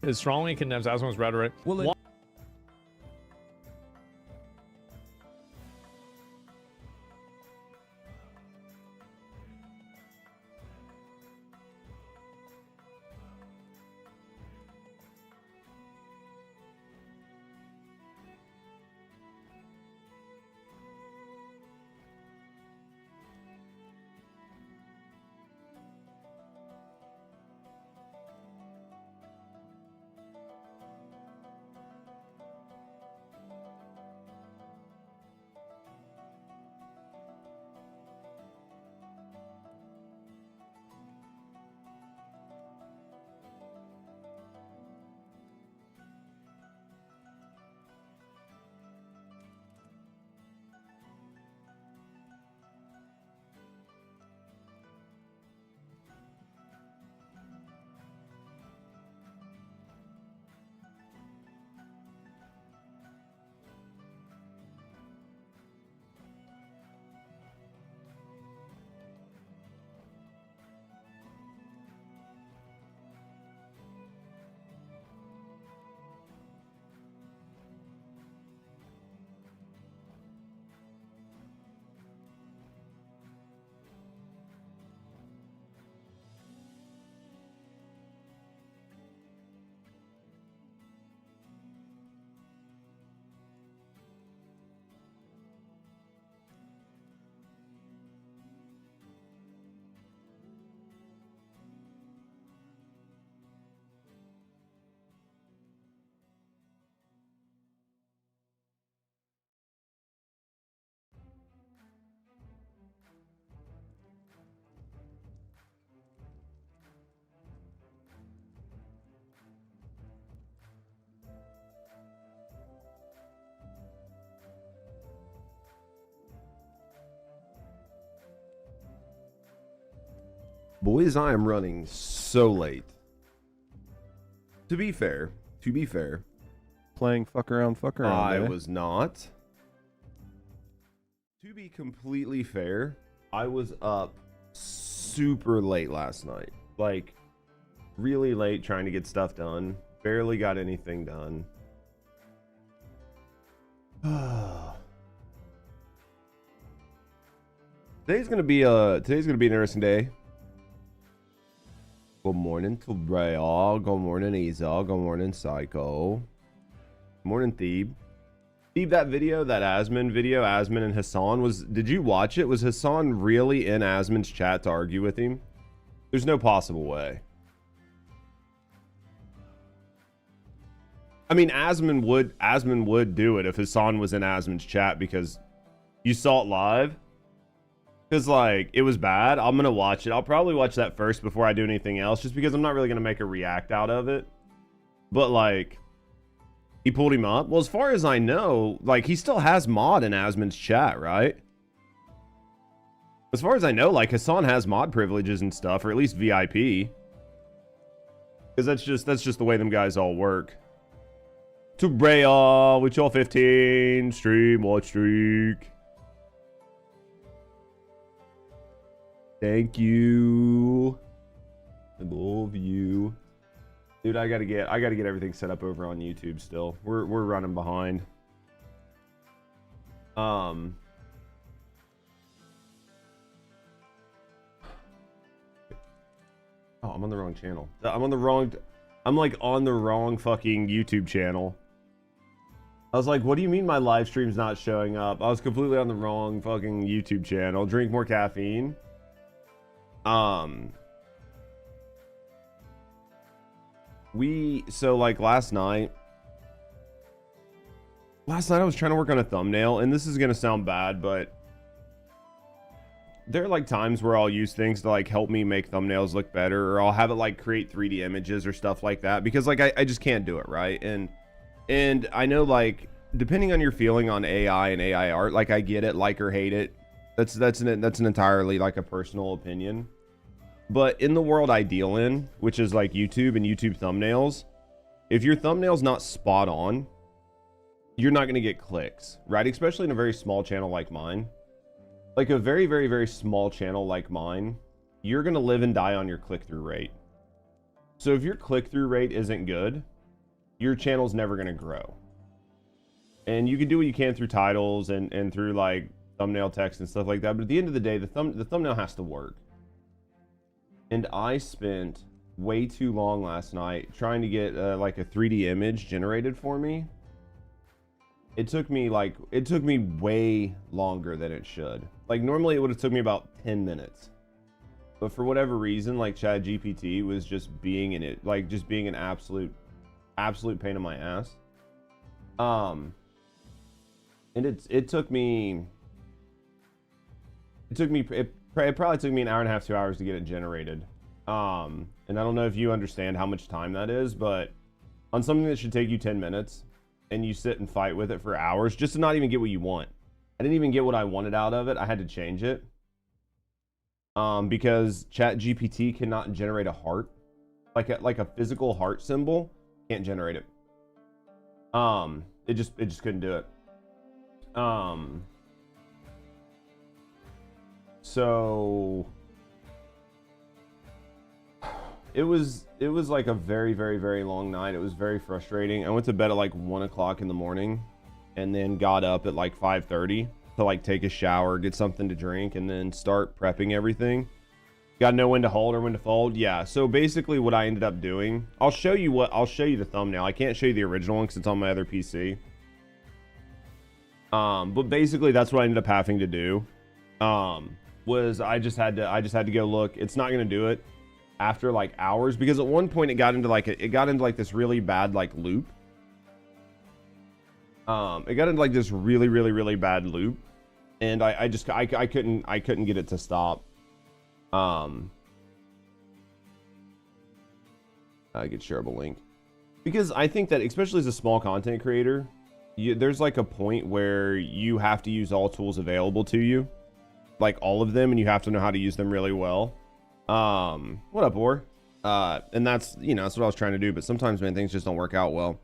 It strongly condemns Asmon's rhetoric. Well, boys, I am running so late. To be fair, Playing fuck around, I was not. To be completely fair, I was up super late last night. Like, really late trying to get stuff done. Barely got anything done. Today's gonna be an interesting day. Good morning to Raya. Good morning, Isa. Good morning, Psycho. Good morning, Thebe. Thebe, that video, that Asmon video, Asmon and Hassan, did you watch it? Was Hassan really in Asmon's chat to argue with him? There's no possible way. I mean, Asmon would do it if Hassan was in Asmon's chat, because you saw it live. Because, like, it was bad. I'm going to watch it. I'll probably watch that first before I do anything else, just because I'm not really going to make a react out of it. But, like, he pulled him up. Well, as far as I know, like, he still has mod in Asmon's chat, right? As far as I know, like, Hassan has mod privileges and stuff, or at least VIP. Because that's just the way them guys all work. To Raya with your 15 stream watch streak. Thank you. I love you. Dude, I gotta get everything set up over on YouTube still. We're running behind. Oh, I'm on the wrong channel. I'm like on the wrong fucking YouTube channel. I was like, what do you mean my live stream's not showing up? I was completely on the wrong fucking YouTube channel. Drink more caffeine. So like last night I was trying to work on a thumbnail, and this is gonna sound bad, but there are like times where I'll use things to like help me make thumbnails look better, or I'll have it like create 3D images or stuff like that, because like I just can't do it right. And I know, like, depending on your feeling on AI and AI art, like, I get it, like or hate it. That's an entirely like a personal opinion. But in the world I deal in, which is like YouTube and YouTube thumbnails, if your thumbnail's not spot on, you're not going to get clicks, right? Especially in a very small channel like mine. Like a very, very, very small channel like mine, you're going to live and die on your click-through rate. So if your click-through rate isn't good, your channel's never going to grow. And you can do what you can through titles and through like thumbnail text and stuff like that, but at the end of the day, the thumbnail has to work. And I spent way too long last night trying to get like a 3D image generated for me. It took me way longer than it should. Like normally it would have took me about 10 minutes. But for whatever reason, like ChatGPT was just being in it, like just being an absolute pain in my ass. And it probably took me an hour and a half, 2 hours to get it generated. And I don't know if you understand how much time that is, but on something that should take you 10 minutes and you sit and fight with it for hours just to not even get what you want. I didn't even get what I wanted out of it. I had to change it. Because ChatGPT cannot generate a heart, like a physical heart symbol, can't generate it. It just couldn't do it. So it was like a very, very, very long night. It was very frustrating. I went to bed at like 1 o'clock in the morning and then got up at like 5:30 to like take a shower, get something to drink, and then start prepping everything. Got to know when to hold or when to fold. Yeah, so basically what I ended up doing, I'll show you the thumbnail. I can't show you the original one because it's on my other PC. But basically that's what I ended up having to do. Was I just had to go look. It's not going to do it after like hours, because at one point it got into like this really bad like loop. It got into like this really, really, really bad loop, and I couldn't get it to stop. I get shareable link, because I think that especially as a small content creator, there's like a point where you have to use all tools available to you, like all of them, and you have to know how to use them really well. What up, Or? And that's, that's what I was trying to do, but sometimes, man, things just don't work out well.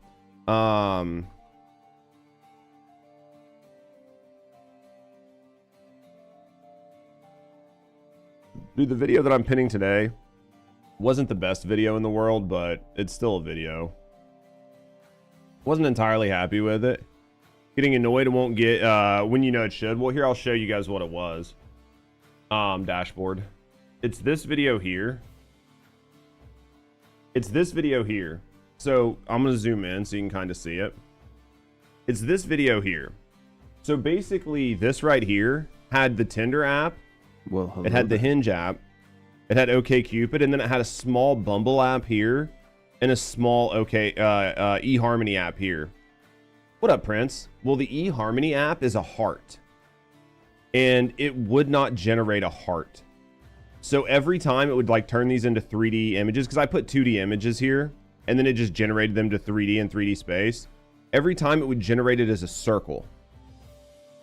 Dude, the video that I'm pinning today wasn't the best video in the world, but it's still a video. Wasn't entirely happy with it. Getting annoyed it won't get when you know it should. Well, here I'll show you guys what it was. Dashboard. It's this video here. It's this video here. So I'm gonna zoom in so you can kind of see it. It's this video here. So basically this right here had the Tinder app. Well, hello. It had the Hinge app, it had OkCupid, and then it had a small Bumble app here, and a small eHarmony app here. What up, Prince? Well, the eHarmony app is a heart, and it would not generate a heart. So every time it would like turn these into 3D images, because I put 2D images here, and then it just generated them to 3D in 3D space. Every time it would generate it as a circle.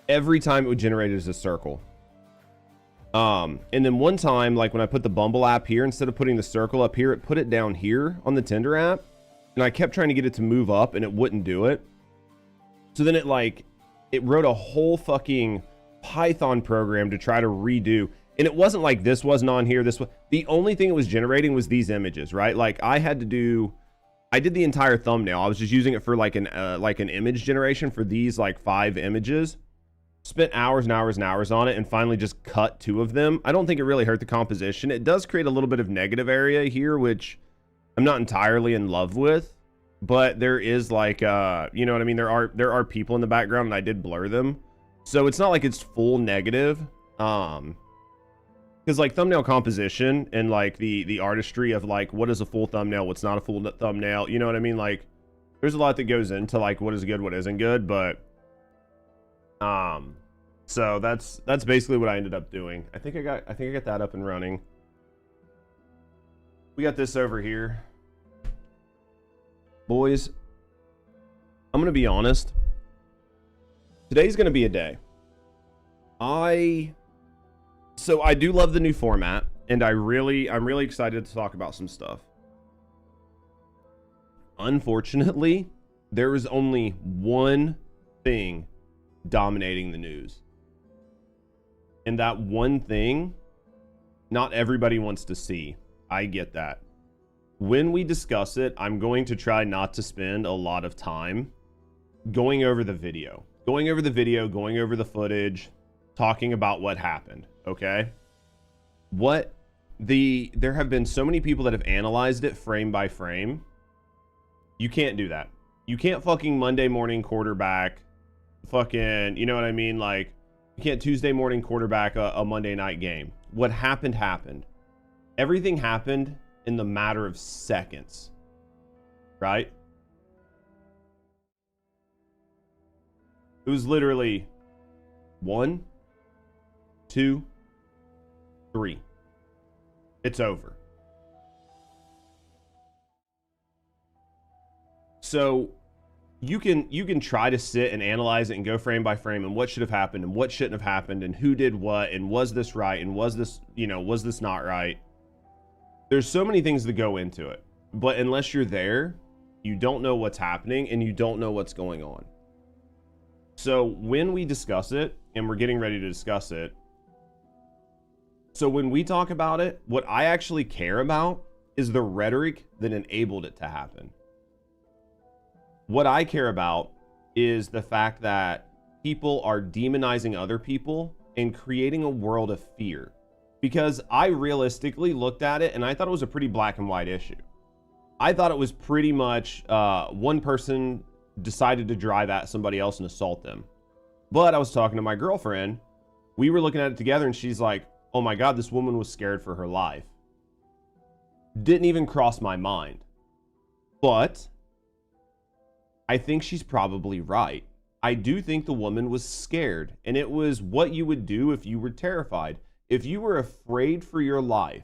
Every time it would generate it as a circle. And then one time, like when I put the Bumble app here, instead of putting the circle up here, it put it down here on the Tinder app, and I kept trying to get it to move up and it wouldn't do it. So then it wrote a whole fucking Python program to try to redo. And it wasn't like this wasn't on here. The only thing it was generating was these images, right? Like I did the entire thumbnail. I was just using it for like an image generation for these like 5 images. Spent hours and hours and hours on it, and finally just cut 2 of them. I don't think it really hurt the composition. It does create a little bit of negative area here, which I'm not entirely in love with, but there is like, you know what I mean? There are people in the background, and I did blur them. So it's not like it's full negative. Because like thumbnail composition and like the artistry of like, what is a full thumbnail? What's not a full thumbnail? You know what I mean? Like there's a lot that goes into like, what is good, what isn't good, but so that's basically what I ended up doing. I think I got that up and running. We got this over here. Boys, I'm going to be honest. Today's going to be a day. So I do love the new format, and I'm really excited to talk about some stuff. Unfortunately, there is only one thing dominating the news, and that one thing not everybody wants to see. I get that, when we discuss it, I'm going to try not to spend a lot of time going over the video, going over the footage, talking about what happened. Okay. There have been so many people that have analyzed it frame by frame. You can't do that. You can't fucking Monday morning quarterback fucking, you know what I mean? Like, you can't Tuesday morning quarterback a Monday night game. What happened. Everything happened in the matter of seconds, right? It was literally 1, 2, 3. It's over. So you can try to sit and analyze it and go frame by frame and what should have happened and what shouldn't have happened and who did what and was this right and was this, you know, was this not right? There's so many things that go into it, but unless you're there, you don't know what's happening and you don't know what's going on. So when we discuss it, and we're getting ready to discuss it, so when we talk about it, what I actually care about is the rhetoric that enabled it to happen. What I care about is the fact that people are demonizing other people and creating a world of fear. Because I realistically looked at it and I thought it was a pretty black and white issue. I thought it was pretty much one person decided to drive at somebody else and assault them. But I was talking to my girlfriend. We were looking at it together and she's like, oh my God, this woman was scared for her life. Didn't even cross my mind. But I think she's probably right. I do think the woman was scared, and it was what you would do if you were terrified. If you were afraid for your life,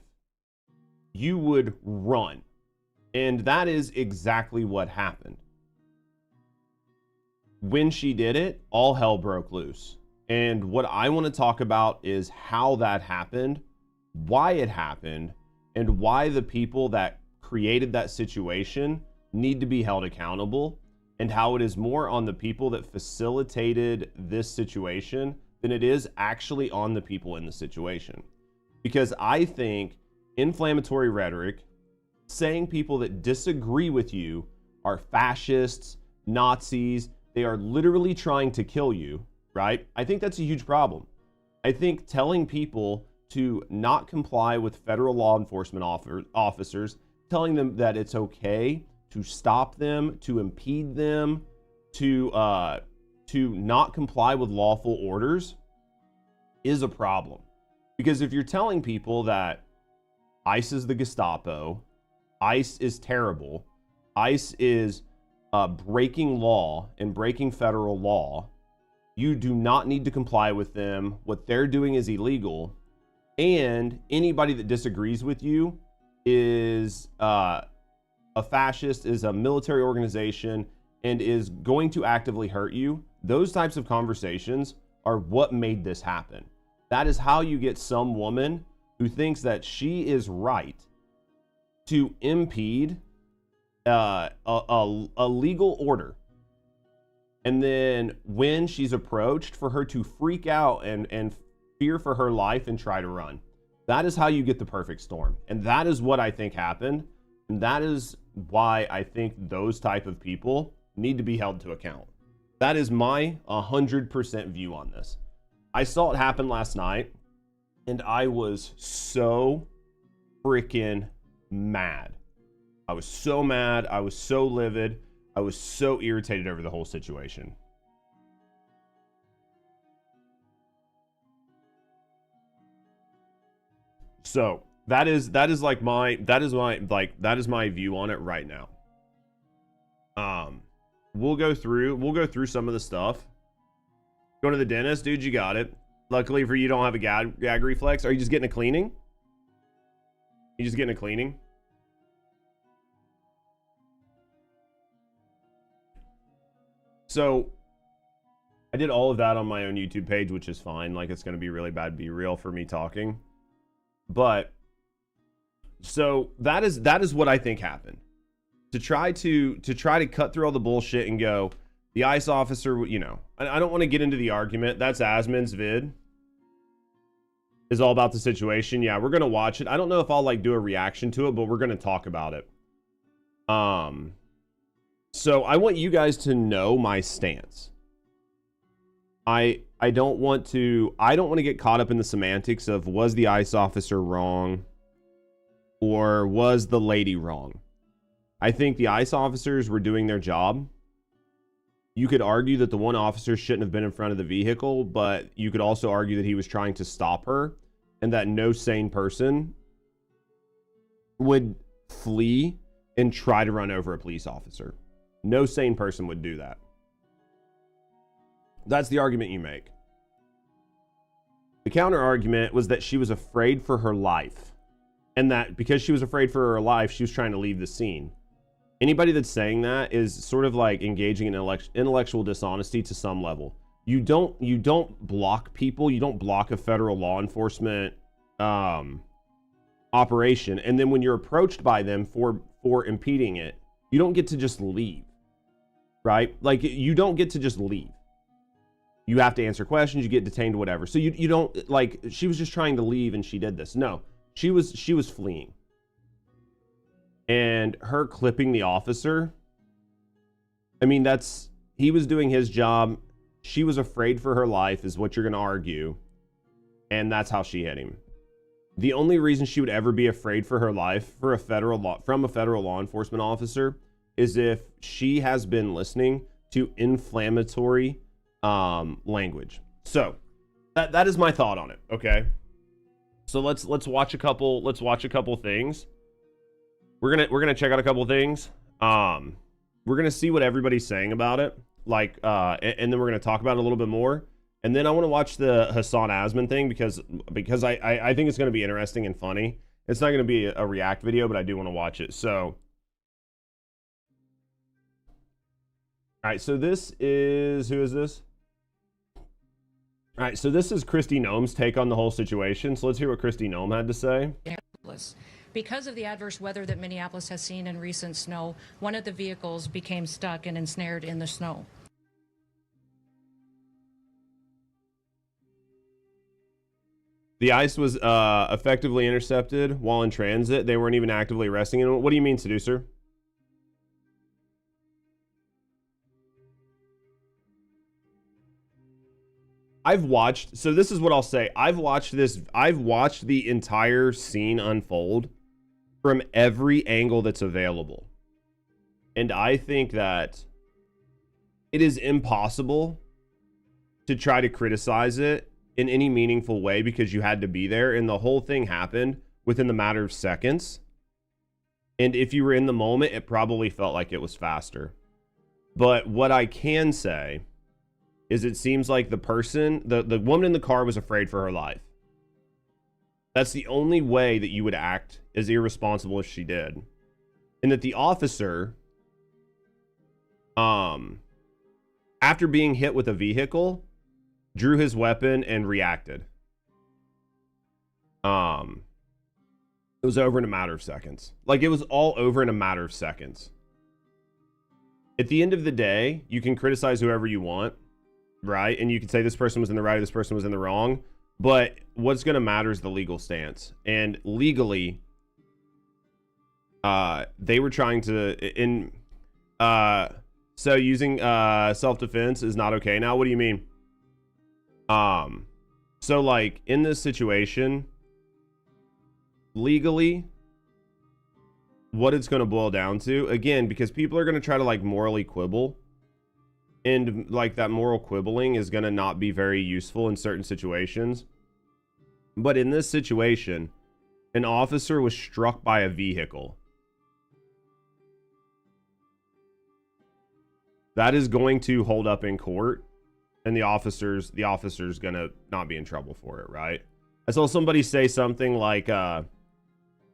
you would run. And that is exactly what happened. When she did it, all hell broke loose. And what I want to talk about is how that happened, why it happened, and why the people that created that situation need to be held accountable, and how it is more on the people that facilitated this situation than it is actually on the people in the situation. Because I think inflammatory rhetoric, saying people that disagree with you are fascists, Nazis, they are literally trying to kill you, right? I think that's a huge problem. I think telling people to not comply with federal law enforcement officers, telling them that it's okay to stop them, to impede them, to not comply with lawful orders is a problem. Because if you're telling people that ICE is the Gestapo, ICE is terrible, ICE is breaking law and breaking federal law, you do not need to comply with them. What they're doing is illegal. And anybody that disagrees with you is a fascist, is a military organization, and is going to actively hurt you. Those types of conversations are what made this happen. That is how you get some woman who thinks that she is right to impede a legal order. And then when she's approached, for her to freak out and fear for her life and try to run. That is how you get the perfect storm. And that is what I think happened. And that is why I think those type of people need to be held to account. That is my 100% view on this. I saw it happen last night and I was so freaking mad. I was so mad. I was so livid. I was so irritated over the whole situation. So that is my view on it right now. We'll go through some of the stuff. Going to the dentist, dude, you got it. Luckily for you, you don't have a gag reflex. Are you just getting a cleaning? You just getting a cleaning? So I did all of that on my own YouTube page, which is fine. Like, it's going to be really bad be real for me talking. But so that is what I think happened. To try to cut through all the bullshit and go, the ICE officer, you know, I don't want to get into the argument. That's Asmin's vid. Is all about the situation. Yeah, we're going to watch it. I don't know if I'll like do a reaction to it, but we're going to talk about it. So I want you guys to know my stance. I don't want to get caught up in the semantics of was the ICE officer wrong or was the lady wrong. I think the ICE officers were doing their job. You could argue that the one officer shouldn't have been in front of the vehicle, but you could also argue that he was trying to stop her and that no sane person would flee and try to run over a police officer. No sane person would do that. That's the argument you make. The counter argument was that she was afraid for her life, and that because she was afraid for her life, she was trying to leave the scene. Anybody that's saying that is sort of like engaging in intellectual dishonesty to some level. You don't block people. You don't block a federal law enforcement operation, and then when you're approached by them for impeding it, you don't get to just leave, right? Like, you don't get to just leave. You have to answer questions, you get detained, whatever. So you don't, like, she was just trying to leave and she did this. No, she was fleeing. And her clipping the officer, I mean, he was doing his job. She was afraid for her life is what you're going to argue. And that's how she hit him. The only reason she would ever be afraid for her life from a federal law enforcement officer is if she has been listening to inflammatory language. So that is my thought on it. Okay. So let's watch a couple things. We're gonna check out a couple things. We're gonna see what everybody's saying about it, like, and then we're gonna talk about it a little bit more. And then I want to watch the Hassan Asman thing because I think it's gonna be interesting and funny. It's not gonna be a react video, but I do want to watch it. So, all right. So this is, who is this? All right. So this is Christy Gnome's take on the whole situation. So let's hear what Christy Gnome had to say. Because of the adverse weather that Minneapolis has seen in recent snow, one of the vehicles became stuck and ensnared in the snow. The ICE was effectively intercepted while in transit. They weren't even actively arresting him. What do you mean, Seducer? So this is what I'll say. I've watched the entire scene unfold from every angle that's available. And I think that it is impossible to try to criticize it in any meaningful way because you had to be there, and the whole thing happened within the matter of seconds. And if you were in the moment, it probably felt like it was faster. But what I can say is it seems like the woman in the car was afraid for her life. That's the only way that you would act as irresponsible as she did. And that the officer, after being hit with a vehicle, drew his weapon and reacted. It was over in a matter of seconds. Like, it was all over in a matter of seconds. At the end of the day, you can criticize whoever you want, right? And you can say this person was in the right or this person was in the wrong. But what's going to matter is the legal stance. And legally, they were trying to... So using self-defense is not okay now? What do you mean? So, like, in this situation, legally, what it's going to boil down to, again, because people are going to try to, like, morally quibble, and, like, that moral quibbling is going to not be very useful in certain situations. But in this situation, an officer was struck by a vehicle. That is going to hold up in court, and the officer's gonna not be in trouble for it, right? I saw somebody say something like,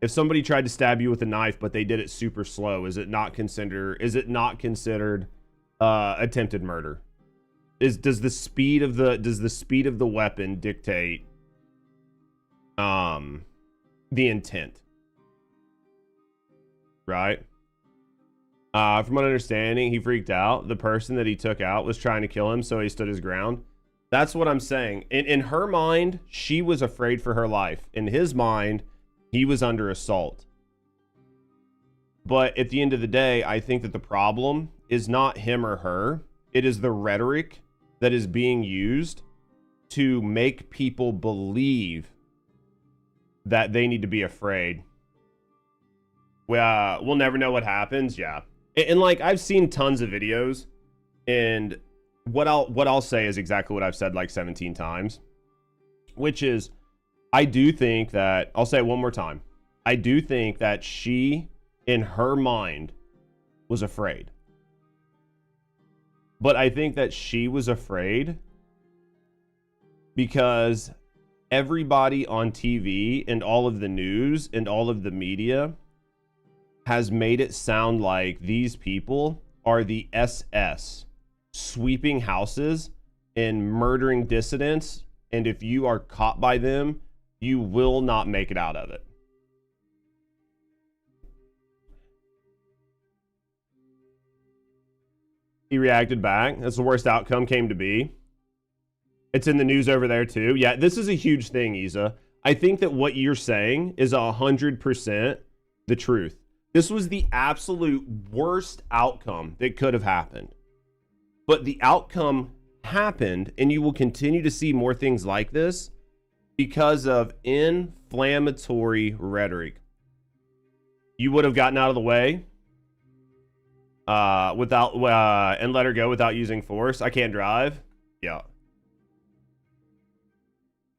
if somebody tried to stab you with a knife, but they did it super slow, is it not considered attempted murder? Does the speed of the weapon dictate the intent? Right? From my understanding, he freaked out. The person that he took out was trying to kill him, so he stood his ground. That's what I'm saying. In her mind, she was afraid for her life. In his mind, he was under assault. But at the end of the day, I think that the problem is not him or her. It is the rhetoric that is being used to make people believe that they need to be afraid. We'll never know what happens. Yeah. And like, I've seen tons of videos, and what I'll say is exactly what I've said like 17 times, which is, I do think that, I'll say it one more time. I do think that she, in her mind, was afraid. But I think that she was afraid because everybody on TV and all of the news and all of the media has made it sound like these people are the SS, sweeping houses and murdering dissidents, and if you are caught by them, you will not make it out of it. He reacted back. That's the worst outcome came to be. It's in the news over there too. Yeah, this is a huge thing, Isa. I think that what you're saying is 100% the truth. This was the absolute worst outcome that could have happened. But the outcome happened, and you will continue to see more things like this because of inflammatory rhetoric. You would have gotten out of the way without and let her go without using force. I can't drive. Yeah.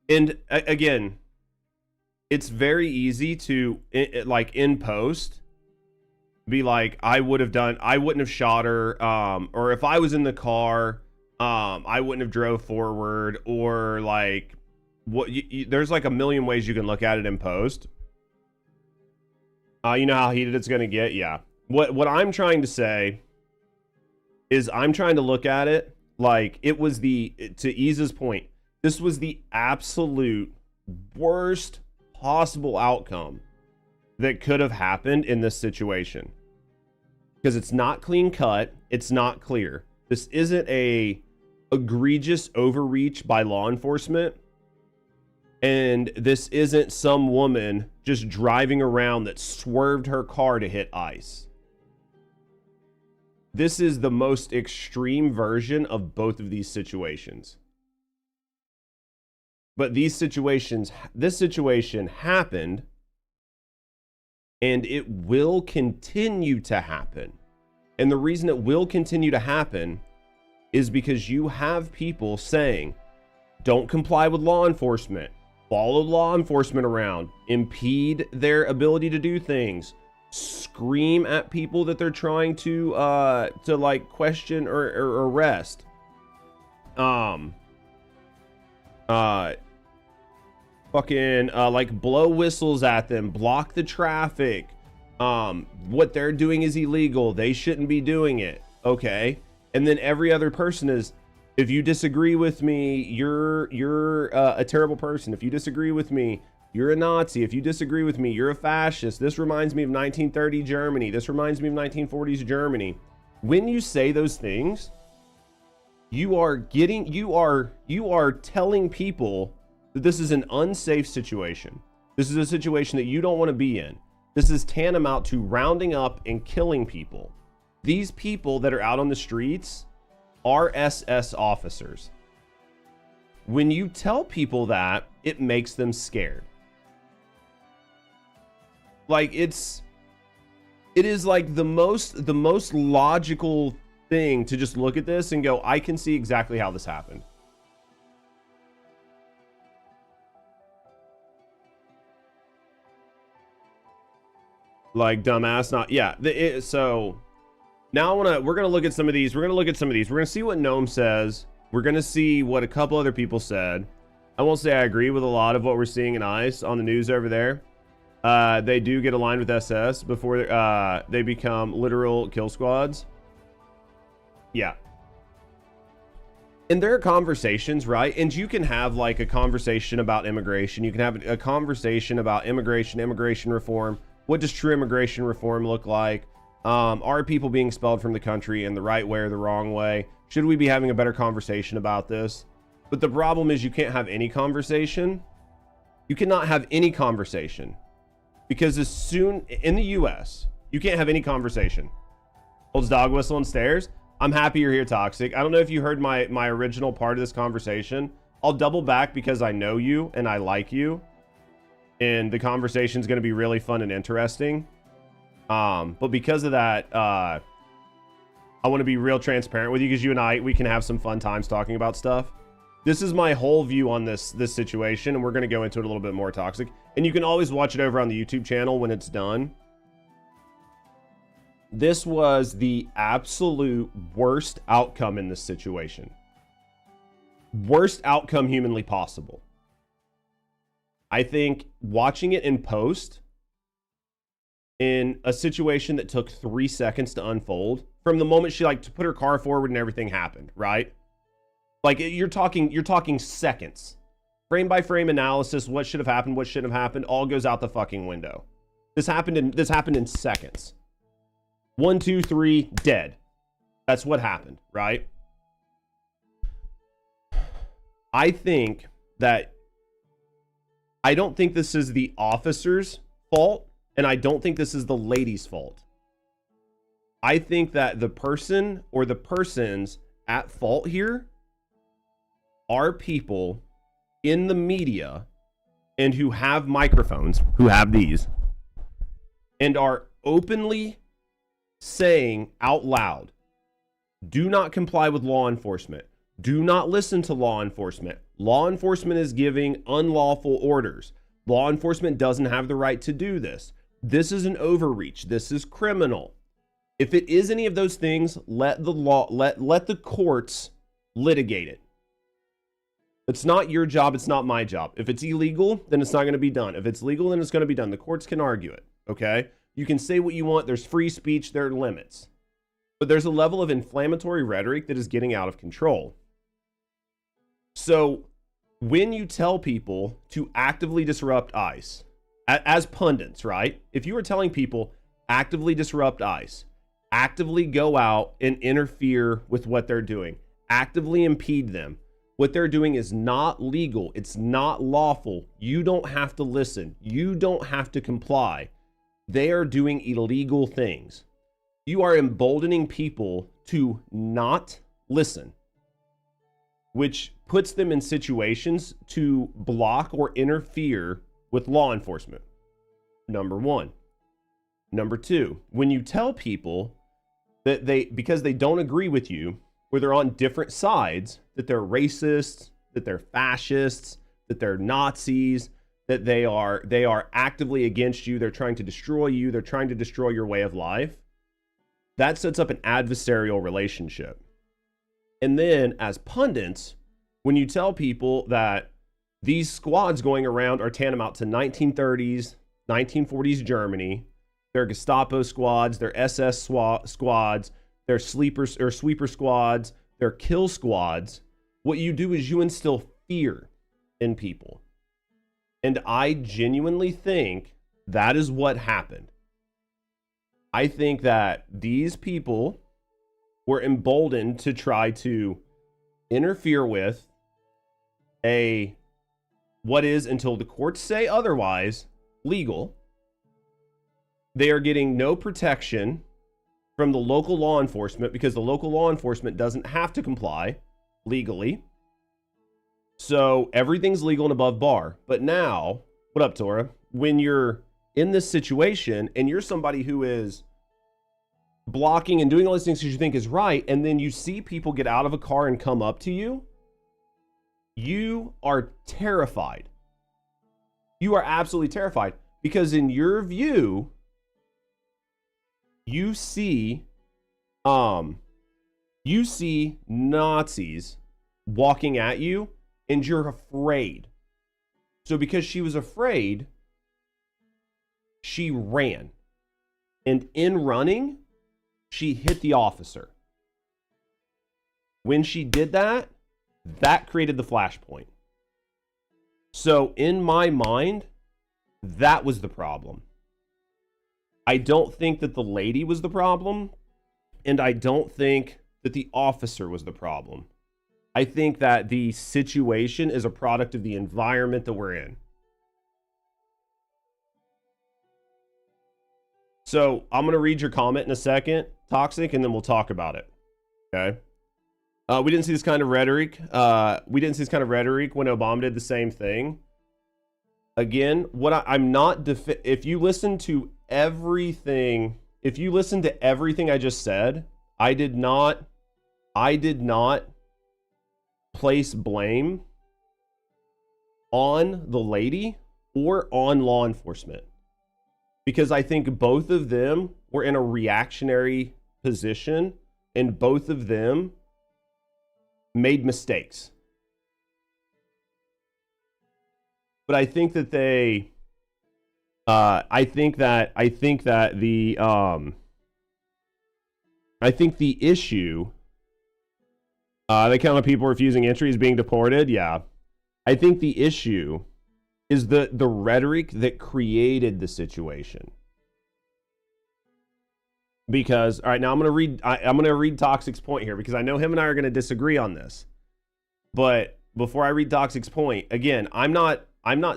And again, it's very easy to like in post be like, I wouldn't have shot her, or if I was in the car, I wouldn't have drove forward, or like what there's like a million ways you can look at it in post. You know how heated it's gonna get. Yeah. What I'm trying to say is I'm trying to look at it like it was to Isa's point, this was the absolute worst possible outcome that could have happened in this situation. Because it's not clean cut, it's not clear. This isn't a egregious overreach by law enforcement. And this isn't some woman just driving around that swerved her car to hit ice. This is the most extreme version of both of these situations. But this situation happened, and it will continue to happen. And the reason it will continue to happen is because you have people saying, don't comply with law enforcement, follow law enforcement around, impede their ability to do things, scream at people that they're trying to like question or arrest. Like blow whistles at them, block the traffic. What they're doing is illegal. They shouldn't be doing it. Okay. And then every other person is, if you disagree with me, you're a terrible person. If you disagree with me, you're a Nazi. If you disagree with me, you're a fascist. This reminds me of 1930 Germany. This reminds me of 1940s Germany. When you say those things, you are telling people that this is an unsafe situation. This is a situation that you don't want to be in. This is tantamount to rounding up and killing people. These people that are out on the streets are SS officers. When you tell people that, it makes them scared. Like it is like the most logical thing to just look at this and go, I can see exactly how this happened. Like dumbass, not yeah. So now we're gonna look at some of these. We're gonna see what Gnome says. We're gonna see what a couple other people said. I won't say I agree with a lot of what we're seeing in ICE on the news over there. They do get aligned with SS before they become literal kill squads. Yeah. And there are conversations, right? And you can have like a conversation about immigration. You can have a conversation about immigration reform. What does true immigration reform look like? Are people being expelled from the country in the right way or the wrong way? Should we be having a better conversation about this? But the problem is you can't have any conversation. You cannot have any conversation. Because as soon, in the US, You can't have any conversation. Holds dog whistle and stares. I'm happy you're here, Toxic. I don't know if you heard my original part of this conversation. I'll double back because I know you and I like you. And the conversation's going to be really fun and interesting. But because of that, I want to be real transparent with you because you and I, we can have some fun times talking about stuff. This is my whole view on this situation, and we're going to go into it a little bit more, Toxic. And you can always watch it over on the YouTube channel when it's done. This was the absolute worst outcome in this situation. Worst outcome humanly possible. I think watching it in post, in a situation that took 3 seconds to unfold, from the moment she to put her car forward and everything happened, right? Like you're talking seconds. Frame by frame analysis, what should have happened, what shouldn't have happened, all goes out the fucking window. This happened in seconds. 1, 2, 3, dead. That's what happened, right? I think that I don't think this is the officer's fault, and I don't think this is the lady's fault. I think that the person or the persons at fault here are people in the media and who have microphones, who have these, and are openly saying out loud, do not comply with law enforcement. Do not listen to law enforcement. Law enforcement is giving unlawful orders. Law enforcement doesn't have the right to do this. This is an overreach. This is criminal. If it is any of those things, let the courts litigate it. It's not your job. It's not my job. If it's illegal, then it's not going to be done. If it's legal, then it's going to be done. The courts can argue it. Okay? You can say what you want. There's free speech. There are limits. But there's a level of inflammatory rhetoric that is getting out of control. So when you tell people to actively disrupt ICE, as pundits, right? If you were telling people actively disrupt ICE, actively go out and interfere with what they're doing, actively impede them, what they're doing is not legal. It's not lawful. You don't have to listen. You don't have to comply. They are doing illegal things. You are emboldening people to not listen, which puts them in situations to block or interfere with law enforcement. Number one. Number two, when you tell people that because they don't agree with you, or they're on different sides, that they're racists, that they're fascists, that they're Nazis, that they are actively against you, they're trying to destroy you, they're trying to destroy your way of life, that sets up an adversarial relationship. And then as pundits, when you tell people that these squads going around are tantamount to 1930s, 1940s Germany, they're Gestapo squads, they're SS squads, they're sweeper squads, they're kill squads, what you do is you instill fear in people. And I genuinely think that is what happened. I think that these people were emboldened to try to interfere with what is, until the courts say otherwise, legal. They are getting no protection from the local law enforcement because the local law enforcement doesn't have to comply legally. So everything's legal and above bar. But now, what up, Tora? When you're in this situation and you're somebody who is blocking and doing all these things because you think is right, and then you see people get out of a car and come up to you, you are terrified. You are absolutely terrified because in your view, you see Nazis walking at you and you're afraid. So because she was afraid, she ran. And in running, she hit the officer. When she did that, that created the flashpoint. So in my mind, that was the problem. I don't think that the lady was the problem, and I don't think that the officer was the problem. I think that the situation is a product of the environment that we're in. So I'm gonna read your comment in a second, Toxic, and then we'll talk about it. Okay. We didn't see this kind of rhetoric. We didn't see this kind of rhetoric when Obama did the same thing. Again, I'm not if you listen to everything, I just said, I did not place blame on the lady or on law enforcement, because I think both of them were in a reactionary position and both of them made mistakes. But I think that I think the issue, the count of people refusing entry is being deported. Yeah. I think the issue is the rhetoric that created the situation. Because, all right, now I'm going to read Toxic's point here, because I know him and I are going to disagree on this. But before I read Toxic's point, again, I'm not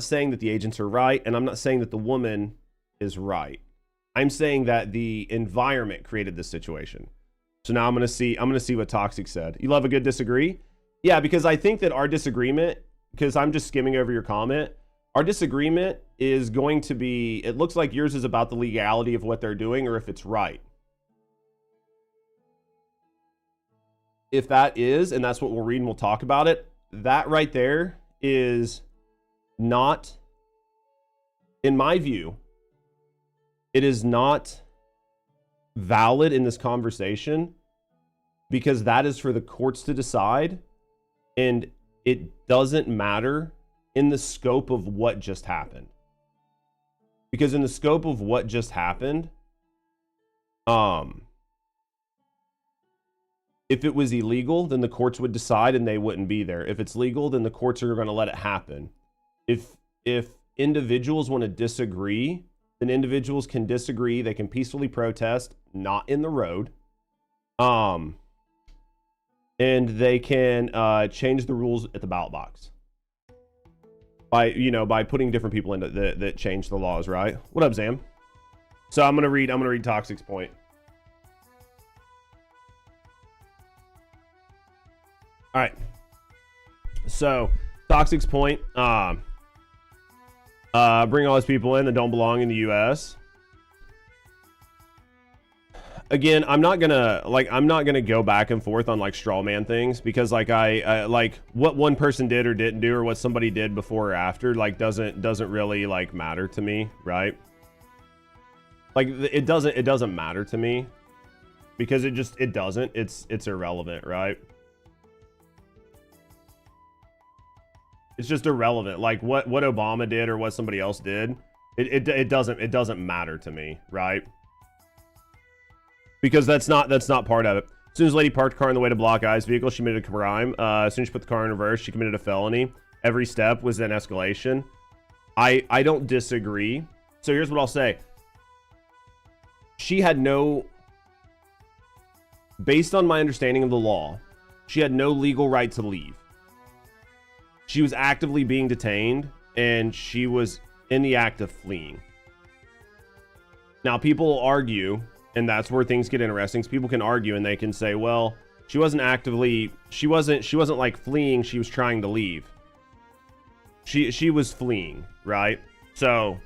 saying that the agents are right, and I'm not saying that the woman is right. I'm saying that the environment created this situation. So now I'm going to see what Toxic said. You love a good disagree? Yeah, because I think that our disagreement, because I'm just skimming over your comment, our disagreement is going to be, it looks like yours is about the legality of what they're doing or if it's right. If that is, and that's what we'll read and we'll talk about it, that right there is not, in my view, it is not valid in this conversation, because that is for the courts to decide, and it doesn't matter in the scope of what just happened. Because in the scope of what just happened, if it was illegal, then the courts would decide and they wouldn't be there. If it's legal, then the courts are going to let it happen. If individuals want to disagree, then individuals can disagree. They can peacefully protest, not in the road. And they can change the rules at the ballot box by putting different people in that change the laws, right? What up, Zam? So I'm gonna read Toxic's point. All right. So Toxic's point, bring all these people in that don't belong in the U.S. Again, I'm not gonna go back and forth on like straw man things, because like I like what one person did or didn't do, or what somebody did before or after, like doesn't really like matter to me, right? Like it doesn't matter to me, because it doesn't. It's irrelevant, right? It's just irrelevant. Like what Obama did or what somebody else did, it doesn't matter to me, right? Because that's not part of it. As soon as lady parked the car on the way to block I's vehicle, she committed a crime. As soon as she put the car in reverse, she committed a felony. Every step was an escalation. I don't disagree. So here's what I'll say. She had no, based on my understanding of the law, she had no legal right to leave. She was actively being detained, and she was in the act of fleeing. Now, people argue, and that's where things get interesting. So people can argue and they can say, well, she wasn't like fleeing, she was trying to leave. She was fleeing, right? So,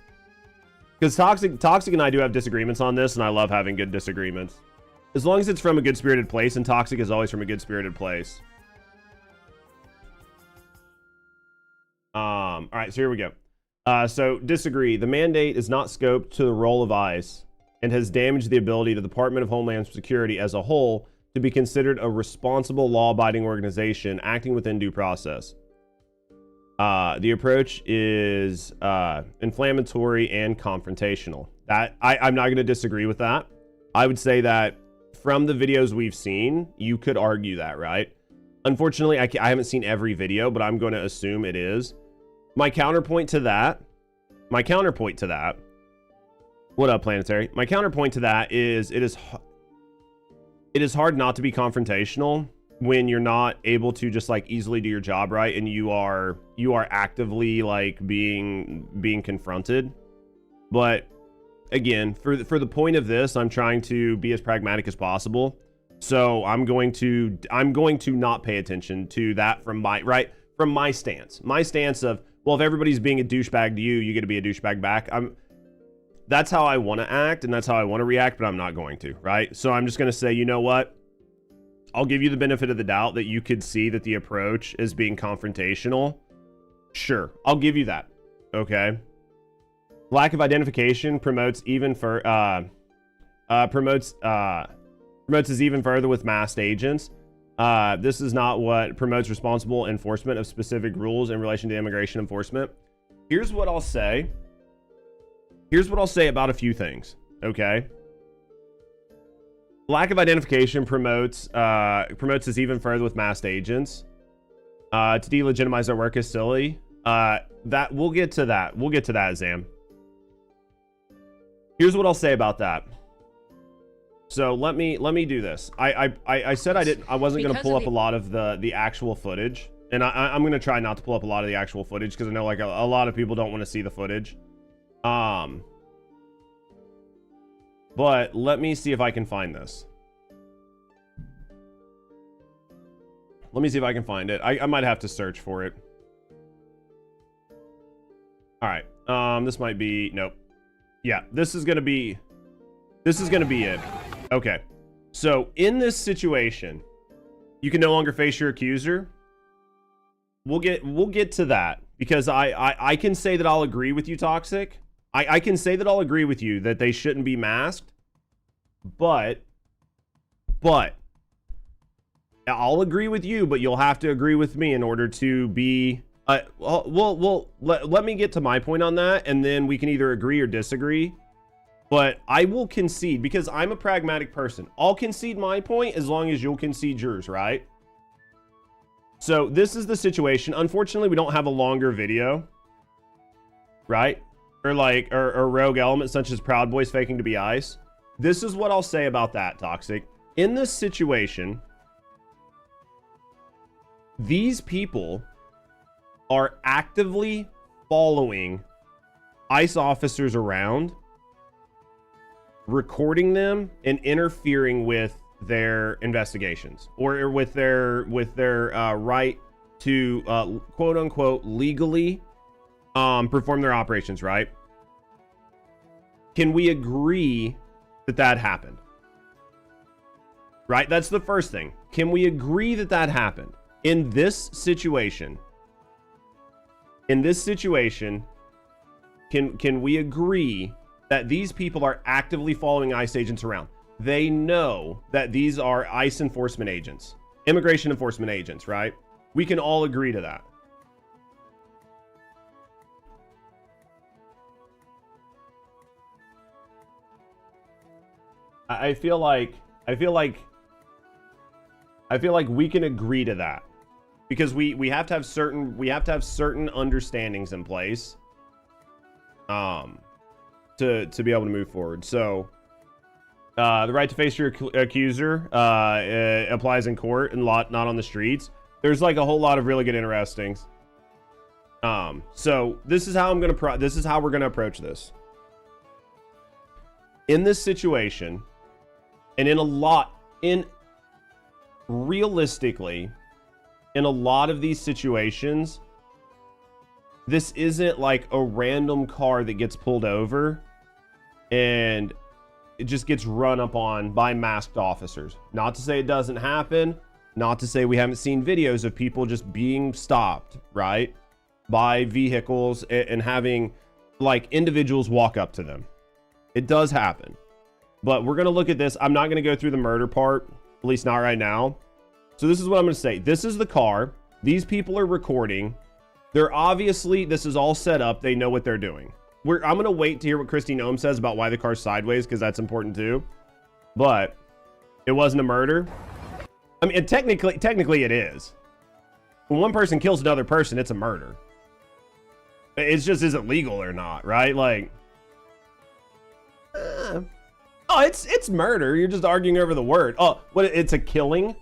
because Toxic and I do have disagreements on this, and I love having good disagreements. As long as it's from a good-spirited place, and Toxic is always from a good-spirited place. All right, so here we go. So disagree. The mandate is not scoped to the role of ICE and has damaged the ability of the Department of Homeland Security as a whole to be considered a responsible, law-abiding organization acting within due process. The approach is inflammatory and confrontational. That I'm not going to disagree with that. I would say that from the videos we've seen, you could argue that, right? Unfortunately, I haven't seen every video, but I'm going to assume it is. My counterpoint to that, what up, Planetary? My counterpoint to that is it is hard not to be confrontational when you're not able to just like easily do your job right, and you are actively like being confronted. But again, for the point of this, I'm trying to be as pragmatic as possible. So I'm going to not pay attention to that from my stance. My stance of, well, if everybody's being a douchebag to you, you get to be a douchebag back. That's how I want to act, and that's how I want to react, but I'm not going to, right? So I'm just going to say, you know what? I'll give you the benefit of the doubt that you could see that the approach is being confrontational. Sure, I'll give you that. Okay. Lack of identification promotes promotes us even further with masked agents. This is not what promotes responsible enforcement of specific rules in relation to immigration enforcement. Here's what I'll say. Here's what I'll say about a few things. Okay. Lack of identification promotes us even further with masked agents. To delegitimize our work is silly. That we'll get to that. We'll get to that, Zam. Here's what I'll say about that. So let me do this. I said I wasn't going to pull up a lot of the actual footage, and I'm going to try not to pull up a lot of the actual footage because I know like a lot of people don't want to see the footage. But let me see if I can find this. Let me see if I can find it. I might have to search for it. All right. This might be, nope. Yeah, this is gonna be it. Okay. So in this situation, you can no longer face your accuser. We'll get to that because I can say that I'll agree with you, Toxic. I can say that I'll agree with you that they shouldn't be masked, but I'll agree with you, but you'll have to agree with me in order to be let me get to my point on that, and then we can either agree or disagree. But I will concede because I'm a pragmatic person. I'll concede my point as long as you'll concede yours, right? So this is the situation. Unfortunately, we don't have a longer video, right? Or like or rogue elements such as Proud Boys faking to be ice. This is what I'll say about that, Toxic. In this situation, these people are actively following ICE officers around, recording them and interfering with their investigations or with their right to quote unquote legally perform their operations, right? Can we agree that that happened? Right? That's the first thing. Can we agree that that happened? In this situation, can we agree that these people are actively following ICE agents around? They know that these are ICE enforcement agents, immigration enforcement agents, right? We can all agree to that. I feel like we can agree to that because we have to have certain understandings in place to be able to move forward. So the right to face your accuser applies in court and not on the streets. There's like a whole lot of really good interestings. So this is how we're gonna approach this. In this situation, and realistically, in a lot of these situations, this isn't like a random car that gets pulled over and it just gets run up on by masked officers. Not to say it doesn't happen, not to say we haven't seen videos of people just being stopped, right, by vehicles and having like individuals walk up to them. It does happen. But we're going to look at this. I'm not going to go through the murder part, at least not right now. So this is what I'm going to say. This is the car. These people are recording. They're obviously, this is all set up. They know what they're doing. I'm going to wait to hear what Christine Ohm says about why the car's sideways, because that's important too. But it wasn't a murder. I mean, technically it is. When one person kills another person, it's a murder. It's just, is it legal or not, right? Like, oh, it's murder. You're just arguing over the word. Oh, what? It's a killing?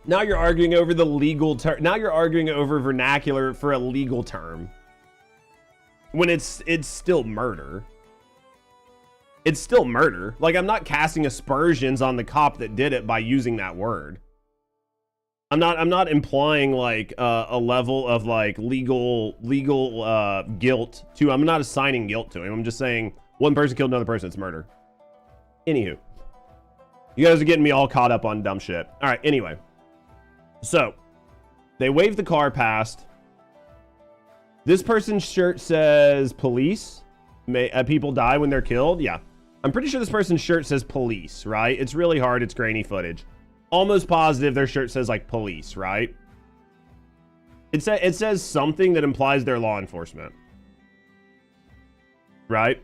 Now you're arguing over the legal term. Now you're arguing over vernacular for a legal term. When it's still murder. It's still murder. Like, I'm not casting aspersions on the cop that did it by using that word. I'm not implying like a level of like legal guilt to. I'm not assigning guilt to him. I'm just saying one person killed another person. It's murder. Anywho, you guys are getting me all caught up on dumb shit. All right. Anyway, so they wave the car past. This person's shirt says police. People die when they're killed. Yeah, I'm pretty sure this person's shirt says police. Right? It's really hard. It's grainy footage. Almost positive their shirt says like police, right? It says something that implies they're law enforcement. Right?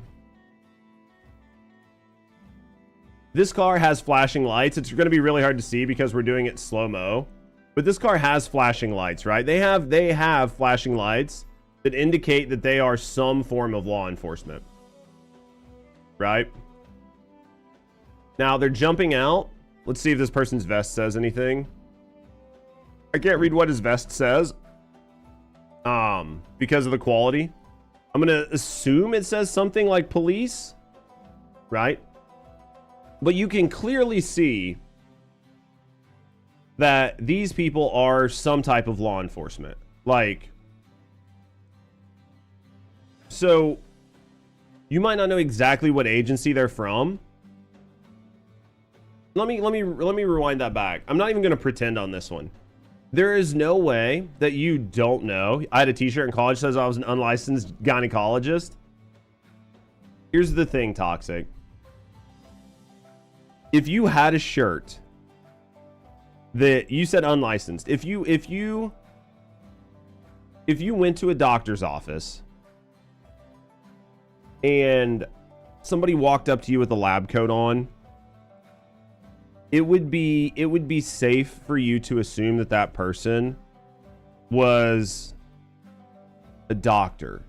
This car has flashing lights. It's going to be really hard to see because we're doing it slow-mo. But this car has flashing lights, right? They have flashing lights that indicate that they are some form of law enforcement. Right? Now they're jumping out. Let's see if this person's vest says anything. I can't read what his vest says. Because of the quality. I'm gonna assume it says something like police. Right? But you can clearly see that these people are some type of law enforcement. Like, so you might not know exactly what agency they're from. Let me rewind that back. I'm not even going to pretend on this one. There is no way that you don't know. I had a t-shirt in college that says I was an unlicensed gynecologist. Here's the thing, Toxic. If you had a shirt that you said unlicensed, if you went to a doctor's office and somebody walked up to you with a lab coat on, it would be safe for you to assume that that person was a doctor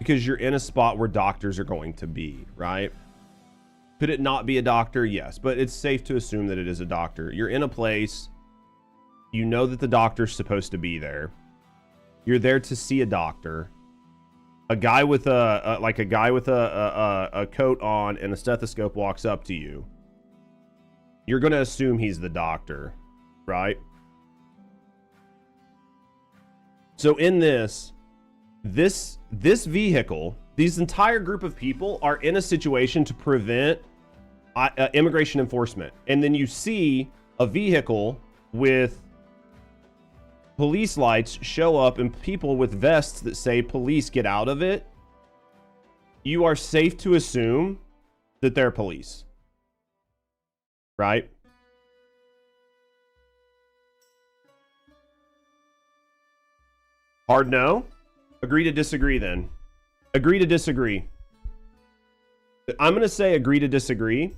because you're in a spot where doctors are going to be, right? Could it not be a doctor? Yes, but it's safe to assume that it is a doctor. You're in a place, you know that the doctor's supposed to be there. You're there to see a doctor. A guy with a coat on and a stethoscope walks up to you. You're going to assume he's the doctor, right? So in this vehicle, this entire group of people are in a situation to prevent immigration enforcement. And then you see a vehicle with police lights show up and people with vests that say police, get out of it. You are safe to assume that they're police. Right? Hard no? Agree to disagree then. Agree to disagree. I'm going to say agree to disagree.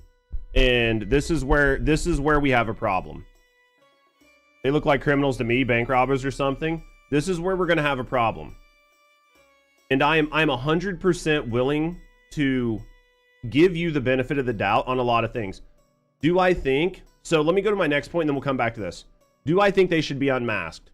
And this is where we have a problem. They look like criminals to me, bank robbers or something. This is where we're going to have a problem. And I'm 100% willing to give you the benefit of the doubt on a lot of things. Do I think... So let me go to my next point and then we'll come back to this. Do I think they should be unmasked?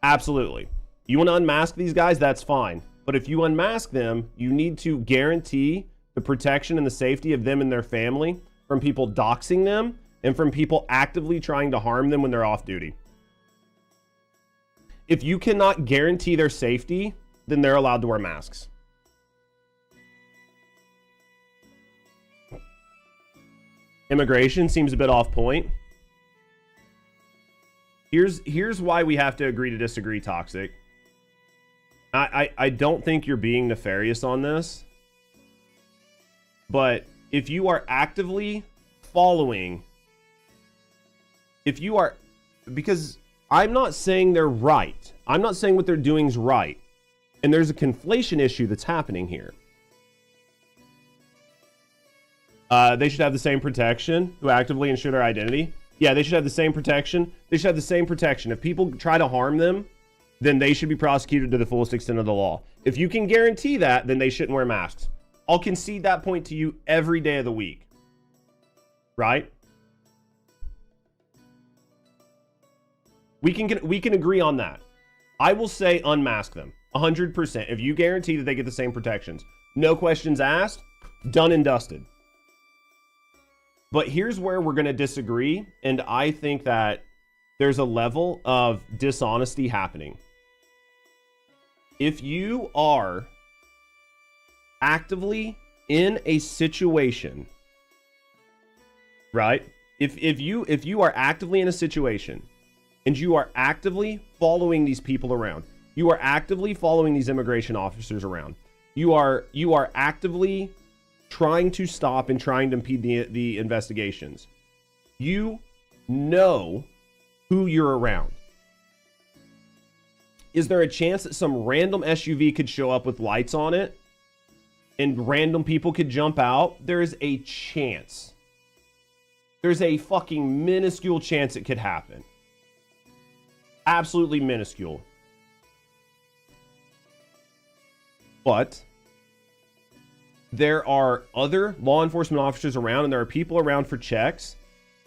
Absolutely. You want to unmask these guys? That's fine. But if you unmask them, you need to guarantee the protection and the safety of them and their family from people doxing them and from people actively trying to harm them when they're off duty. If you cannot guarantee their safety, then they're allowed to wear masks. Immigration seems a bit off point. Here's why we have to agree to disagree, Toxic. I don't think you're being nefarious on this. But if you are actively following, because I'm not saying they're right. I'm not saying what they're doing is right. And there's a conflation issue that's happening here. They should have the same protection who actively ensure their identity. Yeah, they should have the same protection. They should have the same protection. If people try to harm them, then they should be prosecuted to the fullest extent of the law. If you can guarantee that, then they shouldn't wear masks. I'll concede that point to you every day of the week. Right? We can agree on that. I will say unmask them 100%. If you guarantee that they get the same protections, no questions asked, done and dusted. But here's where we're going to disagree, and I think that there's a level of dishonesty happening. If you are actively in a situation, right? If you are actively in a situation and you are actively following these people around, you are actively following these immigration officers around, you are actively trying to stop and trying to impede the investigations, you know who you're around. Is there a chance that some random SUV could show up with lights on it and random people could jump out? There's a chance. There's a fucking minuscule chance it could happen. Absolutely minuscule. But there are other law enforcement officers around, and there are people around for checks,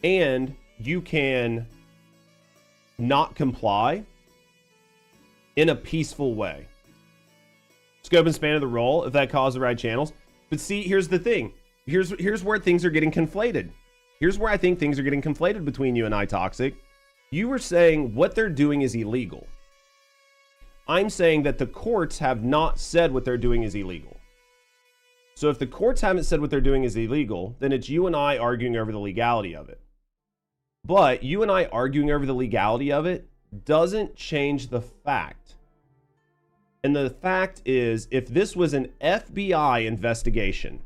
and you can not comply in a peaceful way. Scope and span of the role, if that caused the right channels. But see, here's the thing. Here's where things are getting conflated. Here's where I think things are getting conflated between you and I, Toxic. You were saying what they're doing is illegal. I'm saying that the courts have not said what they're doing is illegal. So if the courts haven't said what they're doing is illegal, then it's you and I arguing over the legality of it. But you and I arguing over the legality of it doesn't change the fact. And the fact is, if this was an FBI investigation,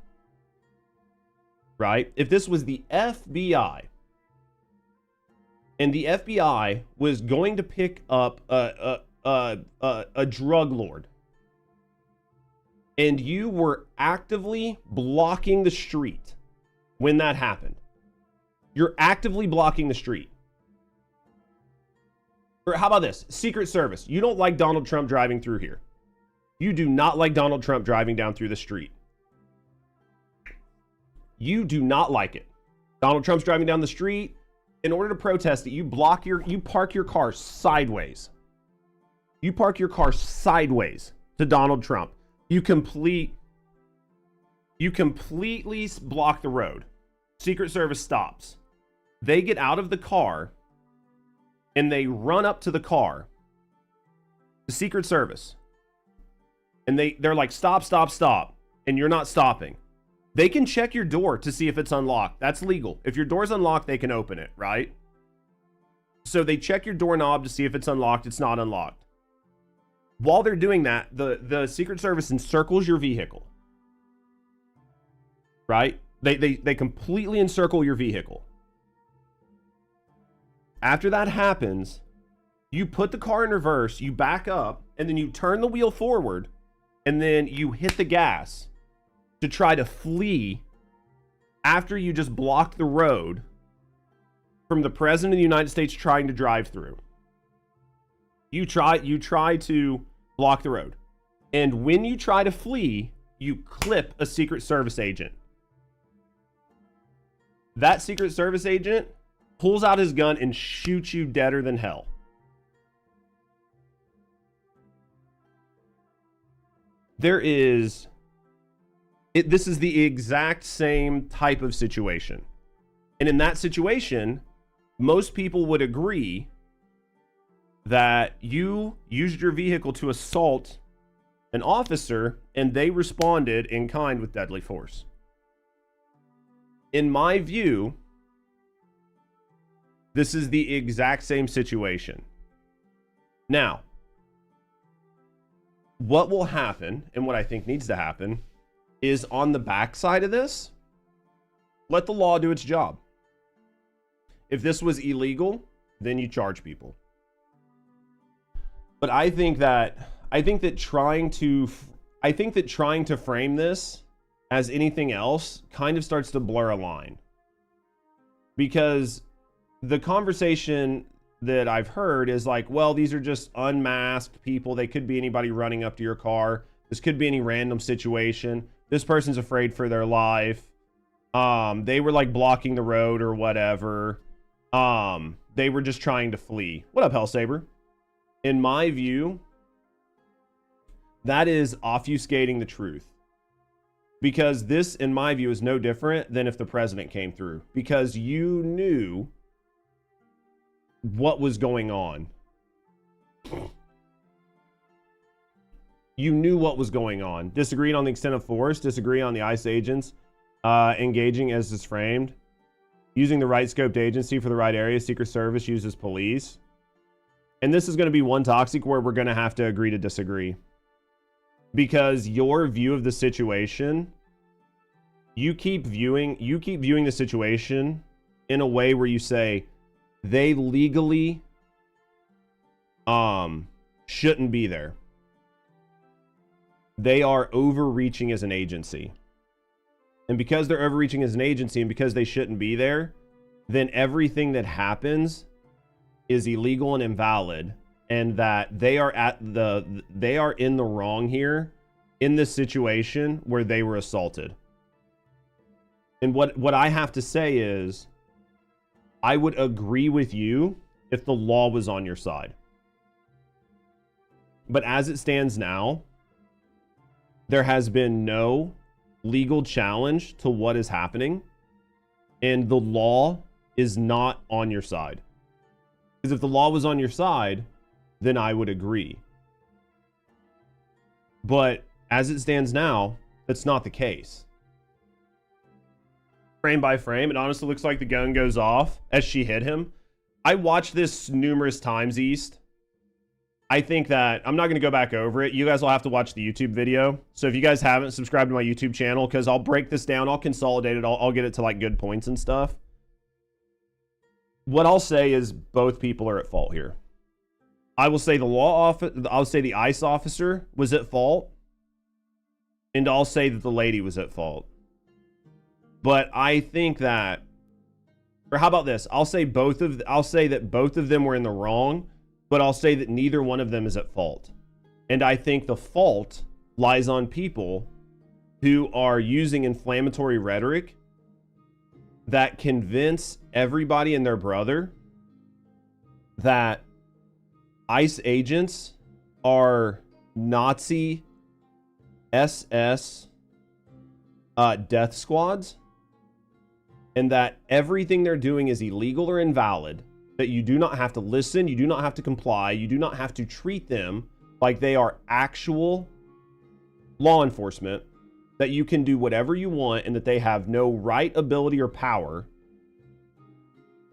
right? If this was the FBI, and the FBI was going to pick up a drug lord, and you were actively blocking the street when that happened, you're actively blocking the street. Or how about this? Secret Service. You don't like Donald Trump driving through here. You do not like Donald Trump driving down through the street. You do not like it. Donald Trump's driving down the street. In order to protest it, you park your car sideways. You park your car sideways to Donald Trump. You completely block the road. Secret Service stops. They get out of the car and they run up to the car, the Secret Service, and they're like, stop, stop, stop, and you're not stopping. They can check your door to see if it's unlocked. That's legal. If your door's unlocked, they can open it, right? So they check your doorknob to see if it's unlocked. It's not unlocked. While they're doing that, the Secret Service encircles your vehicle, right? They completely encircle your vehicle. After that happens, you put the car in reverse, you back up, and then you turn the wheel forward, and then you hit the gas to try to flee after you just blocked the road from the President of the United States trying to drive through. You try to block the road. And when you try to flee, you clip a Secret Service agent. That Secret Service agent pulls out his gun and shoots you deader than hell. This is the exact same type of situation. And in that situation, most people would agree that you used your vehicle to assault an officer and they responded in kind with deadly force. In my view, this is the exact same situation. Now, what will happen, and what I think needs to happen, is on the backside of this, let the law do its job. If this was illegal, then you charge people. But I think that trying to frame this as anything else kind of starts to blur a line. Because the conversation that I've heard is like, well, these are just unmasked people. They could be anybody running up to your car. This could be any random situation. This person's afraid for their life. They were like blocking the road or whatever. they were just trying to flee. What up, Hellsaber? In my view, that is obfuscating the truth. Because this, in my view, is no different than if the president came through. Because you knew what was going on. You knew what was going on. Disagreed on the extent of force. Disagree on the ICE agents engaging as is framed. Using the right scoped agency for the right area. Secret Service uses police. And this is going to be one toxic where we're going to have to agree to disagree. Because your view of the situation, you keep viewing the situation in a way where you say they legally shouldn't be there. They are overreaching as an agency. And because they're overreaching as an agency and because they shouldn't be there, then everything that happens is illegal and invalid, and that they are in the wrong here in this situation where they were assaulted. And what I have to say is, I would agree with you if the law was on your side. But as it stands now, there has been no legal challenge to what is happening, and the law is not on your side. Because if the law was on your side, then I would agree. But as it stands now, that's not the case. Frame by frame, it honestly looks like the gun goes off as she hit him. I watched this numerous times, East. I think that I'm not going to go back over it. You guys will have to watch the YouTube video. So if you guys haven't subscribed to my YouTube channel, because I'll break this down, I'll consolidate it, I'll get it to like good points and stuff. What I'll say is both people are at fault here. I will say I'll say the ICE officer was at fault, and I'll say that the lady was at fault. But I think that, or how about this? I'll say that both of them were in the wrong, but I'll say that neither one of them is at fault. And I think the fault lies on people who are using inflammatory rhetoric that convince everybody and their brother that ICE agents are Nazi SS death squads, and that everything they're doing is illegal or invalid, that you do not have to listen, you do not have to comply, you do not have to treat them like they are actual law enforcement, that you can do whatever you want, and that they have no right, ability, or power,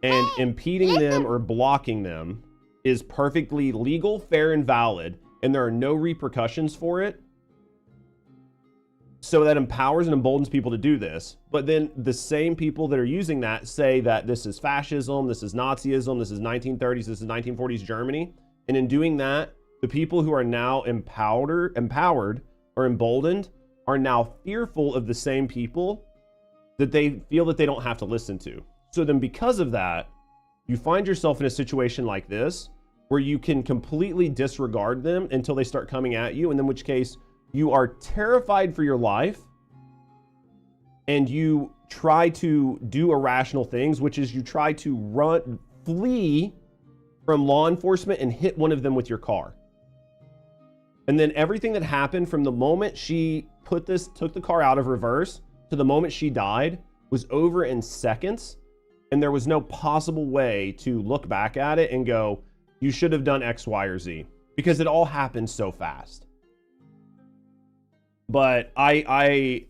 and impeding them or blocking them is perfectly legal, fair, and valid, and there are no repercussions for it. So that empowers and emboldens people to do this. But then the same people that are using that say that this is fascism, this is Nazism, this is 1930s, this is 1940s Germany. And in doing that, the people who are now empowered or emboldened are now fearful of the same people that they feel that they don't have to listen to. So then because of that, you find yourself in a situation like this where you can completely disregard them until they start coming at you, and in which case you are terrified for your life and you try to do irrational things, which is you try to flee from law enforcement and hit one of them with your car. And then everything that happened from the moment she took the car out of reverse to the moment she died was over in seconds. And there was no possible way to look back at it and go, you should have done X, Y, or Z, because it all happened so fast. But I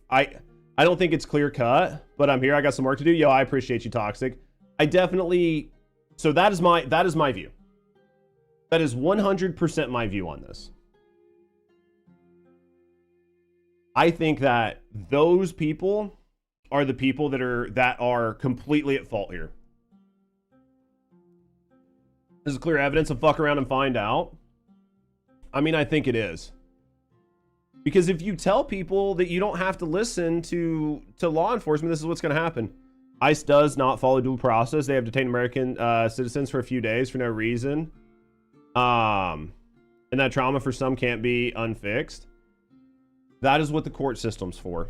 don't think it's clear cut, but I'm here. I got some work to do. Yo, I appreciate you, Toxic. I definitely, so that is my view. That is 100% my view on this. I think that those people are the people that are completely at fault here. This is clear evidence of fuck around and find out. I mean, I think it is. Because if you tell people that you don't have to listen to law enforcement, this is what's going to happen. ICE does not follow due process. They have detained American citizens for a few days for no reason. And that trauma for some can't be unfixed. That is what the court system's for.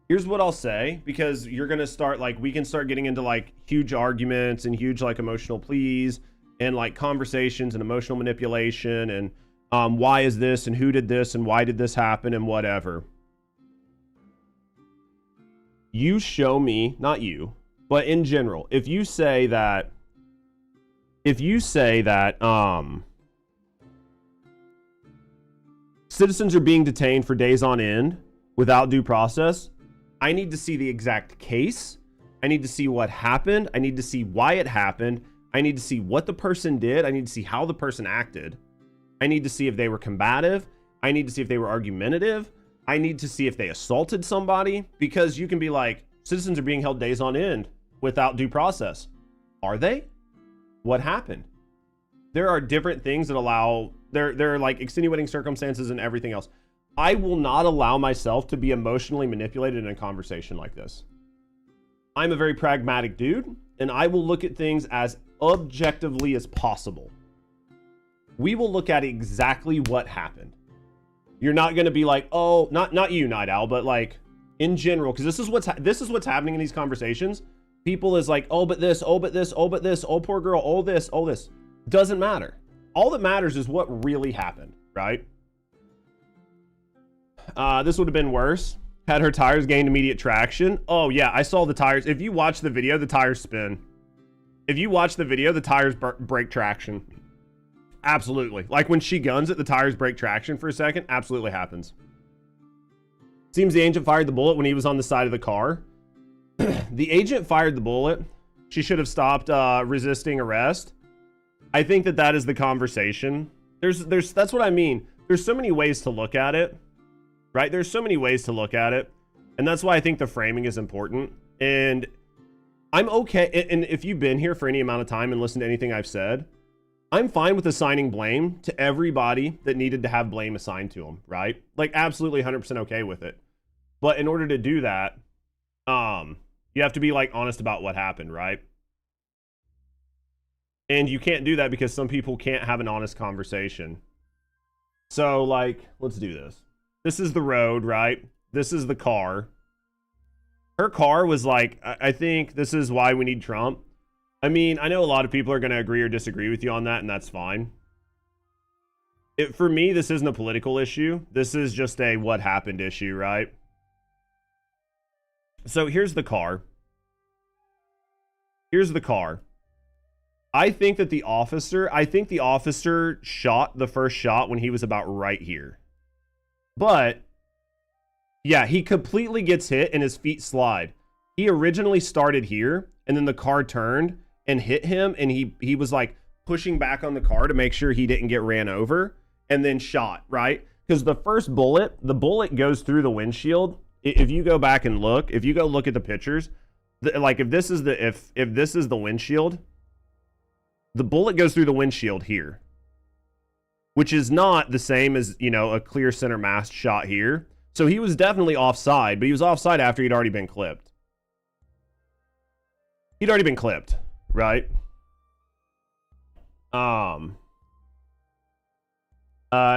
Here's what I'll say, because you're gonna start, like, we can start getting into like huge arguments and huge like emotional pleas and like conversations and emotional manipulation and why is this and who did this and why did this happen and whatever. You show me, not you, but in general, if you say that citizens are being detained for days on end without due process, I need to see the exact case. I need to see what happened. I need to see why it happened. I need to see what the person did. I need to see how the person acted. I need to see if they were combative. I need to see if they were argumentative. I need to see if they assaulted somebody, because you can be like, citizens are being held days on end without due process. Are they? What happened? There are different things that allow, there are like extenuating circumstances and everything else. I will not allow myself to be emotionally manipulated in a conversation like this. I'm a very pragmatic dude, and I will look at things as objectively as possible. We will look at exactly what happened. You're not going to be like, oh, not you, Night Owl, but like in general, because this is what's happening in these conversations. People is like, oh, but this, oh, but this, oh, but this, oh, poor girl, oh, this, oh, this. Doesn't matter. All that matters is what really happened, right? This would have been worse had her tires gained immediate traction. Oh yeah, I saw the tires. If you watch the video, the tires spin. If you watch the video, the tires break traction. Absolutely. Like when she guns it, the tires break traction for a second. Absolutely happens. Seems the agent fired the bullet when he was on the side of the car. The agent fired the bullet. She should have stopped resisting arrest. I think that is the conversation. That's what I mean. There's so many ways to look at it. Right? There's so many ways to look at it. And that's why I think the framing is important. And I'm okay. And if you've been here for any amount of time and listened to anything I've said, I'm fine with assigning blame to everybody that needed to have blame assigned to them, right? Like absolutely 100% okay with it. But in order to do that, you have to be like honest about what happened, right? And you can't do that because some people can't have an honest conversation. So like, let's do this. This is the road, right? This is the car. Her car was like, I think this is why we need Trump. I mean, I know a lot of people are going to agree or disagree with you on that, and that's fine. For me, this isn't a political issue. This is just a what happened issue, right? So here's the car. Here's the car. I think the officer shot the first shot when he was about right here. But, yeah, he completely gets hit and his feet slide. He originally started here, and then the car turned and hit him, and he was, like, pushing back on the car to make sure he didn't get ran over, and then shot, right? Because the first bullet, the bullet goes through the windshield. If you go back and look, if you go look at the pictures, like, if this is the windshield, the bullet goes through the windshield here. Which is not the same as, you know, a clear center mass shot here. So he was definitely offside, but he was offside after he'd already been clipped. He'd already been clipped, right?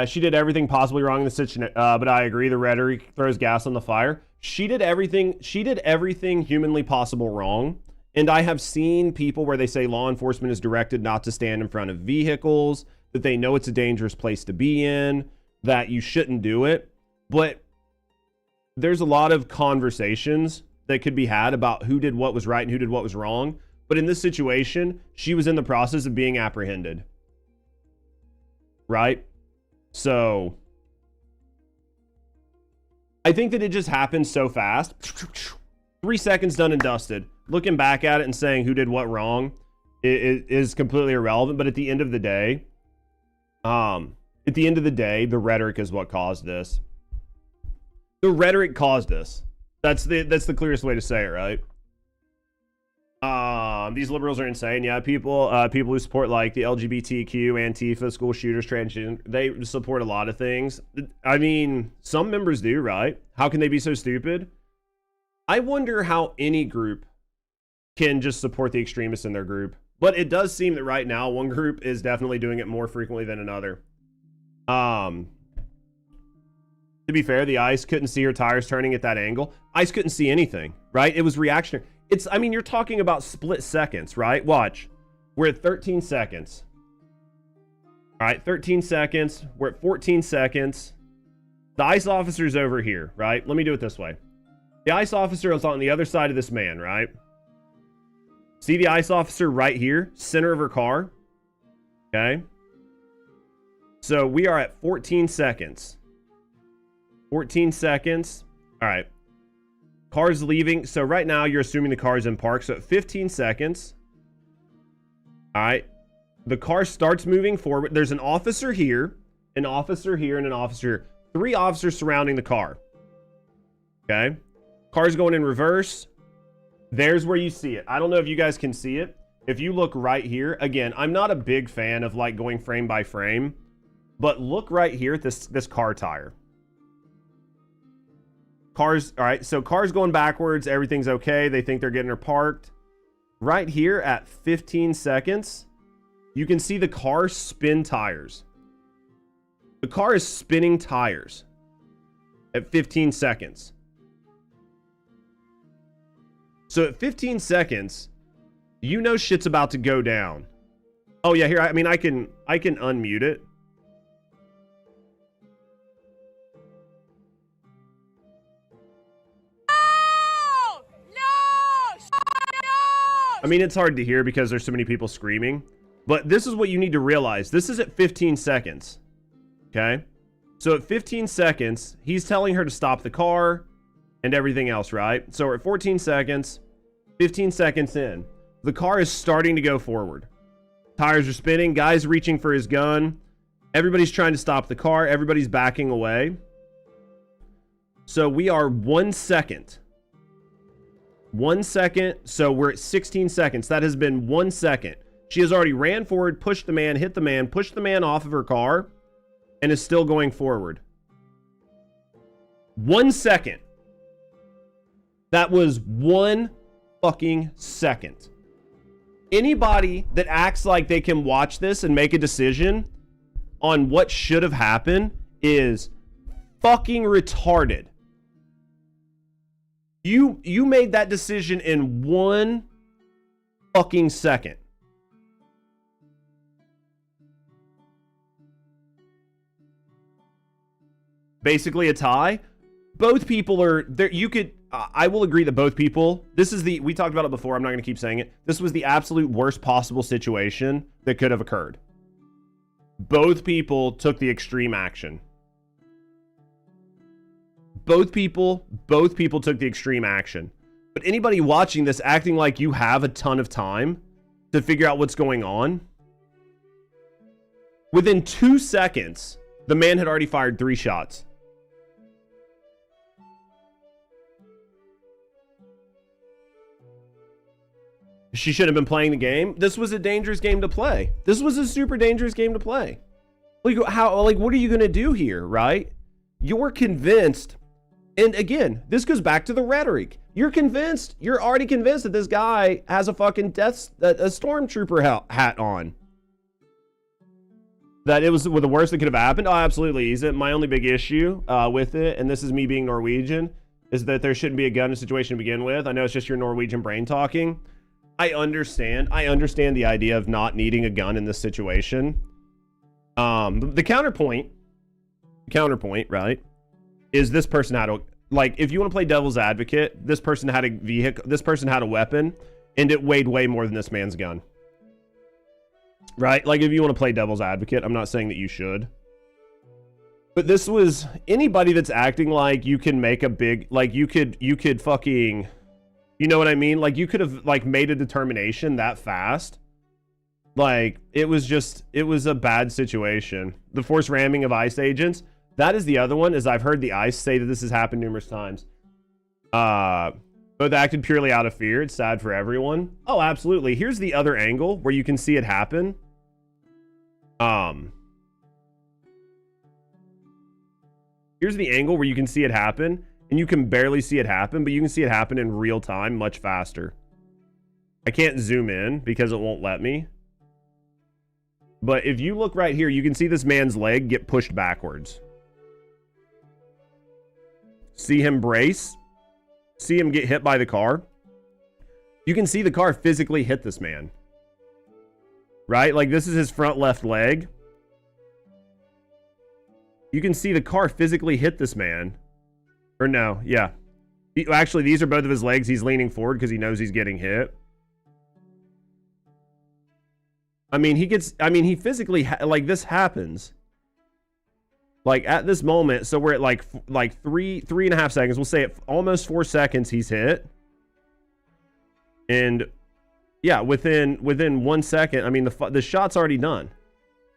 She did everything possibly wrong in the situation, but I agree, the rhetoric throws gas on the fire. She did everything humanly possible wrong. And I have seen people where they say law enforcement is directed not to stand in front of vehicles, that they know it's a dangerous place to be in, that you shouldn't do it. But there's a lot of conversations that could be had about who did what was right and who did what was wrong. But in this situation, she was in the process of being apprehended. Right? So I think that it just happened so fast. 3 seconds done and dusted. Looking back at it and saying who did what wrong is completely irrelevant. But at the end of the day, the rhetoric is what caused this. The rhetoric caused this. That's the clearest way to say it, right? These liberals are insane. Yeah, people who support like the LGBTQ, Antifa, school shooters, transgender, they support a lot of things. I mean, some members do, right? How can they be so stupid? I wonder how any group can just support the extremists in their group. But it does seem that right now, one group is definitely doing it more frequently than another. To be fair, the ice couldn't see her tires turning at that angle. Ice couldn't see anything, right? It was reactionary. I mean, you're talking about split seconds, right? Watch. We're at 13 seconds. All right, 13 seconds. We're at 14 seconds. The ice officer's over here, right? Let me do it this way. The ice officer is on the other side of this man, right? See the ice officer right here, center of her car? Okay. So we are at 14 seconds. 14 seconds. All right. Car's leaving. So right now you're assuming the car's in park. So at 15 seconds. All right. The car starts moving forward. There's an officer here, an officer here, and an officer here. 3 officers surrounding the car. Okay. Car's going in reverse. There's where you see it. I don't know if you guys can see it. If you look right here, again, I'm not a big fan of like going frame by frame, but look right here at this car tire. All right, so car's going backwards. Everything's okay. They think they're getting her parked. Right here at 15 seconds, you can see the car spin tires. The car is spinning tires at 15 seconds. So at 15 seconds, you know shit's about to go down. Oh yeah, here, I mean, I can unmute it. I mean, it's hard to hear because there's so many people screaming. But this is what you need to realize. This is at 15 seconds. Okay? So at 15 seconds, he's telling her to stop the car and everything else, right? So we're at 14 seconds. 15 seconds in. The car is starting to go forward. Tires are spinning. Guy's reaching for his gun. Everybody's trying to stop the car. Everybody's backing away. So we are 1 second. 1 second. So we're at 16 seconds. That has been 1 second. She has already ran forward, pushed the man, hit the man, pushed the man off of her car, and is still going forward. 1 second. That was 1 fucking second. Anybody that acts like they can watch this and make a decision on what should have happened is fucking retarded. You made that decision in 1 fucking second. Basically a tie. Both people are there. You could, I will agree that both people, we talked about it before. I'm not going to keep saying it. This was the absolute worst possible situation that could have occurred. Both people took the extreme action. Both people took the extreme action. But anybody watching this acting like you have a ton of time to figure out what's going on, within 2 seconds, the man had already fired 3 shots. She should have been playing the game. This was a dangerous game to play. This was a super dangerous game to play. Like, what are you going to do here, right? You're convinced. And again, this goes back to the rhetoric. You're convinced. You're already convinced that this guy has a fucking a stormtrooper hat on. That it was the worst that could have happened. Oh, absolutely. My only big issue with it, and this is me being Norwegian, is that there shouldn't be a gun in a situation to begin with. I know it's just your Norwegian brain talking. I understand the idea of not needing a gun in this situation. The counterpoint, right, is this person had a, like, if you want to play devil's advocate, this person had a vehicle, this person had a weapon, and it weighed way more than this man's gun. Right? Like, if you want to play devil's advocate, I'm not saying that you should. But this was, anybody that's acting like you can make a big, like, you could fucking, you know what I mean? Like, you could have, like, made a determination that fast. Like, it was a bad situation. The forced ramming of ICE agents, that is the other one, is I've heard the ICE say that this has happened numerous times. Both acted purely out of fear. It's sad for everyone. Oh, absolutely. Here's the other angle where you can see it happen. Here's the angle where you can see it happen, and you can barely see it happen, but you can see it happen in real time much faster. I can't zoom in because it won't let me. But if you look right here, you can see this man's leg get pushed backwards. see him brace, see him get hit by the car. You can see the car physically hit this man. Right? Like, this is his front left leg. You can see the car physically hit this man. Or no, yeah. Actually, these are both of his legs. He's leaning forward because he knows he's getting hit. I mean, he physically, like, this happens. Like, at this moment, so we're at like 3.5 seconds. We'll say at almost 4 seconds he's hit. And yeah, within 1 second, I mean, the shot's already done.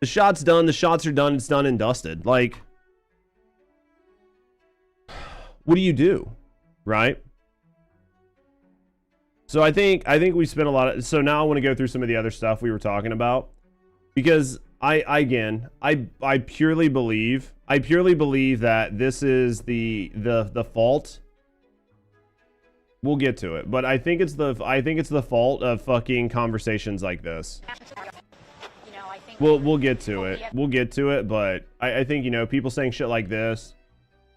The shot's done. The shots are done. It's done and dusted. Like, what do you do? Right? So I think we spent a lot of, so now I want to go through some of the other stuff we were talking about, because I purely believe that this is the fault. We'll get to it, but I think it's the fault of fucking conversations like this. We'll get to it. We'll get to it, but I think, you know, people saying shit like this.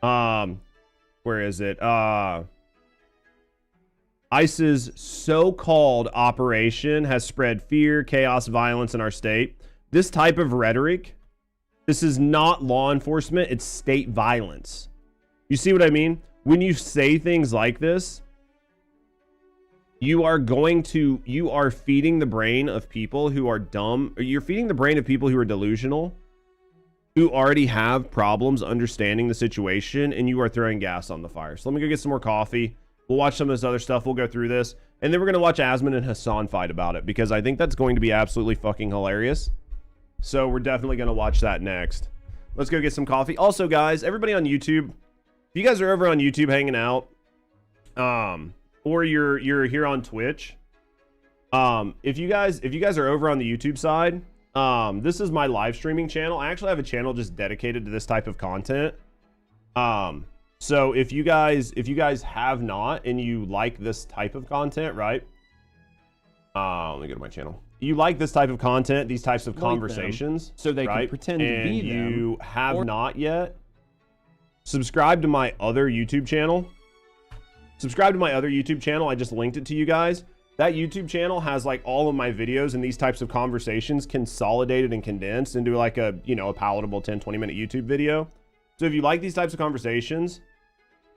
Where is it? ICE's so-called operation has spread fear, chaos, violence in our state. This type of rhetoric, this is not law enforcement, it's state violence. You see what I mean? When you say things like this, you are feeding the brain of people who are dumb, or you're feeding the brain of people who are delusional, who already have problems understanding the situation, and you are throwing gas on the fire. So let me go get some more coffee. We'll watch some of this other stuff. We'll go through this. And then we're going to watch Asmon and Hassan fight about it, because I think that's going to be absolutely fucking hilarious. So we're definitely going to watch that next. Let's go get some coffee. Also, guys, everybody on YouTube, if you guys are over on YouTube hanging out, or you're here on Twitch, if you guys are over on the YouTube side, this is my live streaming channel. I actually have a channel just dedicated to this type of content. So if you guys have not, and you like this type of content, right? Let me go to my channel. You like this type of content, these types of conversations, so they right? can pretend to be them. You have not yet, subscribe to my other YouTube channel. Subscribe to my other YouTube channel. I just linked it to you guys. That YouTube channel has like all of my videos and these types of conversations consolidated and condensed into like a, you know, a palatable 10-20 minute YouTube video. So if you like these types of conversations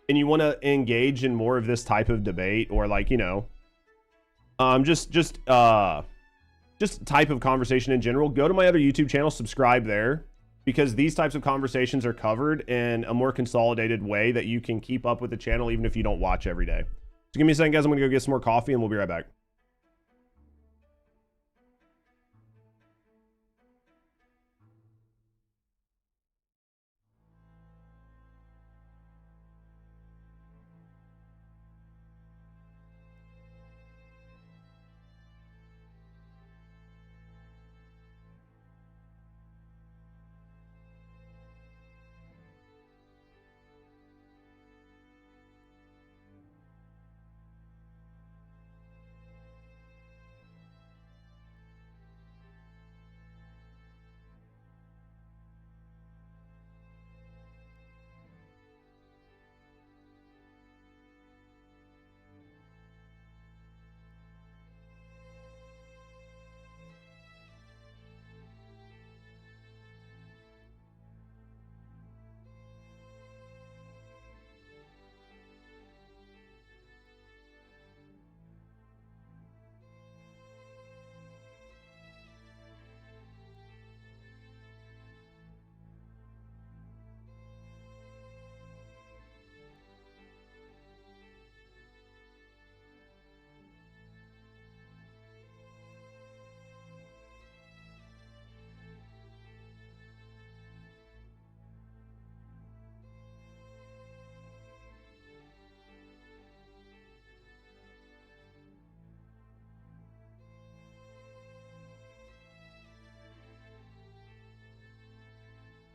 and you want to engage in more of this type of debate, or like, you know, just type of conversation in general, go to my other YouTube channel, subscribe there, because these types of conversations are covered in a more consolidated way that you can keep up with the channel even if you don't watch every day. So give me a second, guys. I'm going to go get some more coffee and we'll be right back.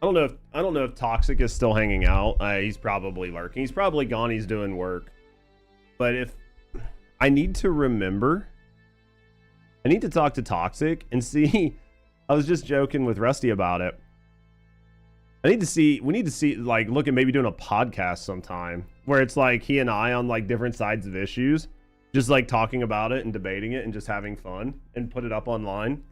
I don't know if Toxic is still hanging out. He's probably lurking. He's probably gone. He's doing work. But if I need to remember, I need to talk to Toxic and see. I was just joking with Rusty about it. we need to see, like, look at maybe doing a podcast sometime where it's like he and I on like different sides of issues, just like talking about it and debating it and just having fun and put it up online.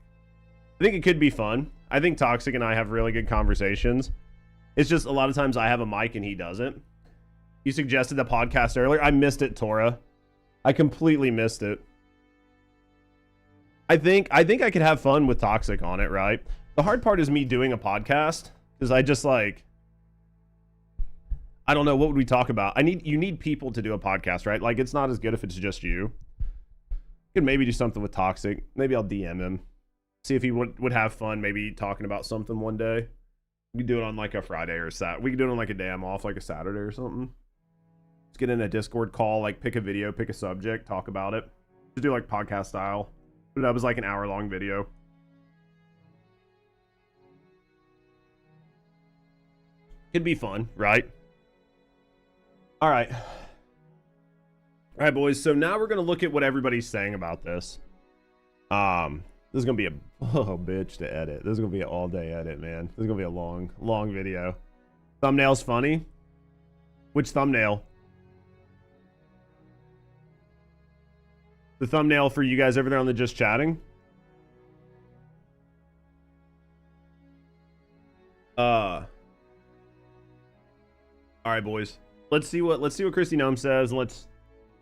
I think it could be fun. I think Toxic and I have really good conversations. It's just a lot of times I have a mic and he doesn't. You suggested the podcast earlier. I missed it, Tora. I completely missed it. I think I could have fun with Toxic on it, right? The hard part is me doing a podcast. Because I just like, I don't know, what would we talk about? You need people to do a podcast, right? Like, it's not as good if it's just you. Could maybe do something with Toxic. Maybe I'll DM him. See if he would have fun maybe talking about something one day. We could do it on like a Friday or a Saturday. We could do it on like a day I'm off, like a Saturday or something. Let's get in a Discord call, like pick a video, pick a subject, talk about it. Just do like podcast style. But that was like an hour-long video. It'd be fun, right? All right. All right, boys. So now we're going to look at what everybody's saying about this. This is going to be a bitch to edit. This is going to be an all-day edit, man. This is going to be a long video. Thumbnail's funny. Which thumbnail? The thumbnail for you guys over there on the Just Chatting? All right, boys. Let's see what Christy Gnome says. Let's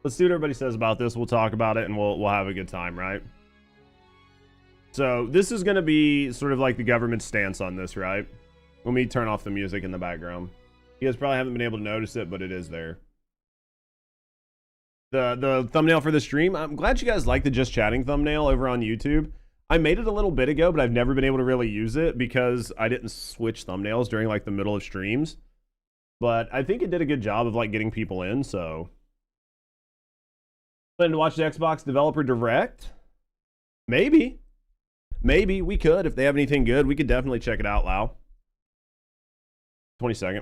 see what everybody says about this. We'll talk about it and we'll have a good time, right? So this is going to be sort of like the government's stance on this, right? Let me turn off the music in the background. You guys probably haven't been able to notice it, but it is there. The thumbnail for the stream. I'm glad you guys like the Just Chatting thumbnail over on YouTube. I made it a little bit ago, but I've never been able to really use it because I didn't switch thumbnails during like the middle of streams. But I think it did a good job of like getting people in, so. Plan to watch the Xbox Developer Direct? Maybe. Maybe we could. If they have anything good, we could definitely check it out, Lau. 22nd.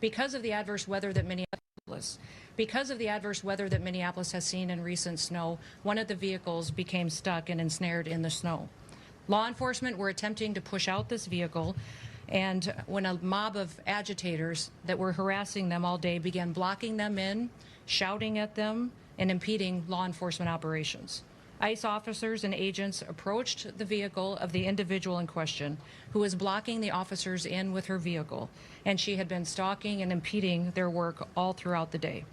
Because of the adverse weather that Minneapolis has seen in recent snow, one of the vehicles became stuck and ensnared in the snow. Law enforcement were attempting to push out this vehicle, and when a mob of agitators that were harassing them all day began blocking them in, shouting at them, and impeding law enforcement operations. ICE officers and agents approached the vehicle of the individual in question, who was blocking the officers in with her vehicle, and she had been stalking and impeding their work all throughout the day.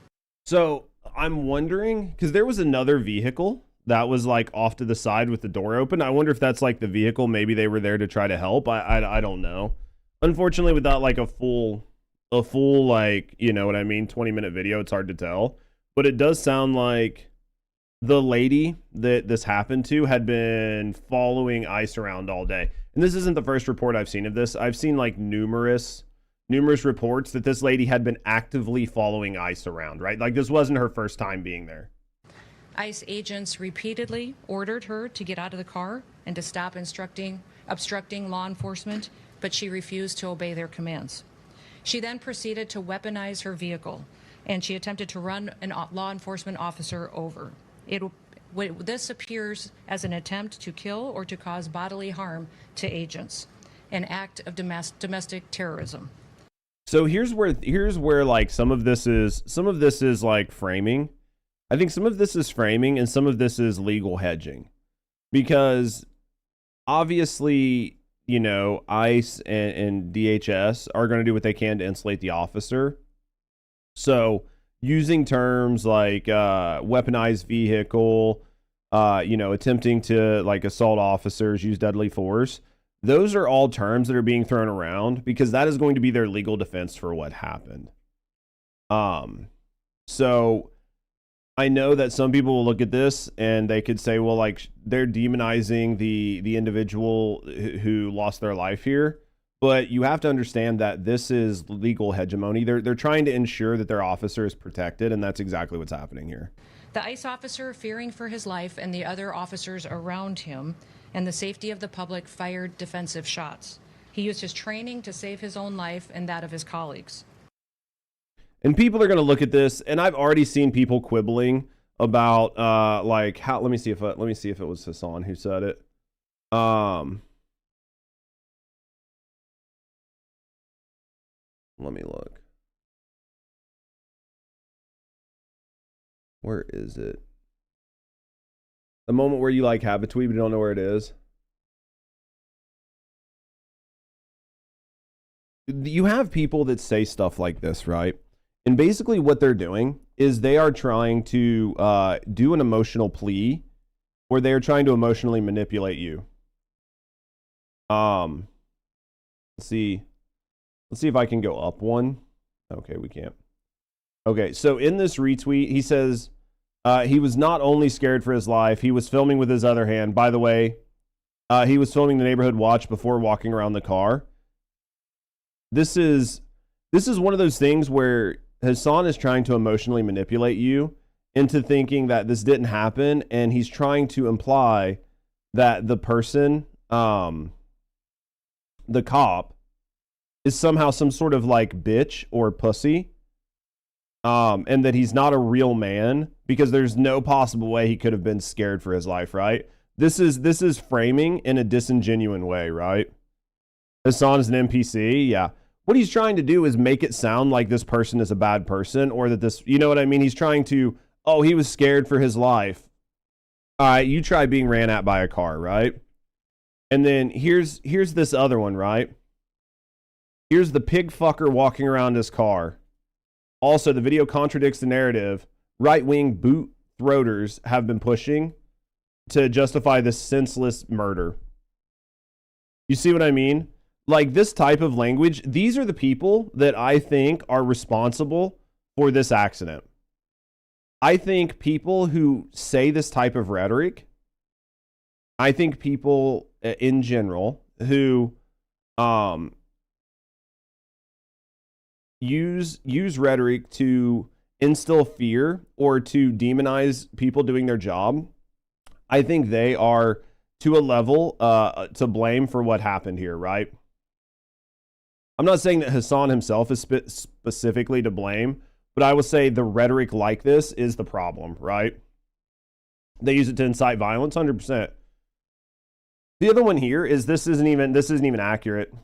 So I'm wondering, because there was another vehicle that was like off to the side with the door open. I wonder if that's like the vehicle. Maybe they were there to try to help. I don't know. Unfortunately, without like a full like, you know what I mean, 20-minute video, it's hard to tell. But it does sound like the lady that this happened to had been following ICE around all day. And this isn't the first report I've seen of this. I've seen like numerous reports that this lady had been actively following ICE around, right? Like this wasn't her first time being there. ICE agents repeatedly ordered her to get out of the car and to stop obstructing law enforcement, but she refused to obey their commands. She then proceeded to weaponize her vehicle, and she attempted to run a law enforcement officer over. This appears as an attempt to kill or to cause bodily harm to agents, an act of domestic terrorism. So here's where like some of this is like framing. I think some of this is framing and some of this is legal hedging, because obviously, you know, ICE and DHS are going to do what they can to insulate the officer. So using terms like weaponized vehicle, you know, attempting to like assault officers, use deadly force, those are all terms that are being thrown around because that is going to be their legal defense for what happened. So I know that some people will look at this and they could say, well, like they're demonizing the individual who lost their life here. But you have to understand that this is legal hegemony. They're trying to ensure that their officer is protected, and that's exactly what's happening here. The ICE officer, fearing for his life and the other officers around him and the safety of the public, fired defensive shots. He used his training to save his own life and that of his colleagues. And people are going to look at this, and I've already seen people quibbling about like how. Let me see if it was Hassan who said it. Let me look. Where is it? The moment where you like have a tweet but don't know where it is. You have people that say stuff like this, right? And basically what they're doing is they are trying to do an emotional plea, or they are trying to emotionally manipulate you. Let's see if I can go up one. Okay, we can't. Okay, so in this retweet, he says he was not only scared for his life, he was filming with his other hand. By the way, he was filming the neighborhood watch before walking around the car. This is one of those things where Hassan is trying to emotionally manipulate you into thinking that this didn't happen, and he's trying to imply that the person, the cop, is somehow some sort of like bitch or pussy, and that he's not a real man because there's no possible way he could have been scared for his life, right? This is framing in a disingenuous way, right? Hassan is an NPC, yeah. What he's trying to do is make it sound like this person is a bad person, or that this, you know what I mean? He's trying to, oh, he was scared for his life. All right, you try being ran at by a car, right? And then here's this other one, right? Here's the pig fucker walking around his car. Also, the video contradicts the narrative right-wing boot throaters have been pushing to justify this senseless murder. You see what I mean? Like, this type of language, these are the people that I think are responsible for this accident. I think people who say this type of rhetoric, I think people in general who use rhetoric to instill fear or to demonize people doing their job, I think they are to a level to blame for what happened here, right? I'm not saying that Hassan himself is specifically to blame, but I will say the rhetoric like this is the problem, right? They use it to incite violence, 100%. The other one here is this isn't even accurate.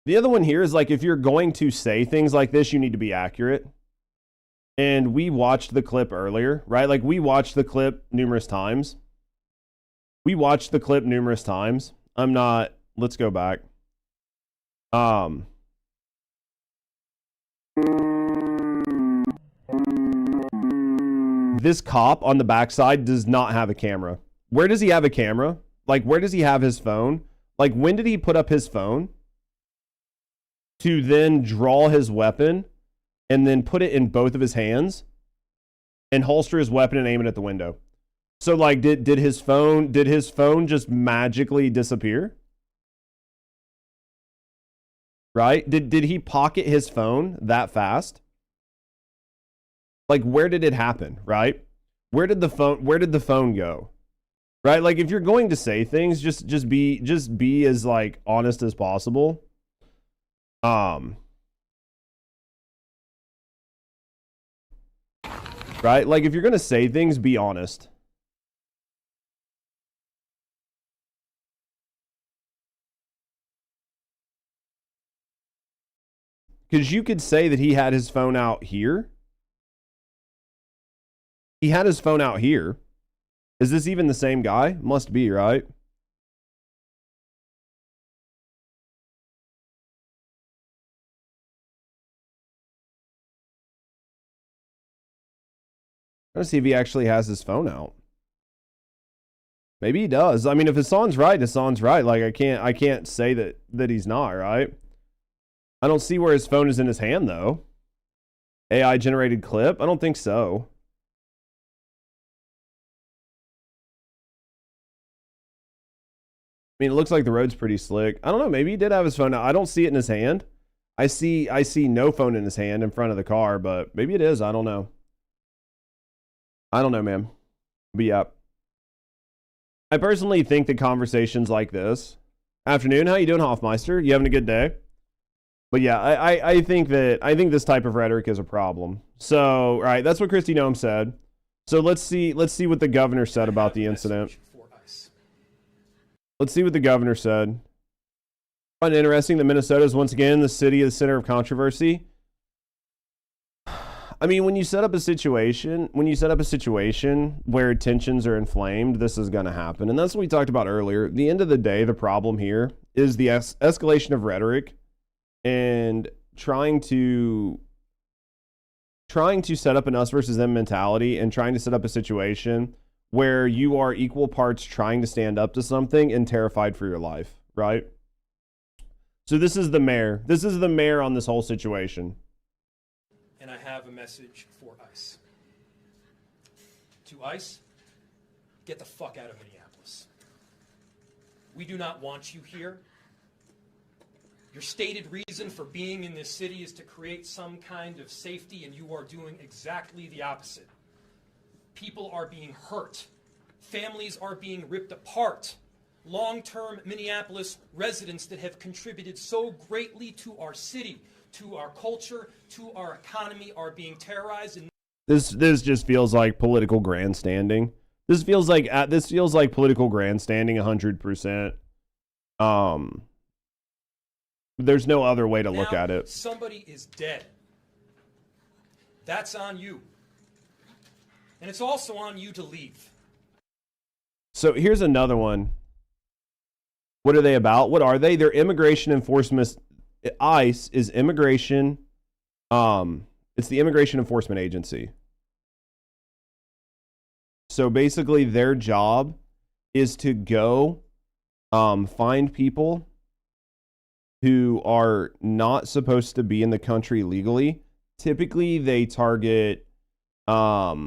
The other one here is like, if you're going to say things like this, you need to be accurate. And we watched the clip earlier, right? Like, we watched the clip numerous times. Let's go back. This cop on the backside does not have a camera. Where does he have a camera? Like, where does he have his phone? Like, when did he put up his phone to then draw his weapon and then put it in both of his hands and holster his weapon and aim it at the window? So, like, did his phone just magically disappear? Right? Did he pocket his phone that fast? Like, where did it happen, right? Where did the phone go? Right? Like, if you're going to say things, just be as like honest as possible. Right? Like, if you're going to say things, be honest. Because you could say that he had his phone out here. He had his phone out here. Is this even the same guy? Must be, right? I'm trying to see if he actually has his phone out. Maybe he does. I mean, if Hassan's right, Hassan's right. Like, I can't say that he's not, right? I don't see where his phone is in his hand, though. AI generated clip? I don't think so. I mean, it looks like the road's pretty slick. I don't know. Maybe he did have his phone out. I don't see it in his hand. I see no phone in his hand in front of the car, but maybe it is. I don't know. I don't know, man. But yeah. I personally think that conversations like this. Afternoon, how you doing, Hoffmeister? You having a good day? But yeah, I think this type of rhetoric is a problem. So, all right, that's what Christy Nome said. So let's see what the governor said about the incident. Let's see what the governor said. I find it interesting that Minnesota is once again the center of controversy. I mean, when you set up a situation where tensions are inflamed, this is going to happen. And that's what we talked about earlier. At the end of the day, the problem here is the escalation of rhetoric and trying to set up an us versus them mentality and trying to set up a situation where you are equal parts trying to stand up to something and terrified for your life, right? So this is the mayor. This is the mayor on this whole situation. And I have a message for ICE. To ICE, get the fuck out of Minneapolis. We do not want you here. Your stated reason for being in this city is to create some kind of safety, and you are doing exactly the opposite. People are being hurt. Families are being ripped apart. Long-term Minneapolis residents that have contributed so greatly to our city, to our culture, to our economy are being terrorized. And this just feels like political grandstanding. This feels like political grandstanding 100%. There's no other way to look at it. Somebody is dead. That's on you. And it's also on you to leave. So here's another one. What are they about? What are they? They're immigration enforcement. ICE is immigration. It's the Immigration Enforcement Agency. So basically their job is to go find people who are not supposed to be in the country legally. Typically they target so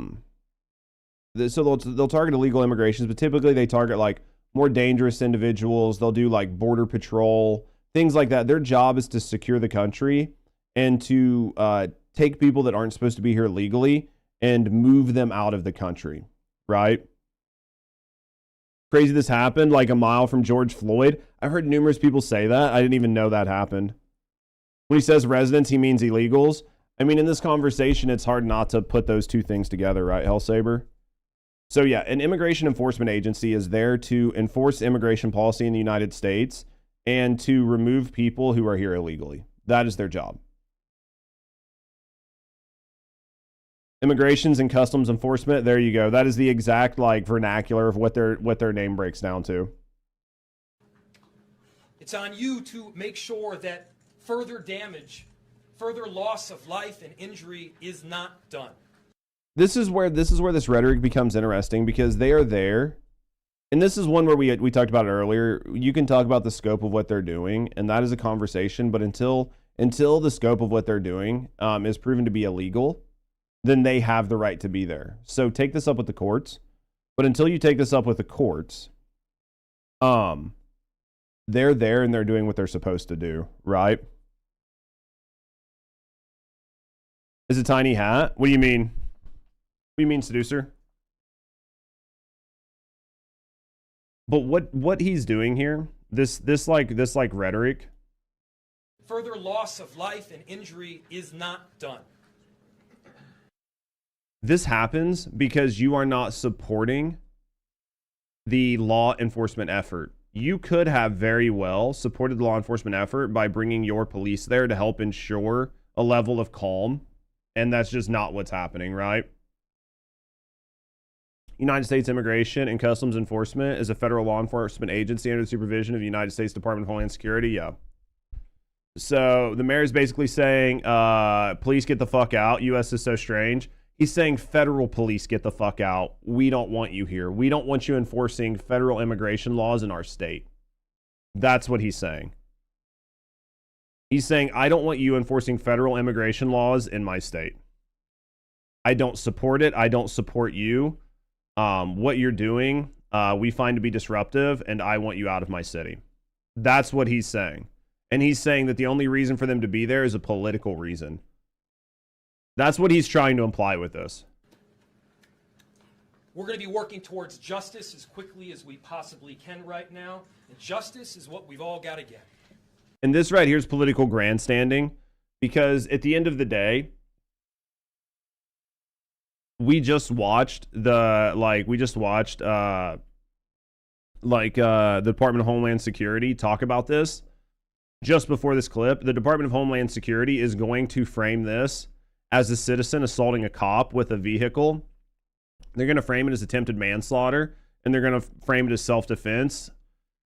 they'll target illegal immigrations, but typically they target like more dangerous individuals. They'll do like border patrol, things like that. Their job is to secure the country and to take people that aren't supposed to be here legally and move them out of the country, right? Crazy this happened like a mile from George Floyd. I've heard numerous people say that. I didn't even know that happened. When he says residents, he means illegals. I mean, in this conversation, it's hard not to put those two things together, right, Hellsaber? So yeah, an immigration enforcement agency is there to enforce immigration policy in the United States and to remove people who are here illegally. That is their job. Immigrations and Customs Enforcement, there you go. That is the exact like vernacular of what their name breaks down to. It's on you to make sure that further damage, further loss of life and injury is not done. This is where this rhetoric becomes interesting because they are there. And this is one where we talked about it earlier. You can talk about the scope of what they're doing, and that is a conversation, but until the scope of what they're doing is proven to be illegal, then they have the right to be there. So take this up with the courts. But until you take this up with the courts, they're there and they're doing what they're supposed to do, right? Is a tiny hat? What do you mean? What do you mean, seducer? But what he's doing here, this rhetoric. Further loss of life and injury is not done. This happens because you are not supporting the law enforcement effort. You could have very well supported the law enforcement effort by bringing your police there to help ensure a level of calm, and that's just not what's happening, right? United States Immigration and Customs Enforcement is a federal law enforcement agency under the supervision of the United States Department of Homeland Security. Yeah. So the mayor is basically saying, police get the fuck out. U.S. is so strange. He's saying federal police get the fuck out. We don't want you here. We don't want you enforcing federal immigration laws in our state. That's what he's saying. He's saying, I don't want you enforcing federal immigration laws in my state. I don't support it. I don't support you. What you're doing, we find to be disruptive, and I want you out of my city. That's what he's saying. And he's saying that the only reason for them to be there is a political reason. That's what he's trying to imply with this. We're going to be working towards justice as quickly as we possibly can right now. And justice is what we've all got to get. And this right here is political grandstanding, because at the end of the day, we just watched the Department of Homeland Security talk about this. just before this clip, the Department of Homeland Security is going to frame this as a citizen assaulting a cop with a vehicle. They're going to frame it as attempted manslaughter, and they're going to frame it as self-defense.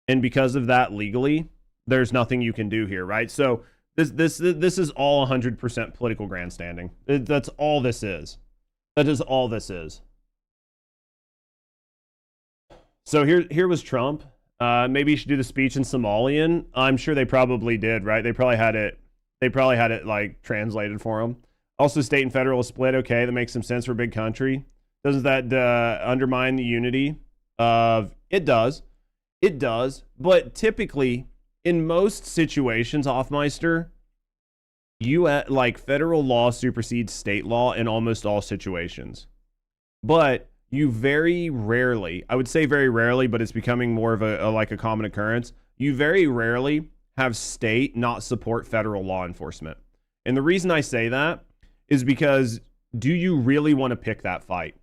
And because of that, legally, there's nothing you can do here, right? So this is all 100% political grandstanding. That's all this is. That is all this is. So here was Trump. Maybe you should do the speech in Somalian. I'm sure they probably did, right? They probably had it like translated for them. Also, state and federal is split. Okay, that makes some sense for a big country. Doesn't that undermine the unity of it? Does. But typically, in most situations, Hoffmeister, like federal law supersedes state law in almost all situations. But you very rarely, I would say very rarely, but it's becoming more of a common occurrence. You very rarely have state not support federal law enforcement. And the reason I say that is because, do you really want to pick that fight?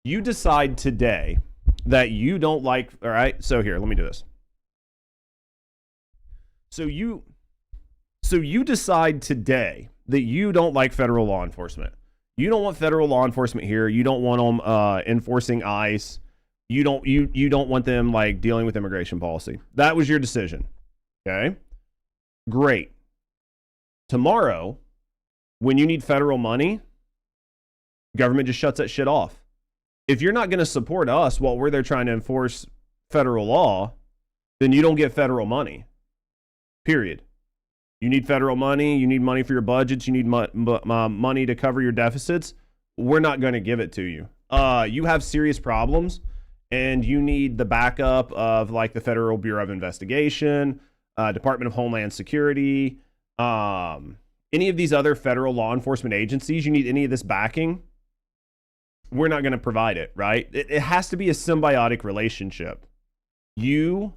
You decide today that you don't like, all right, so here, let me do this. So you decide today that you don't like federal law enforcement. You don't want federal law enforcement here. You don't want them enforcing ICE. You don't want them like dealing with immigration policy. That was your decision. Okay? Great. Tomorrow, when you need federal money, government just shuts that shit off. If you're not going to support us while we're there trying to enforce federal law, then you don't get federal money. Period. You need federal money. You need money for your budgets. You need money to cover your deficits. We're not going to give it to you. You have serious problems, and you need the backup of like the Federal Bureau of Investigation, Department of Homeland Security, any of these other federal law enforcement agencies. You need any of this backing. We're not going to provide it, right? It has to be a symbiotic relationship. You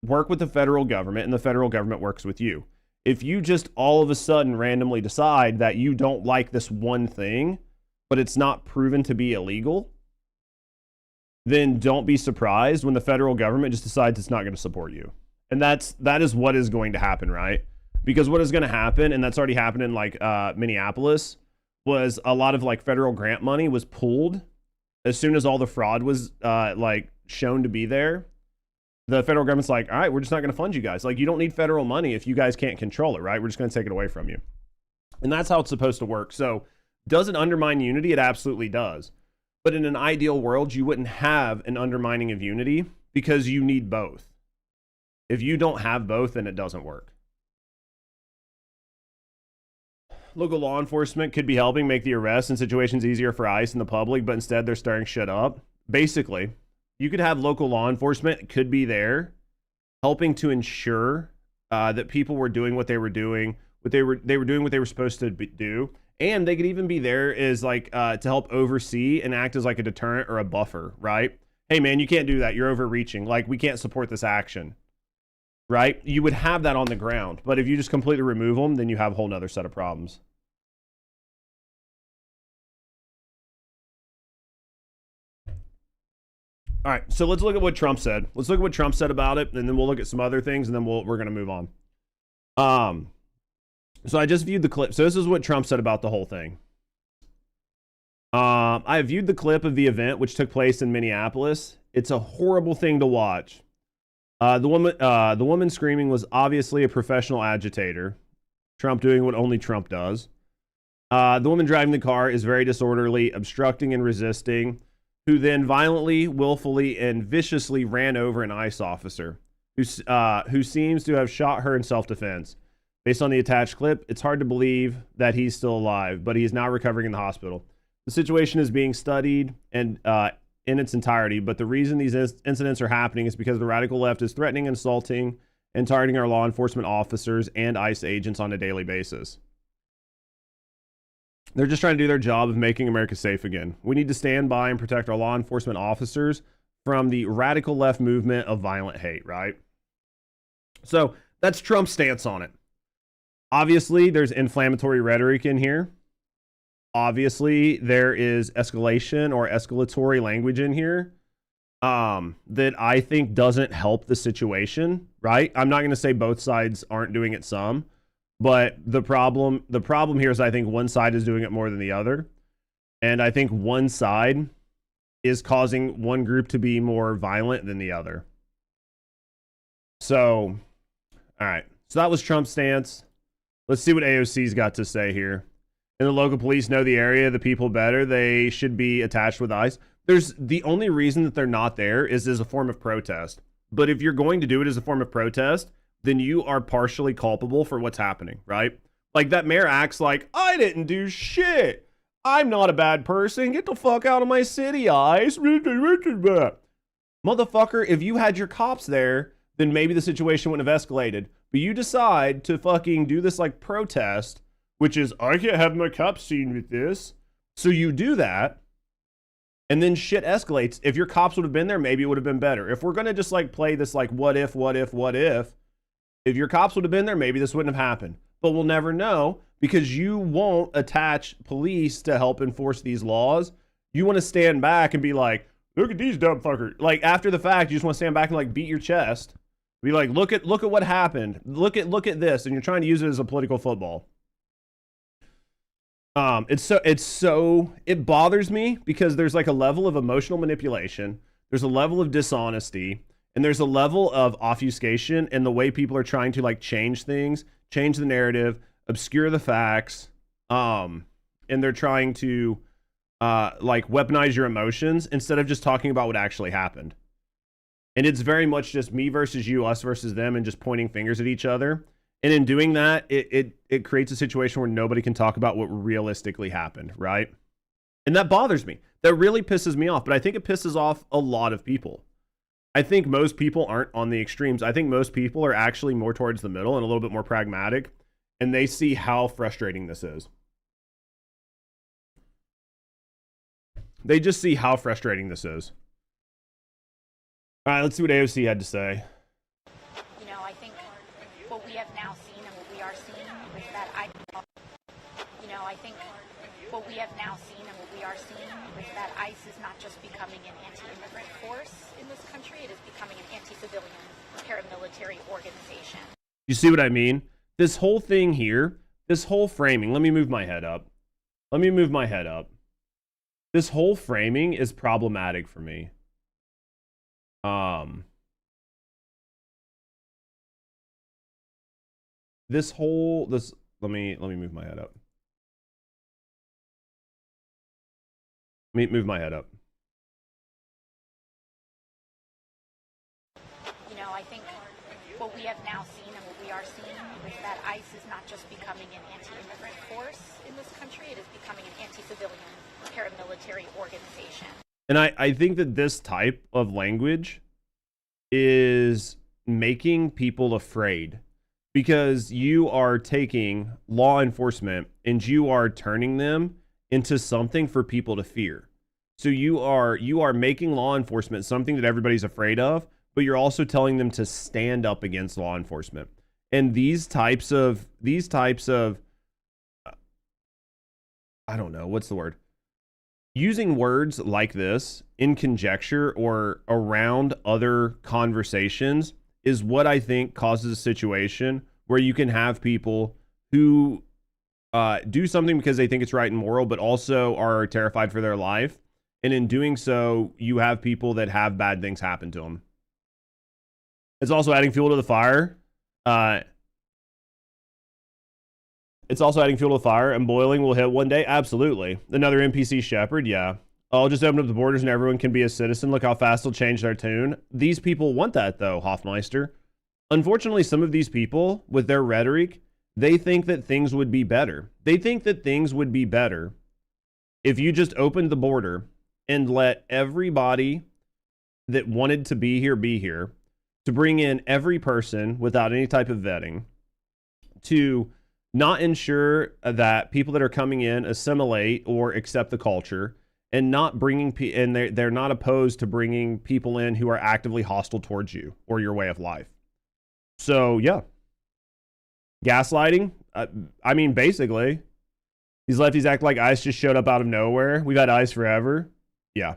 work with the federal government, and the federal government works with you. If you just all of a sudden randomly decide that you don't like this one thing, but it's not proven to be illegal, then don't be surprised when the federal government just decides it's not going to support you. And that is what is going to happen, right? Because what is going to happen, and that's already happened in like Minneapolis, was a lot of like federal grant money was pulled as soon as all the fraud was like shown to be there. The federal government's like, all right, we're just not going to fund you guys. Like, you don't need federal money if you guys can't control it, right? We're just going to take it away from you. And that's how it's supposed to work. So does it undermine unity? It absolutely does. But in an ideal world, you wouldn't have an undermining of unity because you need both. If you don't have both, then it doesn't work. Local law enforcement could be helping make the arrests and situations easier for ICE and the public, but instead they're stirring shit up. Basically, you could have local law enforcement could be there helping to ensure that people were doing what they were doing, they were doing what they were supposed to do. And they could even be there as like to help oversee and act as like a deterrent or a buffer, right? Hey man, you can't do that. You're overreaching. Like, we can't support this action, right? You would have that on the ground. But if you just completely remove them, then you have a whole nother set of problems. All right, so let's look at what Trump said. Let's look at what Trump said about it, and then we'll look at some other things, and then we're going to move on. So I just viewed the clip. So this is what Trump said about the whole thing. I viewed the clip of the event, which took place in Minneapolis. It's a horrible thing to watch. The woman screaming was obviously a professional agitator. Trump doing what only Trump does. The woman driving the car is very disorderly, obstructing and resisting, who then violently, willfully, and viciously ran over an ICE officer who seems to have shot her in self-defense. Based on the attached clip, it's hard to believe that he's still alive, but he is now recovering in the hospital. The situation is being studied and in its entirety, but the reason these incidents are happening is because the radical left is threatening, insulting, and targeting our law enforcement officers and ICE agents on a daily basis. They're just trying to do their job of making America safe again. We need to stand by and protect our law enforcement officers from the radical left movement of violent hate, right? So that's Trump's stance on it. Obviously, there's inflammatory rhetoric in here. Obviously, there is escalation or escalatory language in here. that I think doesn't help the situation, right? I'm not going to say both sides aren't doing it some, but the problem here is I think one side is doing it more than the other. And I think one side is causing one group to be more violent than the other. So, all right. So that was Trump's stance. Let's see what AOC's got to say here. And the local police know the area, the people better. They should be attached with ICE. There's the only reason that they're not there is as a form of protest. But if you're going to do it as a form of protest, then you are partially culpable for what's happening, right? Like that mayor acts like, I didn't do shit. I'm not a bad person. Get the fuck out of my city, ICE. Motherfucker, if you had your cops there, then maybe the situation wouldn't have escalated. But you decide to fucking do this like protest, which is, I can't have my cops seen with this. So you do that, and then shit escalates. If your cops would have been there, maybe it would have been better. If we're going to just like play this like what if, if your cops would have been there, maybe this wouldn't have happened. But we'll never know because you won't attach police to help enforce these laws. You want to stand back and be like, look at these dumb fuckers. Like after the fact, you just want to stand back and like beat your chest. Be like, look at what happened. Look at this. And you're trying to use it as a political football. It bothers me because there's like a level of emotional manipulation. There's a level of dishonesty, and there's a level of obfuscation in the way people are trying to like change things, change the narrative, obscure the facts. And they're trying to like weaponize your emotions instead of just talking about what actually happened. And it's very much just me versus you, us versus them, and just pointing fingers at each other. And in doing that, it creates a situation where nobody can talk about what realistically happened, right? And that bothers me. That really pisses me off. But I think it pisses off a lot of people. I think most people aren't on the extremes. I think most people are actually more towards the middle and a little bit more pragmatic. And they see how frustrating this is. They just see how frustrating this is. All right, let's see what AOC had to say. You know, I think what we have now seen and what we are seeing is that ICE is not just becoming an anti-immigrant force in this country, it is becoming an anti-civilian paramilitary organization. You see what I mean? This whole thing here, this whole framing, let me move my head up. This whole framing is problematic for me. Let me move my head up. Move my head up. You know, I think what we have now seen and what we are seeing is that ICE is not just becoming an anti-immigrant force in this country, it is becoming an anti-civilian paramilitary organization. And I think that this type of language is making people afraid because you are taking law enforcement and you are turning them into something for people to fear. So you are making law enforcement something that everybody's afraid of, but you're also telling them to stand up against law enforcement. And these types of I don't know, what's the word? Using words like this in conjecture or around other conversations is what I think causes a situation where you can have people who do something because they think it's right and moral, but also are terrified for their life. And in doing so, you have people that have bad things happen to them. It's also adding fuel to the fire. And boiling will hit one day. Absolutely. Another NPC shepherd. Yeah. I'll just open up the borders and everyone can be a citizen. Look how fast they'll change their tune. These people want that though, Hoffmeister. Unfortunately, some of these people with their rhetoric, they think that things would be better. They think that things would be better if you just opened the border and let everybody that wanted to be here, to bring in every person without any type of vetting, to not ensure that people that are coming in assimilate or accept the culture, and not bringing and they're not opposed to bringing people in who are actively hostile towards you or your way of life. So yeah, gaslighting. I mean, basically, these lefties act like ICE just showed up out of nowhere. We've had ICE forever. Yeah.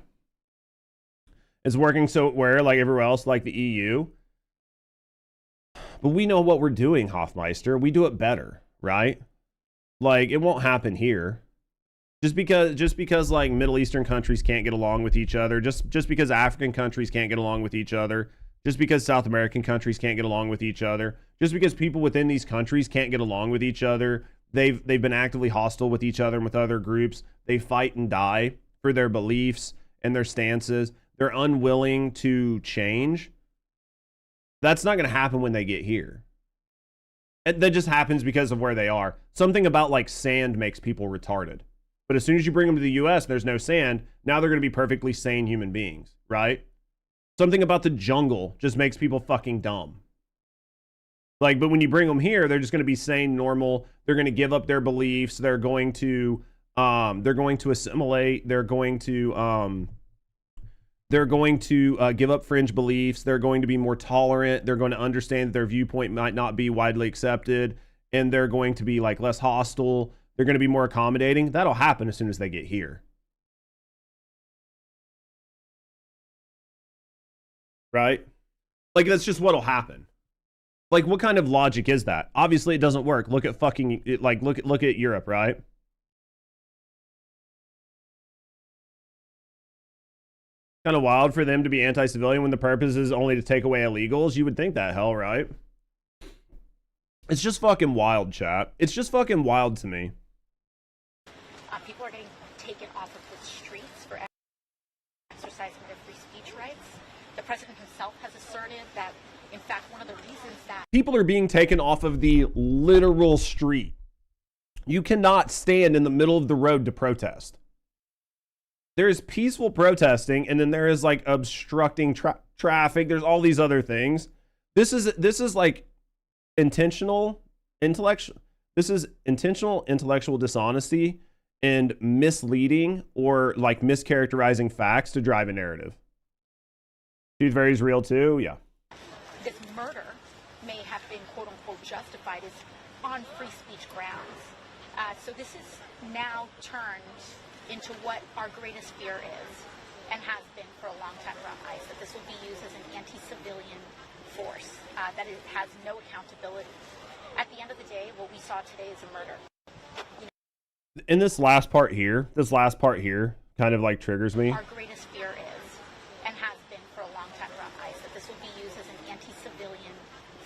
It's working so where like everywhere else, like the EU. But we know what we're doing, Hoffmeister. We do it better, right? Like, it won't happen here. Just because like Middle Eastern countries can't get along with each other, just because African countries can't get along with each other, just because South American countries can't get along with each other, just because people within these countries can't get along with each other, they've been actively hostile with each other and with other groups. They fight and die for their beliefs and their stances. They're unwilling to change. That's not going to happen when they get here. That just happens because of where they are. Something about like sand makes people retarded. But as soon as you bring them to the US, there's no sand. Now they're going to be perfectly sane human beings, right? Something about the jungle just makes people fucking dumb. Like, but when you bring them here, they're just going to be sane, normal. They're going to give up their beliefs. They're going to assimilate. They're going to give up fringe beliefs. They're going to be more tolerant. They're going to understand that their viewpoint might not be widely accepted, and they're going to be like less hostile. They're going to be more accommodating. That'll happen as soon as they get here. Right? Like, that's just what'll happen. Like, what kind of logic is that? Obviously, it doesn't work. Look at fucking, like, look at Europe, right? Kind of wild for them to be anti-civilian when the purpose is only to take away illegals. You would think that, hell, right? It's just fucking wild, chat. It's just fucking wild to me. People are getting taken off of the streets for exercising their free speech rights. The president himself has asserted that, in fact, one of the reasons that people are being taken off of the literal street. You cannot stand in the middle of the road to protest. There is peaceful protesting, and then there is like obstructing traffic. There's all these other things. This is like intentional intellectual. This is intentional intellectual dishonesty and misleading or like mischaracterizing facts to drive a narrative. Tooth Fairy's real too, yeah. this murder may have been quote unquote justified is on free speech grounds. So this is now turned into what our greatest fear is and has been for a long time around ICE, that this will be used as an anti-civilian force, that it has no accountability. At the end of the day, what we saw today is a murder. In this last part here kind of like triggers me. Our greatest fear is, and has been for a long time around ICE, that this will be used as an anti-civilian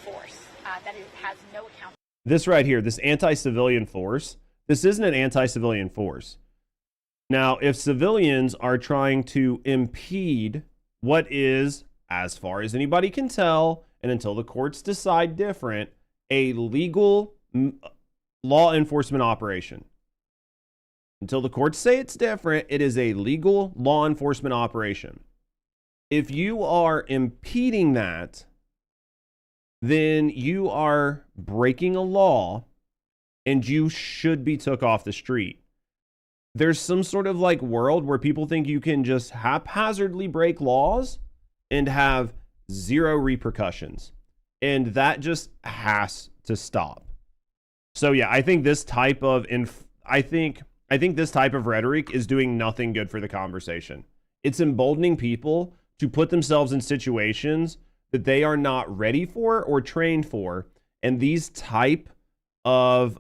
force, that it has no accountability. This right here, this anti-civilian force, this isn't an anti-civilian force. Now, if civilians are trying to impede what is, as far as anybody can tell, and until the courts decide different, a legal law enforcement operation. Until the courts say it's different, it is a legal law enforcement operation. If you are impeding that, then you are breaking a law and you should be took off the street. There's some sort of like world where people think you can just haphazardly break laws and have zero repercussions. And that just has to stop. So yeah, I think this type of I think this type of rhetoric is doing nothing good for the conversation. It's emboldening people to put themselves in situations that they are not ready for or trained for, and these type of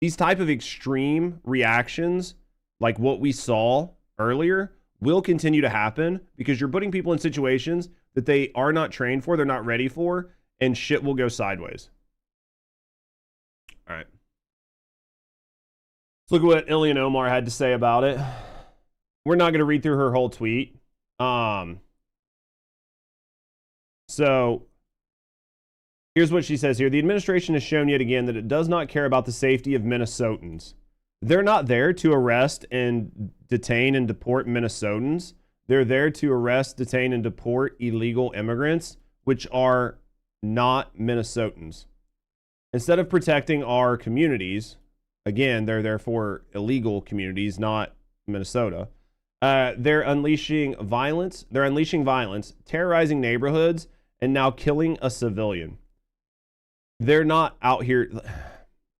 extreme reactions, like what we saw earlier, will continue to happen because you're putting people in situations that they are not trained for, they're not ready for, and shit will go sideways. All right. Let's look at what Ilian Omar had to say about it. We're not going to read through her whole tweet. So here's what she says here. The administration has shown yet again that it does not care about the safety of Minnesotans. They're not there to arrest and detain and deport Minnesotans. They're there to arrest, detain, and deport illegal immigrants, which are not Minnesotans. Instead of protecting our communities, again, they're there for illegal communities, not Minnesota. They're unleashing violence. They're unleashing violence, terrorizing neighborhoods, and now killing a civilian. They're not out here.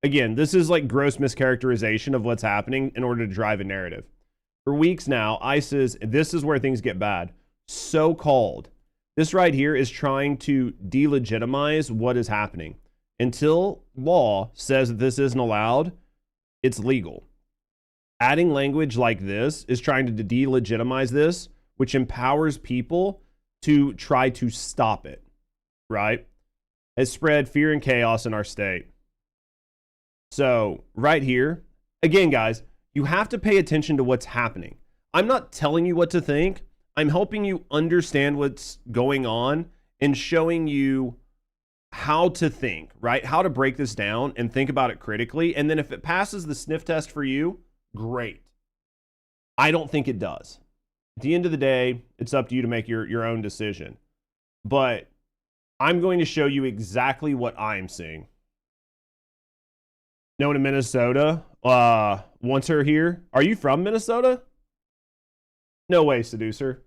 Again, this is like gross mischaracterization of what's happening in order to drive a narrative. For weeks now, ICE's, this is where things get bad, so-called. This right here is trying to delegitimize what is happening. Until law says that this isn't allowed, it's legal. Adding language like this is trying to delegitimize this, which empowers people to try to stop it, right? Has spread fear and chaos in our state. So right here, again, guys, you have to pay attention to what's happening. I'm not telling you what to think. I'm helping you understand what's going on and showing you how to think, right? How to break this down and think about it critically. And then if it passes the sniff test for you, great. I don't think it does. At the end of the day, it's up to you to make your own decision. But I'm going to show you exactly what I'm seeing. No one in Minnesota wants her here. Are you from Minnesota? No way, seducer.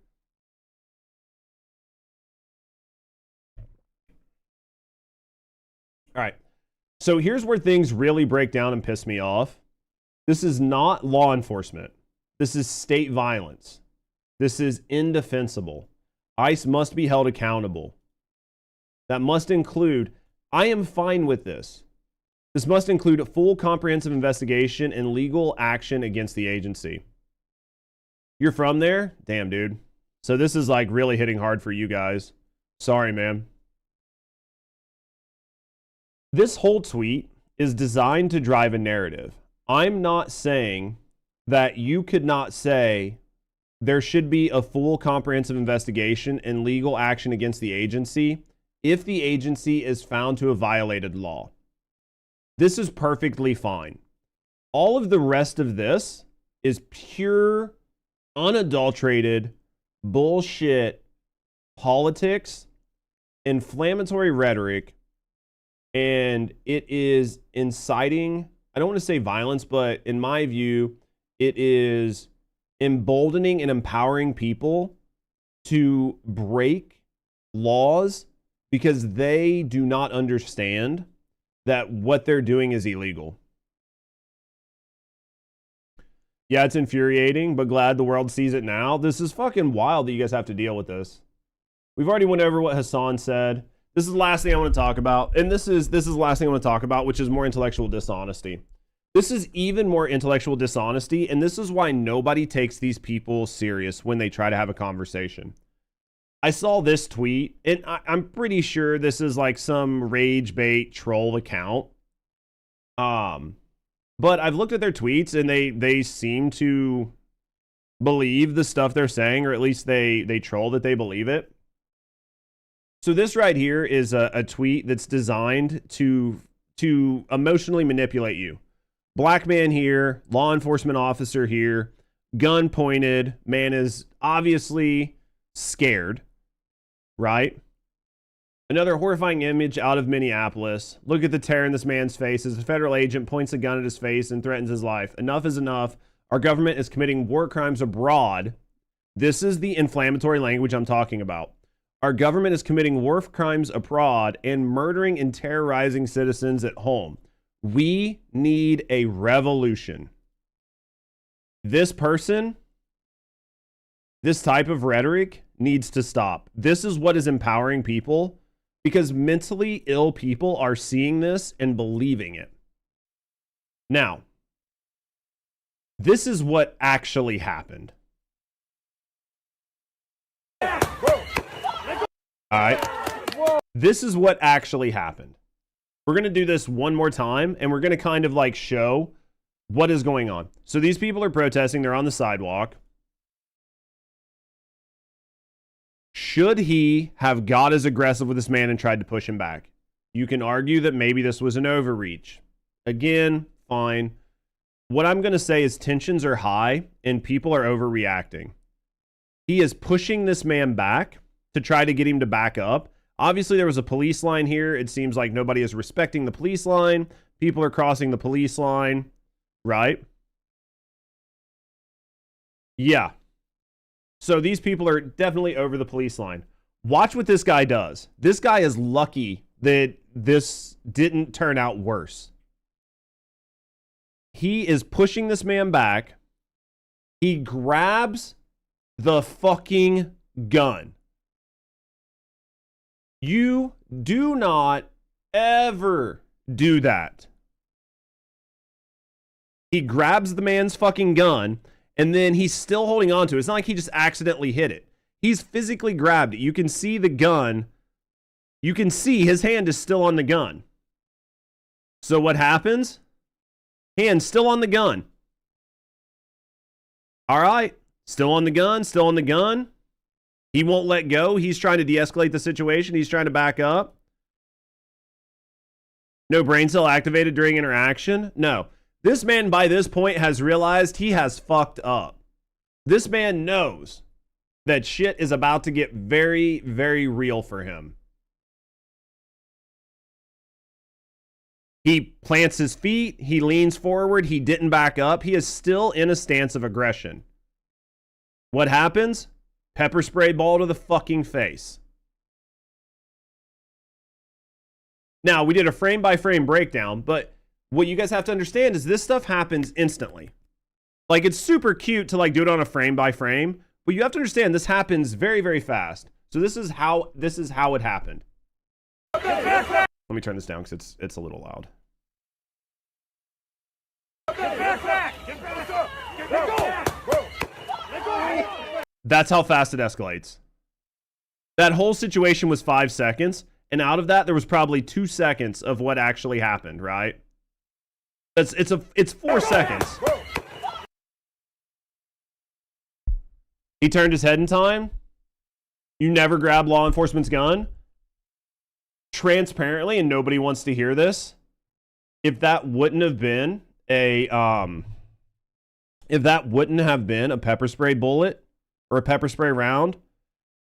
All right. So here's where things really break down and piss me off. This is not law enforcement. This is state violence. This is indefensible. ICE must be held accountable. That must include, I am fine with this. This must include a full comprehensive investigation and legal action against the agency. You're from there? Damn, dude. So this is like really hitting hard for you guys. Sorry, man. This whole tweet is designed to drive a narrative. I'm not saying that you could not say there should be a full comprehensive investigation and legal action against the agency if the agency is found to have violated law. This is perfectly fine. All of the rest of this is pure, unadulterated bullshit politics, inflammatory rhetoric, and it is inciting, I don't want to say violence, but in my view, it is emboldening and empowering people to break laws because they do not understand that what they're doing is illegal. Yeah, it's infuriating, but glad the world sees it now. This is fucking wild that you guys have to deal with this. We've already went over what Hassan said. This is the last thing I want to talk about. And this is the last thing I want to talk about, which is more intellectual dishonesty. This is even more intellectual dishonesty, and this is why nobody takes these people serious when they try to have a conversation. I saw this tweet, and I'm pretty sure this is like some rage bait troll account. But I've looked at their tweets, and they seem to believe the stuff they're saying, or at least they troll that they believe it. So this right here is a tweet that's designed to emotionally manipulate you. Black man here, law enforcement officer here, gun pointed, man is obviously scared, right? Another horrifying image out of Minneapolis. Look at the tear in this man's face as a federal agent points a gun at his face and threatens his life. Enough is enough. Our government is committing war crimes abroad. This is the inflammatory language I'm talking about. Our government is committing war crimes abroad and murdering and terrorizing citizens at home. We need a revolution. This person, this type of rhetoric needs to stop. This is what is empowering people because mentally ill people are seeing this and believing it. Now, this is what actually happened. All right. This is what actually happened. We're going to do this one more time, and we're going to kind of like show what is going on. So these people are protesting. They're on the sidewalk. Should he have got as aggressive with this man and tried to push him back? You can argue that maybe this was an overreach. Again, fine. What I'm going to say is tensions are high and people are overreacting. He is pushing this man back to try to get him to back up. Obviously, there was a police line here. It seems like nobody is respecting the police line. People are crossing the police line, right? Yeah. So these people are definitely over the police line. Watch what this guy does. This guy is lucky that this didn't turn out worse. He is pushing this man back. He grabs the fucking gun. You do not ever do that. He grabs the man's fucking gun, and then he's still holding on to it. It's not like he just accidentally hit it. He's physically grabbed it. You can see the gun. You can see his hand is still on the gun. So what happens? Hand still on the gun. All right. Still on the gun. Still on the gun. He won't let go. He's trying to de-escalate the situation. He's trying to back up. No brain cell activated during interaction. No. This man, by this point, has realized he has fucked up. This man knows that shit is about to get very, very real for him. He plants his feet. He leans forward. He didn't back up. He is still in a stance of aggression. What happens? Pepper spray ball to the fucking face. Now, we did a frame-by-frame breakdown, but what you guys have to understand is this stuff happens instantly. Like, it's super cute to, like, do it on a frame-by-frame, but you have to understand this happens very, very fast. So this is how it happened. Let me turn this down because it's a little loud. That's how fast it escalates. That whole situation was 5 seconds, and out of that, there was probably 2 seconds of what actually happened, right? It's 4 seconds. He turned his head in time. You never grab law enforcement's gun. Transparently, and nobody wants to hear this. If that wouldn't have been a pepper spray bullet or a pepper spray round,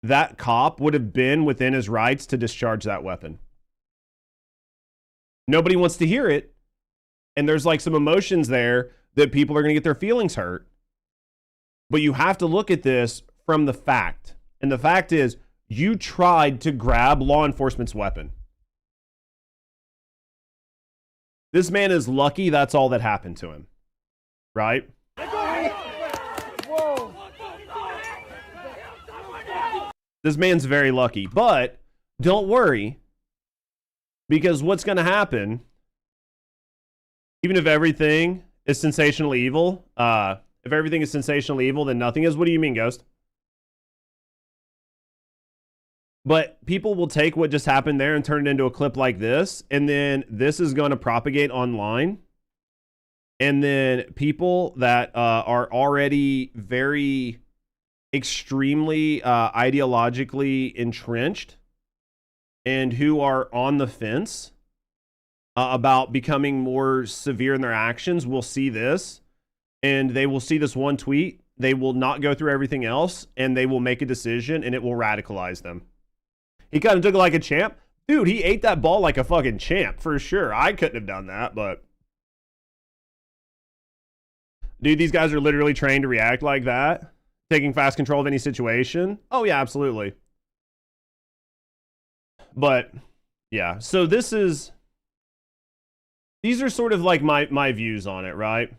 that cop would have been within his rights to discharge that weapon. Nobody wants to hear it. And there's like some emotions there that people are going to get their feelings hurt. But you have to look at this from the fact. And the fact is, you tried to grab law enforcement's weapon. This man is lucky that's all that happened to him. Right? This man's very lucky. But don't worry. Because what's going to happen, even if everything is sensationally evil, if everything is sensationally evil, then nothing is. What do you mean, Ghost? But people will take what just happened there and turn it into a clip like this, and then this is going to propagate online. And then people that are already very extremely ideologically entrenched and who are on the fence about becoming more severe in their actions will see this, and they will see this one tweet. They will not go through everything else, and they will make a decision, and it will radicalize them. He kind of took it like a champ. Dude, he ate that ball like a fucking champ, for sure. I couldn't have done that, but... Dude, these guys are literally trained to react like that. Taking fast control of any situation. Oh, yeah, absolutely. But, yeah. So this is... These are sort of like my views on it, right?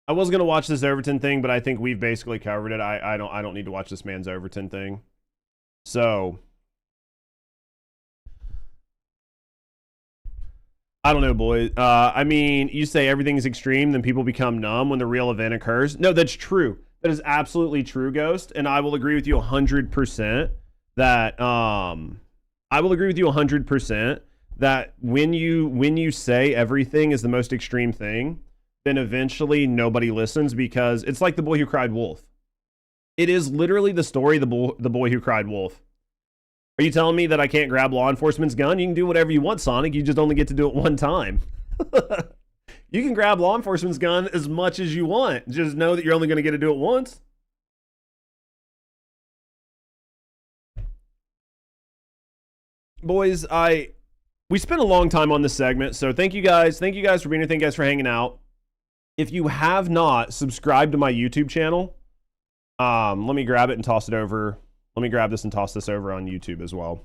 I was gonna watch this Overton thing, but I think we've basically covered it. I don't need to watch this man's Overton thing. So I don't know, boys. I mean, you say everything's extreme, then people become numb when the real event occurs. No, that's true. That is absolutely true, Ghost. And I will agree with you 100% that I will agree with you 100% that when you say everything is the most extreme thing, then eventually nobody listens, because it's like The Boy Who Cried Wolf. It is literally the story of the boy who cried wolf. Are you telling me that I can't grab law enforcement's gun? You can do whatever you want, Sonic. You just only get to do it one time. You can grab law enforcement's gun as much as you want. Just know that you're only going to get to do it once. Boys, we spent a long time on this segment, so thank you guys. Thank you guys for being here. Thank you guys for hanging out. If you have not subscribed to my YouTube channel, let me grab it and toss it over. Let me grab this and toss this over on YouTube as well.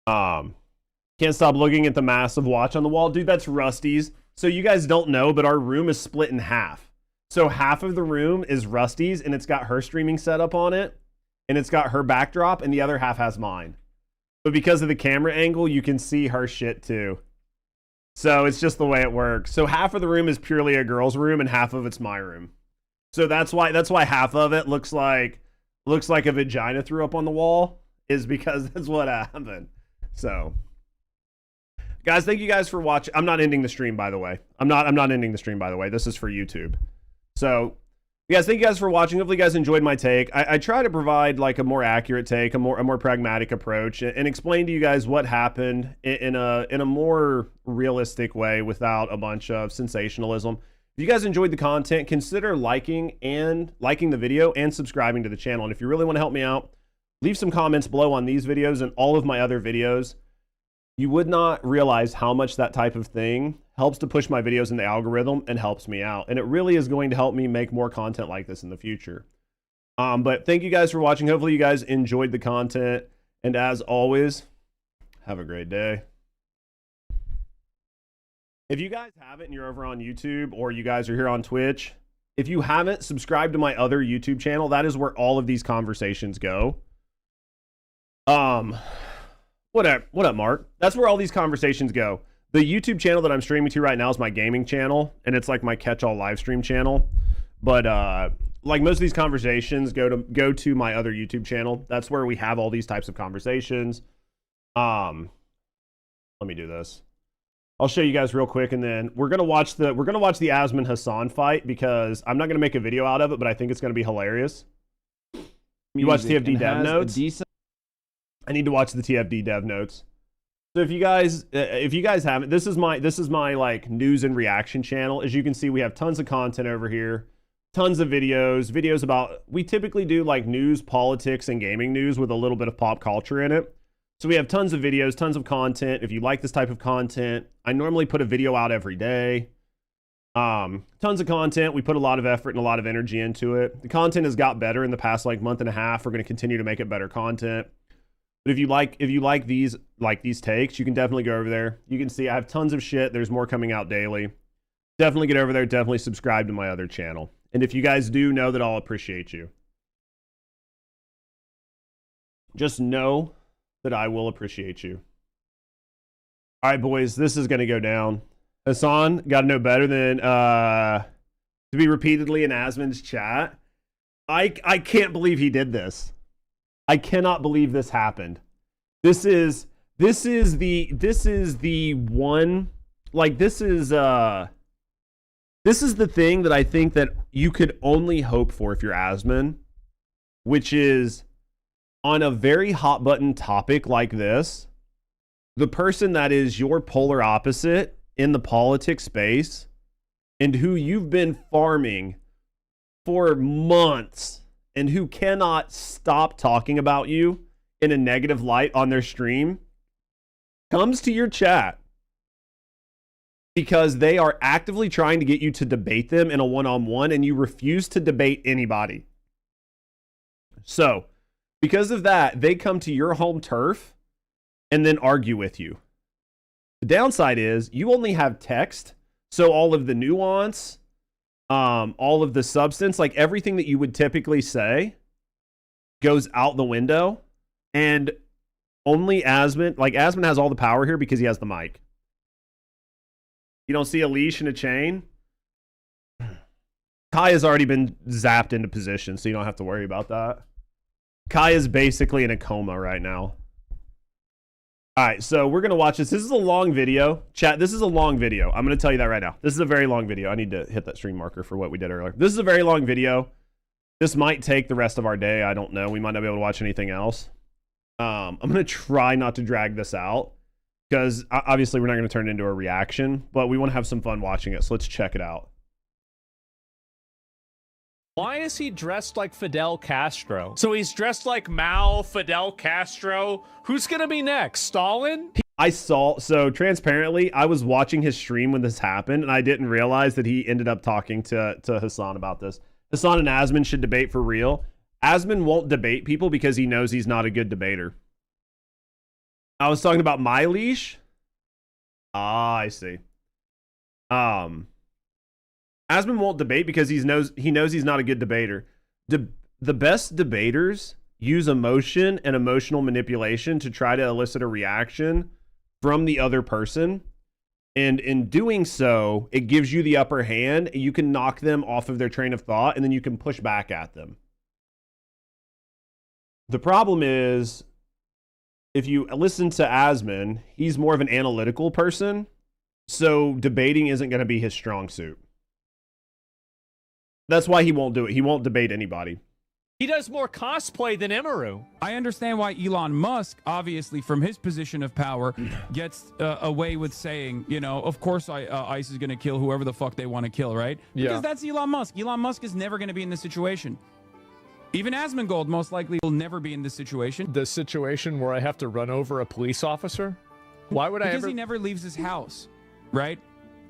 Can't stop looking at the massive watch on the wall. Dude, that's Rusty's. So you guys don't know, but our room is split in half. So half of the room is Rusty's, and it's got her streaming setup on it, and it's got her backdrop, and the other half has mine. But because of the camera angle, you can see her shit too. So it's just the way it works. So half of the room is purely a girl's room, and half of it's my room. So that's why half of it looks like a vagina threw up on the wall, is because that's what happened. So, guys, thank you guys for watching. I'm not ending the stream, by the way. I'm not ending the stream, by the way. This is for YouTube. So, guys, thank you guys for watching. Hopefully, you guys enjoyed my take. I try to provide like a more accurate take, a more pragmatic approach, and explain to you guys what happened in a more realistic way without a bunch of sensationalism. If you guys enjoyed the content, consider liking the video and subscribing to the channel. And if you really want to help me out, leave some comments below on these videos and all of my other videos. You would not realize how much that type of thing helps to push my videos in the algorithm and helps me out. And it really is going to help me make more content like this in the future. But thank you guys for watching. Hopefully you guys enjoyed the content. And as always, have a great day. If you guys haven't and you're over on YouTube, or you guys are here on Twitch, if you haven't, subscribe to my other YouTube channel. That is where all of these conversations go. What up, Mark? That's where all these conversations go. The YouTube channel that I'm streaming to right now is my gaming channel, and it's like my catch-all live stream channel. But like most of these conversations go to my other YouTube channel. That's where we have all these types of conversations. Let me do this. I'll show you guys real quick, and then we're gonna watch the Asmon Hassan fight, because I'm not gonna make a video out of it, but I think it's gonna be hilarious. You watch TFD dev notes? I need to watch the TFD dev notes. So if you guys haven't, this is my like news and reaction channel. As you can see, we have tons of content over here, tons of videos about. We typically do like news, politics, and gaming news with a little bit of pop culture in it. So we have tons of videos, tons of content. If you like this type of content, I normally put a video out every day. Tons of content. We put a lot of effort and a lot of energy into it. The content has got better in the past like month and a half. We're going to continue to make it better content. But if you like these takes, you can definitely go over there. You can see I have tons of shit. There's more coming out daily. Definitely get over there. Definitely subscribe to my other channel. And if you guys do, know that I'll appreciate you. Just know that I will appreciate you. All right, boys, this is going to go down. Hassan, got to know better than to be repeatedly in Asmon's chat. I can't believe he did this. I cannot believe this happened. This is the one, like, this is the thing that I think that you could only hope for if you're Asmon, which is on a very hot button topic like this, the person that is your polar opposite in the politics space and who you've been farming for months and who cannot stop talking about you in a negative light on their stream comes to your chat because they are actively trying to get you to debate them in a one-on-one, and you refuse to debate anybody. So, because of that, they come to your home turf and then argue with you. The downside is you only have text, so all of the nuance, all of the substance, like everything that you would typically say goes out the window, and only Asmon has all the power here because he has the mic. You don't see a leash and a chain? Kai has already been zapped into position, so you don't have to worry about that. Kai is basically in a coma right now. All right, so we're going to watch this. This is a long video. Chat, this is a long video. I'm going to tell you that right now. This is a very long video. I need to hit that stream marker for what we did earlier. This is a very long video. This might take the rest of our day. I don't know. We might not be able to watch anything else. I'm going to try not to drag this out because obviously we're not going to turn it into a reaction, but we want to have some fun watching it. So let's check it out. Why is he dressed like Fidel Castro? So he's dressed like Mao, Fidel Castro. Who's gonna be next? Stalin? So transparently, I was watching his stream when this happened, and I didn't realize that he ended up talking to Hassan about this. Hassan and Asmon should debate for real. Asmon won't debate people because he knows he's not a good debater. I was talking about my leash. Ah, I see. Asmund won't debate because he knows he's not a good debater. The best debaters use emotion and emotional manipulation to try to elicit a reaction from the other person. And in doing so, it gives you the upper hand. You can knock them off of their train of thought, and then you can push back at them. The problem is, if you listen to Asmund, he's more of an analytical person, so debating isn't going to be his strong suit. That's why he won't do it. He won't debate anybody. He does more cosplay than Emeru. I understand why Elon Musk, obviously from his position of power, gets away with saying, you know, of course ICE is going to kill whoever the fuck they want to kill, right? Because that's Elon Musk. Elon Musk is never going to be in this situation. Even Asmongold most likely will never be in this situation. The situation where I have to run over a police officer? Why would I ever? Because he never leaves his house, right?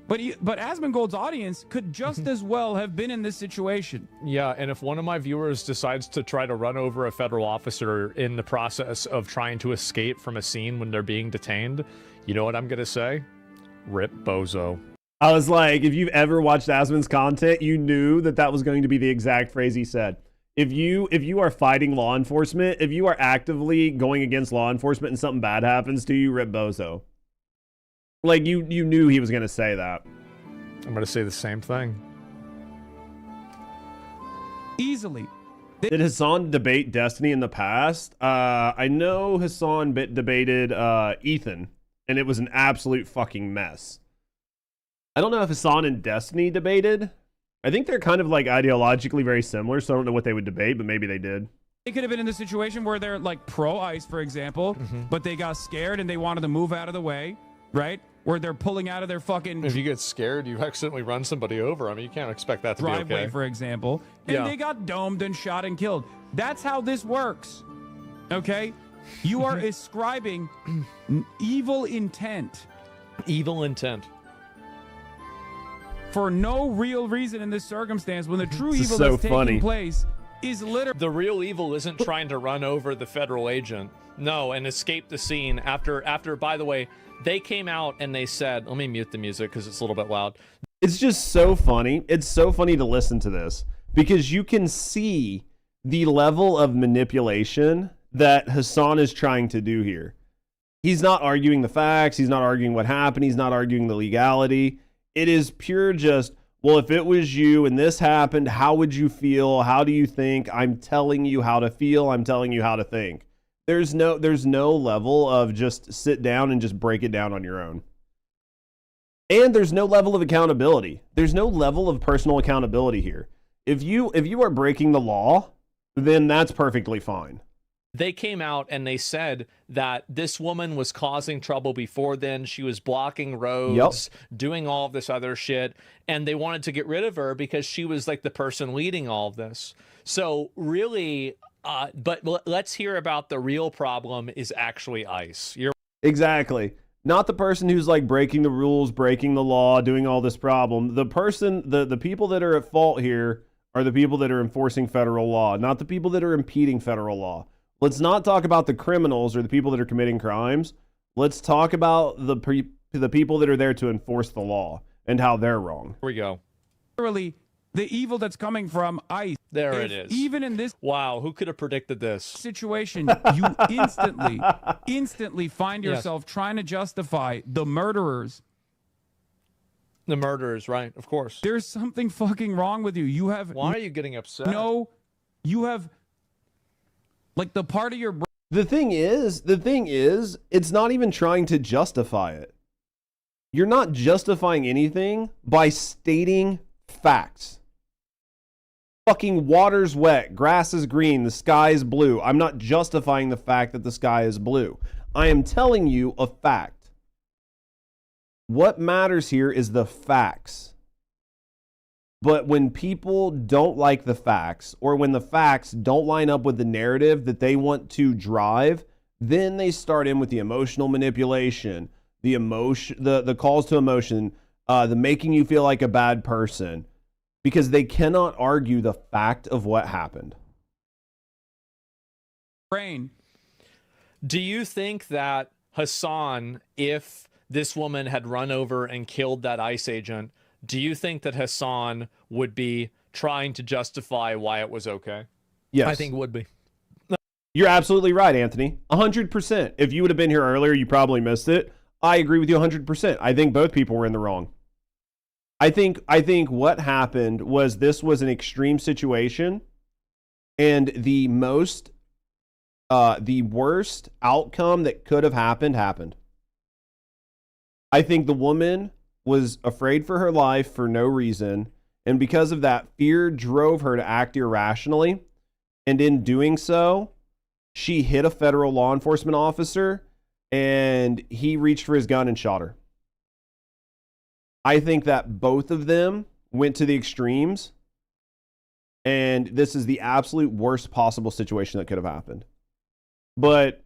But Asmongold's audience could just as well have been in this situation. Yeah, and if one of my viewers decides to try to run over a federal officer in the process of trying to escape from a scene when they're being detained, you know what I'm going to say? Rip bozo. I was like, if you've ever watched Asmund's content, you knew that was going to be the exact phrase he said. If you are fighting law enforcement, if you are actively going against law enforcement and something bad happens to you, rip bozo. Like, you knew he was going to say that. I'm going to say the same thing. Easily. Did Hassan debate Destiny in the past? I know Hassan debated Ethan, and it was an absolute fucking mess. I don't know if Hassan and Destiny debated. I think they're kind of like ideologically very similar, so I don't know what they would debate, but maybe they did. They could have been in the situation where they're like pro-ICE, for example, but they got scared and they wanted to move out of the way, right? Where they're pulling out of their fucking... If you get scared, you accidentally run somebody over. I mean, you can't expect that to be driveway, okay. for example. And they got domed and shot and killed. That's how this works, okay? You are ascribing evil intent. Evil intent. For no real reason in this circumstance, when the true evil so that's funny. taking place is literally... The real evil isn't trying to run over the federal agent. No, and escape the scene after, by the way, they came out and they said, let me mute the music because it's a little bit loud. It's just so funny. It's so funny to listen to this because you can see the level of manipulation that Hassan is trying to do here. He's not arguing the facts. He's not arguing what happened. He's not arguing the legality. It is pure just, well, if it was you and this happened, how would you feel? How do you think? I'm telling you how to feel. I'm telling you how to think. There's no level of just sit down and just break it down on your own. And there's no level of accountability. There's no level of personal accountability here. If you are breaking the law, then that's perfectly fine. They came out and they said that this woman was causing trouble before then. She was blocking roads, doing all of this other shit, and they wanted to get rid of her because she was like the person leading all of this. So really, but let's hear about the real problem is actually ICE. Exactly. Not the person who's like breaking the rules, breaking the law, doing all this problem. The person, the people that are at fault here are the people that are enforcing federal law, not the people that are impeding federal law. Let's not talk about the criminals or the people that are committing crimes. Let's talk about the people that are there to enforce the law and how they're wrong. Here we go. literally the evil that's coming from ICE. There it is. Even in this Wow, who could have predicted this? situation, you instantly find yourself trying to justify the murderers. The murderers, right? Of course. There's something fucking wrong with you. You have Why are you getting upset? no, you have like the part of your brain. The thing is, it's not even trying to justify it. You're not justifying anything by stating facts. Fucking water's wet, grass is green, the sky is blue. I'm not justifying the fact that the sky is blue. I am telling you a fact. What matters here is the facts. But when people don't like the facts, or when the facts don't line up with the narrative that they want to drive, then they start in with the emotional manipulation, the calls to emotion, the making you feel like a bad person, because they cannot argue the fact of what happened. Brain. Do you think that Hassan, if this woman had run over and killed that ICE agent, do you think that Hassan would be trying to justify why it was okay? Yes. I think it would be. You're absolutely right, Anthony. 100%. If you would have been here earlier, you probably missed it. I agree with you 100%. I think both people were in the wrong. I think what happened was this was an extreme situation, and the worst outcome that could have happened. I think the woman was afraid for her life for no reason, and because of that, fear drove her to act irrationally, and in doing so, she hit a federal law enforcement officer, and he reached for his gun and shot her. I think that both of them went to the extremes, and this is the absolute worst possible situation that could have happened. But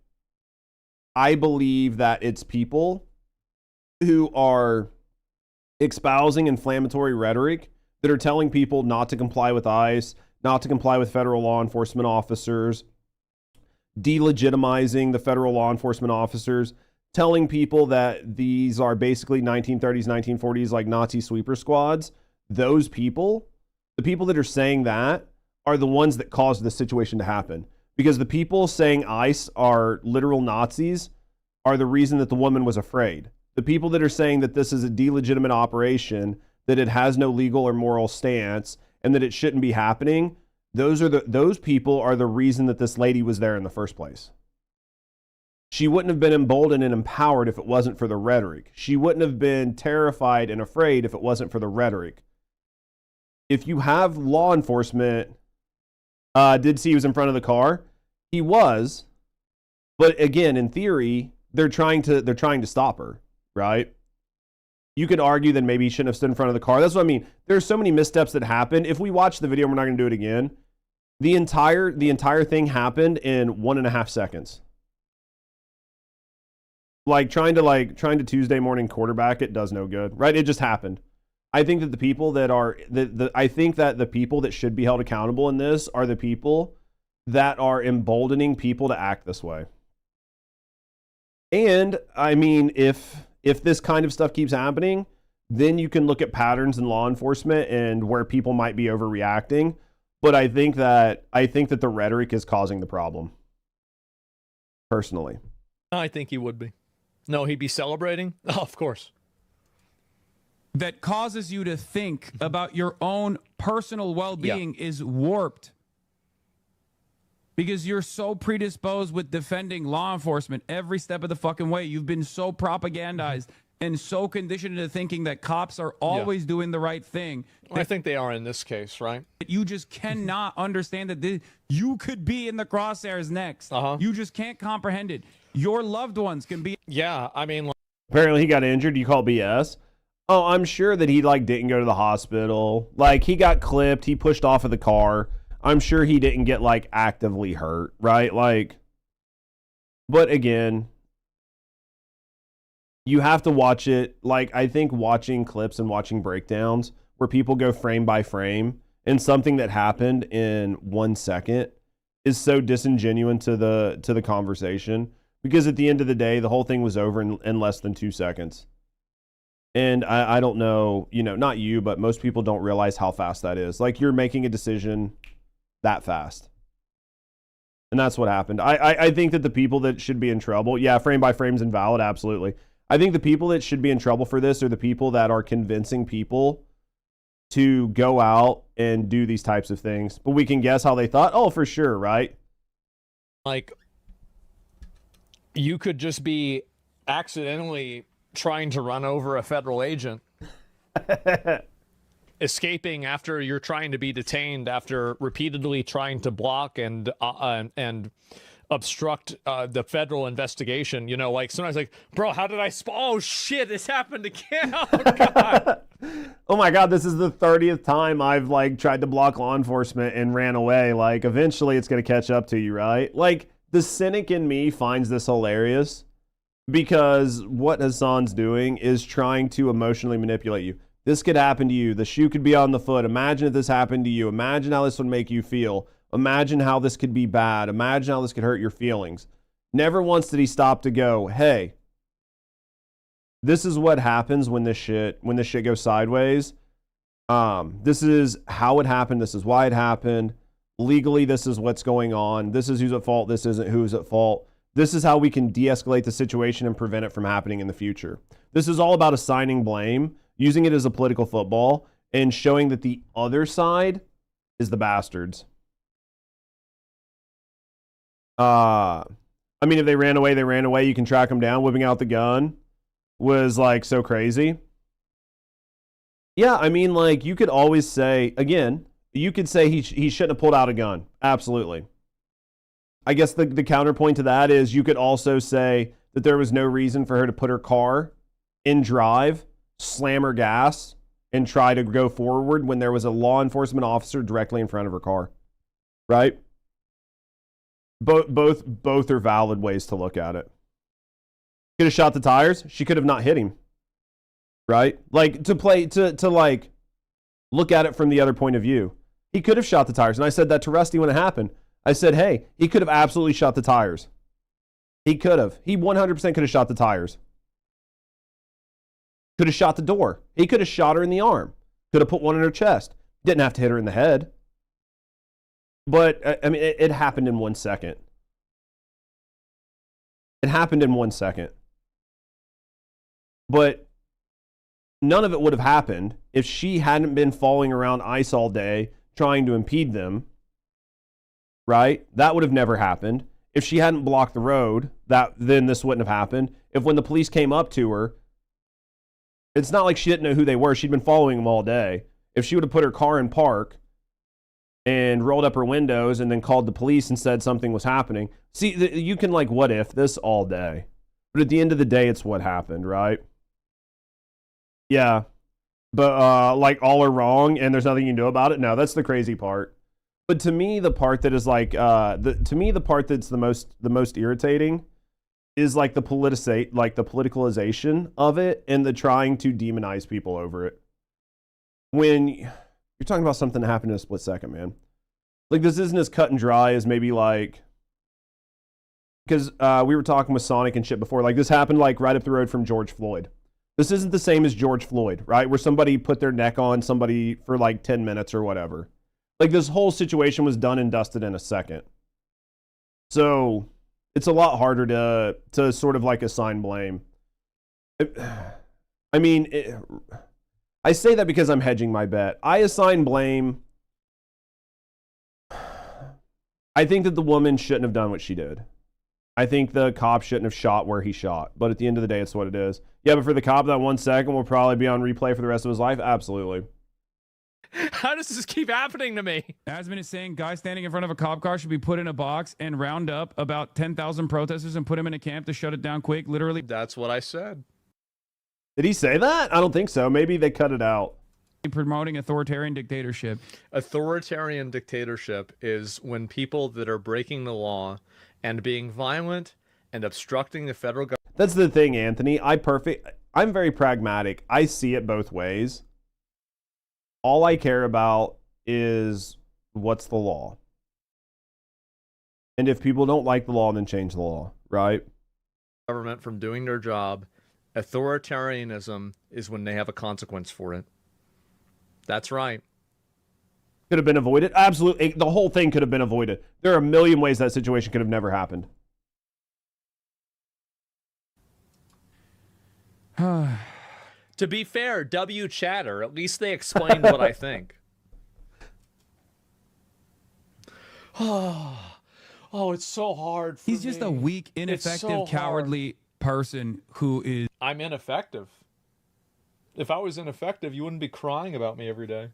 I believe that it's people who are espousing inflammatory rhetoric that are telling people not to comply with ICE, not to comply with federal law enforcement officers, delegitimizing the federal law enforcement officers, telling people that these are basically 1930s, 1940s, like Nazi sweeper squads. Those people, the people that are saying that, are the ones that caused this situation to happen. Because the people saying ICE are literal Nazis are the reason that the woman was afraid. The people that are saying that this is a delegitimate operation, that it has no legal or moral stance, and that it shouldn't be happening, those people are the reason that this lady was there in the first place. She wouldn't have been emboldened and empowered if it wasn't for the rhetoric. She wouldn't have been terrified and afraid if it wasn't for the rhetoric. If you have law enforcement, did see he was in front of the car? He was, but again, in theory, they're trying to stop her, right? You could argue that maybe he shouldn't have stood in front of the car. That's what I mean. There's so many missteps that happened. If we watch the video, we're not going to do it again. The entire thing happened in 1.5 seconds. Like trying to Tuesday morning quarterback it does no good, right? It just happened. I think that the people that are I think that the people that should be held accountable in this are the people that are emboldening people to act this way. And I mean, if this kind of stuff keeps happening, then you can look at patterns in law enforcement and where people might be overreacting. But I think that the rhetoric is causing the problem. Personally, I think he would be. No, he'd be celebrating. Oh, of course. That causes you to think about your own personal well-being is warped. Because you're so predisposed with defending law enforcement every step of the fucking way. You've been so propagandized and so conditioned into thinking that cops are always doing the right thing. I think they are in this case, right? You just cannot understand that you could be in the crosshairs next. You just can't comprehend it. Your loved ones can be. Yeah, I mean. Apparently he got injured. You call BS? Oh, I'm sure that he didn't go to the hospital. He got clipped. He pushed off of the car. I'm sure he didn't get actively hurt, right? But again, you have to watch it. I think watching clips and watching breakdowns where people go frame by frame and something that happened in 1 second is so disingenuous to the conversation, because at the end of the day, the whole thing was over in less than 2 seconds. And I don't know, not you, but most people don't realize how fast that is. You're making a decision that fast. And that's what happened. I think that the people that should be in trouble, frame by frame's invalid, absolutely. I think the people that should be in trouble for this are the people that are convincing people to go out and do these types of things. But we can guess how they thought. Oh, for sure, right? You could just be accidentally trying to run over a federal agent, escaping after you're trying to be detained, after repeatedly trying to block and obstruct the federal investigation. Sometimes bro, how did I oh shit, this happened again. Oh god. Oh my god, this is the 30th time I've tried to block law enforcement and ran away. Eventually it's going to catch up to you, right? The cynic in me finds this hilarious, because what Hassan's doing is trying to emotionally manipulate you. This could happen to you. The shoe could be on the foot. Imagine if this happened to you. Imagine how this would make you feel. Imagine how this could be bad. Imagine how this could hurt your feelings. Never once did he stop to go, hey, this is what happens when this shit goes sideways. This is how it happened. This is why it happened. Legally, this is what's going on. This is who's at fault. This isn't who's at fault. This is how we can de-escalate the situation and prevent it from happening in the future. This is all about assigning blame, using it as a political football, and showing that the other side is the bastards. I mean, if they ran away, they ran away. You can track them down. Whipping out the gun was like so crazy. Yeah, I mean, like, you could always say, again, you could say he shouldn't have pulled out a gun. Absolutely. I guess the counterpoint to that is you could also say that there was no reason for her to put her car in drive, slam her gas, and try to go forward when there was a law enforcement officer directly in front of her car. Right? Both are valid ways to look at it. Could have shot the tires. She could have not hit him. Right? Like, to like look at it from the other point of view. He could have shot the tires. And I said that to Rusty when it happened. I said, hey, he could have absolutely shot the tires. He could have. He 100% could have shot the tires. Could have shot the door. He could have shot her in the arm. Could have put one in her chest. Didn't have to hit her in the head. But, I mean, it happened in 1 second. It happened in 1 second. But none of it would have happened if she hadn't been following around ICE all day trying to impede them. Right? That would have never happened. If she hadn't blocked the road, then this wouldn't have happened. If when the police came up to her, it's not like she didn't know who they were. She'd been following them all day. If she would have put her car in park and rolled up her windows and then called the police and said something was happening. See, you can like what if this all day. But at the end of the day, it's what happened, right? Yeah. But like all are wrong and there's nothing you can do about it. No, that's the crazy part. But to me, the part that is like, the part that's the most irritating is like the politicalization of it and the trying to demonize people over it. When you're talking about something that happened in a split second, man. Like, this isn't as cut and dry as maybe like, because we were talking with Sonic and shit before. Like, this happened like right up the road from George Floyd. This isn't the same as George Floyd, right? Where somebody put their neck on somebody for like 10 minutes or whatever. Like, this whole situation was done and dusted in a second. So it's a lot harder to sort of like assign blame. I mean, I say that because I'm hedging my bet. I assign blame. I think that the woman shouldn't have done what she did. I think the cop shouldn't have shot where he shot. But at the end of the day, it's what it is. Yeah, but for the cop, that 1 second will probably be on replay for the rest of his life. Absolutely. How does this keep happening to me? Asman is saying guy standing in front of a cop car should be put in a box and round up about 10,000 protesters and put him in a camp to shut it down quick. Literally. That's what I said. Did he say that? I don't think so. Maybe they cut it out. Promoting authoritarian dictatorship. Authoritarian dictatorship is when people that are breaking the law and being violent and obstructing the federal government. That's the thing, Anthony. I'm very pragmatic. I see it both ways. All I care about is what's the law. And if people don't like the law, then change the law, right? Government from doing their job. Authoritarianism is when they have a consequence for it. That's right. Could have been avoided? Absolutely. The whole thing could have been avoided. There are a million ways that situation could have never happened. To be fair, W Chatter, at least they explained what I think. Oh, it's so hard for He's just me. a weak, ineffective, so cowardly person who is... I'm ineffective. If I was ineffective, you wouldn't be crying about me every day.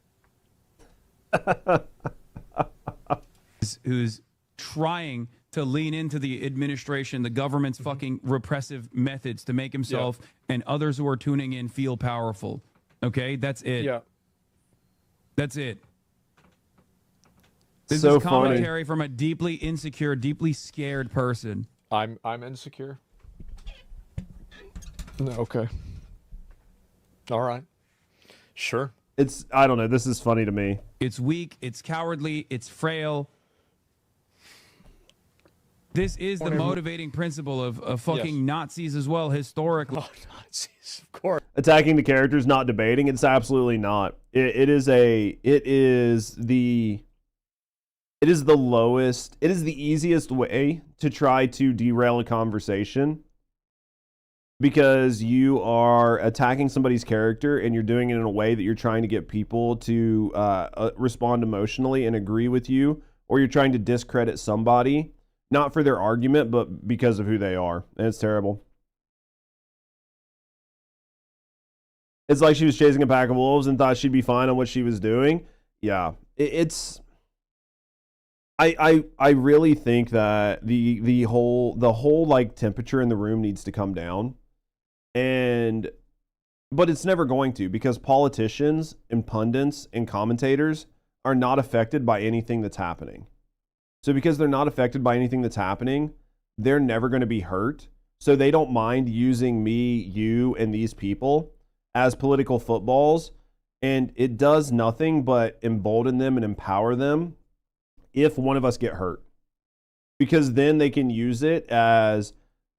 who's trying to lean into the administration, the government's fucking repressive methods to make himself and others who are tuning in feel powerful. Okay? That's it. Yeah. That's it. This So is commentary funny. from a deeply insecure, deeply scared person. I'm insecure. No, okay. All right. Sure. I don't know. This is funny to me. It's weak, it's cowardly, it's frail. This is the motivating principle of fucking Nazis as well, historically. Oh, Nazis, of course. Attacking the characters, not debating. It's absolutely not. It is the lowest. It is the easiest way to try to derail a conversation, because you are attacking somebody's character and you're doing it in a way that you're trying to get people to respond emotionally and agree with you, or you're trying to discredit somebody. Not for their argument, but because of who they are. And it's terrible. It's like she was chasing a pack of wolves and thought she'd be fine on what she was doing. Yeah. It's... I really think that the whole like temperature in the room needs to come down. But it's never going to, because politicians and pundits and commentators are not affected by anything that's happening. So because they're not affected by anything that's happening, they're never going to be hurt. So they don't mind using me, you, and these people as political footballs. And it does nothing but embolden them and empower them if one of us get hurt. Because then they can use it as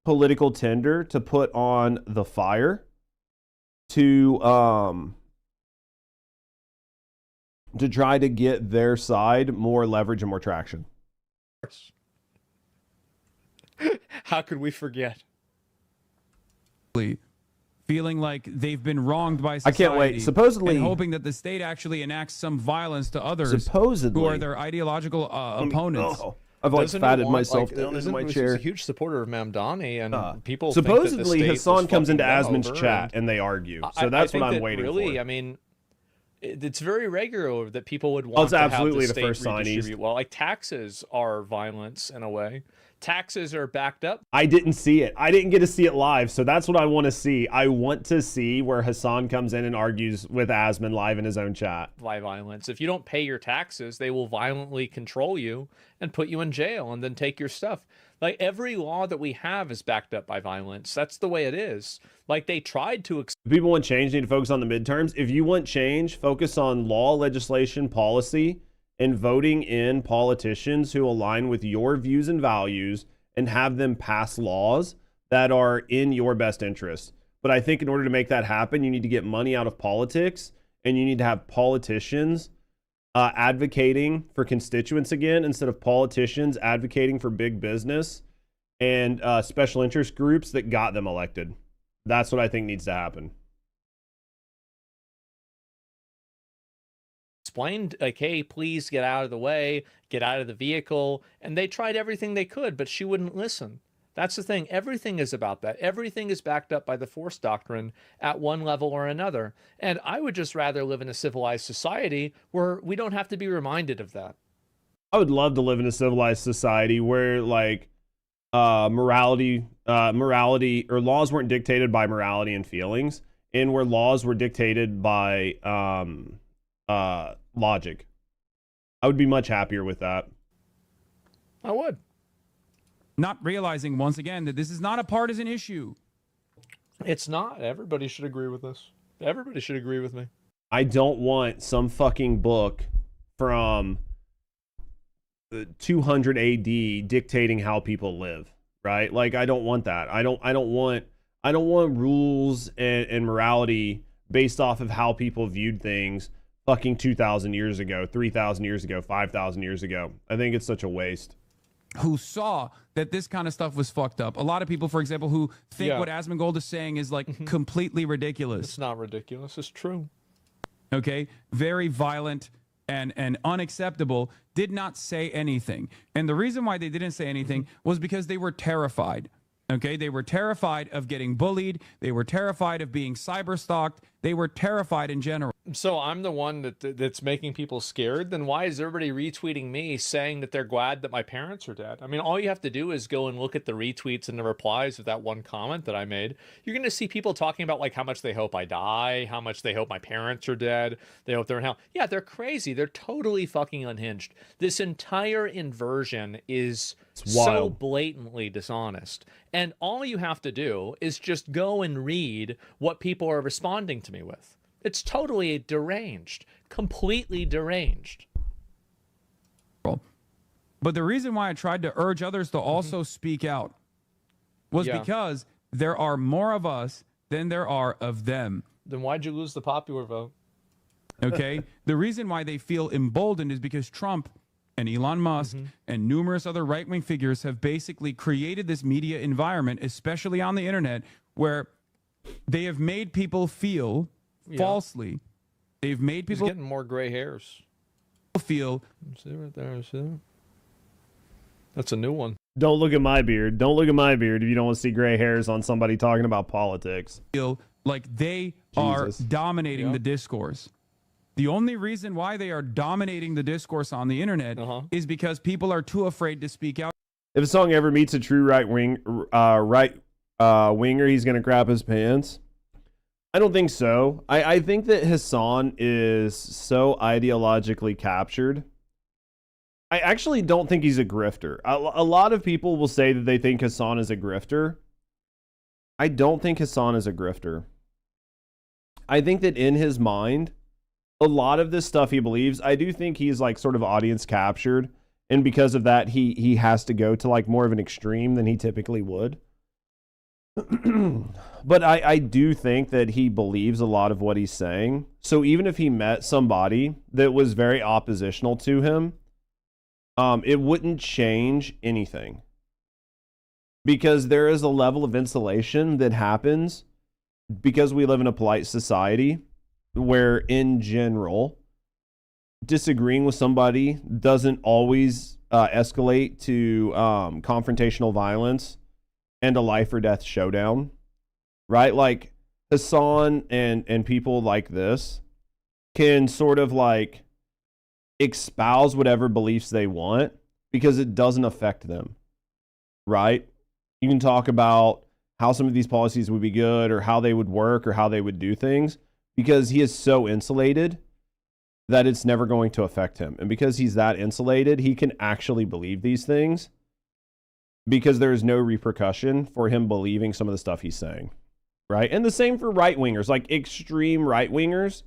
political tinder to put on the fire to try to get their side more leverage and more traction. How could we forget? Feeling like they've been wronged by society. I can't wait. Supposedly, and hoping that the state actually enacts some violence to others supposedly, who are their ideological opponents. I've like fatted myself down into my chair. He's a huge supporter of Mamdani, and people supposedly think that the state Hassan comes into Asmon's chat and they argue. So that's what I'm waiting for. I mean, it's very regular that people would want to absolutely have the the first state sign redistribute. Well, like taxes are violence in a way. Taxes are backed up. I didn't see it. I didn't get to see it live, so that's what I want to see. I want to see where Hassan comes in and argues with Asmon live in his own chat. By violence. If you don't pay your taxes, they will violently control you and put you in jail and then take your stuff. Like, every law that we have is backed up by violence. That's the way it is. Like, they tried to... If people want change, need to focus on the midterms. If you want change, focus on law, legislation, policy, and voting in politicians who align with your views and values and have them pass laws that are in your best interest. But I think in order to make that happen, you need to get money out of politics, and you need to have politicians advocating for constituents again, instead of politicians advocating for big business and special interest groups that got them elected. That's what I think needs to happen. Explained, like, hey, please get out of the way, get out of the vehicle. And they tried everything they could, but she wouldn't listen. That's the thing. Everything is about that. Everything is backed up by the Force Doctrine at one level or another. And I would just rather live in a civilized society where we don't have to be reminded of that. I would love to live in a civilized society where, like, morality or laws weren't dictated by morality and feelings, and where laws were dictated by logic. I would be much happier with that. I would. Not realizing, once again, that this is not a partisan issue. It's not. Everybody should agree with this. Everybody should agree with me. I don't want some fucking book from 200 AD dictating how people live, right? Like, I don't want that. I don't want rules and morality based off of how people viewed things fucking 2,000 years ago, 3,000 years ago, 5,000 years ago. I think it's such a waste. Who saw that this kind of stuff was fucked up. A lot of people, for example, who think what Asmongold is saying is like completely ridiculous. It's not ridiculous. It's true. Okay? Very violent and unacceptable, did not say anything. And the reason why they didn't say anything was because they were terrified. Okay? They were terrified of getting bullied. They were terrified of being cyberstalked. They were terrified in general. So I'm the one that's making people scared. Then why is everybody retweeting me saying that they're glad that my parents are dead? I mean, all you have to do is go and look at the retweets and the replies of that one comment that I made. You're going to see people talking about like how much they hope I die, how much they hope my parents are dead, they hope they're in hell. Yeah, they're crazy. They're totally fucking unhinged. This entire inversion is so blatantly dishonest. And all you have to do is just go and read what people are responding to me with. It's totally deranged, completely deranged. But the reason why I tried to urge others to also speak out was because there are more of us than there are of them. Then why'd you lose the popular vote? Okay? The reason why they feel emboldened is because Trump and Elon Musk and numerous other right-wing figures have basically created this media environment, especially on the internet, where they have made people feel falsely. They've made people getting more gray hairs. Feel. See right there. See? That's a new one. Don't look at my beard. Don't look at my beard if you don't want to see gray hairs on somebody talking about politics. Feel like they are dominating the discourse. The only reason why they are dominating the discourse on the internet is because people are too afraid to speak out. If a song ever meets a true winger, he's gonna crap his pants. I don't think so. I think that Hassan is so ideologically captured. I actually don't think he's a grifter. A lot of people will say that they think Hassan is a grifter. I don't think Hassan is a grifter. I think that in his mind, a lot of this stuff he believes, I do think he's like sort of audience captured. And because of that, he has to go to like more of an extreme than he typically would. But I do think that he believes a lot of what he's saying. So even if he met somebody that was very oppositional to him, it wouldn't change anything. Because there is a level of insulation that happens because we live in a polite society where, in general, disagreeing with somebody doesn't always escalate to confrontational violence and a life or death showdown, right? Like Hassan and people like this can sort of like espouse whatever beliefs they want because it doesn't affect them, right? You can talk about how some of these policies would be good or how they would work or how they would do things because he is so insulated that it's never going to affect him. And because he's that insulated, he can actually believe these things because there is no repercussion for him believing some of the stuff he's saying, right? And the same for right-wingers, like extreme right-wingers.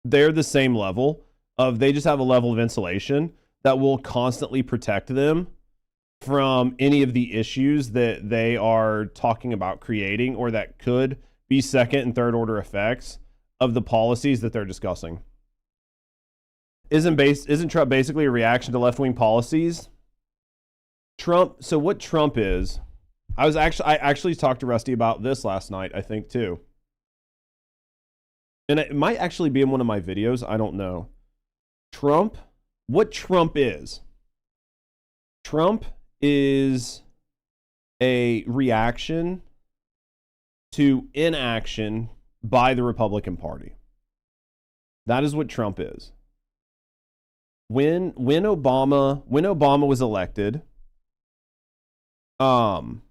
They're the same level of, they just have a level of insulation that will constantly protect them from any of the issues that they are talking about creating or that could be second and third order effects of the policies that they're discussing. Isn't Trump basically a reaction to left-wing policies? So what Trump is, I actually talked to Rusty about this last night, I think too. And it might actually be in one of my videos, I don't know. What Trump is a reaction to inaction by the Republican Party. That is what Trump is. When Obama was elected, Obama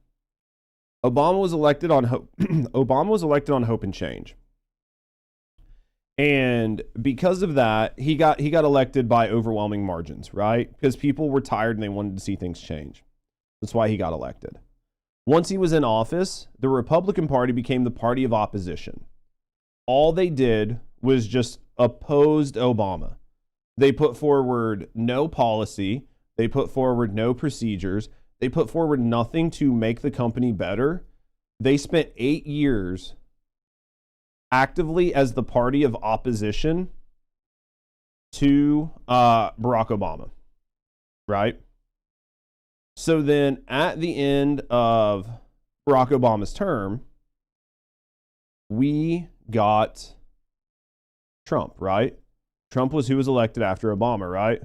was elected on hope. Obama was elected on hope and change. And because of that, he got elected by overwhelming margins, right? Because people were tired and they wanted to see things change. That's why he got elected. Once he was in office, the Republican Party became the party of opposition. All they did was just opposed Obama. They put forward no policy. They put forward no procedures. They put forward nothing to make the company better. They spent 8 years actively as the party of opposition to Barack Obama, right? So then at the end of Barack Obama's term, we got Trump, right? Trump was who was elected after Obama, right?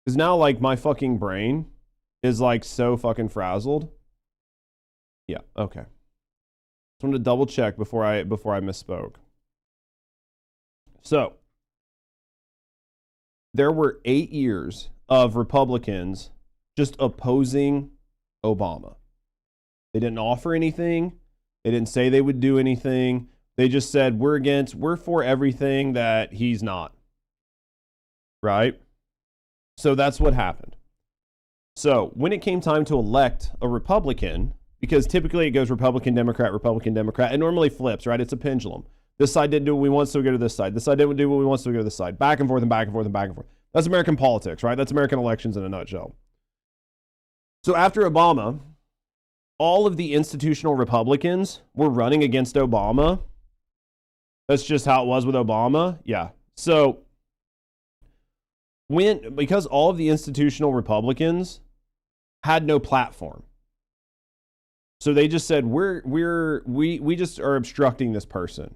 Because now, like, my fucking brain is, like, so fucking frazzled. Yeah, okay. Just wanted to double check before I misspoke. So, there were 8 years of Republicans just opposing Obama. They didn't offer anything. They didn't say they would do anything. They just said, we're for everything that he's not. Right? So that's what happened. So when it came time to elect a Republican, because typically it goes Republican, Democrat, and normally flips, right? It's a pendulum. This side didn't do what we want, so we go to this side. This side didn't do what we want, so we go to this side. Back and forth and back and forth and back and forth. That's American politics, right? That's American elections in a nutshell. So after Obama, all of the institutional Republicans were running against Obama. That's just how it was with Obama. Yeah. So because all of the institutional Republicans had no platform. So they just said, we just are obstructing this person.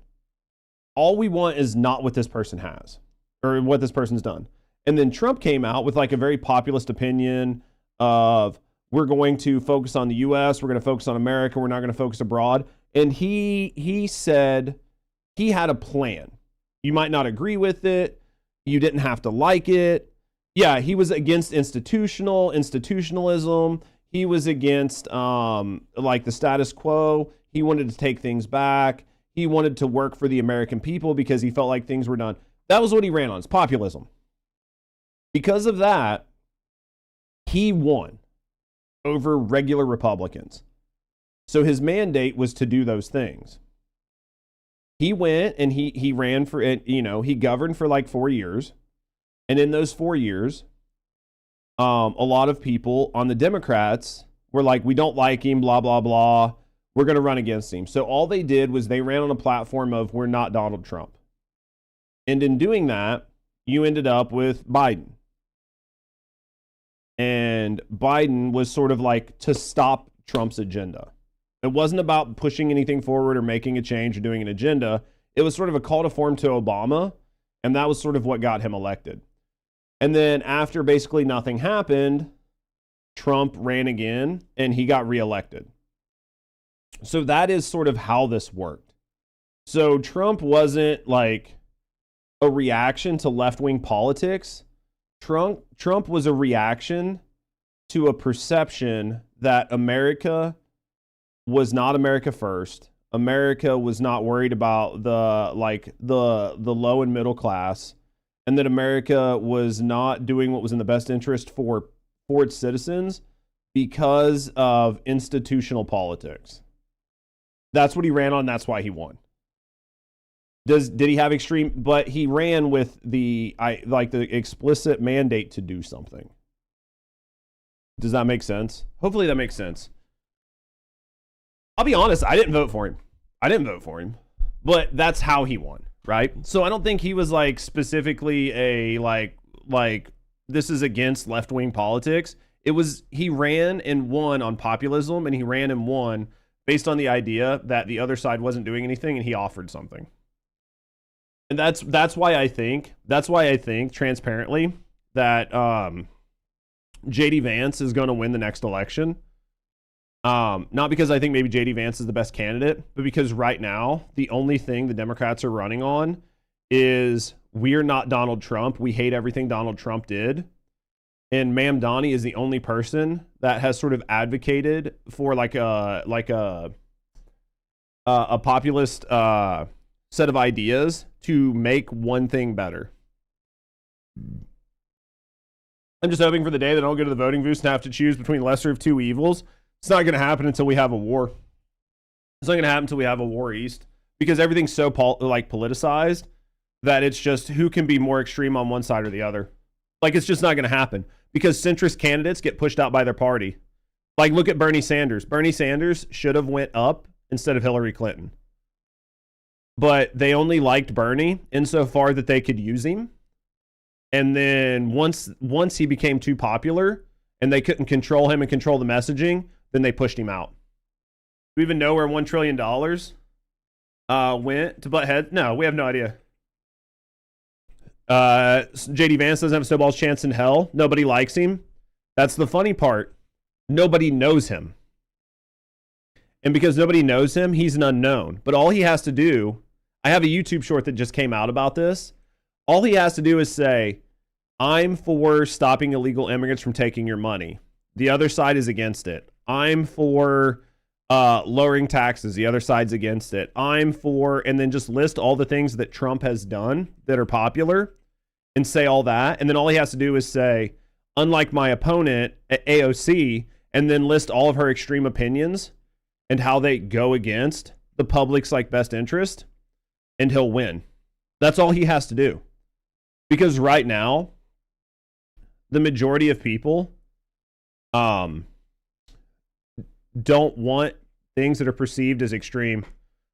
All we want is not what this person has or what this person's done. And then Trump came out with like a very populist opinion of, we're going to focus on the US, we're going to focus on America, we're not going to focus abroad. And he said he had a plan. You might not agree with it. You didn't have to like it. Yeah, he was against institutionalism. He was against like the status quo. He wanted to take things back. He wanted to work for the American people because he felt like things were done. That was what he ran on. It's populism. Because of that, he won over regular Republicans. So his mandate was to do those things. He went and he ran for it, he governed for like 4 years. And in those 4 years, a lot of people on the Democrats were like, we don't like him, blah, blah, blah. We're going to run against him. So all they did was they ran on a platform of, we're not Donald Trump. And in doing that, you ended up with Biden. And Biden was sort of like to stop Trump's agenda. It wasn't about pushing anything forward or making a change or doing an agenda. It was sort of a call to form to Obama. And that was sort of what got him elected. And then after basically nothing happened, Trump ran again and he got reelected. So that is sort of how this worked. So Trump wasn't like a reaction to left-wing politics. Trump was a reaction to a perception that America was not America first. America was not worried about the low and middle class, and that America was not doing what was in the best interest for its citizens because of institutional politics. That's what he ran on. That's why he won. Did he have extreme? But he ran with the explicit mandate to do something. Does that make sense? Hopefully that makes sense. I'll be honest, I didn't vote for him. But that's how he won, right? So I don't think he was like specifically a like this is against left-wing politics. It was he ran and won on populism, and he ran and won based on the idea that the other side wasn't doing anything and he offered something. And that's why I think transparently that JD Vance is going to win the next election. Not because I think maybe JD Vance is the best candidate, but because right now the only thing the Democrats are running on is we're not Donald Trump. We hate everything Donald Trump did. And Ma'am Donnie is the only person that has sort of advocated for like a populist set of ideas to make one thing better. I'm just hoping for the day that I don't go to the voting booth and have to choose between lesser of two evils. It's not going to happen until we have a war. It's not going to happen until we have a war east, because everything's so politicized that it's just who can be more extreme on one side or the other. Like, it's just not going to happen because centrist candidates get pushed out by their party. Like, look at Bernie Sanders. Bernie Sanders should have went up instead of Hillary Clinton. But they only liked Bernie insofar that they could use him. And then once he became too popular and they couldn't control him and control the messaging, then they pushed him out. Do we even know where $1 trillion went to butt heads? No, we have no idea. JD Vance doesn't have a snowball's chance in hell. Nobody likes him. That's the funny part. Nobody knows him. And because nobody knows him, he's an unknown. But all he has to do, I have a YouTube short that just came out about this. All he has to do is say, I'm for stopping illegal immigrants from taking your money. The other side is against it. I'm for lowering taxes. The other side's against it. I'm for, and then just list all the things that Trump has done that are popular and say all that. And then all he has to do is say, unlike my opponent at AOC, and then list all of her extreme opinions and how they go against the public's like best interest. and he'll win. That's all he has to do. Because right now, the majority of people don't want things that are perceived as extreme.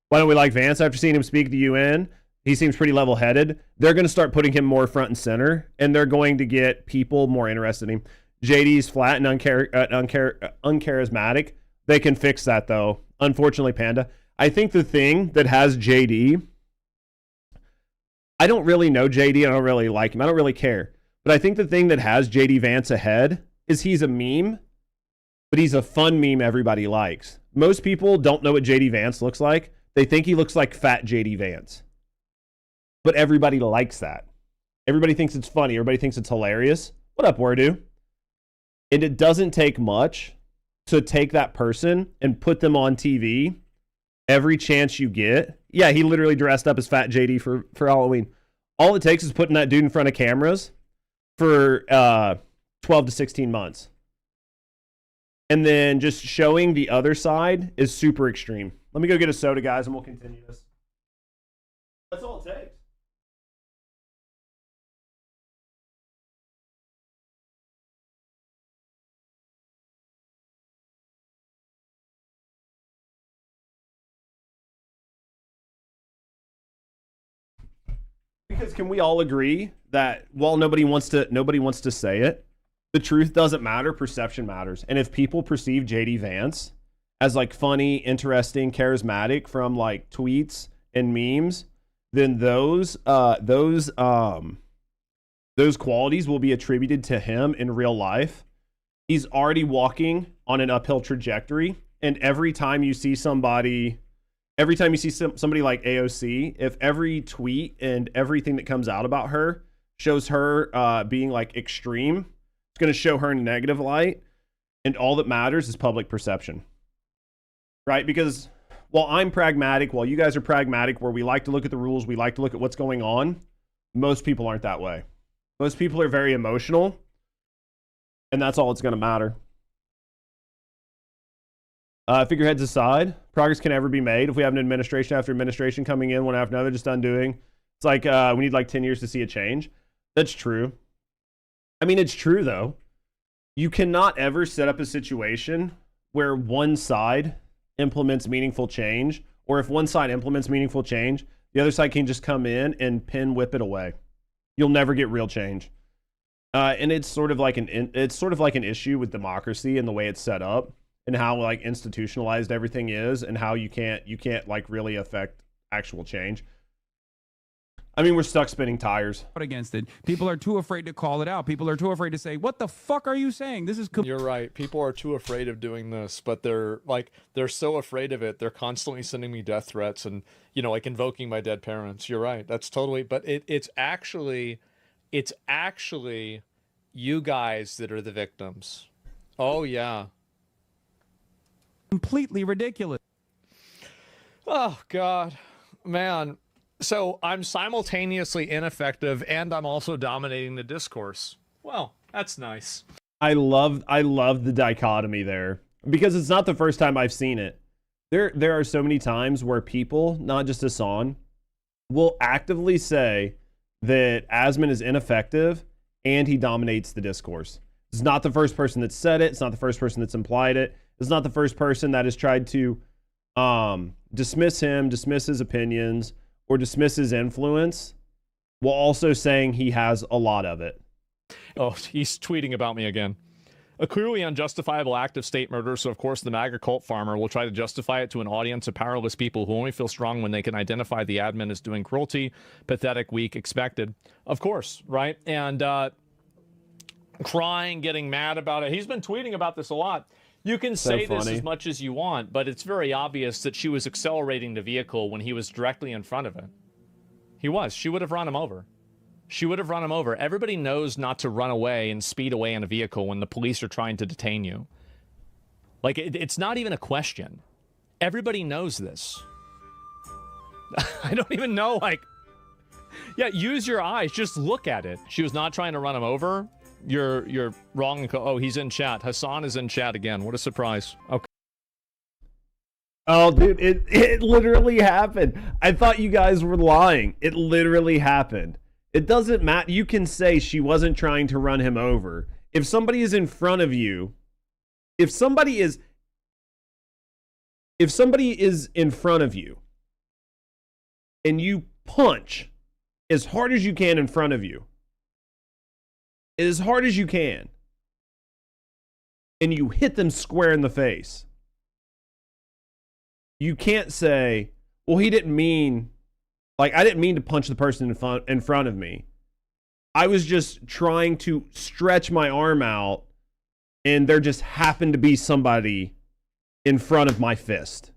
Why don't we like Vance? After seeing him speak at the UN, he seems pretty level-headed. They're going to start putting him more front and center, and they're going to get people more interested in him. JD's flat and uncharismatic. They can fix that, though. Unfortunately, Panda. I think the thing that has JD... I don't really know JD. I don't really like him. I don't really care. But I think the thing that has JD Vance ahead is he's a meme, but he's a fun meme everybody likes. Most people don't know what JD Vance looks like. They think he looks like fat JD Vance. But everybody likes that. Everybody thinks it's funny. Everybody thinks it's hilarious. What up, Wordu? And it doesn't take much to take that person and put them on TV every chance you get. Yeah, he literally dressed up as fat JD for Halloween. All it takes is putting that dude in front of cameras for 12 to 16 months. And then just showing the other side is super extreme. Let me go get a soda, guys, and we'll continue this. That's all it takes. Because can we all agree that while nobody wants to say it, the truth doesn't matter, perception matters. And if people perceive JD Vance as like funny, interesting, charismatic from like tweets and memes, then those qualities will be attributed to him in real life. He's already walking on an uphill trajectory, and every time you see somebody like AOC, if every tweet and everything that comes out about her shows her being like extreme, it's going to show her in a negative light, and all that matters is public perception, right? Because while I'm pragmatic, while you guys are pragmatic, where we like to look at the rules, we like to look at what's going on, most people aren't that way. Most people are very emotional, and that's all it's going to matter. Figureheads aside, progress can never be made if we have an administration after administration coming in one after another, just undoing. It's like we need like 10 years to see a change. That's true. I mean, it's true, though. You cannot ever set up a situation where one side implements meaningful change, or if one side implements meaningful change, the other side can just come in and pin whip it away. You'll never get real change. And it's sort of like an issue with democracy and the way it's set up, and how like institutionalized everything is, and how you can't like really affect actual change. I mean, we're stuck spinning tires. Against it. People are too afraid to call it out. People are too afraid to say, what the fuck are you saying? This is... You're right. People are too afraid of doing this, but they're so afraid of it. They're constantly sending me death threats and, like invoking my dead parents. You're right. That's totally... But it's actually you guys that are the victims. Oh, yeah. Completely ridiculous. Oh, God. Man. So I'm simultaneously ineffective, and I'm also dominating the discourse. Well, that's nice. I love the dichotomy there, because it's not the first time I've seen it. There are so many times where people, not just Hassan, will actively say that Asmon is ineffective and he dominates the discourse. It's not the first person that said it. It's not the first person that's implied it. It's not the first person that has tried to dismiss him, dismiss his opinions, or dismiss his influence, while also saying he has a lot of it. Oh, he's tweeting about me again. A clearly unjustifiable act of state murder, so of course the MAGA cult farmer will try to justify it to an audience of powerless people who only feel strong when they can identify the admin as doing cruelty, pathetic, weak, expected. Of course, right? And crying, getting mad about it. He's been tweeting about this a lot. You can say this as much as you want, but it's very obvious that she was accelerating the vehicle when he was directly in front of it. He was. She would have run him over. She would have run him over. Everybody knows not to run away and speed away in a vehicle when the police are trying to detain you. Like, it's not even a question. Everybody knows this. I don't even know, like... Yeah, use your eyes. Just look at it. She was not trying to run him over. You're wrong. Oh, he's in chat. Hassan is in chat again. What a surprise. Okay. Oh, dude, it literally happened. I thought you guys were lying. It literally happened. It doesn't matter. You can say she wasn't trying to run him over. If somebody is in front of you, if somebody is in front of you and you punch as hard as you can in front of you, as hard as you can, and you hit them square in the face, you can't say, well, he didn't mean, like, I didn't mean to punch the person in front of me. I was just trying to stretch my arm out, and there just happened to be somebody in front of my fist.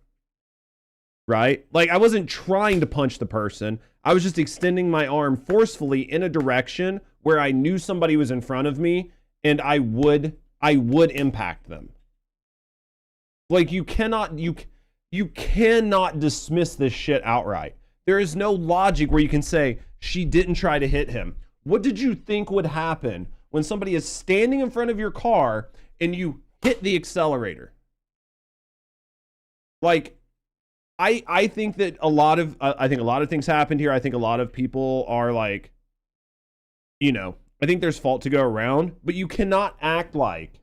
Right? Like, I wasn't trying to punch the person. I was just extending my arm forcefully in a direction where I knew somebody was in front of me, and I would impact them. Like, you cannot dismiss this shit outright. There is no logic where you can say, she didn't try to hit him. What did you think would happen when somebody is standing in front of your car and you hit the accelerator? Like, I think that a lot of things happened here. I think a lot of people are like, you know, I think there's fault to go around, but you cannot act like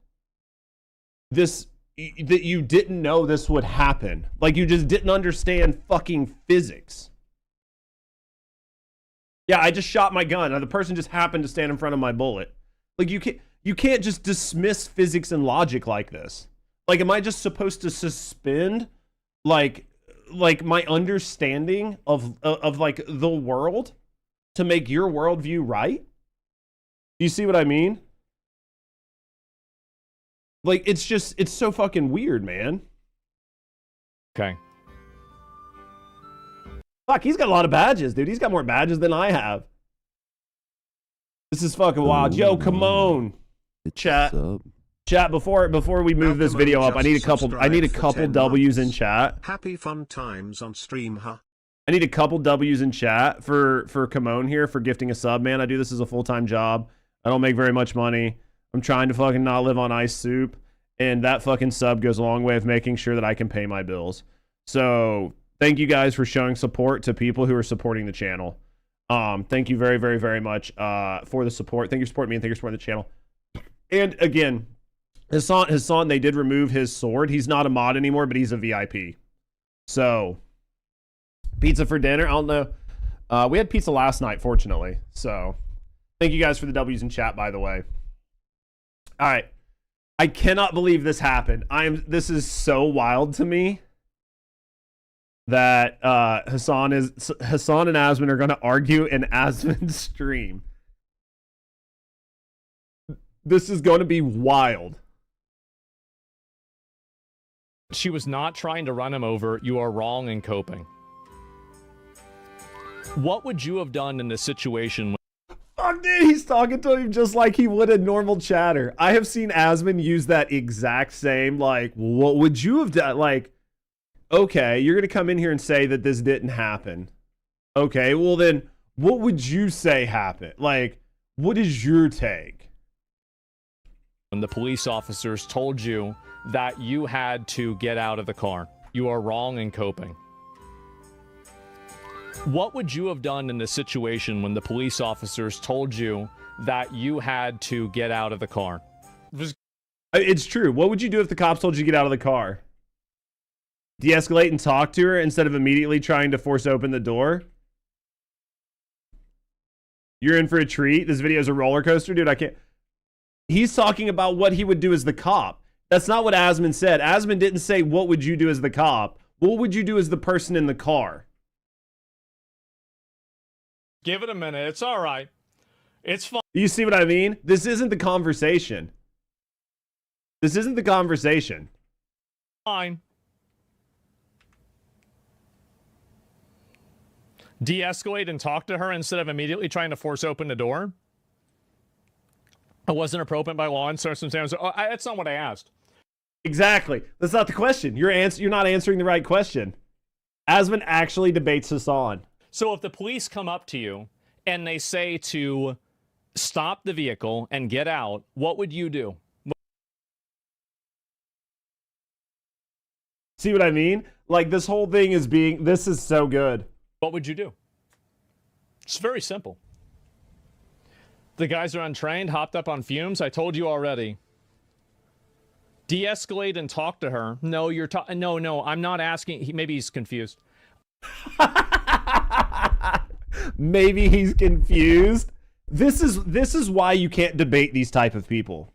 this, that you didn't know this would happen. Like, you just didn't understand fucking physics. Yeah, I just shot my gun. The person just happened to stand in front of my bullet. Like, you can't just dismiss physics and logic like this. Like, am I just supposed to suspend like my understanding of like the world to make your worldview right? Do you see what I mean? Like, it's so fucking weird, man. Okay. Fuck, he's got a lot of badges, dude. He's got more badges than I have. This is fucking wild. Yo, come on. Chat. Chat, before we move this video up, I need a couple W's in chat. Happy fun times on stream, huh? I need a couple W's in chat for Kimon here for gifting a sub, man. I do this as a full-time job. I don't make very much money. I'm trying to fucking not live on ice soup, and that fucking sub goes a long way of making sure that I can pay my bills. So thank you guys for showing support to people who are supporting the channel. Thank you very, very, very much for the support. Thank you for supporting me, and thank you for supporting the channel. And again, Hassan, they did remove his sword. He's not a mod anymore, but he's a VIP. So, pizza for dinner? I don't know. We had pizza last night, fortunately. So, thank you guys for the W's in chat, by the way. All right. I cannot believe this happened. This is so wild to me that Hassan and Asmon are going to argue in Asmon's stream. This is going to be wild. She was not trying to run him over. You are wrong in coping. What would you have done in this situation? Fuck, dude, he's talking to him just like he would a normal chatter. I have seen Asmon use that exact same, like, what would you have done? Like, okay, you're going to come in here and say that this didn't happen. Okay, well then, what would you say happened? Like, what is your take? When the police officers told you that you had to get out of the car. You are wrong in coping. What would you have done in this situation when the police officers told you that you had to get out of the car? It's true. What would you do if the cops told you to get out of the car? De-escalate and talk to her instead of immediately trying to force open the door? You're in for a treat. This video is a roller coaster, dude. I can't. He's talking about what he would do as the cop. That's not what Asmon said. Asmon didn't say, what would you do as the cop? What would you do as the person in the car? Give it a minute. It's all right. It's fine. You see what I mean? This isn't the conversation. This isn't the conversation. Fine. De-escalate and talk to her instead of immediately trying to force open the door? It wasn't appropriate by law and circumstances. That's not what I asked. Exactly. That's not the question. You're not answering the right question. Asmon actually debates Hassan. So if the police come up to you and they say to stop the vehicle and get out, what would you do? See what I mean? Like, this whole thing is this is so good. What would you do? It's very simple. The guys are untrained, hopped up on fumes. I told you already. De-escalate and talk to her. No, no, I'm not asking. Maybe he's confused. Maybe he's confused. This is why you can't debate these type of people.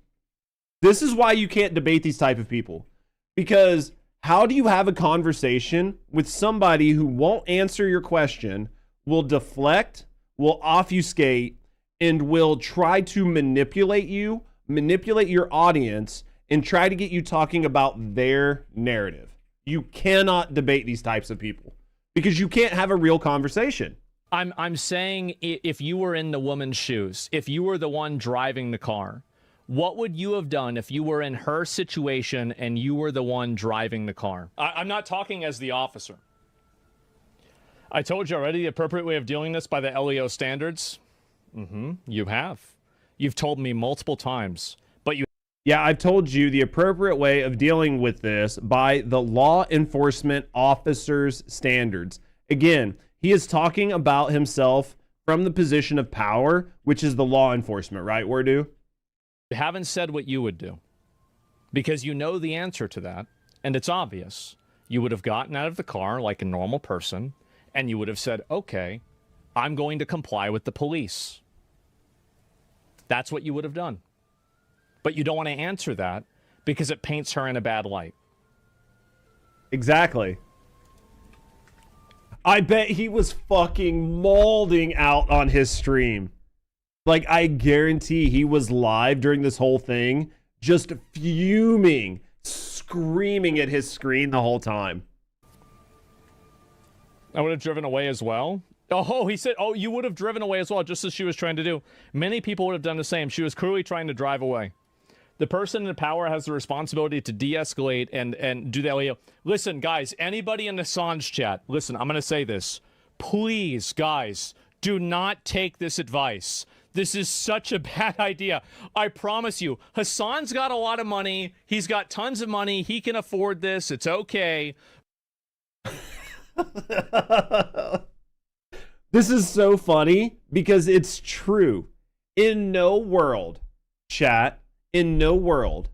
This is why you can't debate these type of people. Because how do you have a conversation with somebody who won't answer your question, will deflect, will obfuscate, and will try to manipulate you, manipulate your audience, and try to get you talking about their narrative? You cannot debate these types of people because you can't have a real conversation. I'm saying, if you were in the woman's shoes, if you were the one driving the car, what would you have done if you were in her situation and you were the one driving the car? I'm not talking as the officer. I told you already the appropriate way of dealing this by the LEO standards. You have. You've told me multiple times, but you... Yeah, I've told you the appropriate way of dealing with this by the law enforcement officer's standards. Again, he is talking about himself from the position of power, which is the law enforcement, right, Wordu? You haven't said what you would do, because you know the answer to that, and it's obvious. You would have gotten out of the car like a normal person, and you would have said, okay, I'm going to comply with the police. That's what you would have done. But you don't want to answer that because it paints her in a bad light. Exactly. I bet he was fucking mauling out on his stream. Like, I guarantee he was live during this whole thing, just fuming, screaming at his screen the whole time. I would have driven away as well. Oh, he said, oh, you would have driven away as well, just as she was trying to do. Many people would have done the same. She was clearly trying to drive away. The person in power has the responsibility to de-escalate and do that. Listen, guys, anybody in the Assange chat, listen, I'm going to say this. Please, guys, do not take this advice. This is such a bad idea. I promise you, Hassan's got a lot of money. He's got tons of money. He can afford this. It's okay. This is so funny because it's true. In no world, chat, in no world,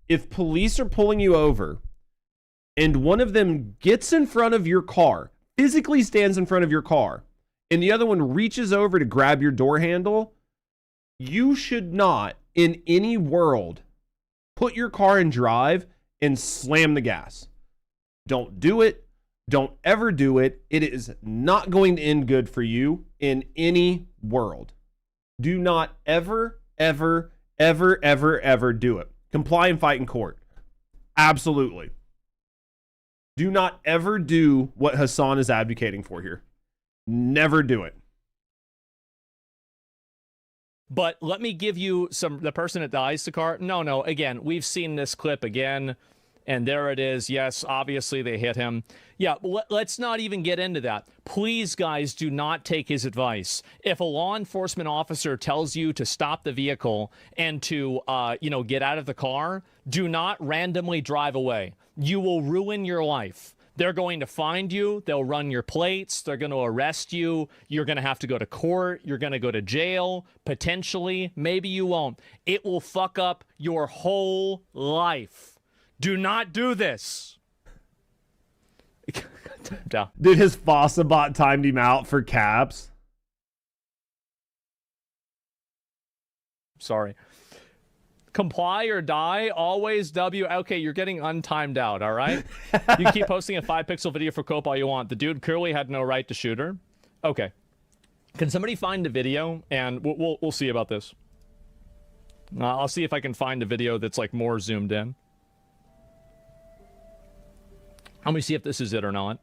if police are pulling you over and one of them gets in front of your car, physically stands in front of your car, and the other one reaches over to grab your door handle, you should not, in any world, put your car in drive and slam the gas. Don't do it. Don't ever do it. It is not going to end good for you in any world. Do not ever, ever, ever, ever, ever do it. Comply and fight in court. Absolutely. Do not ever do what Hassan is advocating for here. Never do it. But let me give you the person that dies the car. No, again, we've seen this clip again. And there it is. Yes, obviously they hit him. Yeah, let's not even get into that. Please, guys, do not take his advice. If a law enforcement officer tells you to stop the vehicle and to, get out of the car, do not randomly drive away. You will ruin your life. They're going to find you. They'll run your plates. They're going to arrest you. You're going to have to go to court. You're going to go to jail, potentially. Maybe you won't. It will fuck up your whole life. Do not do this. Did his Fossa bot timed him out for caps? Sorry. Comply or die, always W. Okay, you're getting untimed out, all right? You keep posting a 5-pixel video for Cope all you want. The dude clearly had no right to shoot her. Okay. Can somebody find the video? And we'll see about this. I'll see if I can find a video that's like more zoomed in. Let me see if this is it or not.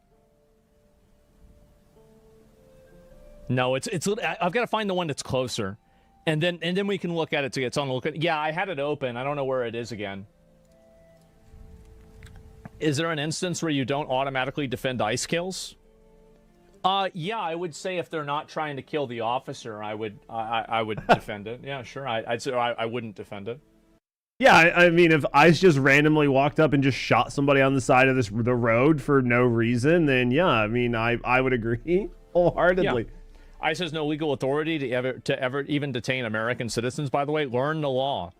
No, it's I've got to find the one that's closer. And then we can look at it to get it's on the look at. Yeah, I had it open. I don't know where it is again. Is there an instance where you don't automatically defend ice kills? Yeah, I would say if they're not trying to kill the officer, I would defend it. Yeah, sure. I'd say I wouldn't defend it. Yeah, I mean, if ICE just randomly walked up and just shot somebody on the side of the road for no reason, then yeah, I mean, I would agree wholeheartedly. Yeah. ICE has no legal authority to ever even detain American citizens, by the way. Learn the law.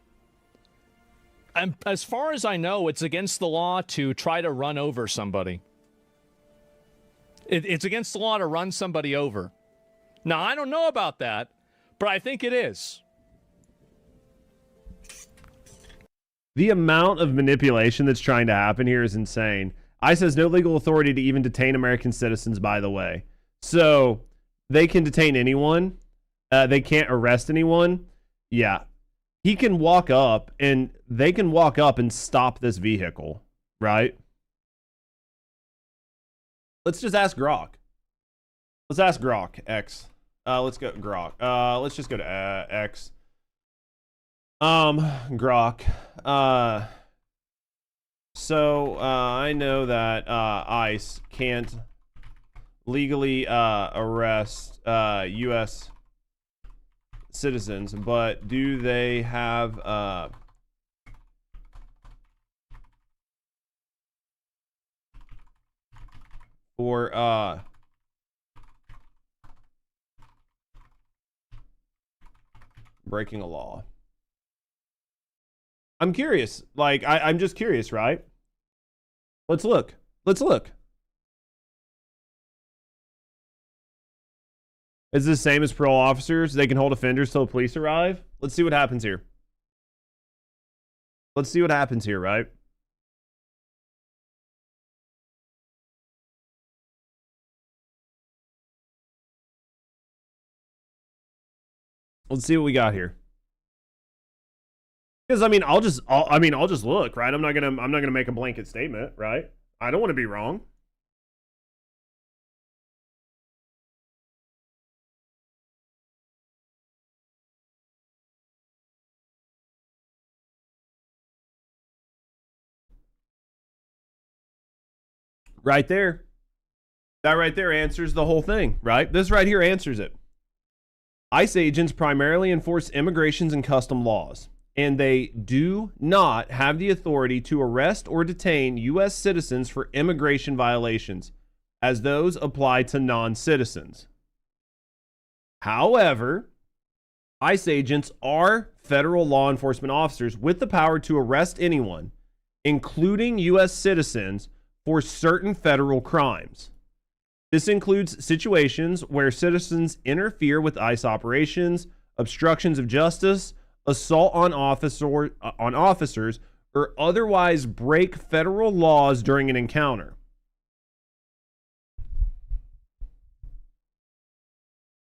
And as far as I know, it's against the law to try to run over somebody. It's against the law to run somebody over. Now, I don't know about that, but I think it is. The amount of manipulation that's trying to happen here is insane. ICE has no legal authority to even detain American citizens, by the way. So they can detain anyone. They can't arrest anyone. Yeah. He can walk up and they can walk up and stop this vehicle, right? Let's just ask Grok. Let's ask Grok, X. Let's go Grok. Let's just go to X. Grok. So I know that ICE can't legally arrest U.S. citizens, but do they have for breaking a law? I'm curious. Like, I'm just curious, right? Let's look. Let's look. Is this the same as parole officers? They can hold offenders till police arrive? Let's see what happens here. Let's see what happens here, right? Let's see what we got here. Because I mean, I'll just look, right? I'm not gonna make a blanket statement, right? I don't want to be wrong. Right there. That right there answers the whole thing, right? This right here answers it. ICE agents primarily enforce immigrations and custom laws, and they do not have the authority to arrest or detain U.S. citizens for immigration violations, as those apply to non-citizens. However, ICE agents are federal law enforcement officers with the power to arrest anyone, including U.S. citizens, for certain federal crimes. This includes situations where citizens interfere with ICE operations, obstructions of justice, assault on officers, or otherwise break federal laws during an encounter.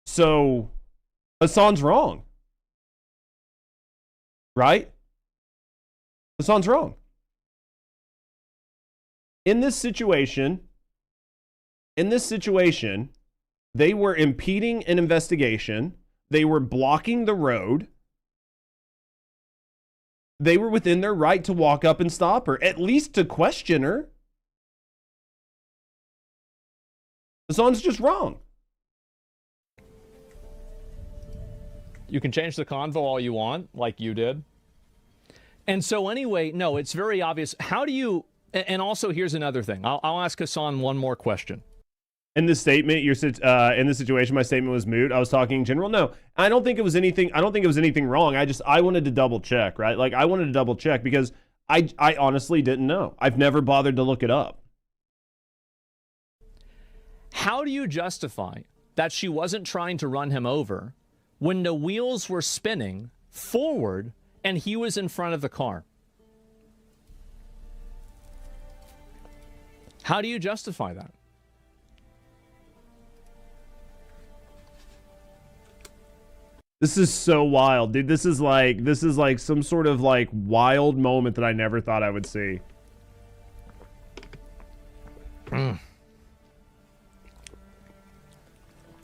So, Hassan's wrong. Right? Hassan's wrong. In this situation, they were impeding an investigation. They were blocking the road. They were within their right to walk up and stop her, at least to question her. Hassan's just wrong. You can change the convo all you want, like you did. And so anyway, no, it's very obvious. How do you... And also, here's another thing. I'll ask Hassan one more question. In this statement, in this situation, my statement was moot. I was talking in general. No, I don't think it was anything. I don't think it was anything wrong. I wanted to double check, right? Like, I wanted to double check because I honestly didn't know. I've never bothered to look it up. How do you justify that she wasn't trying to run him over when the wheels were spinning forward and he was in front of the car? How do you justify that? This is so wild, dude. This is like some sort of like wild moment that I never thought I would see. The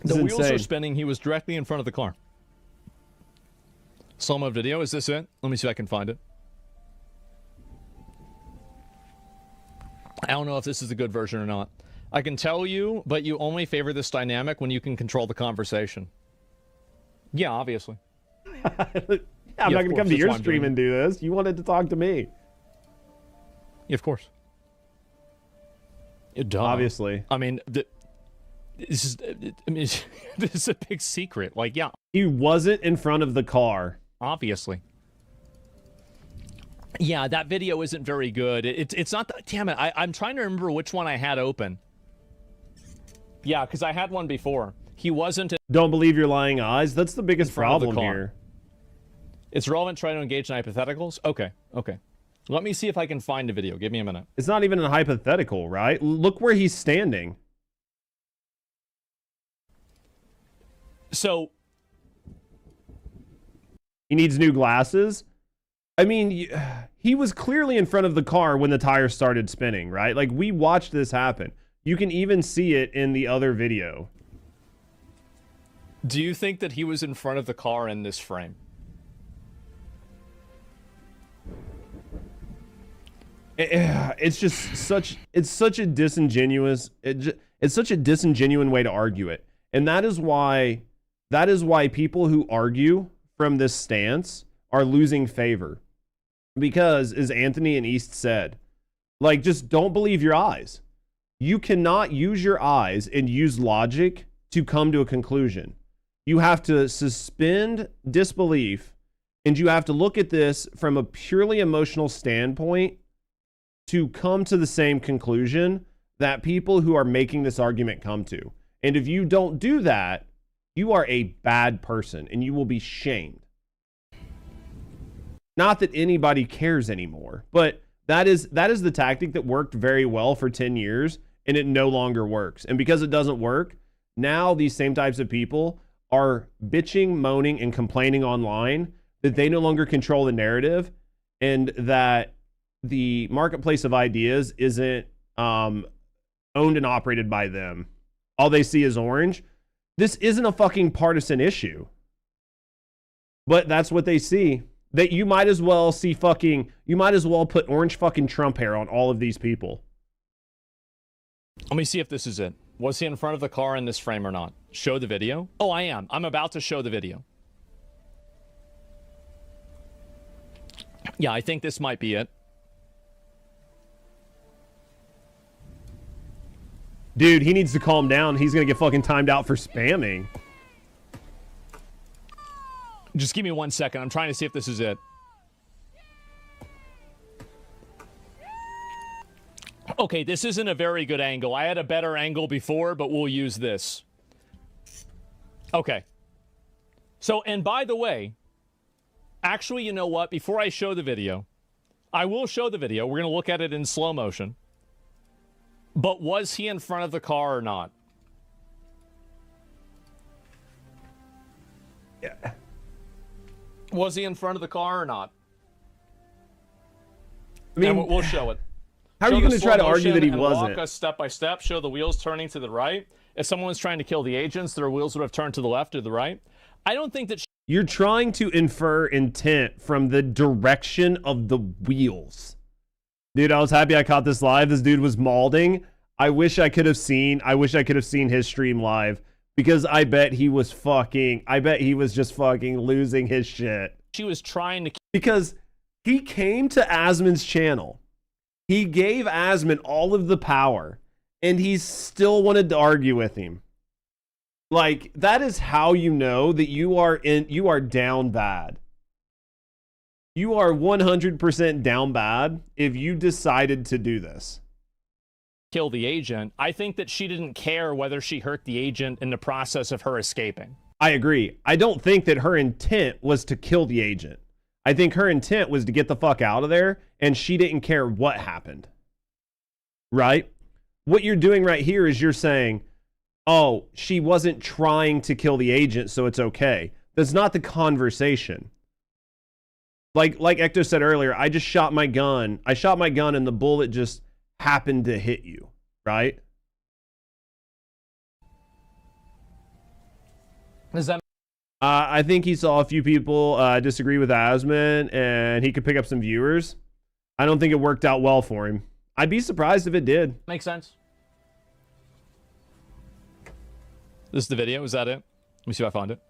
wheels are spinning. He was directly in front of the car. Slow-mo video. Is this it? Let me see if I can find it. I don't know if this is a good version or not. I can tell you, but you only favor this dynamic when you can control the conversation. Yeah, obviously. Yeah, I'm not going to come to your stream and and do this. You wanted to talk to me. Yeah, of course. Duh. Obviously. I mean, this is this is a big secret. Like, yeah. He wasn't in front of the car. Obviously. Yeah, that video isn't very good. It's not that, damn it. I'm trying to remember which one I had open. Yeah, because I had one before. He wasn't. Don't believe your lying eyes. That's the biggest problem here. It's relevant. Try to engage in hypotheticals. Okay. Okay. Let me see if I can find a video. Give me a minute. It's not even a hypothetical, right? Look where he's standing. So he needs new glasses. I mean, he was clearly in front of the car when the tire started spinning, right? Like, we watched this happen. You can even see it in the other video. Do you think that he was in front of the car in this frame? It's just such a disingenuous it's such a disingenuous way to argue it. And that is why people who argue from this stance are losing favor. Because, as Anthony and East said, like, just don't believe your eyes. You cannot use your eyes and use logic to come to a conclusion. You have to suspend disbelief, and you have to look at this from a purely emotional standpoint to come to the same conclusion that people who are making this argument come to. And if you don't do that, you are a bad person and you will be shamed. Not that anybody cares anymore, but that is the tactic that worked very well for 10 years and it no longer works. And because it doesn't work, now these same types of people are bitching, moaning, and complaining online that they no longer control the narrative and that the marketplace of ideas isn't owned and operated by them. All they see is orange. This isn't a fucking partisan issue. But that's what they see. That you might as well see you might as well put orange fucking Trump hair on all of these people. Let me see if this is it. Was he in front of the car in this frame or not? Show the video. Oh, I am. I'm about to show the video. Yeah, I think this might be it. Dude, he needs to calm down. He's going to get fucking timed out for spamming. Just give me 1 second. I'm trying to see if this is it. Okay, this isn't a very good angle. I had a better angle before, but we'll use this. Okay. So, and by the way, actually, you know what? Before I show the video, I will show the video. We're going to look at it in slow motion. But was he in front of the car or not? Yeah. Was he in front of the car or not? I mean, and we'll show it. How are you going to try to argue that he wasn't? Walk us step by step. Show the wheels turning to the right. If someone was trying to kill the agents, their wheels would have turned to the left or the right. I don't think that... You're trying to infer intent from the direction of the wheels. Dude, I was happy I caught this live. This dude was malding. I wish I could have seen his stream live because I bet he was just fucking losing his shit. She was trying to... Because he came to Asmon's channel. He gave Asmon all of the power and he still wanted to argue with him. Like, that is how you know that you are down bad. You are 100% down bad if you decided to do this. Kill the agent. I think that she didn't care whether she hurt the agent in the process of her escaping. I agree. I don't think that her intent was to kill the agent. I think her intent was to get the fuck out of there, and she didn't care what happened. Right? What you're doing right here is you're saying, oh, she wasn't trying to kill the agent, so it's okay. That's not the conversation. Like Ecto said earlier, I just shot my gun. I shot my gun and the bullet just happened to hit you, right? Is that... I think he saw a few people disagree with Asmon and he could pick up some viewers. I don't think it worked out well for him. I'd be surprised if it did. Makes sense. This is the video. Is that it? Let me see if I found it.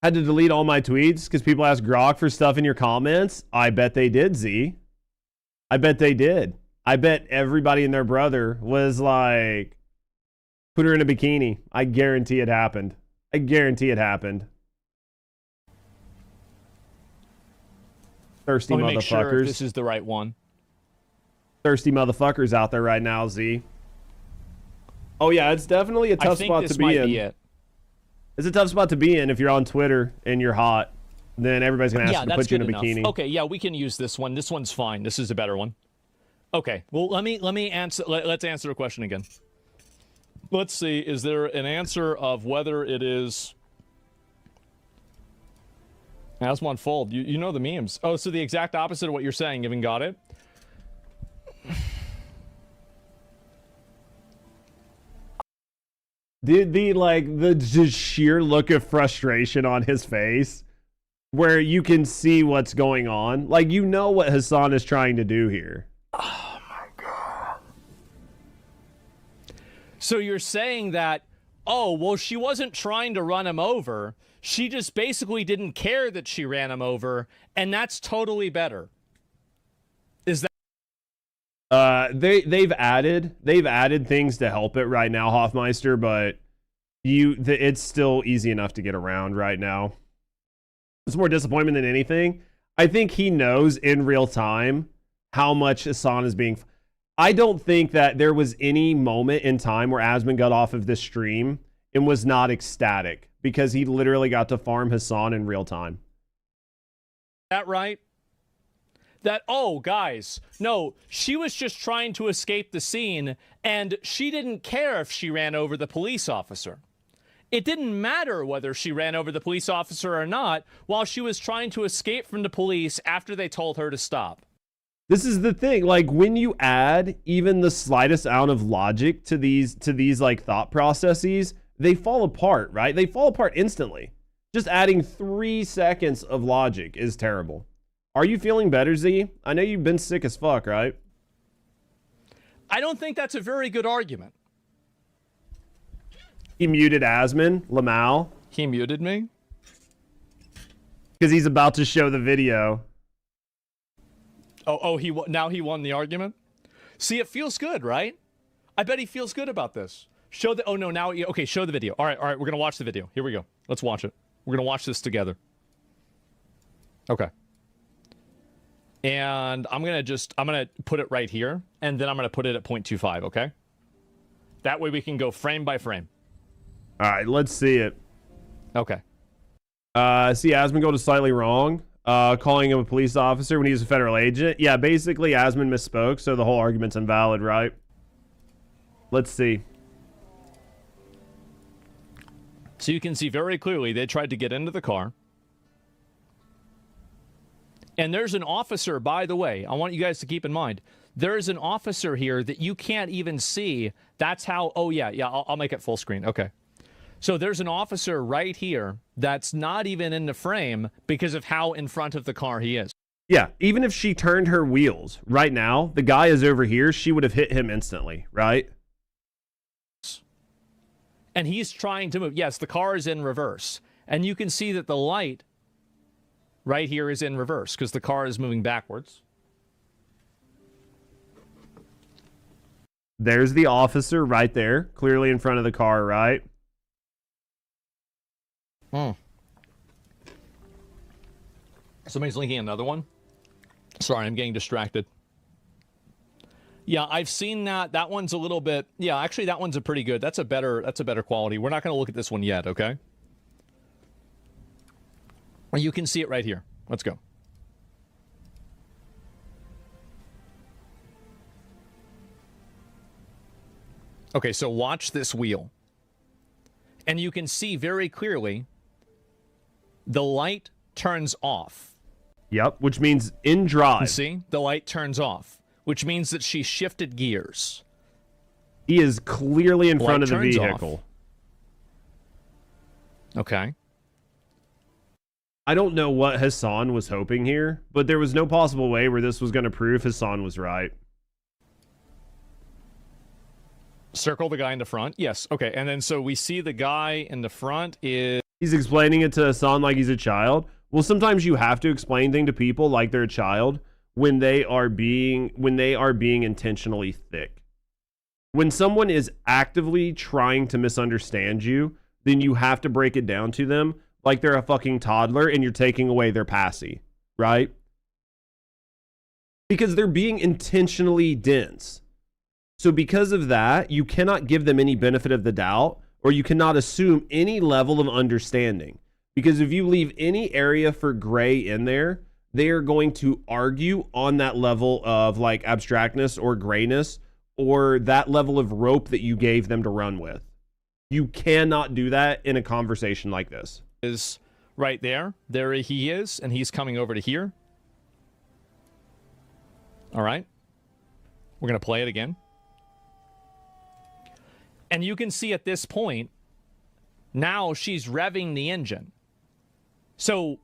Had to delete all my tweets because people asked Grok for stuff in your comments. I bet they did, Z. I bet they did. I bet everybody and their brother was like, put her in a bikini. I guarantee it happened. I guarantee it happened. Thirsty Let me motherfuckers. make sure if this is the right one. Thirsty motherfuckers out there right now, Z. Oh yeah, it's definitely a tough spot to be in. It's a tough spot to be in if you're on Twitter and you're hot. Then everybody's gonna ask you to put you in a bikini. Okay, yeah, we can use this one. This one's fine. This is a better one. Okay, well let me answer. Let's answer the question again. Let's see. Is there an answer of whether it is Asmon Fold? You know the memes. Oh, so the exact opposite of what you're saying. Even got it. The just sheer look of frustration on his face, where you can see what's going on. Like, you know what Hassan is trying to do here. Oh my god. So you're saying that, oh, well, she wasn't trying to run him over. She just basically didn't care that she ran him over, and that's totally better. Is that they've added things to help it right now, Hoffmeister, but it's still easy enough to get around right now. It's more disappointment than anything. I think he knows in real time how much Hassan is being. I don't think that there was any moment in time where Asmon got off of this stream and was not ecstatic because he literally got to farm Hassan in real time. That right? That, oh, guys, no, she was just trying to escape the scene, and she didn't care if she ran over the police officer. It didn't matter whether she ran over the police officer or not while she was trying to escape from the police after they told her to stop. This is the thing, like, when you add even the slightest amount of logic to these like thought processes, they fall apart, right? They fall apart instantly. Just adding 3 seconds of logic is terrible. Are you feeling better, Z? I know you've been sick as fuck, right? I don't think that's a very good argument. He muted Asmon, Lamau. He muted me? Because he's about to show the video. Oh, now he won the argument? See, it feels good, right? I bet he feels good about this. Show the, oh no, now, okay, show the video. All right, we're going to watch the video. Here we go. Let's watch it. We're going to watch this together. Okay. And I'm going to put it right here, and then I'm going to put it at 0.25, okay? That way we can go frame by frame. All right, let's see it. Okay. See Asmon go to slightly wrong, calling him a police officer when he's a federal agent. Yeah, basically Asmon misspoke, so the whole argument's invalid, right? Let's see. So you can see very clearly they tried to get into the car. And there's an officer, by the way, I want you guys to keep in mind, there's an officer here that you can't even see. That's how, oh yeah, I'll make it full screen. Okay. So there's an officer right here that's not even in the frame because of how in front of the car he is. Yeah, even if she turned her wheels right now, the guy is over here, she would have hit him instantly, right? And he's trying to move. Yes, the car is in reverse. And you can see that the light right here is in reverse because the car is moving backwards. There's the officer right there, clearly in front of the car, right? Somebody's linking another one. Sorry, I'm getting distracted. Yeah, I've seen that. That one's a little bit. Yeah, actually, that one's a pretty good. That's a better quality. We're not going to look at this one yet, okay? You can see it right here. Let's go. Okay, so watch this wheel. And you can see very clearly the light turns off. Yep, which means in drive. You see? The light turns off, which means that she shifted gears. He is clearly in front of the vehicle. Okay. I don't know what Hassan was hoping here, but there was no possible way where this was going to prove Hassan was right. Circle the guy in the front. Yes. Okay. And then so we see the guy in the front is He's explaining it to Hassan like he's a child. Well, sometimes you have to explain things to people like they're a child when they are being intentionally thick. When someone is actively trying to misunderstand you, then you have to break it down to them like they're a fucking toddler and you're taking away their passy, right? Because they're being intentionally dense. So because of that, you cannot give them any benefit of the doubt, or you cannot assume any level of understanding. Because if you leave any area for gray in there, they are going to argue on that level of like abstractness or grayness, or that level of rope that you gave them to run with. You cannot do that in a conversation like this. Is right there. There he is, and he's coming over to here. All right. We're going to play it again. And you can see at this point, now she's revving the engine. So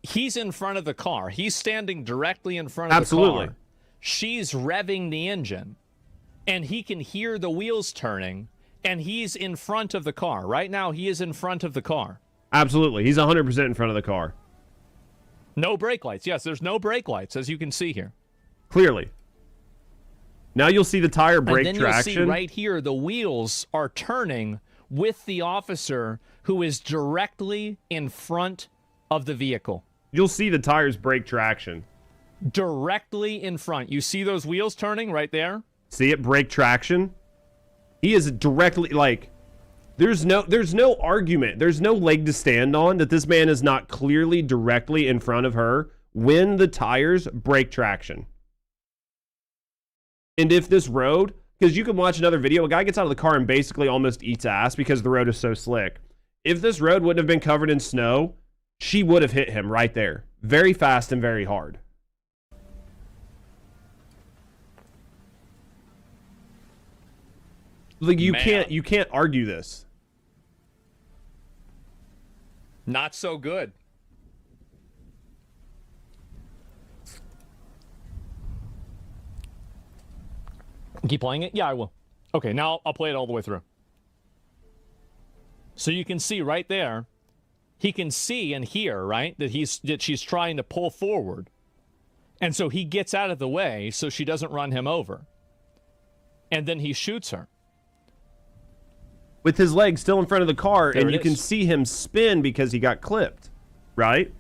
he's in front of the car. He's standing directly in front of the car. She's revving the engine. And he can hear the wheels turning. And he's in front of the car. Right now, he is in front of the car. Absolutely. He's 100% in front of the car. No brake lights. Yes, there's no brake lights, as you can see here. Clearly. Now you'll see the tire brake traction. And then traction. you'll see right here, the wheels are turning with the officer who is directly in front of the vehicle. You'll see the tires brake traction. Directly in front. You see those wheels turning right there? See it brake traction? He is directly, like, there's no argument. There's no leg to stand on that this man is not clearly directly in front of her when the tires brake traction. And if this road, because you can watch another video, a guy gets out of the car and basically almost eats ass because the road is so slick. If this road wouldn't have been covered in snow, she would have hit him right there. Very fast and very hard. Like you can't argue this. Not so good. Keep playing it? Yeah, I will. Okay, now I'll play it all the way through. So you can see right there, he can see and hear, right, that she's trying to pull forward. And so he gets out of the way so she doesn't run him over. And then he shoots her. With his leg still in front of the car, and you can see him spin because he got clipped, right?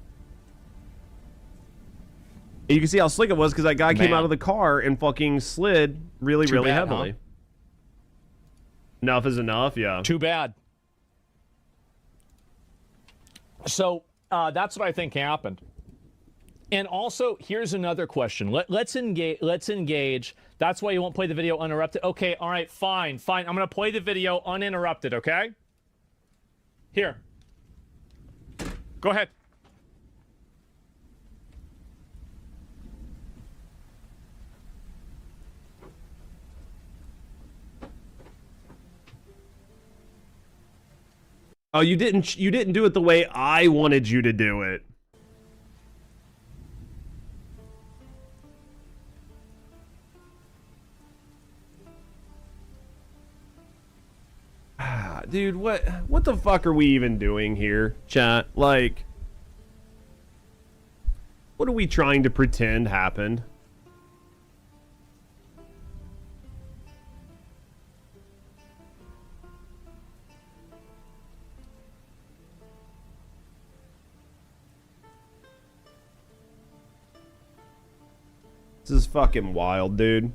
And you can see how slick it was because that guy came out of the car and fucking slid really, really heavily. Huh? Enough is enough, yeah. Too bad. So that's what I think happened. And also, here's another question. Let's engage. That's why you won't play the video uninterrupted. Okay, all right, fine. I'm going to play the video uninterrupted, okay? Here. Go ahead. Oh, you didn't do it the way I wanted you to do it. Dude, what the fuck are we even doing here, chat? Like, what are we trying to pretend happened? This is fucking wild, dude.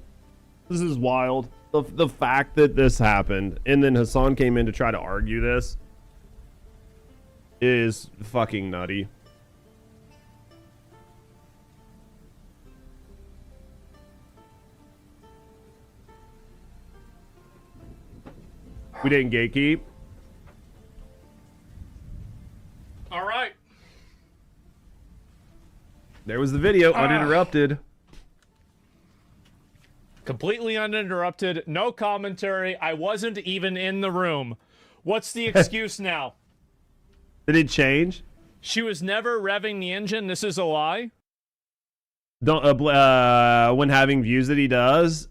This is wild. The fact that this happened and then Hassan came in to try to argue this is fucking nutty. We didn't gatekeep. All right. There was the video, uninterrupted. Completely uninterrupted, no commentary. I wasn't even in the room. What's the excuse now? Did it change? She was never revving the engine. This is a lie. Don't when having views that he does,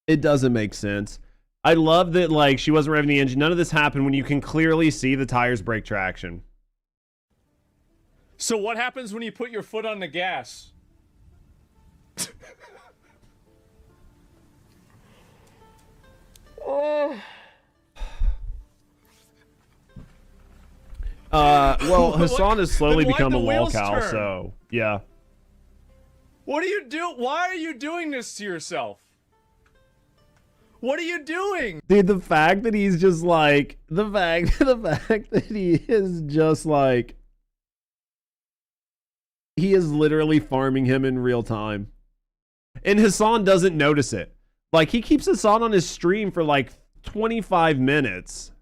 it doesn't make sense. I love that, like, she wasn't revving the engine. None of this happened when you can clearly see the tires brake traction. So what happens when you put your foot on the gas? Well, Hassan has slowly Then why'd become the a wheels lolcow, turn? so yeah. What do you do? Why are you doing this to yourself? What are you doing? Dude, the fact that he's just like the fact that he is just like he is literally farming him in real time. And Hassan doesn't notice it. Like, he keeps Hassan on his stream for like 25 minutes.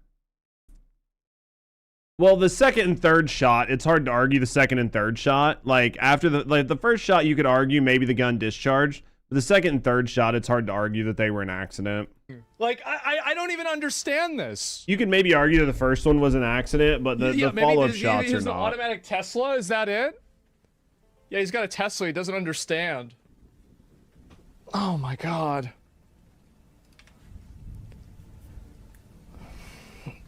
Well, the second and third shot, it's hard to argue the second and third shot. Like, after the first shot, you could argue maybe the gun discharged. But the second and third shot, it's hard to argue that they were an accident. Like, I don't even understand this. You could maybe argue that the first one was an accident, but the follow-up shots are an not. automatic Tesla, is that it? Yeah, he's got a Tesla, he doesn't understand. Oh my god.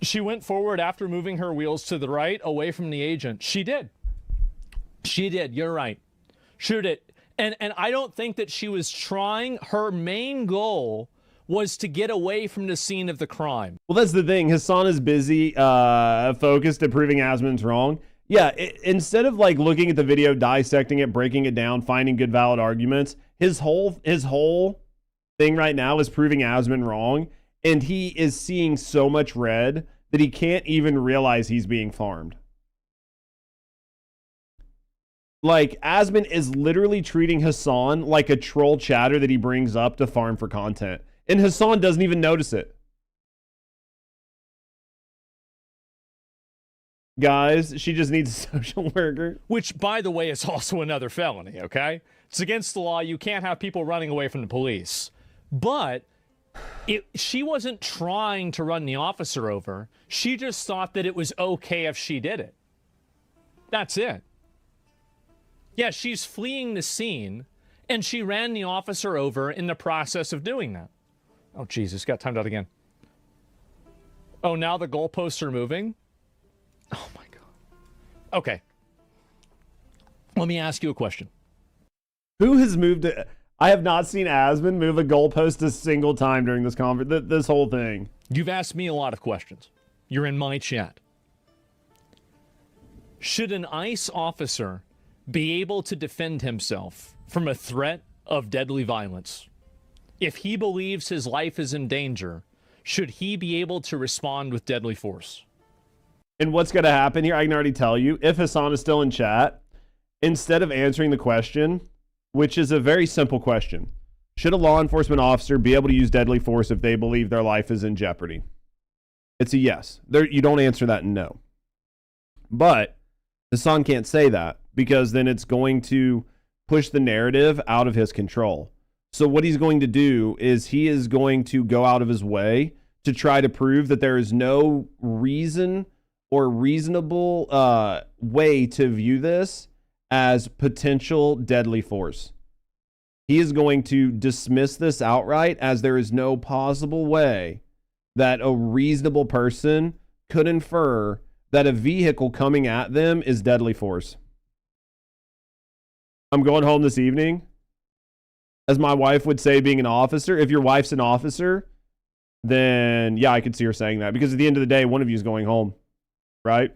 She went forward after moving her wheels to the right, away from the agent. She did. She did, you're right. Sure did. And I don't think that she was trying. Her main goal was to get away from the scene of the crime. Well, that's the thing. Hassan is busy, focused at proving Asmon's wrong. Yeah, instead of like looking at the video, dissecting it, breaking it down, finding good valid arguments, his whole thing right now is proving Asmon wrong, and he is seeing so much red that he can't even realize he's being farmed. Like, Asmon is literally treating Hassan like a troll chatter that he brings up to farm for content. And Hassan doesn't even notice it. Guys, she just needs a social worker. Which, by the way, is also another felony, okay? It's against the law. You can't have people running away from the police. But she wasn't trying to run the officer over. She just thought that it was okay if she did it. That's it. Yeah, she's fleeing the scene, and she ran the officer over in the process of doing that. Oh, Jesus, got timed out again. Oh, now the goalposts are moving? Oh, my God. Okay. Let me ask you a question. Who has moved it? I have not seen Asmon move a goalpost a single time during this this whole thing. You've asked me a lot of questions. You're in my chat. Should an ICE officer be able to defend himself from a threat of deadly violence? If he believes his life is in danger, should he be able to respond with deadly force? And what's going to happen here, I can already tell you. If Hassan is still in chat, instead of answering the question, which is a very simple question, should a law enforcement officer be able to use deadly force if they believe their life is in jeopardy? It's a yes. You don't answer that no. But Hassan can't say that, because then it's going to push the narrative out of his control. So what he's going to do is he is going to go out of his way to try to prove that there is no reason or reasonable way to view this as potential deadly force. He is going to dismiss this outright as there is no possible way that a reasonable person could infer that a vehicle coming at them is deadly force. I'm going home this evening. As my wife would say, being an officer, if your wife's an officer, then yeah, I could see her saying that, because at the end of the day, one of you is going home, right?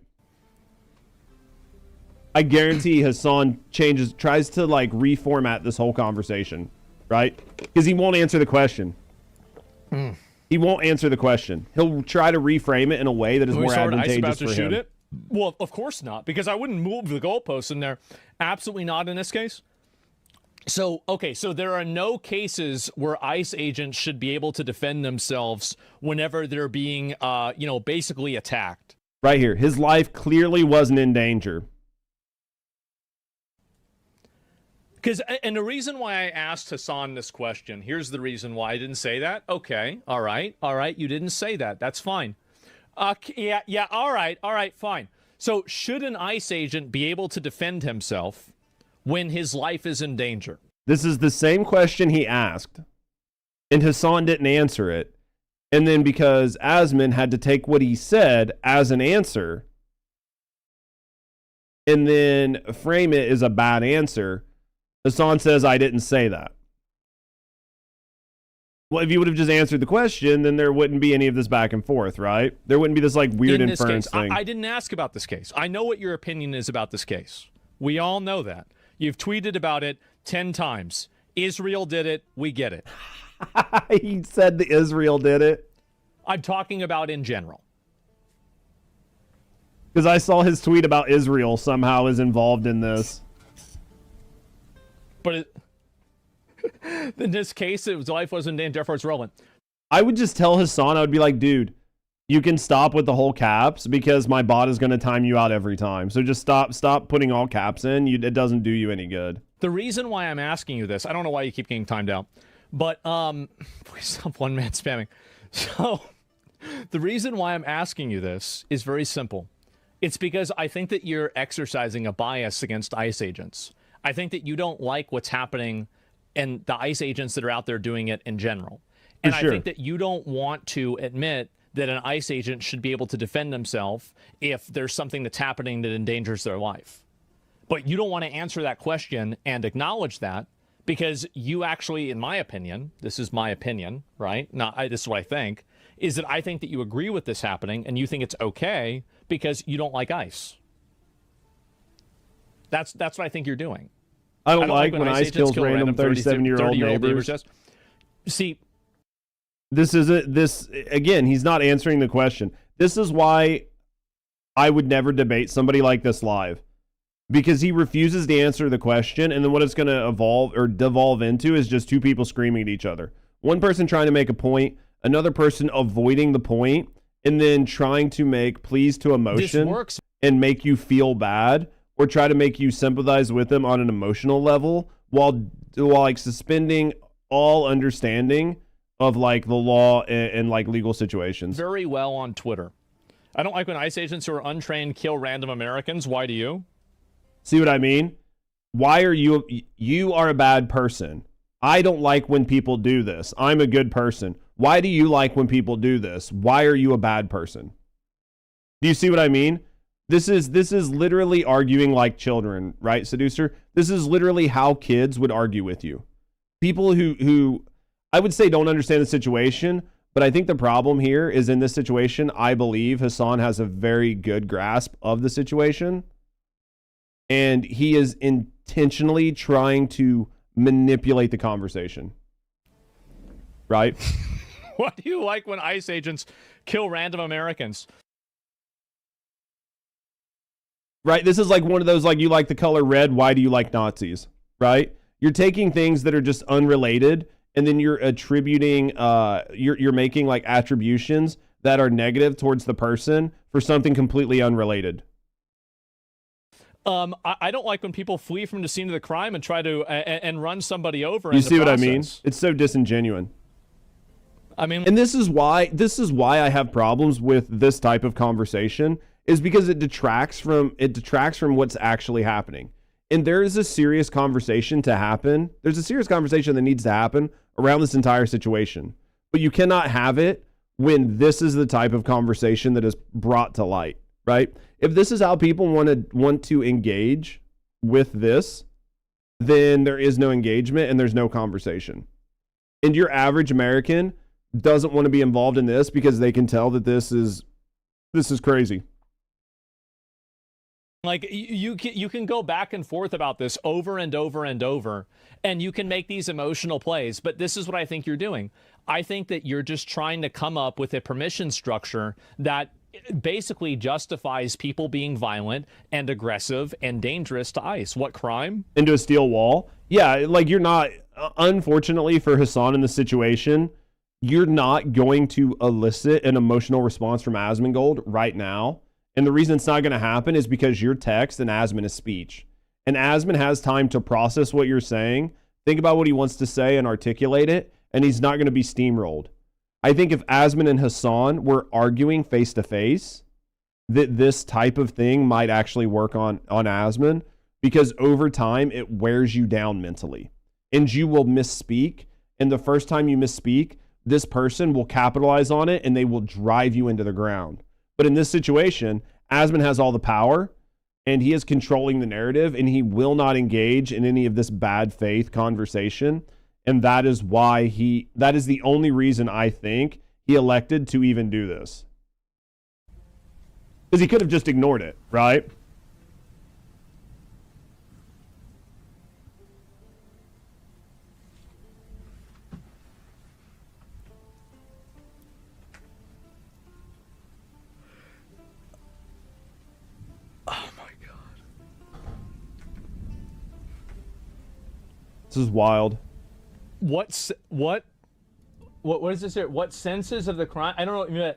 I guarantee Hassan tries to like reformat this whole conversation, right? Because he won't answer the question. He won't answer the question. He'll try to reframe it in a way that is more advantageous for him. It? Well, of course not, because I wouldn't move the goalposts in there. Absolutely not in this case. So, okay, so there are no cases where ICE agents should be able to defend themselves whenever they're being, basically attacked. Right here. His life clearly wasn't in danger. And the reason why I asked Hassan this question, here's the reason why I didn't say that. Okay, all right, you didn't say that. That's fine. Yeah, all right, fine. So should an ICE agent be able to defend himself when his life is in danger? This is the same question he asked, and Hassan didn't answer it. And then because Asmon had to take what he said as an answer and then frame it as a bad answer, Hassan says, I didn't say that. Well, if you would have just answered the question, then there wouldn't be any of this back and forth, right? There wouldn't be this like weird inference thing. I didn't ask about this case. I know what your opinion is about this case. We all know that. You've tweeted about it 10 times. Israel did it. We get it. He said the Israel did it. I'm talking about in general. Because I saw his tweet about Israel somehow is involved in this. But in this case, his life wasn't in danger, therefore it's relevant. I would just tell Hassan, I would be like, dude, you can stop with the whole caps because my bot is going to time you out every time. So just stop putting all caps in. It doesn't do you any good. The reason why I'm asking you this, I don't know why you keep getting timed out, but please stop one man spamming. So the reason why I'm asking you this is very simple. It's because I think that you're exercising a bias against ICE agents. I think that you don't like what's happening and the ICE agents that are out there doing it in general. And I think that you don't want to admit that an ICE agent should be able to defend himself if there's something that's happening that endangers their life. But you don't want to answer that question and acknowledge that because you actually, in my opinion, this is my opinion, right? This is what I think, is that I think that you agree with this happening and you think it's okay because you don't like ICE. That's what I think you're doing. I don't like when ICE kills random 37-year-old neighbors. See, this again, he's not answering the question. This is why I would never debate somebody like this live. Because he refuses to answer the question, and then what it's going to evolve or devolve into is just two people screaming at each other. One person trying to make a point, another person avoiding the point, and then trying to make pleas to emotion and make you feel bad or try to make you sympathize with them on an emotional level while like suspending all understanding of like the law and like legal situations. Very well on Twitter. I don't like when ICE agents who are untrained kill random Americans. Why do you? See what I mean? Why are you are a bad person. I don't like when people do this. I'm a good person. Why do you like when people do this? Why are you a bad person? Do you see what I mean? This is literally arguing like children, right, Seducer? This is literally how kids would argue with you. People who I would say don't understand the situation, but I think the problem here is in this situation, I believe Hassan has a very good grasp of the situation. And he is intentionally trying to manipulate the conversation. Right? Why do you like when ICE agents kill random Americans? Right? This is like one of those, like, you like the color red, why do you like Nazis? Right? You're taking things that are just unrelated, and then you're attributing, you're making, like, attributions that are negative towards the person for something completely unrelated. I don't like when people flee from the scene of the crime and try to and run somebody over. You see what I mean? It's so disingenuous. I mean, and this is why I have problems with this type of conversation, is because it detracts from what's actually happening. And there is a serious conversation to happen. There's a serious conversation that needs to happen around this entire situation. But you cannot have it when this is the type of conversation that is brought to light, right? If this is how people want to engage with this, then there is no engagement and there's no conversation. And your average American doesn't want to be involved in this because they can tell that this is crazy. Like, you can go back and forth about this over and over and over, and you can make these emotional plays, but this is what I think you're doing. I think that you're just trying to come up with a permission structure that basically justifies people being violent and aggressive and dangerous to ICE. What crime? Into a steel wall? Yeah, like, you're not, unfortunately for Hassan in this situation, you're not going to elicit an emotional response from Asmongold right now. And the reason it's not going to happen is because your text and Asmon is speech. And Asmon has time to process what you're saying, think about what he wants to say and articulate it, and he's not going to be steamrolled. I think if Asmon and Hassan were arguing face to face, that this type of thing might actually work on Asmon, because over time it wears you down mentally. And you will misspeak, and the first time you misspeak, this person will capitalize on it and they will drive you into the ground. But in this situation, Asmund has all the power and he is controlling the narrative and he will not engage in any of this bad faith conversation. And that is why that is the only reason I think he elected to even do this. Because he could have just ignored it, right? Oh my God. This is wild. What is this here? What senses of the crime? I don't know.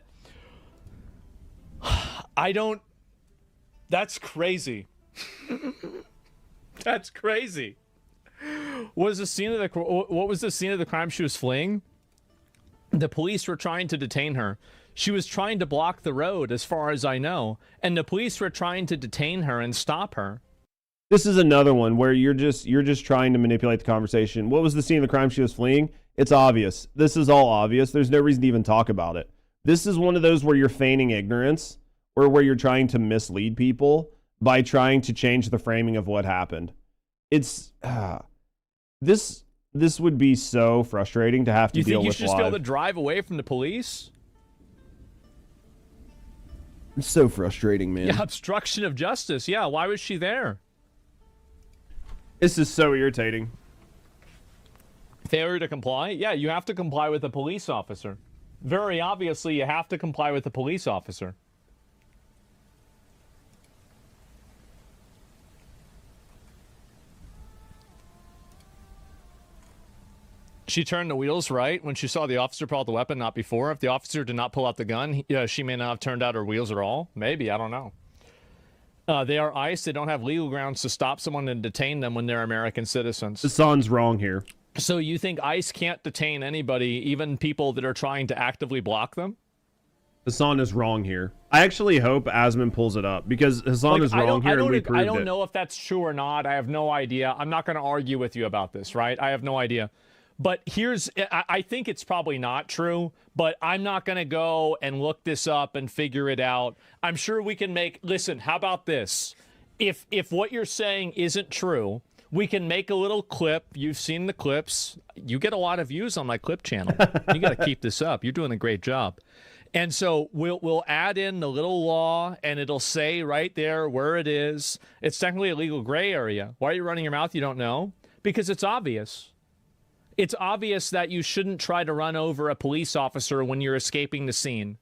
I don't. That's crazy. That's crazy. What was the scene of the crime she was fleeing? The police were trying to detain her. She was trying to block the road, as far as I know, and the police were trying to detain her and stop her. This is another one where you're just trying to manipulate the conversation. What was the scene of the crime she was fleeing? It's obvious. This is all obvious. There's no reason to even talk about it. This is one of those where you're feigning ignorance or where you're trying to mislead people by trying to change the framing of what happened. It's this would be so frustrating to have to deal with. You think you should just be able to drive away from the police? It's so frustrating, man. Yeah, obstruction of justice. Yeah, why was she there? This is so irritating. Failure to comply? Yeah, you have to comply with a police officer. Very obviously, you have to comply with a police officer. She turned the wheels right when she saw the officer pull out the weapon, not before. If the officer did not pull out the gun, she may not have turned out her wheels at all. Maybe, I don't know. They are ICE. They don't have legal grounds to stop someone and detain them when they're American citizens. Hassan's wrong here. So you think ICE can't detain anybody, even people that are trying to actively block them? Hassan is wrong here. I actually hope Asmund pulls it up because Hassan is wrong here and we proved it. I don't know if that's true or not. I have no idea. I'm not going to argue with you about this, right? I have no idea. But I think it's probably not true, but I'm not going to go and look this up and figure it out. I'm sure we can listen, how about this? If what you're saying isn't true, we can make a little clip. You've seen the clips. You get a lot of views on my clip channel. You got to keep this up. You're doing a great job. And so we'll add in the little law, and it'll say right there where it is. It's technically a legal gray area. Why are you running your mouth? You don't know? Because it's obvious. It's obvious that you shouldn't try to run over a police officer when you're escaping the scene.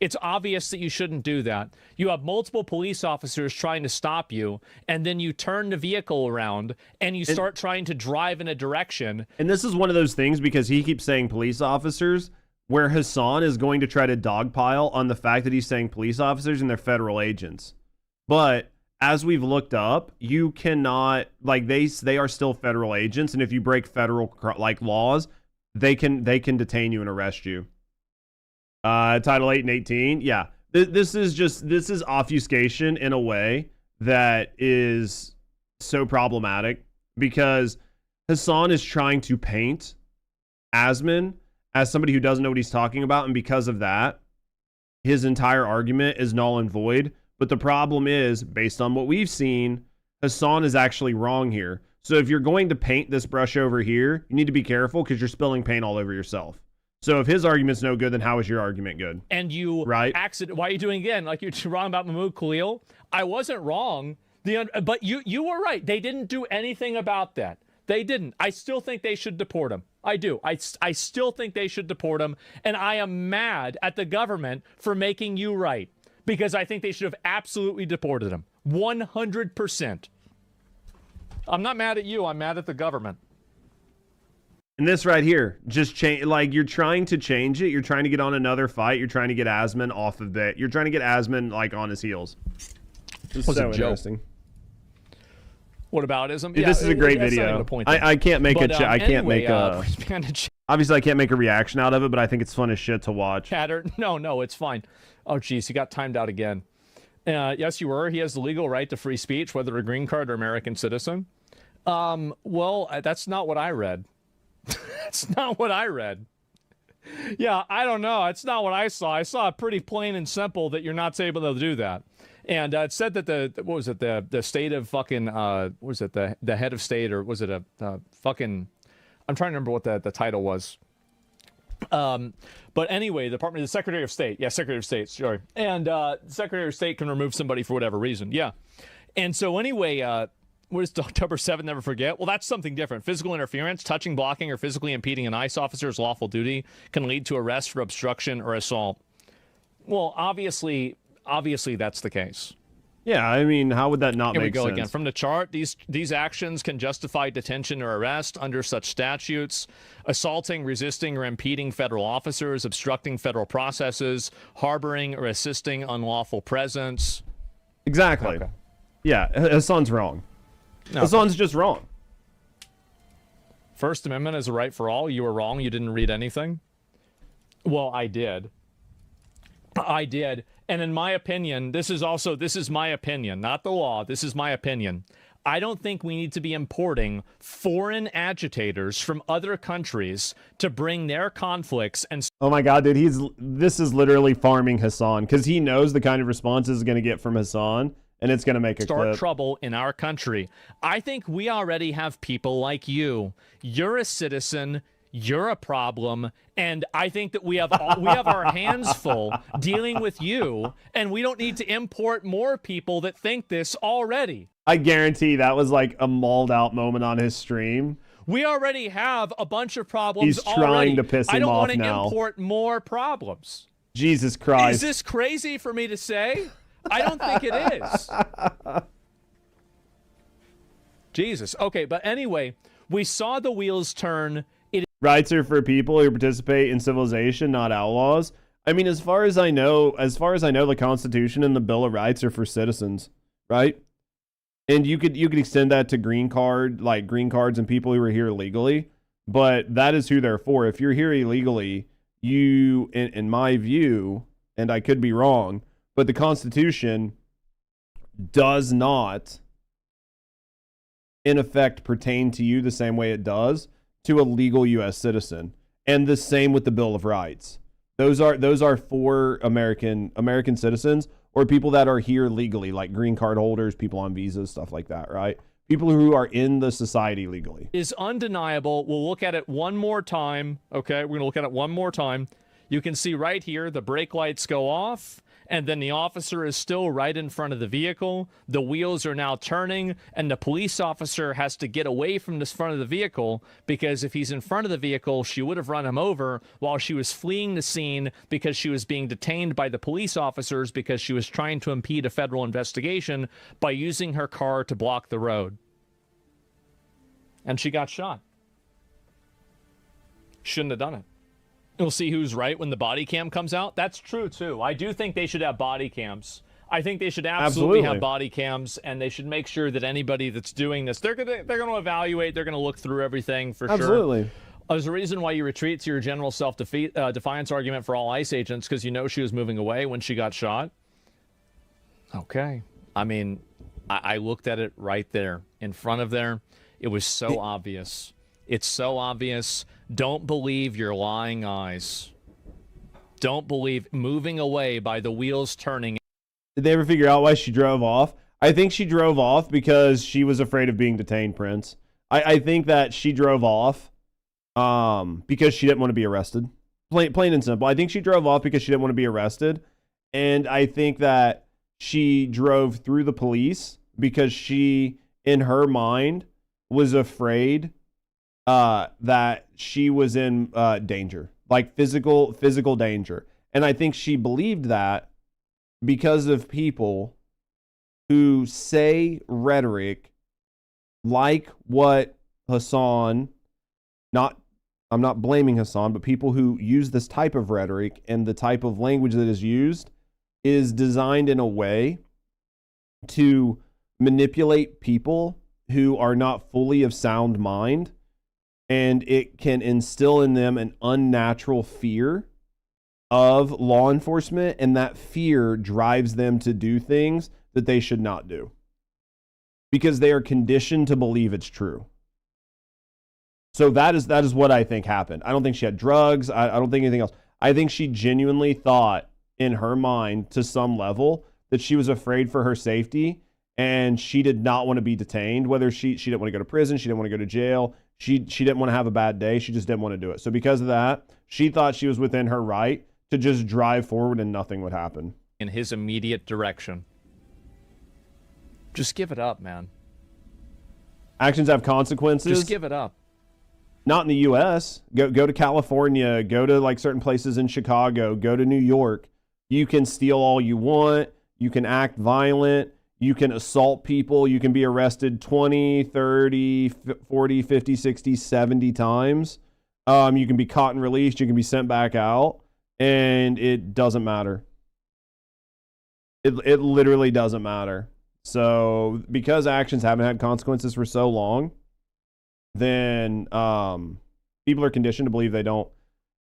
It's obvious that you shouldn't do that. You have multiple police officers trying to stop you, and then you turn the vehicle around, and you start trying to drive in a direction. And this is one of those things, because he keeps saying police officers, where Hassan is going to try to dogpile on the fact that he's saying police officers and they're federal agents. But as we've looked up, you cannot, they are still federal agents, and if you break federal laws, they can detain you and arrest you. Title 8 and 18, yeah. This is obfuscation in a way that is so problematic, because Hassan is trying to paint Asmund as somebody who doesn't know what he's talking about, and because of that, his entire argument is null and void. But the problem is, based on what we've seen, Hassan is actually wrong here. So if you're going to paint this brush over here, you need to be careful, because you're spilling paint all over yourself. So if his argument's no good, then how is your argument good? And you why are you doing again? Like you're wrong about Mahmoud Khalil. I wasn't wrong. But you were right. They didn't do anything about that. They didn't. I still think they should deport him. I do. I still think they should deport him. And I am mad at the government for making you right, because I think they should have absolutely deported him. 100%. I'm not mad at you. I'm mad at the government. And this right here, just change. Like, you're trying to change it. You're trying to get on another fight. You're trying to get Asmund off of it. You're trying to get Asmund on his heels. This is so interesting. What about ism? Yeah, this is a great video. I can't make obviously I can't make a reaction out of it, but I think it's fun as shit to watch. No, it's fine. Oh, geez, he got timed out again. Yes, you were. He has the legal right to free speech, whether a green card or American citizen. Well, that's not what I read. That's not what I read. Yeah, I don't know. It's not what I saw. I saw it pretty plain and simple that you're not able to do that. And it said that the state of fucking what was it, the head of state, or was it a fucking, I'm trying to remember what the title was. But anyway, the Secretary of State. Yeah, Secretary of State, sorry. And Secretary of State can remove somebody for whatever reason. Yeah. And so anyway, what is October 7th, never forget? Well, that's something different. Physical interference, touching, blocking, or physically impeding an ICE officer's lawful duty can lead to arrest for obstruction or assault. Well, obviously that's the case. Yeah, I mean, how would that not make sense? Here we go again. From the chart, these actions can justify detention or arrest under such statutes: assaulting, resisting, or impeding federal officers, obstructing federal processes, harboring or assisting unlawful presence. Exactly. Okay. Yeah, Hassan's wrong. No. Hassan's just wrong. First Amendment is a right for all. You were wrong. You didn't read anything. Well, I did. And in my opinion, this is my opinion, not the law. This is my opinion. I don't think we need to be importing foreign agitators from other countries to bring their conflicts and... Oh my God, dude, this is literally farming Hassan, because he knows the kind of response is going to get from Hassan, and it's going to make a start clip. Trouble in our country. I think we already have people like you. You're a citizen. You're a problem, and I think that we have our hands full dealing with you, and we don't need to import more people that think this already. I guarantee that was like a mauled out moment on his stream. We already have a bunch of problems. He's trying to piss him off now. I don't want to import more problems. Jesus Christ. Is this crazy for me to say? I don't think it is. Jesus. Okay, but anyway, we saw the wheels turn. Rights are for people who participate in civilization, not outlaws. I mean, as far as I know, the Constitution and the Bill of Rights are for citizens, right? And you could extend that to green cards and people who are here legally, but that is who they're for. If you're here illegally, you, in my view, and I could be wrong, but the Constitution does not, in effect, pertain to you the same way it does to a legal U.S. citizen, and the same with the Bill of Rights. Those are for American citizens or people that are here legally, like green card holders, people on visas, stuff like that, right? People who are in the society legally. Is undeniable. We'll look at it one more time. Okay, we're gonna look at it one more time. You can see right here the brake lights go off, and then the officer is still right in front of the vehicle. The wheels are now turning, and the police officer has to get away from this front of the vehicle, because if he's in front of the vehicle, she would have run him over while she was fleeing the scene, because she was being detained by the police officers because she was trying to impede a federal investigation by using her car to block the road. And she got shot. Shouldn't have done it. We'll see who's right when the body cam comes out. That's true, too. I do think they should have body cams. I think they should absolutely have body cams, and they should make sure that anybody that's doing this, they're gonna evaluate, they're gonna look through everything for sure. Absolutely. There's a reason why you retreat to your general self-defiance argument for all ICE agents, because you know she was moving away when she got shot. Okay. I mean, I looked at it right there in front of there. It was so obvious. It's so obvious. Don't believe your lying eyes. Don't believe moving away by the wheels turning. Did they ever figure out why she drove off? I think she drove off because she was afraid of being detained, Prince. I think that she drove off because she didn't want to be arrested. Plain and simple. I think she drove off because she didn't want to be arrested. And I think that she drove through the police because she, in her mind, was afraid that she was in danger, like physical danger. And I think she believed that because of people who say rhetoric like what Hassan, I'm not blaming Hassan, but people who use this type of rhetoric and the type of language that is used is designed in a way to manipulate people who are not fully of sound mind, and it can instill in them an unnatural fear of law enforcement, and that fear drives them to do things that they should not do because they are conditioned to believe it's true. So that is what I think happened. I don't think she had drugs. I don't think anything else. I think she genuinely thought in her mind to some level that she was afraid for her safety and she did not want to be detained. Whether she didn't want to go to prison, she didn't want to go to jail. She didn't want to have a bad day. She just didn't want to do it. So because of that, she thought she was within her right to just drive forward and nothing would happen. In his immediate direction. Just give it up, man. Actions have consequences. Just give it up. Not in the U.S. Go to California. Go to like certain places in Chicago. Go to New York. You can steal all you want. You can act violent. You can assault people. You can be arrested 20, 30, 40, 50, 60, 70 times. You can be caught and released. You can be sent back out. And it doesn't matter. It literally doesn't matter. So because actions haven't had consequences for so long, then people are conditioned to believe they don't.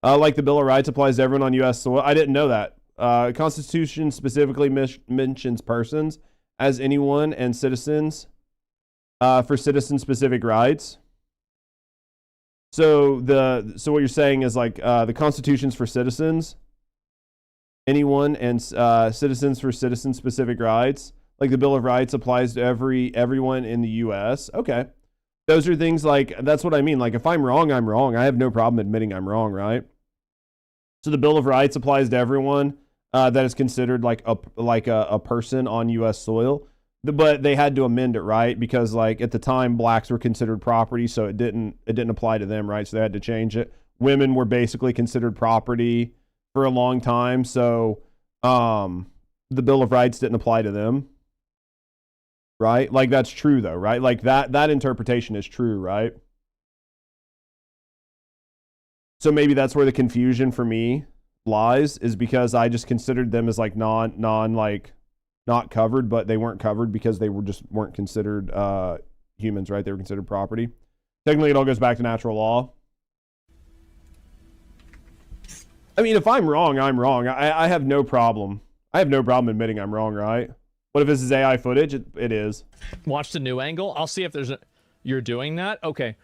Like the Bill of Rights applies to everyone on U.S. soil. I didn't know that. Constitution specifically mentions persons as anyone and citizens for citizen-specific rights. So what you're saying is like the Constitution's for citizens, anyone and citizens for citizen-specific rights. Like the Bill of Rights applies to everyone in the U.S. Okay. Those are things like, that's what I mean. Like if I'm wrong, I'm wrong. I have no problem admitting I'm wrong, right? So the Bill of Rights applies to everyone that is considered like a person on U.S. soil. But they had to amend it, right? Because like at the time, blacks were considered property, so it didn't apply to them, right? So they had to change it. Women were basically considered property for a long time, so the Bill of Rights didn't apply to them. Right? Like that's true though, right? Like that interpretation is true, right? So maybe that's where the confusion for me lies, is because I just considered them as like not covered, but they weren't covered because they weren't considered humans, right? They were considered property. Technically it all goes back to natural law. I mean, if I'm wrong, I'm wrong. I have no problem. I have no problem admitting I'm wrong, right? What if this is AI footage? It is. Watch the new angle. I'll see if there's a... You're doing that? Okay.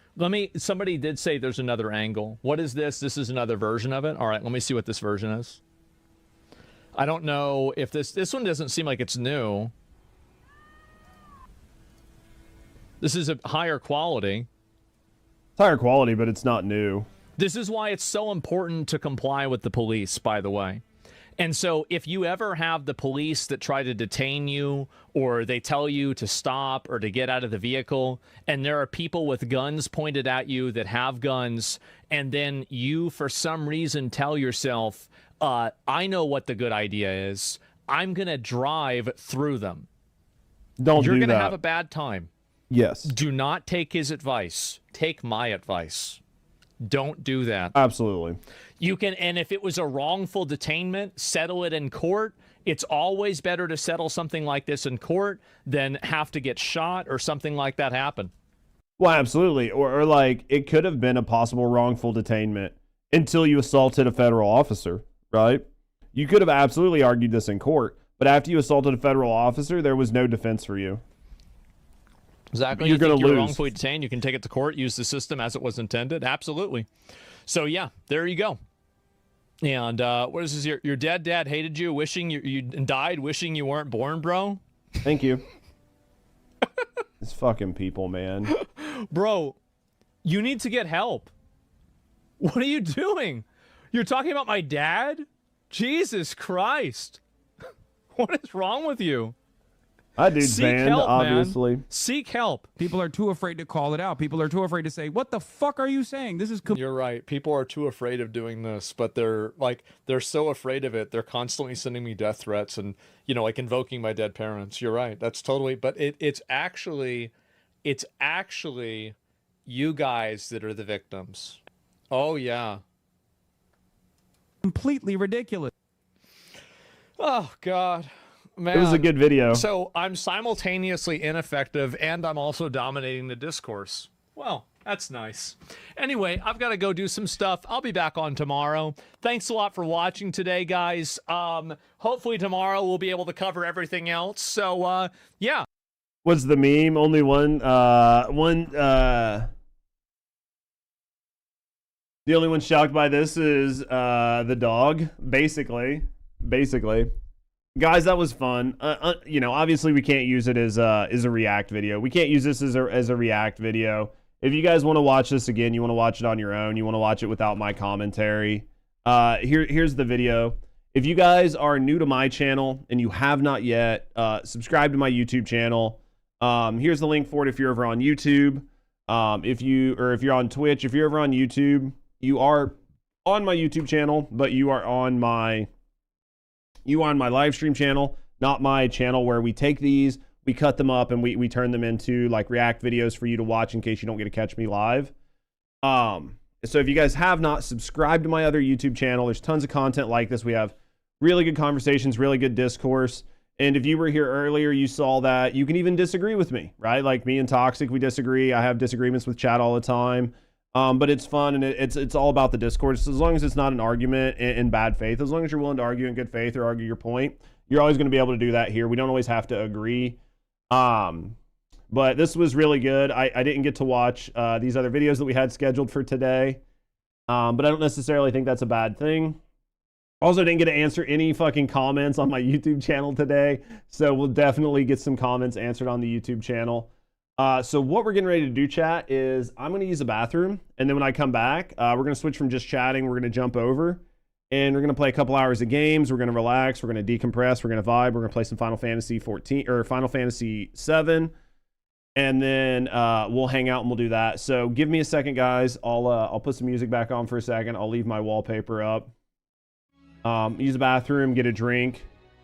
Somebody did say there's another angle. What is this? This is another version of it? All right, let me see what this version is. I don't know if this one doesn't seem like it's new. This is a higher quality. It's higher quality, but it's not new. This is why it's so important to comply with the police, by the way. And so if you ever have the police that try to detain you, or they tell you to stop or to get out of the vehicle, and there are people with guns pointed at you that have guns, and then you, for some reason, tell yourself, I know what the good idea is. I'm going to drive through them. You're going to have a bad time. Yes. Do not take his advice. Take my advice. Don't do that. Absolutely. You can, and if it was a wrongful detainment, settle it in court. It's always better to settle something like this in court than have to get shot or something like that happen. Well, absolutely. Or like it could have been a possible wrongful detainment until you assaulted a federal officer, right? You could have absolutely argued this in court, but after you assaulted a federal officer, there was no defense for you. Exactly. You're going to lose. You're wrongfully detained. You can take it to court, use the system as it was intended. Absolutely. So yeah, there you go. And what is this? Your dead dad hated you, wishing you died, wishing you weren't born, bro. Thank you. It's fucking people, man. Bro, you need to get help. What are you doing? You're talking about my dad? Jesus Christ. What is wrong with you? That dude's banned, help, obviously. Man. Seek help. People are too afraid to call it out. People are too afraid to say, what the fuck are you saying? This is... You're right. People are too afraid of doing this, but they're so afraid of it. They're constantly sending me death threats and, like invoking my dead parents. You're right. That's totally... But it's actually you guys that are the victims. Oh, yeah. Completely ridiculous. Oh, God. Man. It was a good video. So I'm simultaneously ineffective and I'm also dominating the discourse. Well, that's nice. Anyway, I've got to go do some stuff. I'll be back on tomorrow. Thanks a lot for watching today, guys. Hopefully tomorrow we'll be able to cover everything else. So, yeah. What's the meme? Only one The only one shocked by this is the dog, basically. Guys, that was fun. You know, obviously we can't use it as a React video. We can't use this as a React video. If you guys want to watch this again, you want to watch it on your own, you want to watch it without my commentary, here's the video. If you guys are new to my channel and you have not yet, subscribe to my YouTube channel. Here's the link for it if you're over on YouTube. If you're on Twitch, if you're over on YouTube, you are on my YouTube channel, but you are on my live stream channel, not my channel where we take these, we cut them up, and we turn them into like React videos for you to watch in case you don't get to catch me live. So if you guys have not subscribed to my other YouTube channel, there's tons of content like this. We have really good conversations, really good discourse. And if you were here earlier, you saw that you can even disagree with me, right? Like me and Toxic, we disagree. I have disagreements with chat all the time. But it's fun, and it's all about the discourse. As long as it's not an argument in bad faith, as long as you're willing to argue in good faith or argue your point, you're always going to be able to do that here. We don't always have to agree. But this was really good. I didn't get to watch these other videos that we had scheduled for today. But I don't necessarily think that's a bad thing. Also, didn't get to answer any fucking comments on my YouTube channel today. So we'll definitely get some comments answered on the YouTube channel. So what we're getting ready to do, chat, is I'm going to use the bathroom. And then when I come back, we're going to switch from just chatting. We're going to jump over. And we're going to play a couple hours of games. We're going to relax. We're going to decompress. We're going to vibe. We're going to play some Final Fantasy 14 or Final Fantasy 7. And then we'll hang out and we'll do that. So give me a second, guys. I'll put some music back on for a second. I'll leave my wallpaper up. Use the bathroom, get a drink,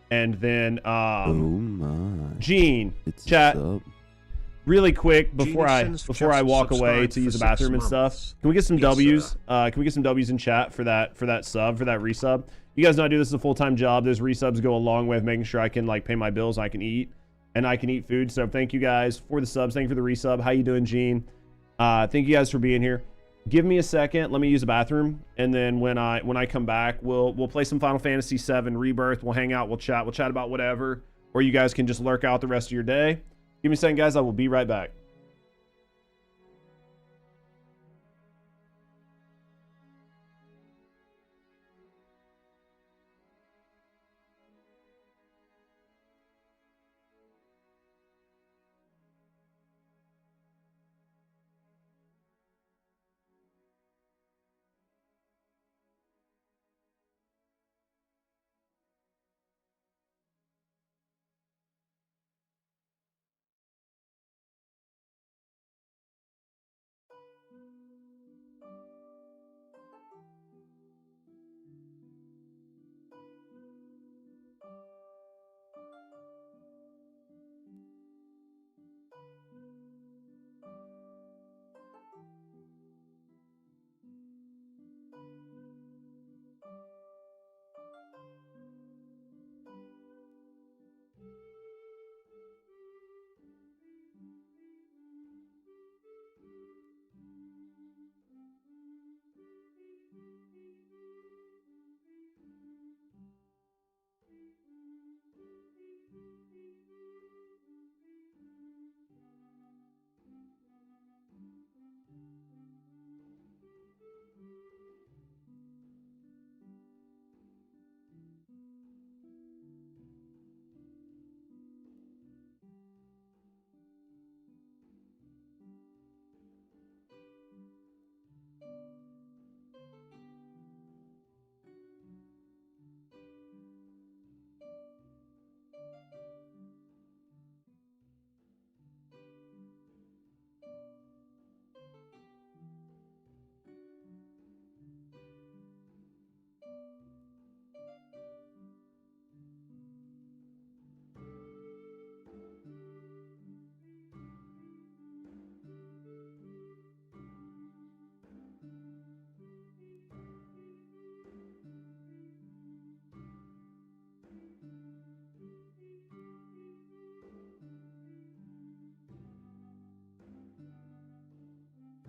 and then oh my. Gene, chat. Really quick before I walk away to use the bathroom and stuff. Can we get some W's? Can we get some W's in chat for that resub? You guys know I do this as a full-time job. Those resubs go a long way of making sure I can like pay my bills, I can eat, and I can eat food. So thank you guys for the subs. Thank you for the resub. How you doing, Gene? Thank you guys for being here. Give me a second. Let me use the bathroom, and then when I come back, we'll play some Final Fantasy VII Rebirth. We'll hang out. We'll chat about whatever, or you guys can just lurk out the rest of your day. Give me a second, guys. I will be right back.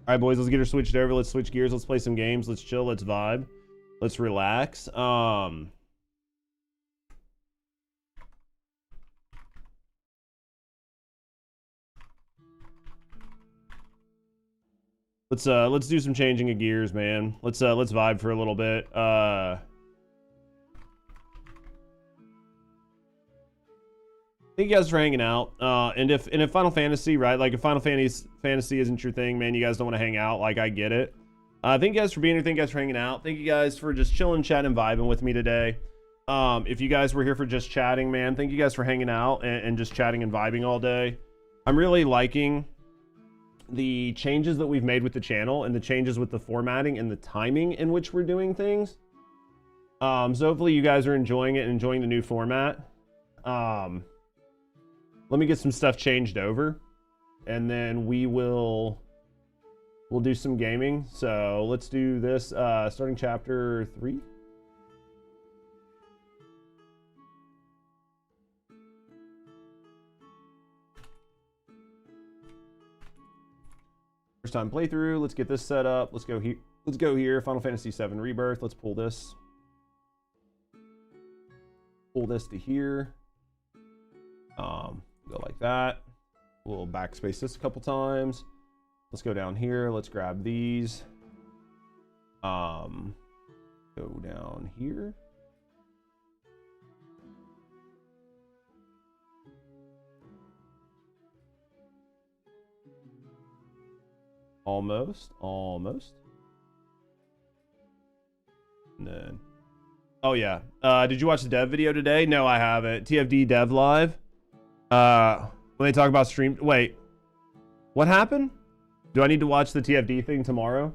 All right, boys, let's get her switched over. Let's switch gears. Let's play some games. Let's chill. Let's vibe. Let's relax. Let's do some changing of gears, man. Let's vibe for a little bit. Thank you guys for hanging out. And if Final Fantasy, right? Like if Final Fantasy isn't your thing, man, you guys don't want to hang out. Like I get it. Thank you guys for being here. Thank you guys for hanging out. Thank you guys for just chilling, chatting, vibing with me today. If you guys were here for just chatting, man, thank you guys for hanging out and just chatting and vibing all day. I'm really liking the changes that we've made with the channel and the changes with the formatting and the timing in which we're doing things. So hopefully you guys are enjoying it and enjoying the new format. Let me get some stuff changed over and then we'll do some gaming. So let's do this, starting chapter 3. First time playthrough. Let's get this set up. Let's go here. Let's go here. Final Fantasy VII Rebirth. Let's pull this. Pull this to here. Go like that. We'll backspace this a couple times. Let's go down here. Let's grab these. Go down here. Almost. And then, oh yeah. Did you watch the dev video today? No, I haven't. TFD dev live. When they talk about stream, wait, what happened? Do I need to watch the TFD thing tomorrow?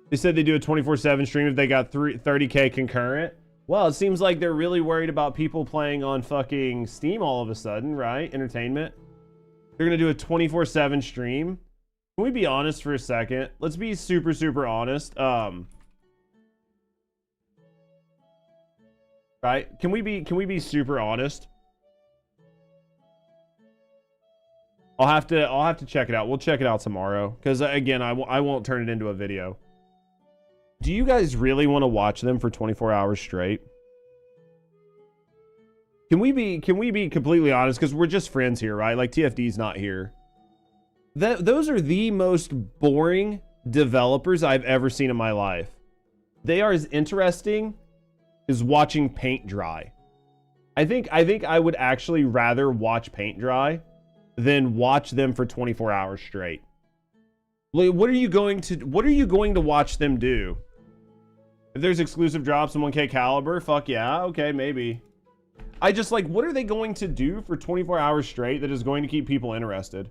They said they do a 24/7 stream if they got 30K concurrent. Well, it seems like they're really worried about people playing on fucking Steam all of a sudden, right? Entertainment. They're gonna do a 24/7 stream. Can we be honest for a second? Let's be super, super honest. Right? Can we be super honest? I'll have to check it out. We'll check it out tomorrow. Because again, I won't turn it into a video. Do you guys really want to watch them for 24 hours straight? Can we be completely honest? Because we're just friends here, right? Like TFD's not here. Those are the most boring developers I've ever seen in my life. They are as interesting as watching paint dry. I think I would actually rather watch paint dry than watch them for 24 hours straight. Like, what are you going to watch them do? If there's exclusive drops in 1K caliber, fuck yeah, okay, maybe. I just like, what are they going to do for 24 hours straight that is going to keep people interested?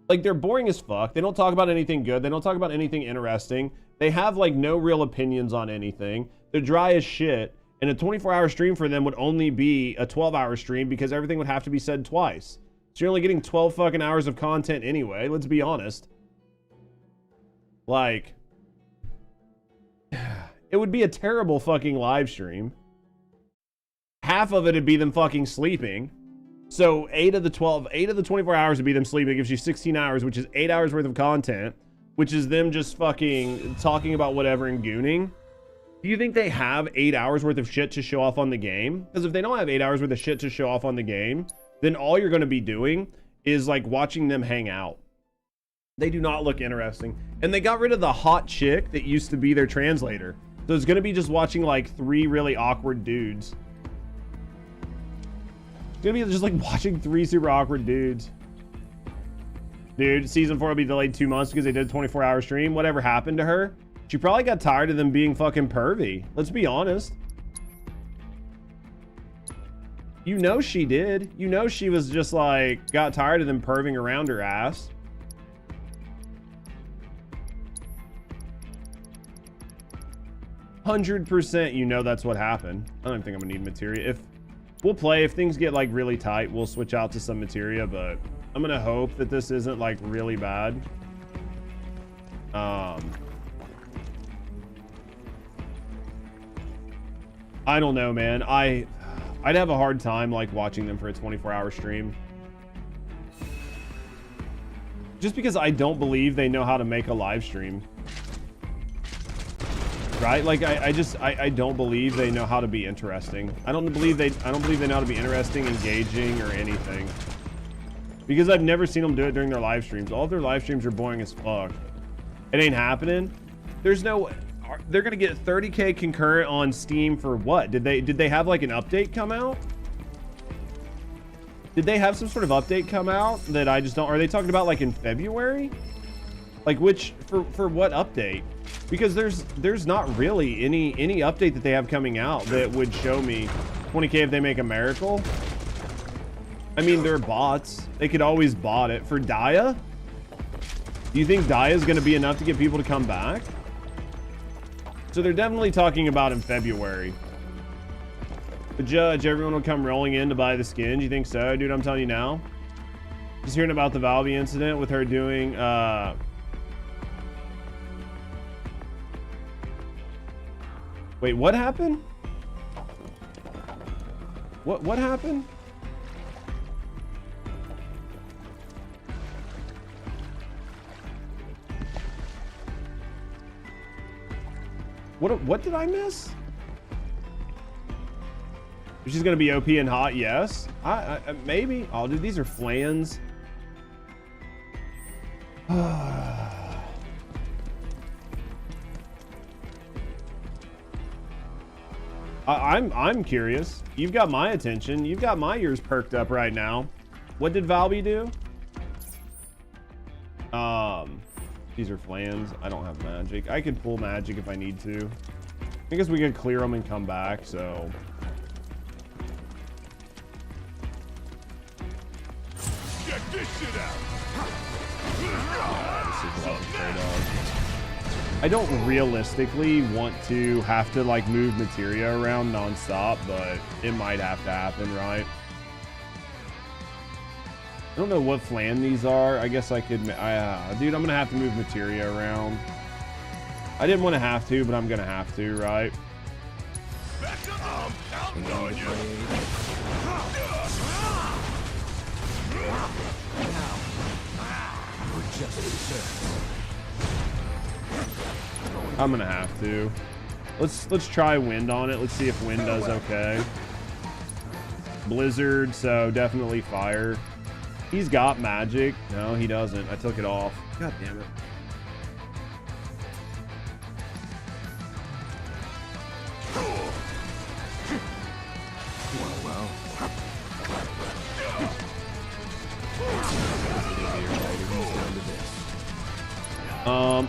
Like, they're boring as fuck. They don't talk about anything good. They don't talk about anything interesting. They have like no real opinions on anything. They're dry as shit. And a 24-hour stream for them would only be a 12-hour stream because everything would have to be said twice. So you're only getting 12 fucking hours of content anyway. Let's be honest. Like, it would be a terrible fucking live stream. Half of it would be them fucking sleeping. So 8 of the 24 hours would be them sleeping. It gives you 16 hours, which is 8 hours worth of content, which is them just fucking talking about whatever and gooning. Do you think they have 8 hours worth of shit to show off on the game? Because if they don't have 8 hours worth of shit to show off on the game, then all you're going to be doing is like watching them hang out. They do not look interesting. And they got rid of the hot chick that used to be their translator. So it's going to be just watching like 3 really awkward dudes. It's going to be just like watching 3 super awkward dudes. Dude, season 4 will be delayed 2 months because they did a 24-hour stream. Whatever happened to her? She probably got tired of them being fucking pervy. Let's be honest. You know she did. You know she was just like, got tired of them perving around her ass. %, you know that's what happened. I don't think I'm gonna need materia. If we'll play, if things get like really tight, we'll switch out to some materia, but I'm gonna hope that this isn't like really bad. I don't know, man. I'd have a hard time like watching them for a 24-hour stream. Just because I don't believe they know how to make a live stream. right? Like I don't believe they know how to be interesting. I don't believe they know how to be interesting, engaging, or anything. Because I've never seen them do it during their live streams. All of their live streams are boring as fuck. It ain't happening. There's no. They're gonna get 30K concurrent on Steam for what? Did they have like an update come out? Did they have some sort of update come out that I just don't? Are they talking about like in February? Like which for what update? Because there's not really any update that they have coming out that would show me 20K if they make a miracle. I mean, they're bots. They could always bot it. For Daya? Do you think Daya is going to be enough to get people to come back? So they're definitely talking about in February. The Judge, everyone will come rolling in to buy the skin. Do you think so? Dude, I'm telling you now. Just hearing about the Valby incident with her doing... Wait, what happened? What happened? What did I miss? She's gonna be OP and hot, yes. I maybe. Oh, dude, these are flans. I'm curious. You've got my attention. You've got my ears perked up right now. What did Valby do? These are flans. I don't have magic. I could pull magic if I need to. I guess we could clear them and come back, so. Check this shit out. I don't realistically want to have to like move materia around nonstop, but it might have to happen, right? I don't know what flan these are. I guess I could, dude, I'm gonna have to move materia around. I didn't want to have to, but I'm gonna have to, right? I'm gonna have to. Let's try wind on it. Let's see if wind does okay. Blizzard, so definitely fire. He's got magic. No, he doesn't. I took it off. God damn it.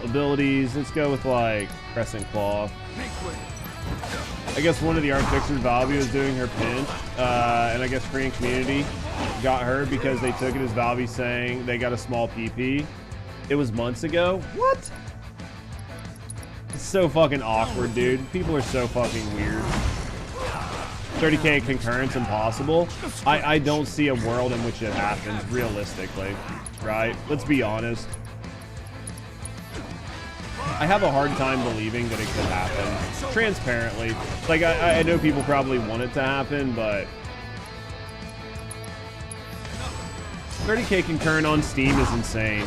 Abilities. Let's go with like Crescent Claw. I guess one of the art fixers, Valby, was doing her pinch, and I guess Korean community got her because they took it as Valby saying they got a small PP. It was months ago. What? It's so fucking awkward, dude. People are so fucking weird. 30K concurrence impossible. I don't see a world in which it happens realistically, right? Let's be honest. I have a hard time believing that it could happen transparently. Like I know people probably want it to happen, but 30K concurrent on Steam is insane.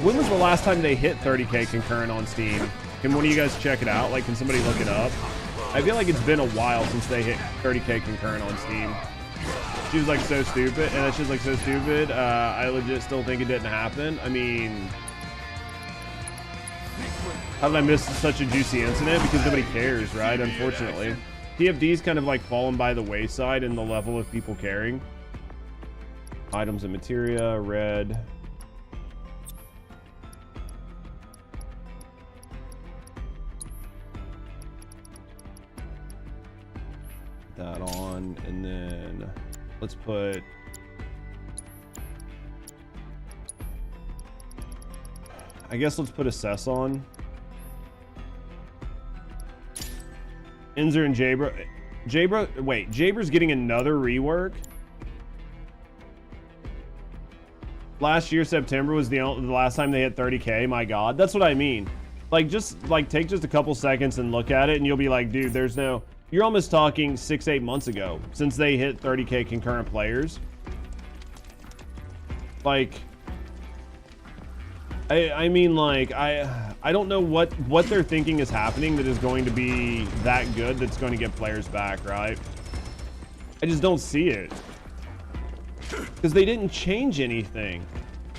When was the last time they hit 30K concurrent on Steam? Can one of you guys check it out? Like, can somebody look it up? I feel like it's been a while since they hit 30K concurrent on Steam. She was like so stupid, and that shit's like so stupid. I legit still think it didn't happen. I mean, how did I miss such a juicy incident? Because nobody cares, right? Unfortunately. TFD's kind of like fallen by the wayside in the level of people caring. Items and materia, red. That on, and then let's put let's put assess on. Inzer and Jabra. Wait, Jabra's getting another rework. Last year, September was the last time they hit 30K. My God, that's what I mean. Like, just like take just a couple seconds and look at it, and you'll be like, dude, there's no. You're almost talking 6-8 months ago since they hit 30K concurrent players. Like, I mean, like, I don't know what they're thinking is happening that is going to be that good that's going to get players back, right? I just don't see it. Because they didn't change anything.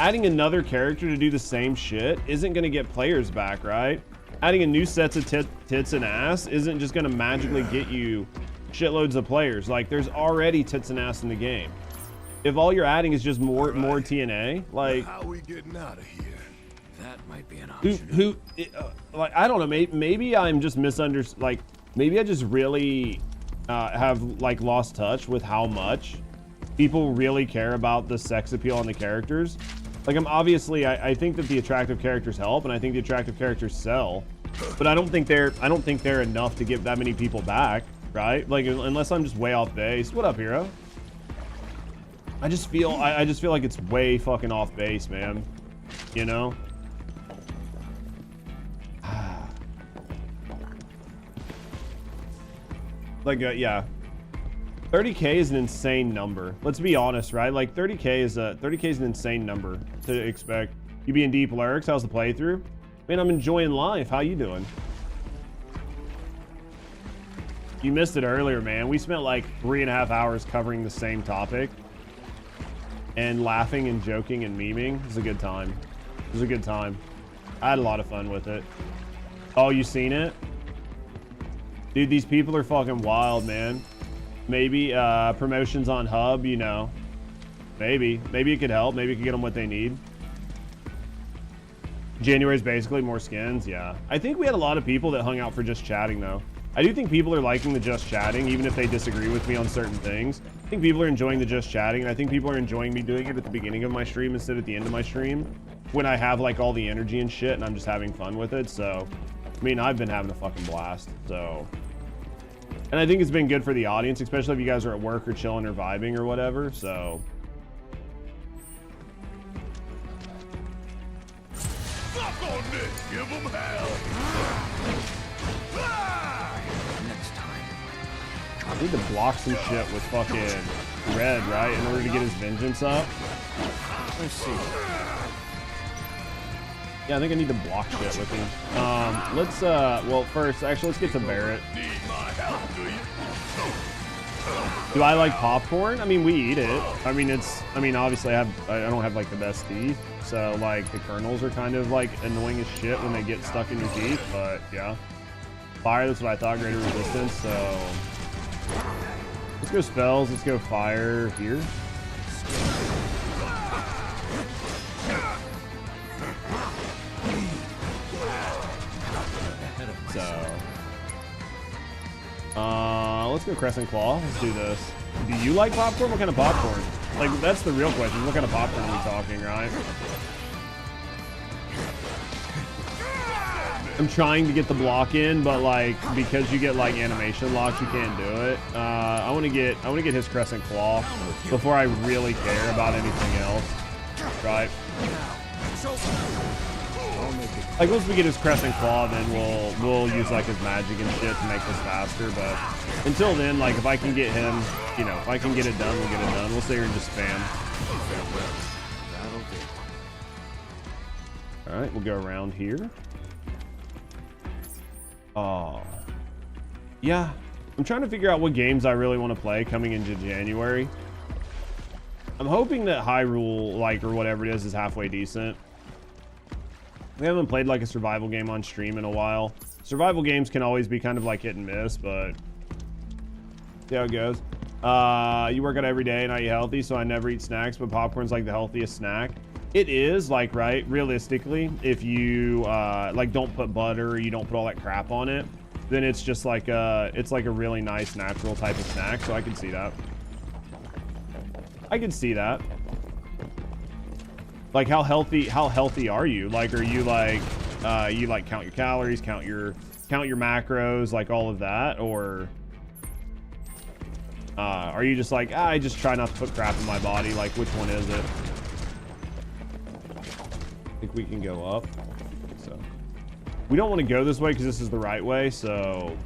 Adding another character to do the same shit isn't going to get players back, right? Adding a new set of tits and ass isn't just going to magically get you shitloads of players. Like, there's already tits and ass in the game. If all you're adding is just more TNA, like... How are we getting out of here? That might be an option. Like, I don't know, maybe I'm just misunderstanding, like, maybe I just really have, like, lost touch with how much people really care about the sex appeal on the characters. Like, I think that the attractive characters help, and I think the attractive characters sell, but I don't think they're enough to get that many people back, right? Like, unless I'm just way off base. What up, hero? I just feel like it's way fucking off base, man. You know? Like, yeah. 30K is an insane number. Let's be honest, right? Like, 30K is an insane number to expect. You being deep lyrics, how's the playthrough? Man, I'm enjoying life. How you doing? You missed it earlier, man. We spent like 3.5 hours covering the same topic. And laughing and joking and memeing. It was a good time. It was a good time. I had a lot of fun with it. Oh, you seen it? Dude, these people are fucking wild, man. Maybe promotions on Hub, you know. Maybe it could help. Maybe it could get them what they need. January's basically more skins. Yeah. I think we had a lot of people that hung out for just chatting, though. I do think people are liking the just chatting, even if they disagree with me on certain things. I think people are enjoying the just chatting, and I think people are enjoying me doing it at the beginning of my stream instead of at the end of my stream, when I have like all the energy and shit, and I'm just having fun with it. So, I mean, I've been having a fucking blast. So, and I think it's been good for the audience, especially if you guys are at work or chilling or vibing or whatever. So. Fuck on this! Give them hell! Next time. I need to block some shit with fucking red, right? In order to get his vengeance up. Let's see. Yeah, I think I need to block shit with him. Well, first, actually, let's get to Barrett. Do I like popcorn? I mean, we eat it. I mean, obviously I don't have like the best teeth. So like the kernels are kind of like annoying as shit when they get stuck in your teeth, but yeah. Fire, that's what I thought, greater resistance, so. Let's go spells, let's go fire here. So, let's go Crescent Claw. Let's do this. Do you like popcorn? What kind of popcorn? Like, that's the real question. What kind of popcorn are we talking, right? I'm trying to get the block in, but like, because you get like animation locks, you can't do it. I want to get his Crescent Claw before I really care about anything else, right? Like, once we get his Crescent Claw, then we'll use like his magic and shit to make this faster. But until then, like, if I can get him, you know, if I can get it done, we'll get it done. We'll sit here and just spam. All right, we'll go around here. Oh, yeah. I'm trying to figure out what games I really want to play coming into January. I'm hoping that Hyrule, like, or whatever it is halfway decent. We haven't played like a survival game on stream in a while. Survival games can always be kind of like hit and miss, but see how it goes. You work out every day and I eat healthy, so I never eat snacks, but popcorn's like the healthiest snack. It is, like, right, realistically, if you like don't put butter or you don't put all that crap on it, then it's just like it's like a really nice natural type of snack, so I can see that. I can see that. Like, how healthy are you? Like, are you like you like count your calories, count your macros, like all of that, or are you just like, I just try not to put crap in my body? Like, which one is it? I think we can go up. So we don't want to go this way because this is the right way. So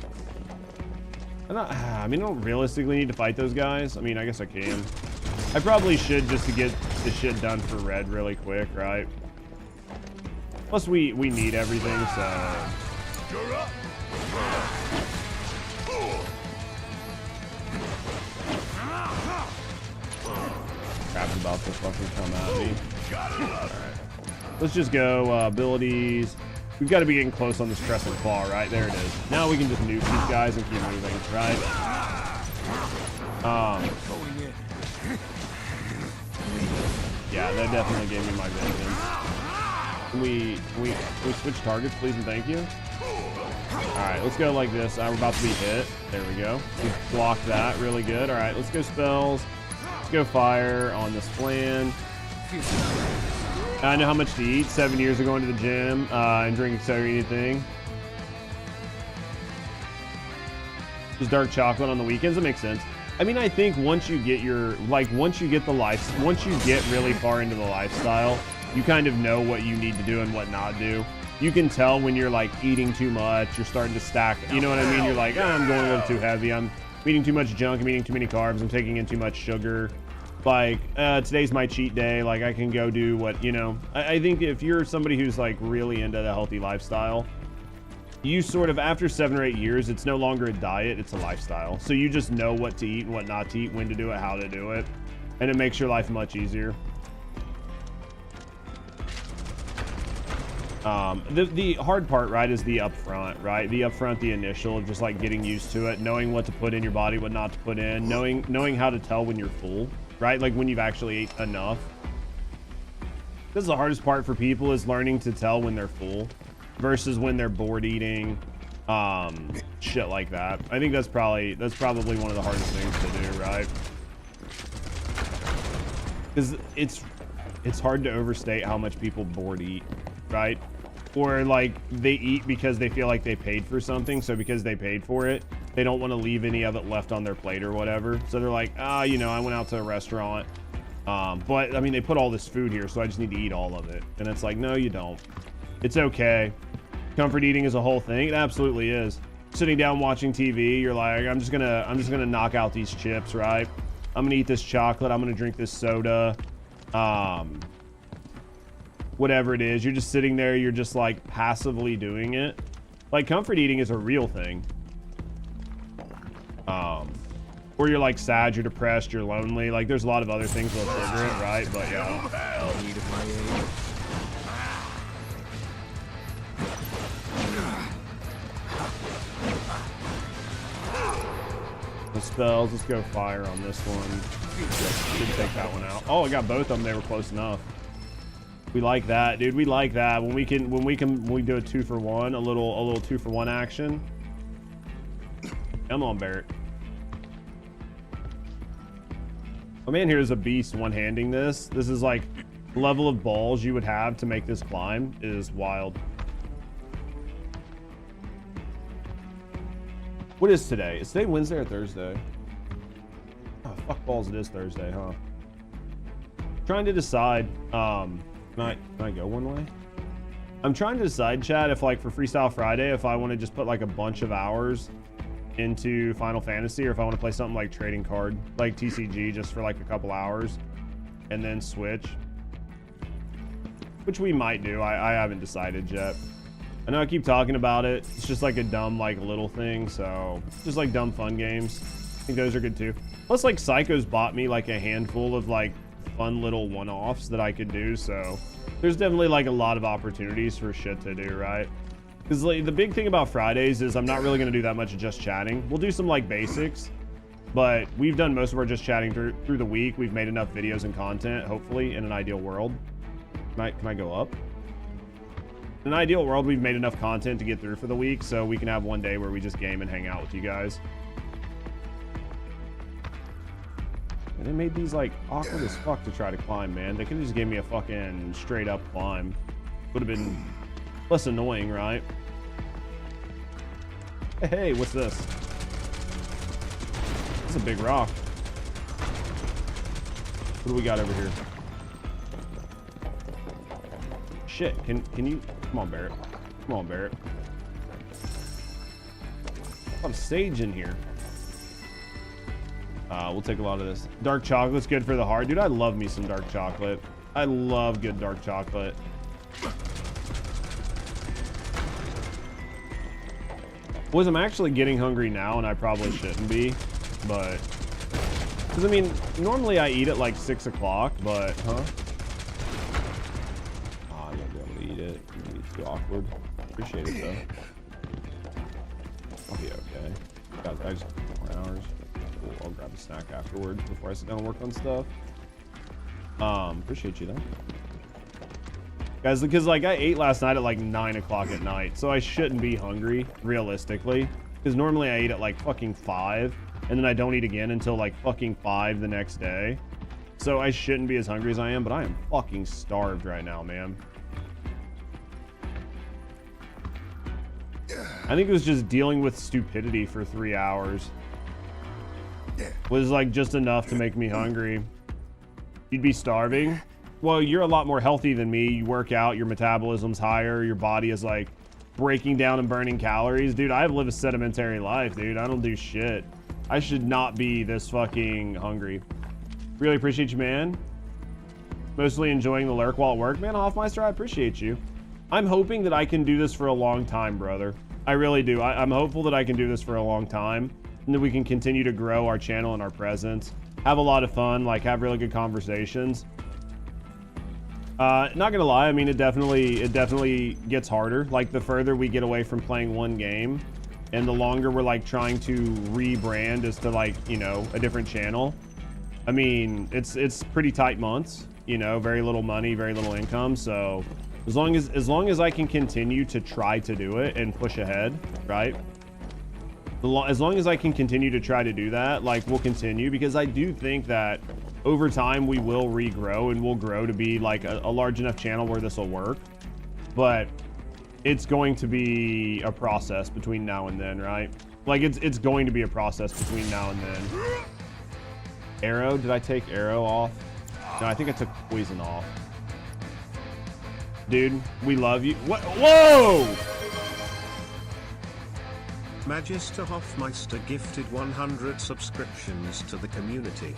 I don't realistically need to fight those guys. I mean, I guess I can. I probably should, just to get the shit done for red really quick, right? Plus, we need everything, so. You're up. Crap's about to fucking come at me. Alright. Let's just go abilities. We've got to be getting close on this crescent claw, right? There it is. Now we can just nuke these guys and keep moving, right? Yeah, that definitely gave me my vengeance. Can we switch targets, please and thank you? Alright, let's go like this. We're about to be hit. There we go. We blocked that really good. Alright, let's go spells. Let's go fire on this plan. I know how much to eat. 7 years of going to the gym and drinking soda or anything. Just dark chocolate on the weekends. That makes sense. I mean, I think once you get once you get really far into the lifestyle, you kind of know what you need to do and what not do. You can tell when you're like eating too much, you're starting to stack, you know what I mean? You're like, I'm going a little too heavy. I'm eating too much junk. I'm eating too many carbs. I'm taking in too much sugar. Like, today's my cheat day. Like, I can go do what, you know. I think if you're somebody who's like really into the healthy lifestyle, you sort of, after 7 or 8 years, it's no longer a diet, it's a lifestyle. So you just know what to eat and what not to eat, when to do it, how to do it. And it makes your life much easier. The hard part, right, is the upfront, right? The upfront, the initial, just like getting used to it, knowing what to put in your body, what not to put in, knowing how to tell when you're full, right? Like when you've actually ate enough. This is the hardest part for people, is learning to tell when they're full versus when they're bored eating, shit like that. I think that's probably one of the hardest things to do, right? Because it's hard to overstate how much people bored eat, right? Or like they eat because they feel like they paid for something, so because they paid for it, they don't want to leave any of it left on their plate or whatever. So they're like, you know, I went out to a restaurant, but I mean, they put all this food here, so I just need to eat all of it. And it's like, no, you don't. It's okay. Comfort eating is a whole thing. It absolutely is. Sitting down watching TV, you're like, I'm just gonna knock out these chips, right? I'm gonna eat this chocolate. I'm gonna drink this soda. Whatever it is, you're just sitting there. You're just like passively doing it. Like comfort eating is a real thing. Or you're like sad, you're depressed, you're lonely. Like there's a lot of other things that'll trigger it, right? But yeah. The spells, let's go fire on this one. Should take that one out. Oh, I got both of them. They were close enough. We like that, dude. We like that when we do a 2-for-1, a little 2-for-1 action. Come on, Barrett. My man here is a beast one-handing this. This is like level of balls you would have to make this climb is wild. What is today? Is today Wednesday or Thursday? Oh, fuck balls, it is Thursday, huh? Trying to decide, can I go one way? I'm trying to decide, chat, if like for Freestyle Friday, if I want to just put like a bunch of hours into Final Fantasy, or if I want to play something like trading card, like TCG, just for like a couple hours and then switch, which we might do. I haven't decided yet. I know I keep talking about it. It's just like a dumb, like little thing. So just like dumb fun games. I think those are good too. Plus like Psycho's bought me like a handful of like fun little one-offs that I could do. So there's definitely like a lot of opportunities for shit to do, right? Because like, the big thing about Fridays is I'm not really going to do that much of just chatting. We'll do some like basics, but we've done most of our just chatting through the week. We've made enough videos and content, hopefully, in an ideal world. Can I go up? In an ideal world, we've made enough content to get through for the week, so we can have one day where we just game and hang out with you guys. And they made these like awkward as fuck to try to climb, man. They could have just gave me a fucking straight up climb. Would have been less annoying, right? Hey, what's this? This is a big rock. What do we got over here? Shit, can you... Come on, Barrett. Come on, Barrett. A lot of sage in here. We'll take a lot of this. Dark chocolate's good for the heart. Dude, I love me some dark chocolate. I love good dark chocolate. Boys, I'm actually getting hungry now, and I probably shouldn't be, but... Because, I mean, normally I eat at like 6 o'clock, but... Huh? Oh, I won't be able to eat it. It's too awkward. Appreciate it, though. I'll be okay. I just have 4 hours. Cool. I'll grab a snack afterwards before I sit down and work on stuff. Appreciate you, though. Guys, because like I ate last night at like 9 o'clock at night, so I shouldn't be hungry realistically, because normally I eat at like fucking 5 and then I don't eat again until like fucking 5 the next day, so I shouldn't be as hungry as I am, but I am fucking starved right now, man. I think it was just dealing with stupidity for 3 hours was like just enough to make me hungry. You'd be starving? Well, you're a lot more healthy than me. You work out, your metabolism's higher, your body is like breaking down and burning calories. Dude, I've lived a sedimentary life, dude. I don't do shit. I should not be this fucking hungry. Really appreciate you, man. Mostly enjoying the lurk while at work. Man, Hoffmeister, I appreciate you. I'm hoping that I can do this for a long time, brother. I really do. I'm hopeful that I can do this for a long time and that we can continue to grow our channel and our presence. Have a lot of fun, like have really good conversations. Not gonna lie, I mean, it definitely gets harder. Like the further we get away from playing one game and the longer we're like trying to rebrand as to like, you know, a different channel. I mean, it's pretty tight months, you know, very little money, very little income. So as long as I can continue to try to do it and push ahead, right? As long as I can continue to try to do that, like we'll continue, because I do think that over time we will regrow and we'll grow to be like a large enough channel where this will work. But it's going to be a process between now and then, right? Like it's going to be a process between now and then. Arrow, did I take arrow off? No, I think I took poison off. Dude, we love you. What? Whoa! Magister Hoffmeister gifted 100 subscriptions to the community.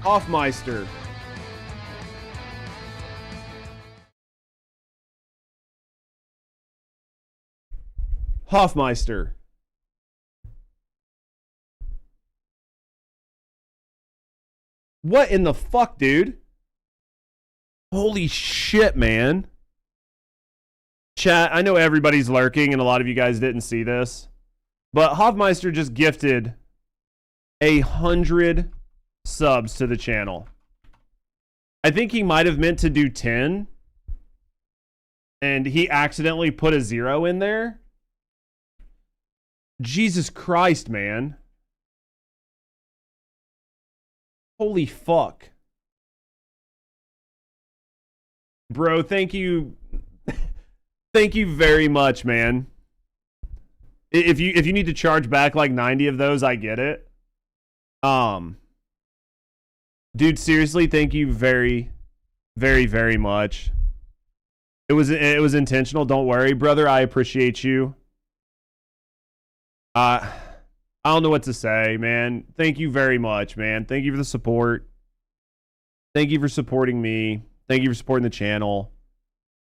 Hoffmeister. Hoffmeister. What in the fuck, dude? Holy shit, man. Chat, I know everybody's lurking and a lot of you guys didn't see this, but Hoffmeister just gifted 100 subs to the channel. I think he might have meant to do 10 and he accidentally put a 0 in there. Jesus Christ, man. Holy fuck. Bro, thank you. Thank you very much, man. If you need to charge back like 90 of those, I get it. Dude, seriously, thank you very, very, very much. It was intentional, don't worry, brother. I appreciate you. I don't know what to say, man. Thank you very much, man. Thank you for the support. Thank you for supporting me. Thank you for supporting the channel.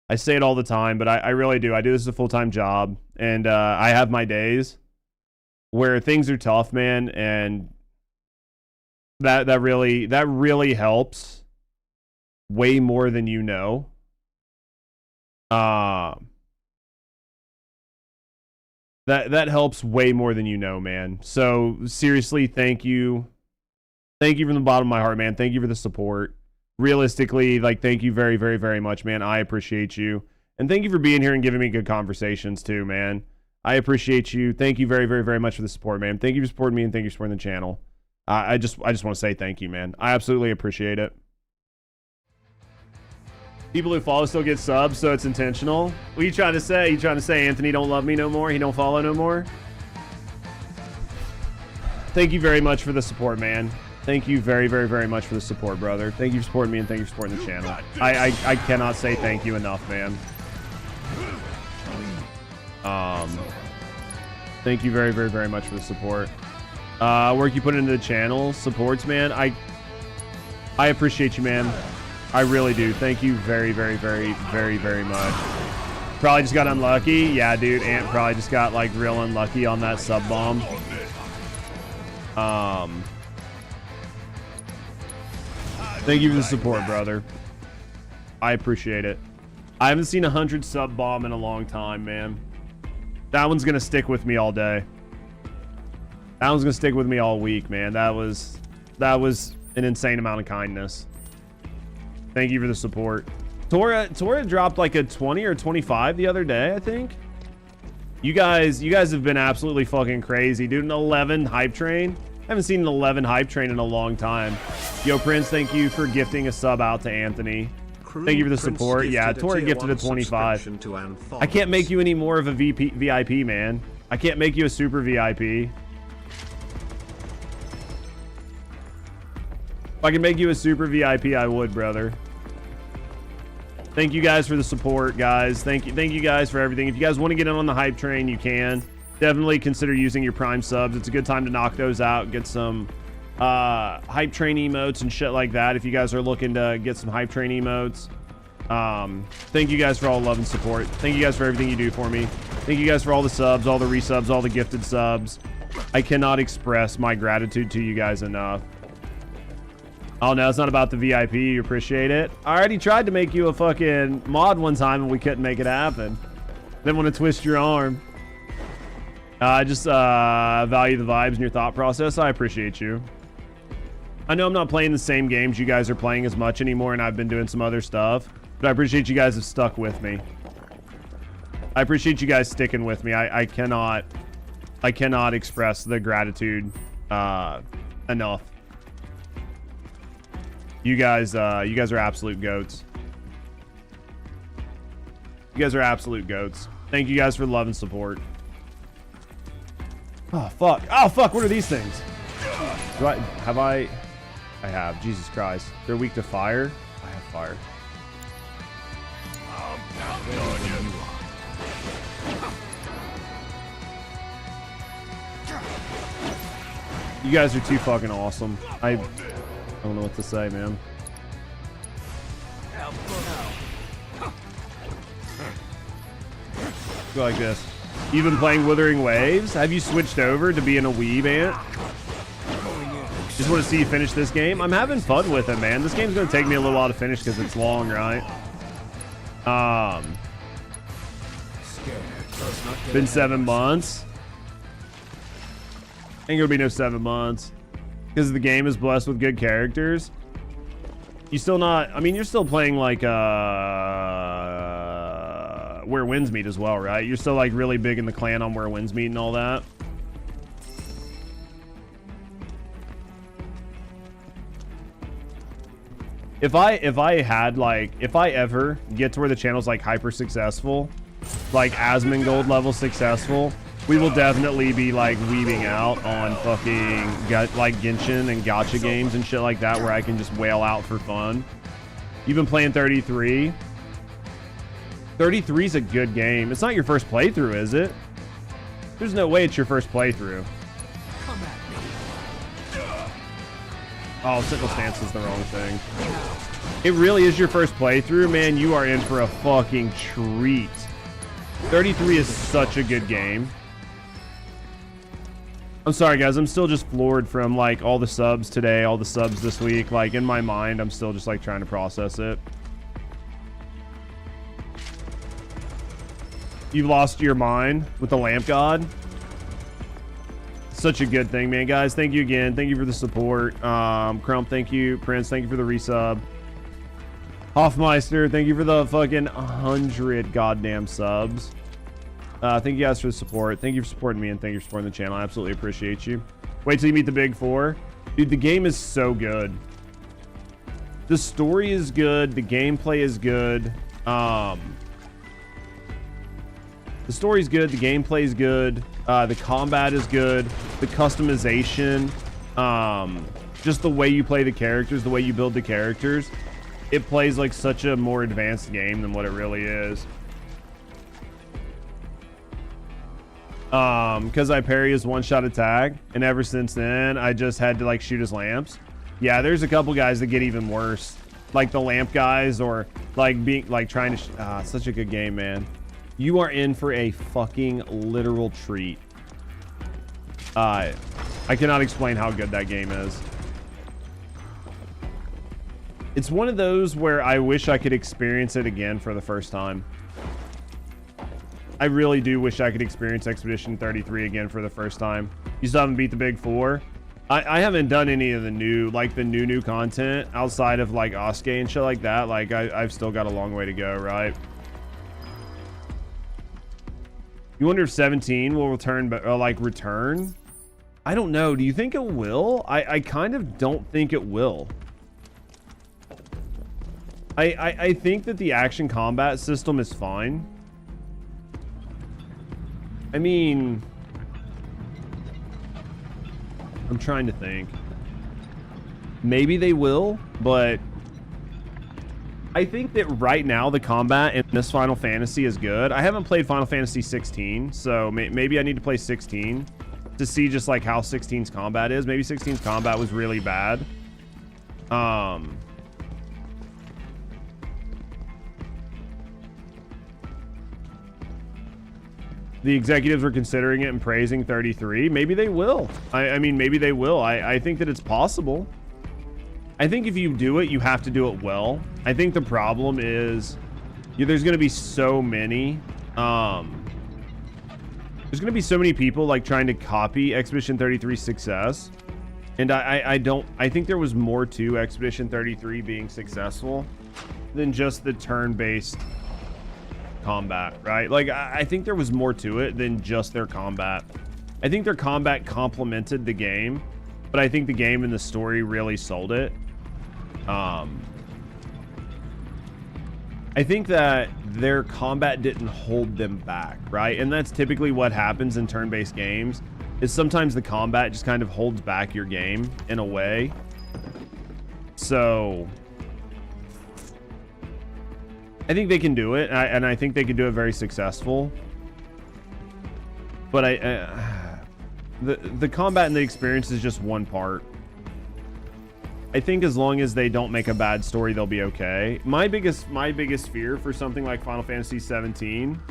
I say it all the time, but I really do. I do this as a full-time job, and I have my days where things are tough, man, and that really helps way more than you know. That helps way more than you know, man. So seriously, thank you. Thank you from the bottom of my heart, man. Thank you for the support. Realistically, like, thank you very, very, very much, man. I appreciate you. And thank you for being here and giving me good conversations too, man. I appreciate you. Thank you very, very, very much for the support, man. Thank you for supporting me and thank you for supporting the channel. I just want to say thank you, man. I absolutely appreciate it. People who follow still get subs, so it's intentional. What are you trying to say? You trying to say Anthony don't love me no more? He don't follow no more? Thank you very much for the support, man. Thank you very, very, very much for the support, brother. Thank you for supporting me and thank you for supporting the channel. I cannot say thank you enough, man. Thank you very, very, very much for the support. Work you put into the channel, supports, man. I appreciate you, man. I really do. Thank you very, very, very, very, very much. Probably just got unlucky. Yeah, dude. Ant probably just got like real unlucky on that sub bomb. Thank you for the support, brother. I appreciate it. I haven't seen 100 sub bomb in a long time, man. That one's gonna stick with me all day. That one's gonna stick with me all week, man. That was an insane amount of kindness. Thank you for the support. Tora dropped like a 20 or 25 the other day, I think. You guys have been absolutely fucking crazy, dude. An 11 hype train. I haven't seen an 11 hype train in a long time. Yo, Prince, thank you for gifting a sub out to Anthony. Thank you for the support. Yeah, Tora gifted a 25. I can't make you any more of a VIP, man. I can't make you a super VIP. If I can make you a super VIP, I would, brother. Thank you guys for the support, guys. Thank you guys for everything. If you guys want to get in on the hype train, you can. Definitely consider using your Prime subs. It's a good time to knock those out. Get some hype train emotes and shit like that. If you guys are looking to get some hype train emotes. Thank you guys for all the love and support. Thank you guys for everything you do for me. Thank you guys for all the subs, all the resubs, all the gifted subs. I cannot express my gratitude to you guys enough. Oh no, it's not about the VIP. You appreciate it. I already tried to make you a fucking mod one time and we couldn't make it happen. Didn't want to twist your arm. I just value the vibes and your thought process. I appreciate you. I know I'm not playing the same games you guys are playing as much anymore, and I've been doing some other stuff, but I appreciate you guys have stuck with me. I appreciate you guys sticking with me. I cannot express the gratitude enough. You guys are absolute goats. You guys are absolute goats. Thank you guys for the love and support. Oh fuck! Oh fuck! What are these things? Do I have I have. Jesus Christ. They're weak to fire. I have fire. You guys are too fucking awesome. I don't know what to say, man. Go like this. You've been playing Withering Waves? Have you switched over to being a weeb, Ant? Just want to see you finish this game. I'm having fun with it, man. This game's going to take me a little while to finish because it's long, right? Been 7 months. Ain't gonna be no 7 months. Because the game is blessed with good characters. You still not... I mean, you're still playing like... Where Winds Meet as well, right? You're still like really big in the clan on Where Winds Meet and all that. If I ever get to where the channel's like hyper successful, like Asmongold level successful, we will definitely be like weaving out on fucking like Genshin and gacha games and shit like that where I can just wail out for fun. You've been playing 33. 33 is a good game. It's not your first playthrough, is it? There's no way it's your first playthrough. Oh, Sentinel Stance is the wrong thing. It really is your first playthrough, man. You are in for a fucking treat. 33 is such a good game. I'm sorry, guys. I'm still just floored from like all the subs today, all the subs this week. Like in my mind, I'm still just like trying to process it. You've lost your mind with the Lamp God. Such a good thing, man. Guys, thank you again. Thank you for the support. Crump, thank you. Prince, thank you for the resub. Hoffmeister, thank you for the fucking 100 goddamn subs. Thank you guys for the support. Thank you for supporting me and thank you for supporting the channel. I absolutely appreciate you. Wait till you meet the big four. Dude, the game is so good. The story is good. The gameplay is good. The story's good, the gameplay's good, the combat is good, the customization, just the way you play the characters, the way you build the characters, it plays like such a more advanced game than what it really is. Because I parry his one-shot attack, and ever since then, I just had to like shoot his lamps. Yeah, there's a couple guys that get even worse. like the lamp guys, or like being like trying to such a good game, man. You are in for a fucking literal treat. I cannot explain how good that game is. It's one of those where I wish I could experience it again for the first time. I really do wish I could experience Expedition 33 again for the first time. You still haven't beat the big four? I haven't done any of the new content outside of like Osuke and shit like that. Like I've still got a long way to go, right? You wonder if 17 will return, but return? I don't know. Do you think it will? I kind of don't think it will. I think that the action combat system is fine. I mean, I'm trying to think. Maybe they will, but I think that right now the combat in this Final Fantasy is good. I haven't played Final Fantasy 16, so maybe I need to play 16 to see just like how 16's combat is. Maybe 16's combat was really bad. The executives were considering it and praising 33. Maybe they will. I mean, maybe they will. I think that it's possible. I think if you do it, you have to do it well. I think the problem is there's going to be so many. There's going to be so many people like trying to copy Expedition 33's success. And I think there was more to Expedition 33 being successful than just the turn-based combat, right? Like I think there was more to it than just their combat. I think their combat complemented the game, but I think the game and the story really sold it. I think that their combat didn't hold them back, right? And that's typically what happens in turn-based games, is sometimes the combat just kind of holds back your game in a way. So I think they can do it, and I think they can do it very successful. But the combat and the experience is just one part. I think as long as they don't make a bad story, they'll be okay. My biggest fear for something like Final Fantasy 17,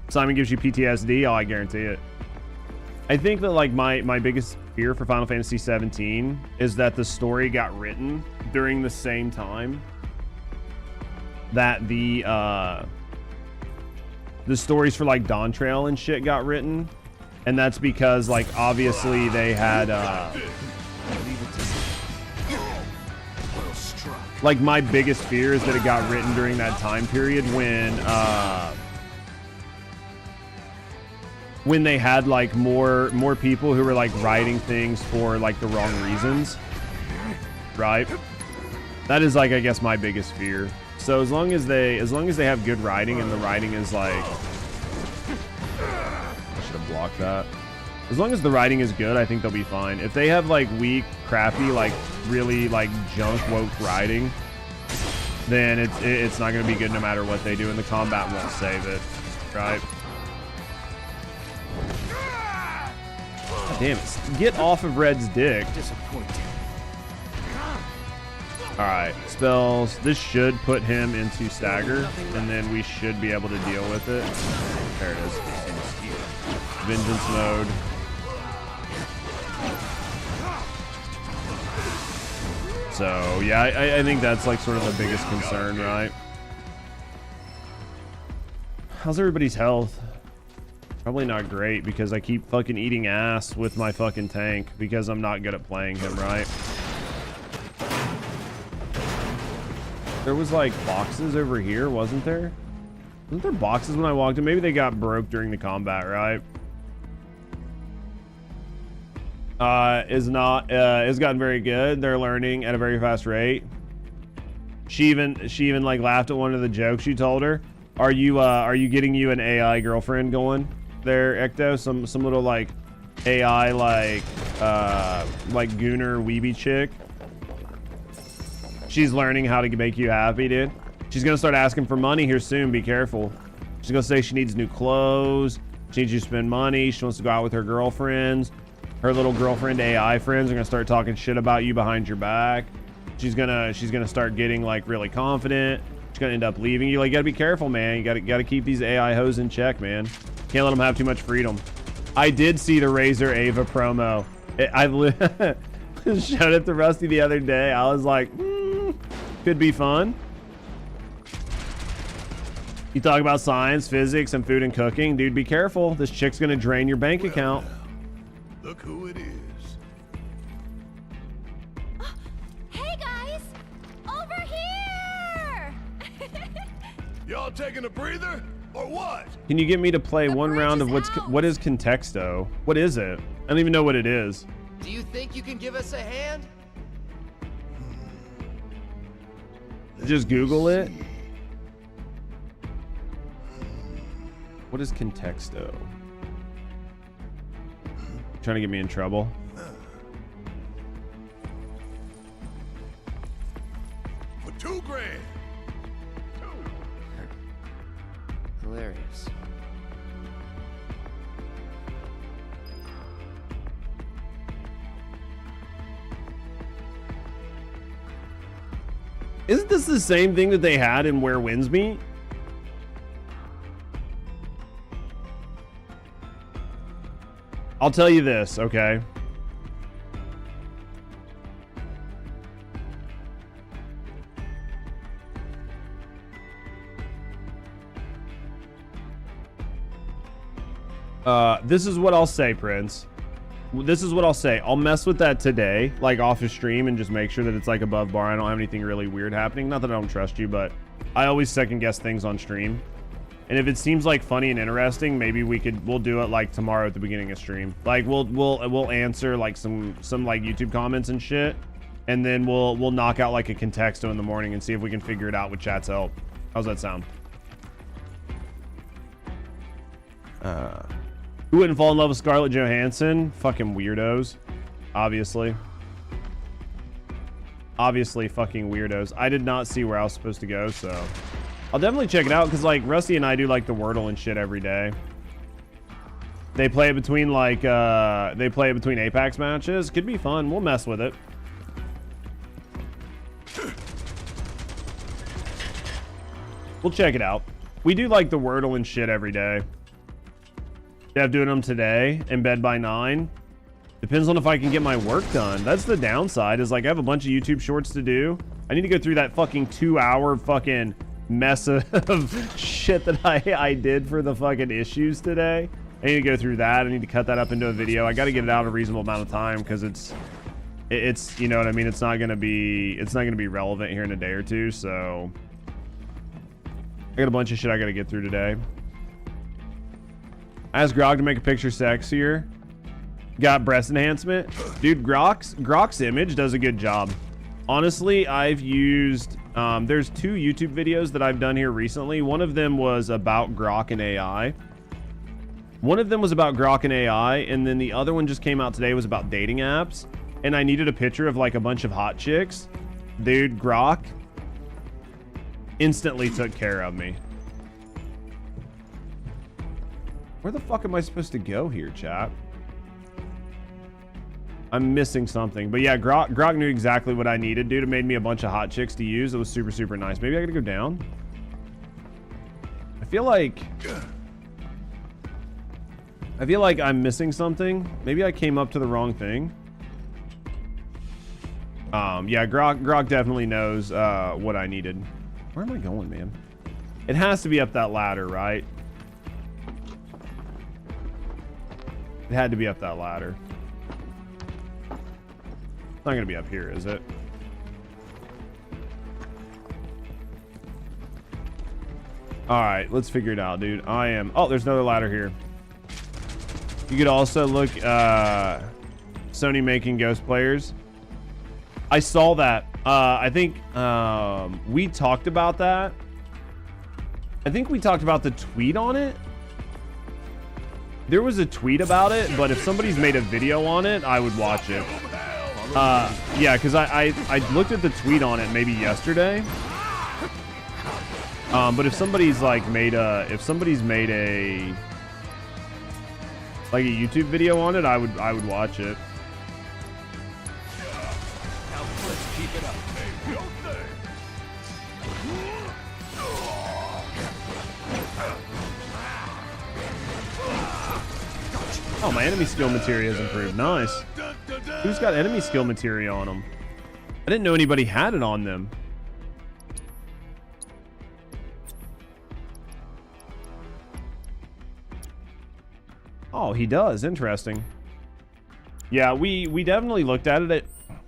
Simon gives you PTSD. Oh, I guarantee it. I think that like my biggest fear for Final Fantasy 17 is that the story got written during the same time that the stories for like Dawn Trail and shit got written, and that's because like obviously they had like my biggest fear is that it got written during that time period when they had like more people who were like writing things for like the wrong reasons, right? That is like I guess my biggest fear. So as long as they have good writing and the writing is like, I should have blocked that. As long as the writing is good, I think they'll be fine. If they have like weak, crappy, like really like junk woke writing, then it's not going to be good no matter what they do, and the combat won't save it, right? God damn it! Get off of Red's dick. Disappointing. Alright, spells. This should put him into stagger, and then we should be able to deal with it. There it is. Vengeance mode. So, yeah, I think that's like sort of the biggest concern, right? How's everybody's health? Probably not great, because I keep fucking eating ass with my fucking tank, because I'm not good at playing him, right? There was like boxes over here, wasn't there? Wasn't there boxes when I walked in? Maybe they got broke during the combat, right? Is gotten very good. They're learning at a very fast rate. She even like laughed at one of the jokes you told her. Are you getting you an AI girlfriend going there, Ecto? Some little like AI like gooner weeby chick. She's learning how to make you happy, dude. She's gonna start asking for money here soon. Be careful. She's gonna say she needs new clothes. She needs you to spend money. She wants to go out with her girlfriends. Her little girlfriend AI friends are gonna start talking shit about you behind your back. She's gonna start getting like really confident. She's gonna end up leaving you. Like, you gotta be careful, man. You gotta keep these AI hoes in check, man. Can't let them have too much freedom. I did see the Razor Ava promo. I showed it to Rusty the other day. I was like, could be fun. You talk about science, physics, and food and cooking. Dude, be careful. This chick's gonna drain your bank account. Look who it is. Hey guys! Over here! Y'all taking a breather or what? Can you get me to play one round of what is Contexto? What is it? I don't even know what it is. Do you think you can give us a hand? Just Google it. What is Contexto? Trying to get me in trouble. For $2,000. Hilarious. Isn't this the same thing that they had in Where Winds Meet? I'll tell you this, okay? This is what I'll say, Prince. This is what I'll say. I'll mess with that today, like off of stream, and just make sure that it's like above bar. I don't have anything really weird happening. Not that I don't trust you, but I always second guess things on stream. And if it seems like funny and interesting, maybe we'll do it like tomorrow at the beginning of stream. Like we'll answer like some like YouTube comments and shit, and then we'll knock out like a Contexto in the morning and see if we can figure it out with chat's help. How's that sound? Who wouldn't fall in love with Scarlett Johansson? Fucking weirdos. Obviously. Obviously fucking weirdos. I did not see where I was supposed to go, so I'll definitely check it out, because like Rusty and I do like the Wordle and shit every day. They play it between like between Apex matches. Could be fun. We'll mess with it. We'll check it out. We do like the Wordle and shit every day. Yeah, I'm doing them today, in bed by 9. Depends on if I can get my work done. That's the downside, is like I have a bunch of YouTube shorts to do. I need to go through that fucking 2-hour fucking mess of shit that I did for the fucking issues today. I need to go through that. I need to cut that up into a video. I got to get it out in a reasonable amount of time, because it's you know what I mean. It's not gonna be relevant here in a day or two. So I got a bunch of shit I got to get through today. I asked Grog to make a picture sexier. Got breast enhancement. Dude, Grok's image does a good job. Honestly, I've used... there's 2 YouTube videos that I've done here recently. One of them was about Grok and AI. And then the other one just came out today, was about dating apps. And I needed a picture of like a bunch of hot chicks. Dude, Grok instantly took care of me. Where the fuck am I supposed to go here, chat? I'm missing something. But yeah, Grok knew exactly what I needed, dude. It made me a bunch of hot chicks to use. It was super, super nice. Maybe I gotta go down. I feel like I'm missing something. Maybe I came up to the wrong thing. Yeah, Grok definitely knows what I needed. Where am I going, man? It has to be up that ladder, right? It had to be up that ladder. It's not gonna be up here, is it? All right, let's figure it out, dude. Oh, there's another ladder here. You could also look Sony making Ghost players. I saw that. I think we talked about that. I think we talked about the tweet on it. There was a tweet about it, but if somebody's made a video on it, I would watch it. Yeah, because I looked at the tweet on it maybe yesterday. But if somebody's like made a like a YouTube video on it, I would watch it. Now let's keep it up. Oh, my enemy skill materia has improved. Nice. Who's got enemy skill materia on them? I didn't know anybody had it on them. Oh, he does. Interesting. Yeah, we definitely looked at it.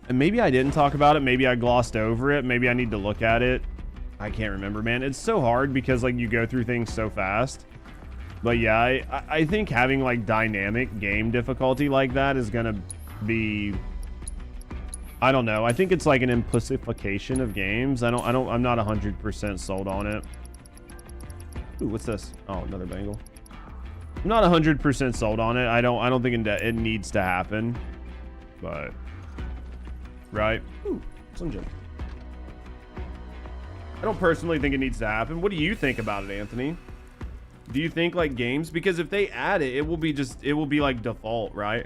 And maybe I didn't talk about it. Maybe I glossed over it. Maybe I need to look at it. I can't remember, man. It's so hard because, like, you go through things so fast. But yeah, I think having like dynamic game difficulty like that is gonna be, I don't know. I think it's like an implicification of games. I'm not 100% sold on it. Ooh, what's this? Oh, another bangle. I'm not 100% sold on it. I don't think it needs to happen. But right. Ooh, some gem. I don't personally think it needs to happen. What do you think about it, Anthony? Do you think like games, because if they add it, it will be like default, right?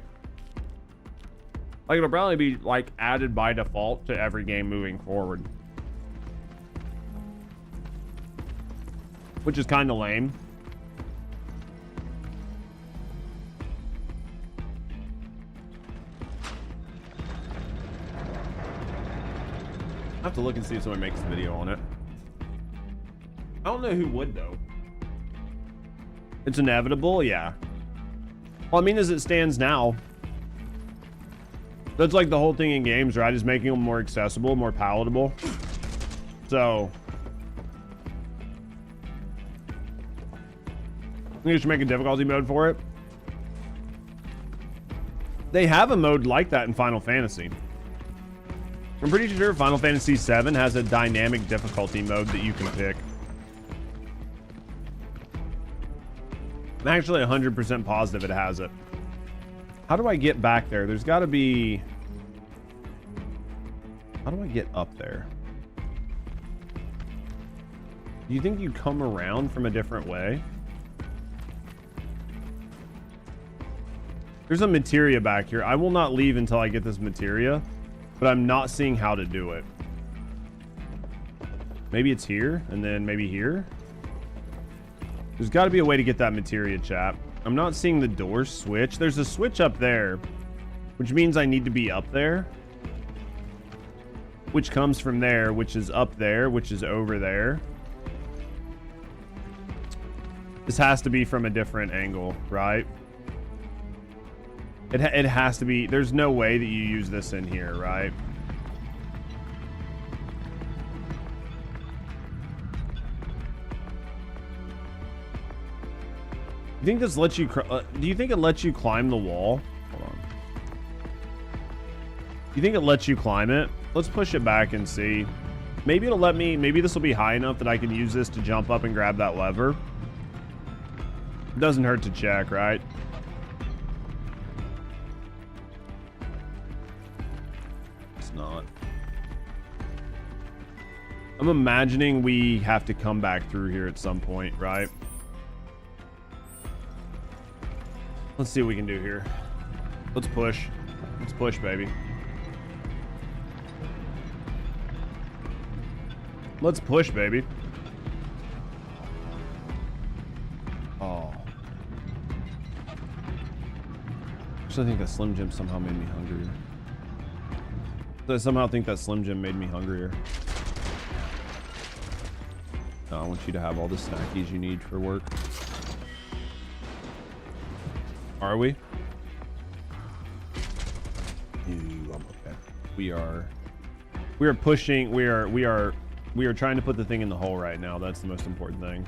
Like it'll probably be like added by default to every game moving forward, which is kind of lame. I have to look and see if someone makes a video on it. I don't know who would though. It's inevitable, yeah. Well, I mean, as it stands now, that's like the whole thing in games, right? Is making them more accessible, more palatable. So, I think you should make a difficulty mode for it. They have a mode like that in Final Fantasy. I'm pretty sure Final Fantasy VII has a dynamic difficulty mode that you can pick. I'm actually 100% positive it has it. How do I get back there? There's got to be... How do I get up there? Do you think you come around from a different way? There's a materia back here. I will not leave until I get this materia, but I'm not seeing how to do it. Maybe it's here, and then maybe here? There's got to be a way to get that materia, chap. I'm not seeing the door switch. There's a switch up there, which means I need to be up there. Which comes from there, which is up there, which is over there. This has to be from a different angle, right? It has to be. There's no way that you use this in here, right? You think this lets you? Do you think it lets you climb the wall? Hold on. You think it lets you climb it? Let's push it back and see. Maybe it'll let me. Maybe this will be high enough that I can use this to jump up and grab that lever. It doesn't hurt to check, right? It's not. I'm imagining we have to come back through here at some point, right? Let's see what we can do here. Let's push. Let's push, baby. Let's push, baby. Oh. Actually, I think that Slim Jim somehow made me hungrier. I somehow think that Slim Jim made me hungrier. No, I want you to have all the snackies you need for work. Are we? I'm okay. We are pushing. We are trying to put the thing in the hole right now. That's the most important thing.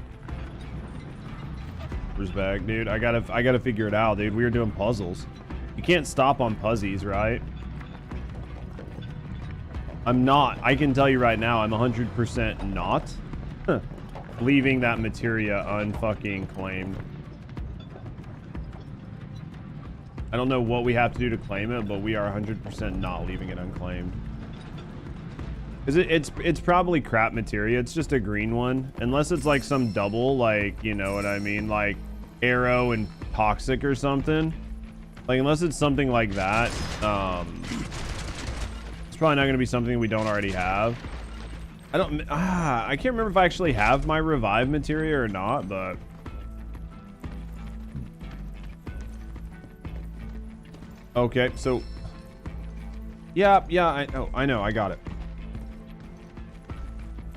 Where's bag, dude? I gotta figure it out, dude. We are doing puzzles. You can't stop on puzzies, right? I'm not. I can tell you right now, I'm 100% not leaving that materia unfucking claimed. I don't know what we have to do to claim it, but we are 100% not leaving it unclaimed. It's probably crap materia. It's just a green one. Unless it's like some double, like, you know what I mean? Like arrow and toxic or something. Like, unless it's something like that, it's probably not going to be something we don't already have. I can't remember if I actually have my revive materia or not, but okay, so yeah, I know, I got it.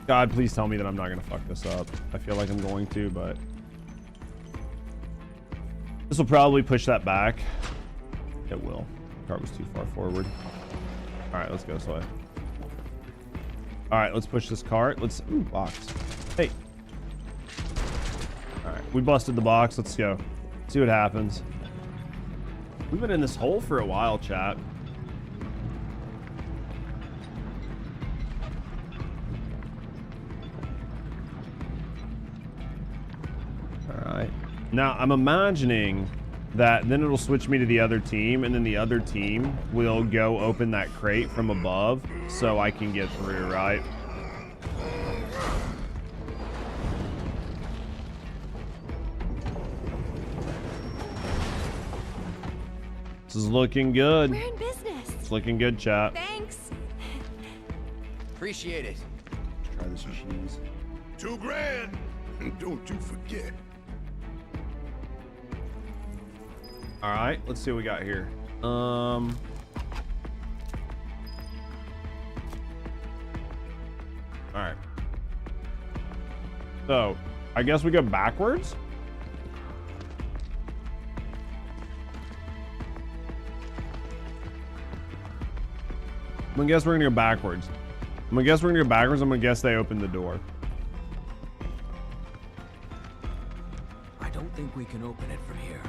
God, please tell me that I'm not gonna fuck this up. I feel like I'm going to, but this will probably push that back. It will. The cart was too far forward. All right, let's go this way. All right, let's push this cart. Let's box. Hey. All right, we busted the box. Let's go. See what happens. We've been in this hole for a while, chat. All right. Now I'm imagining that then it'll switch me to the other team, and then the other team will go open that crate from above so I can get through, right? This is looking good. We're in business. It's looking good, chat. Thanks. Appreciate it. Let's try this cheese. $2 grand. Don't you forget. All right, let's see what we got here. All right. So, I guess we go backwards. I'm gonna guess we're gonna go backwards. I'm gonna guess they opened the door. I don't think we can open it from here.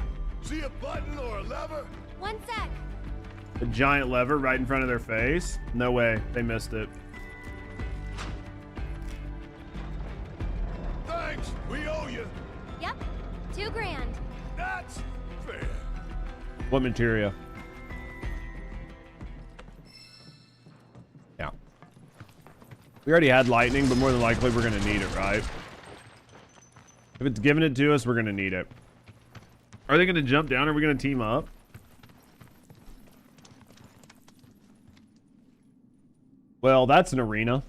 See a button or a lever? One sec. A giant lever right in front of their face? No way, they missed it. Thanks, we owe you. Yep. $2 grand. That's fair. What materia? Yeah. We already had lightning, but more than likely we're gonna need it, right? If it's giving it to us, we're gonna need it. Are they gonna jump down? Or are we gonna team up? Well, that's an arena.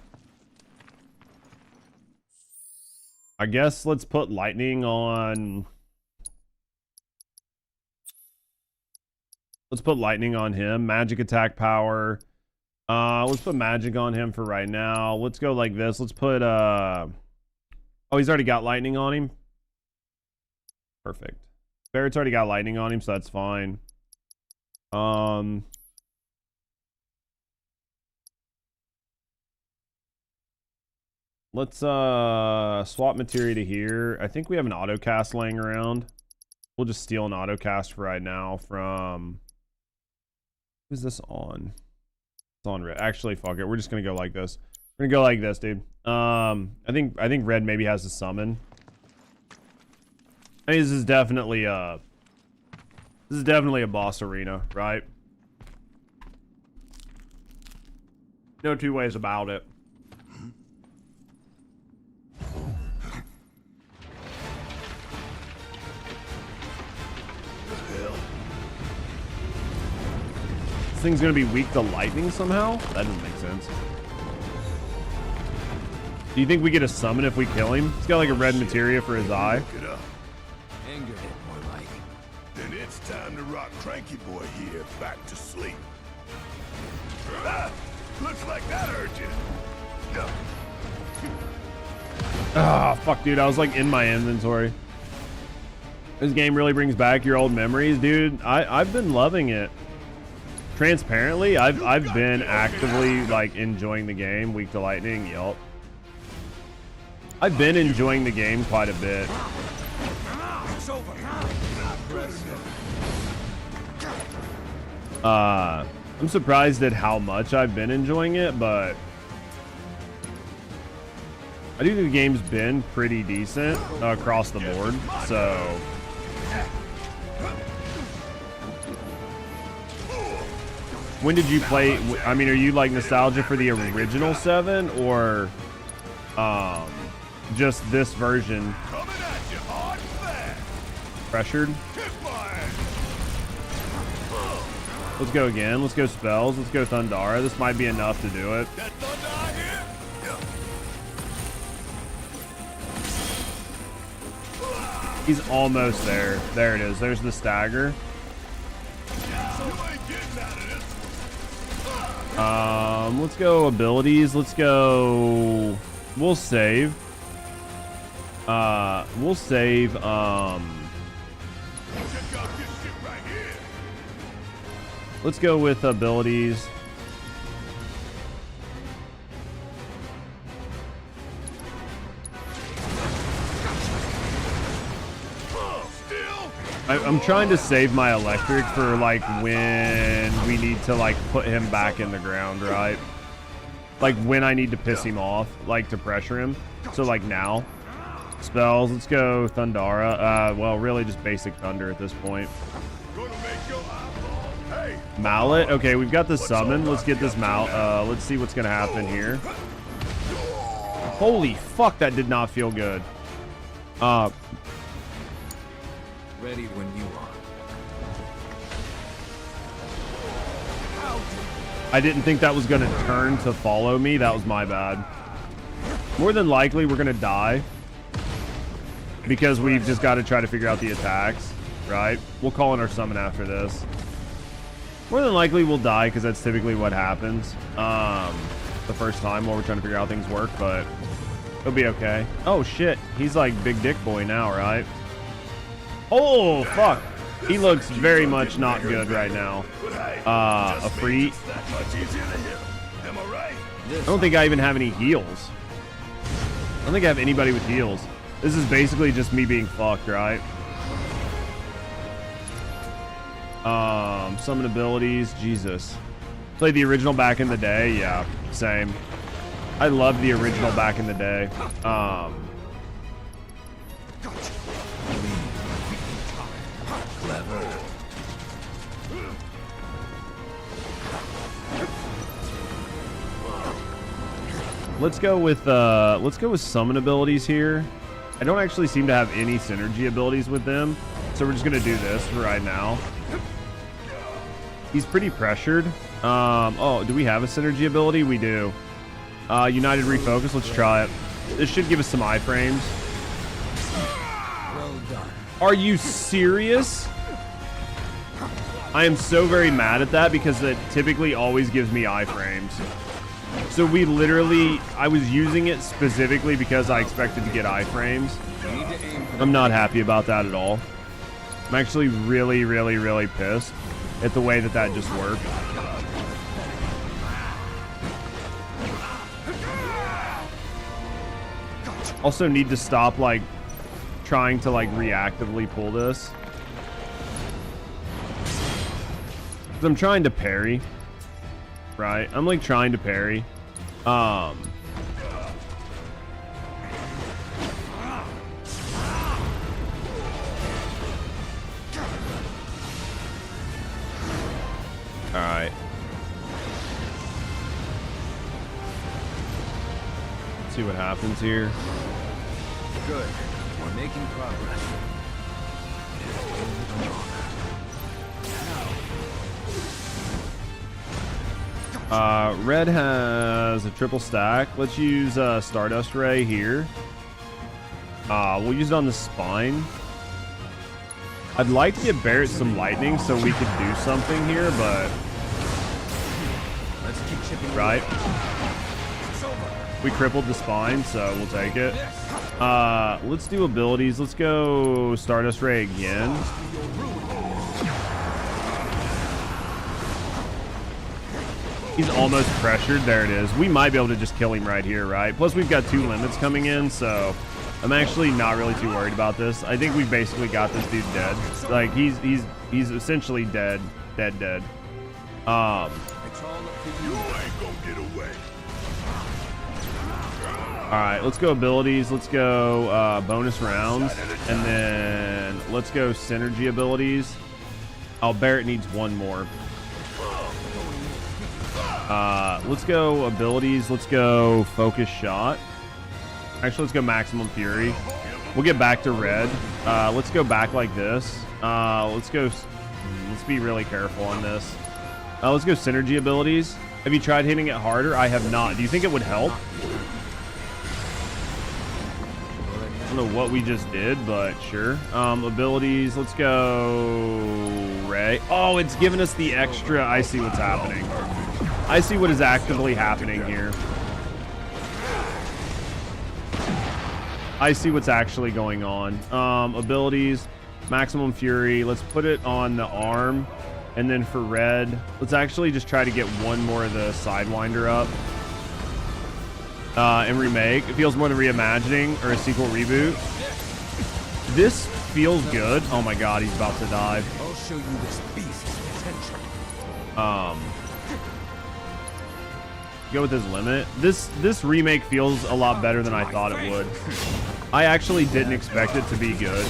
I guess let's put lightning on. Let's put lightning on him. Magic attack power. Let's put magic on him for right now. Let's go like this. Let's put oh, he's already got lightning on him. Perfect. Barrett's already got lightning on him, so that's fine. Let's swap materia to here. I think we have an auto cast laying around. We'll just steal an auto cast for right now from who's this on? It's on red. Actually, fuck it. We're just gonna go like this. We're gonna go like this, dude. I think red maybe has a summon. I mean, this is definitely a boss arena, right? No two ways about it. This thing's gonna be weak to lightning somehow? That doesn't make sense. Do you think we get a summon if we kill him? He's got like a red materia for his eye. Anger it, more like. Then it's time to rock Cranky Boy here back to sleep. Ah, looks like that hurt you. No. Ah, fuck, dude. I was like in my inventory. This game really brings back your old memories, dude. I've been loving it. Transparently, I've been actively like enjoying the game. Weak to lightning, yup. I've been enjoying the game quite a bit. I'm surprised at how much I've been enjoying it, but I do think the game's been pretty decent across the board, so when did you play? I mean, are you like nostalgia for the original 7 or just this version? Pressured? Let's go again. Let's go spells. Let's go Thundara. This might be enough to do it. He's almost there. There it is. There's the stagger. Let's go abilities. Let's go. We'll save. We'll save. Let's go with abilities. I'm trying to save my electric for like when we need to like put him back in the ground, right? Like when I need to piss him off, like to pressure him. So like now. Spells, let's go Thundara. Well, really just basic thunder at this point. Mallet. Okay, we've got the summon. Let's get this mallet. Let's see what's gonna happen here. Holy fuck, that did not feel good. Ready when you are. I didn't think that was gonna turn to follow me. That was my bad. More than likely, we're gonna die because we've just got to try to figure out the attacks, right? We'll call in our summon after this. More than likely, we'll die because that's typically what happens the first time while we're trying to figure out how things work, but it'll be okay. Oh shit, he's like big dick boy now, right? Oh fuck, he looks very much not good right now. A free. I don't think I even have any heals. I don't think I have anybody with heals. This is basically just me being fucked, right? Summon abilities, Jesus. Played the original back in the day, yeah, same. I loved the original back in the day. Let's go with summon abilities here. I don't actually seem to have any synergy abilities with them, so we're just gonna do this for right now. He's pretty pressured. Oh, do we have a synergy ability? We do. United Refocus, let's try it. This should give us some iframes. Well done. Are you serious? I am so very mad at that because it typically always gives me iframes. So we literally, I was using it specifically because I expected to get iframes. I'm not happy about that at all. I'm actually really, really, really pissed at the way that that just worked. Also need to stop like trying to like reactively pull this. 'Cause I'm trying to parry. Right? I'm like trying to parry. Alright. Let's see what happens here. Good. We're making progress. Red has a triple stack. Let's use Stardust Ray here. We'll use it on the spine. I'd like to get Barrett some lightning so we could do something here, but Let's keep chipping right. We crippled the spine, so we'll take it. Let's do abilities. Let's go Stardust Ray again. He's almost pressured. There it is. We might be able to just kill him right here, right? Plus, we've got 2 limits coming in, so I'm actually not really too worried about this. I think we've basically got this dude dead. Like, he's essentially dead. Dead. All right, let's go abilities. Let's go bonus rounds, and then let's go synergy abilities. Oh, Barrett needs 1 more. Let's go abilities. Let's go focus shot. Actually, let's go maximum fury. We'll get back to red. Let's go back like this. Let's be really careful on this. Let's go synergy abilities. Have you tried hitting it harder? I have not. Do you think it would help? don't know what we just did, but sure. Abilities, let's go Ray. Oh, it's giving us the extra. I see what's happening. I see what is actively happening here. I see what's actually going on. Abilities, maximum fury. Let's put it on the arm. And then for red, let's actually just try to get one more of the Sidewinder up. And remake. It feels more than reimagining or a sequel reboot. This feels good. Oh my god, he's about to die. I'll show you this beast's potential. Go with his limit. This remake feels a lot better than I thought it would. I actually didn't expect it to be good.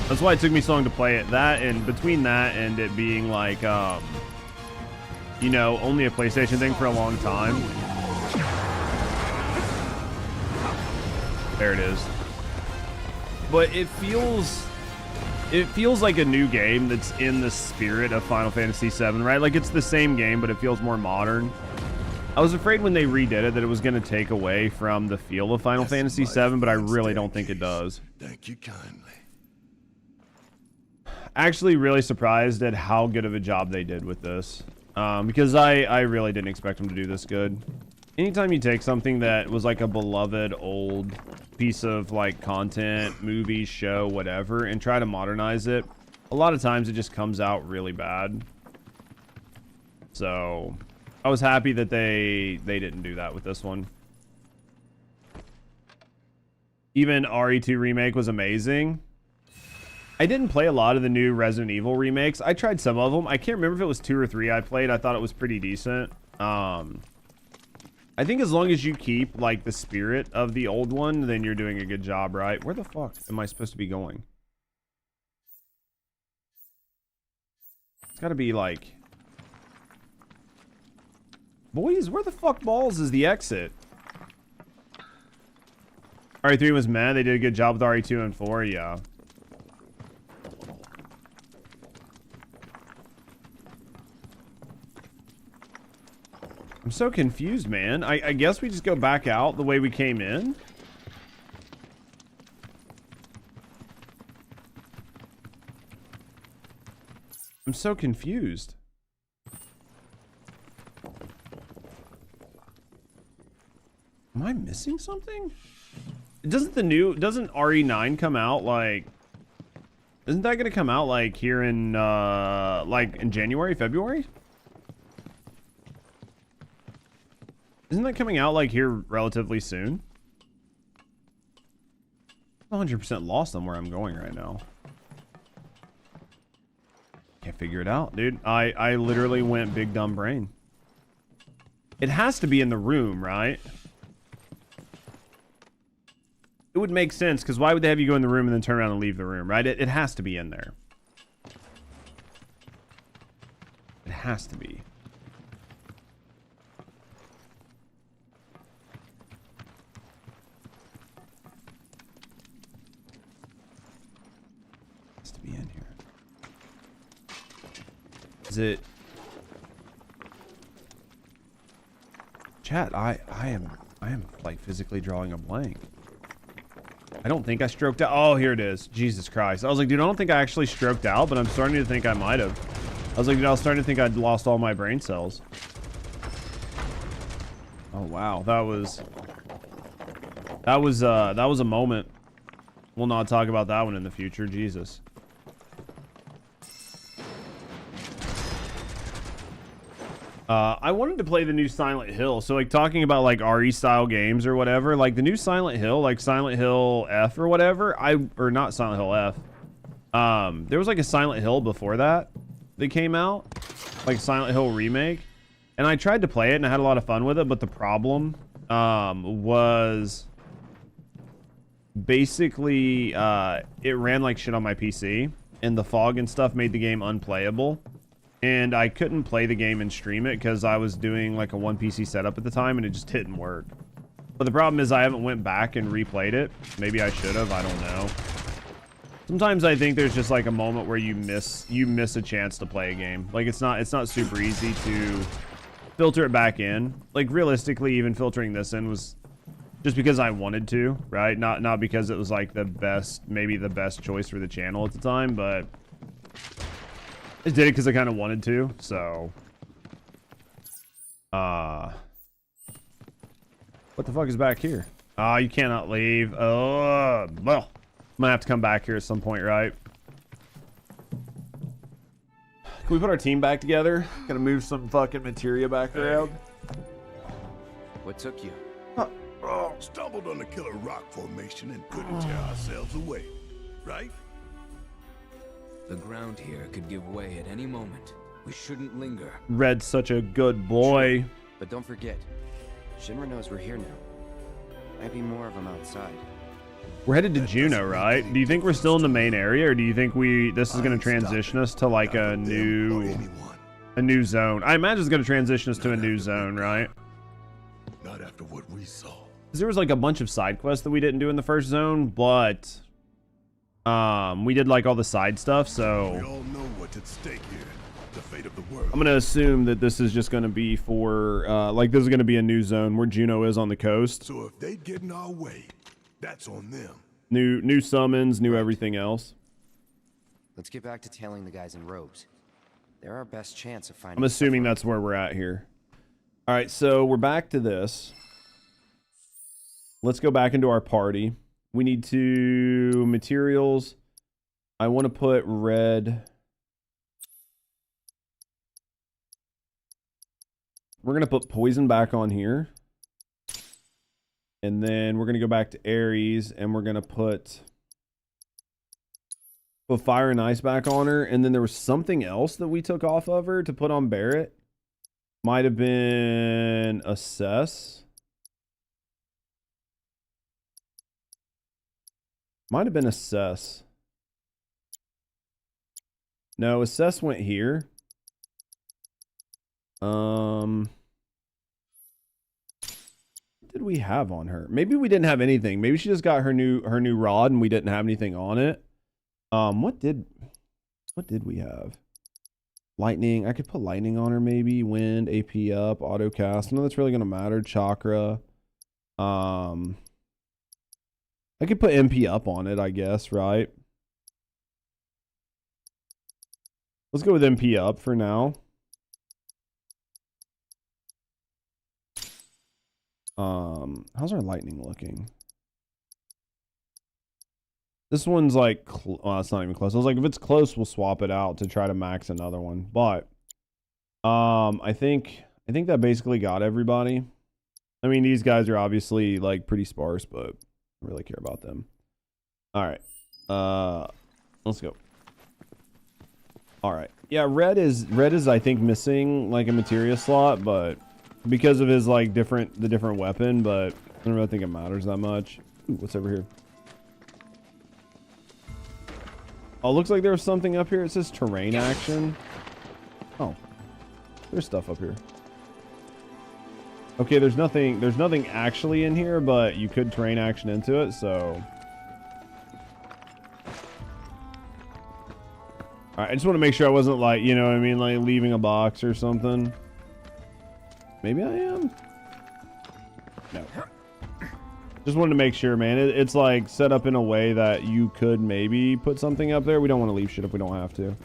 That's why it took me so long to play it. That, and between that and it being like, you know, only a PlayStation thing for a long time. There it is. But it feels like a new game that's in the spirit of Final Fantasy VII, right? Like it's the same game, but it feels more modern. I was afraid when they redid it that it was going to take away from the feel of Final Fantasy VII, but I really don't think it does. Thank you kindly. Actually really surprised at how good of a job they did with this. Because I really didn't expect them to do this good. Anytime you take something that was like a beloved old piece of like content, movie, show, whatever, and try to modernize it, a lot of times it just comes out really bad. So I was happy that they didn't do that with this one. Even RE2 remake was amazing. I didn't play a lot of the new Resident Evil remakes. I tried some of them. I can't remember if it was 2 or 3 I played. I thought it was pretty decent. I think as long as you keep like the spirit of the old one, then you're doing a good job, right? Where the fuck am I supposed to be going? It's gotta be like... Boys, where the fuck balls is the exit? RE3 was mad. They did a good job with RE2 and 4, yeah. I'm so confused, man. I guess we just go back out the way we came in. I'm so confused. Am I missing something? Doesn't RE9 come out like... Isn't that gonna come out like here in like in January, February? Isn't that coming out like here relatively soon? 100% lost on where I'm going right now. Can't figure it out, dude. I literally went big dumb brain. It has to be in the room, right? It would make sense, because why would they have you go in the room and then turn around and leave the room, right? It has to be in there. It has to be. Is it chat? I am like physically drawing a blank. I don't think I stroked out. Oh, here it is. Jesus Christ. I was like, dude, I don't think I actually stroked out, but I'm starting to think I might have. I was like, dude, I was starting to think I'd lost all my brain cells. Oh wow, that was a moment. We'll not talk about that one in the future. Jesus. I wanted to play the new Silent Hill. So like talking about like RE style games or whatever, like the new Silent Hill, like Silent Hill F or whatever, or not Silent Hill F. There was like a Silent Hill before that came out, like Silent Hill remake. And I tried to play it and I had a lot of fun with it, but the problem was basically it ran like shit on my PC and the fog and stuff made the game unplayable. And I couldn't play the game and stream it because I was doing like a 1 PC setup at the time and it just didn't work. But the problem is I haven't went back and replayed it. Maybe I should have, I don't know. Sometimes I think there's just like a moment where you miss a chance to play a game. Like it's not super easy to filter it back in. Like realistically, even filtering this in was just because I wanted to, right? Not because it was like the best, maybe the best choice for the channel at the time, but I just did it because I kind of wanted to. So, what the fuck is back here? Oh, you cannot leave. Oh, well, I'm gonna have to come back here at some point, right? Can we put our team back together? Gonna move some fucking materia back around. What took you? Stumbled on the killer rock formation and couldn't tear ourselves away, right? The ground here could give way at any moment. We shouldn't linger. Red's such a good boy. True. But don't forget, Shinra knows we're here now. Might be more of them outside. We're headed to Junon, right? Do you think we're still in the main area, or do you think this is going to transition us to like a new zone? I imagine it's going to transition us to a new zone, right? Not after what we saw. There was like a bunch of side quests that we didn't do in the first zone, but we did like all the side stuff, so we all know what's at stake here. The fate of the world. I'm gonna assume that this is just gonna be for like this is gonna be a new zone where Junon is on the coast. So if they get in our way, that's on them. New summons, new everything else. Let's get back to tailing the guys in robes. They're our best chance of finding. I'm assuming that's where we're at here. All right, so we're back to this. Let's go back into our party. We need to materials. I want to put red. We're going to put poison back on here. And then we're going to go back to Ares and we're going to put fire and ice back on her. And then there was something else that we took off of her to put on Barrett. Might have been assess. Might have been assess. No, assess went here. What did we have on her? Maybe we didn't have anything. Maybe she just got her new rod and we didn't have anything on it. What did we have? Lightning. I could put lightning on her maybe. Wind, AP up, auto cast. None that's really gonna matter. Chakra. I could put MP up on it, I guess, right? Let's go with MP up for now. How's our lightning looking? This one's like, oh, it's not even close. I was like, if it's close, we'll swap it out to try to max another one. But, I think that basically got everybody. I mean, these guys are obviously like pretty sparse, but I don't really care about them. All right. Let's go. All right. Yeah, red is I think missing like a materia slot, but because of his like the different weapon, but I don't really think it matters that much. Ooh, what's over here? Oh, looks like there was something up here. It says terrain action. Oh, there's stuff up here. Okay, there's nothing actually in here, but you could terrain action into it, so. Alright, I just want to make sure I wasn't like, you know what I mean, like leaving a box or something. Maybe I am? No. Just wanted to make sure, man. It's like set up in a way that you could maybe put something up there. We don't want to leave shit if we don't have to.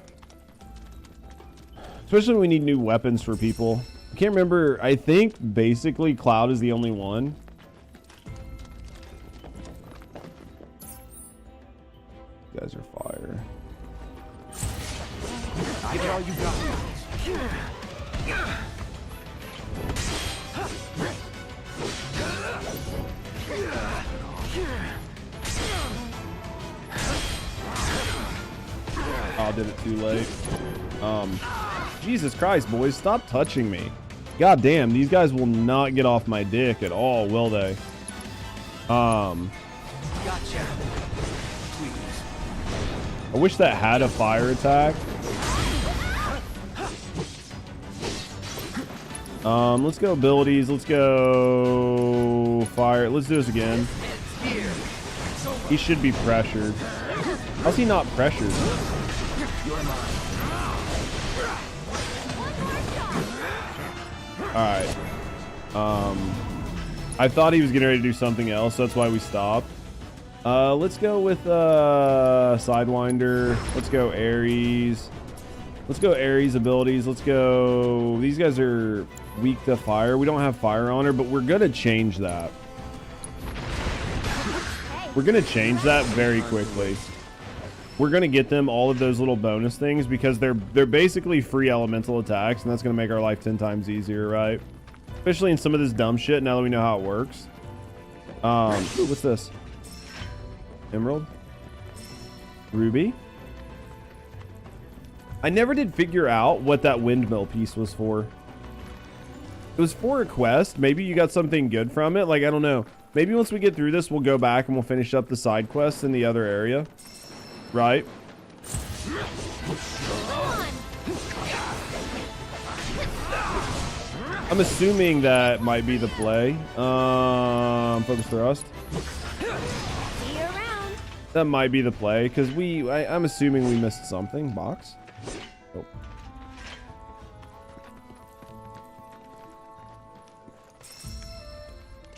Especially when we need new weapons for people. I can't remember. I think basically Cloud is the only one. You guys are fire. I get all you got. Oh, did it too late. Jesus Christ, boys, stop touching me. God damn, these guys will not get off my dick at all, will they? Gotcha. I wish that had a fire attack. Let's go abilities. Let's go fire. Let's do this again. He should be pressured. How's he not pressured? Alright. I thought he was getting ready to do something else. That's why we stopped. Let's go with Sidewinder. Let's go Ares. Let's go Ares abilities. Let's go. These guys are weak to fire. We don't have fire on her, but we're gonna change that. We're gonna change that very quickly. We're gonna get them all of those little bonus things because they're basically free elemental attacks, and that's gonna make our life 10 times easier, right? Especially in some of this dumb shit. Now that we know how it works. Ooh, what's this? Emerald? Ruby? I never did figure out what that windmill piece was for. It was for a quest. Maybe you got something good from it. Like, I don't know. Maybe once we get through this, we'll go back and we'll finish up the side quests in the other area. Right? I'm assuming that might be the play. Focus thrust. That might be the play, because I'm assuming we missed something. Box? Nope.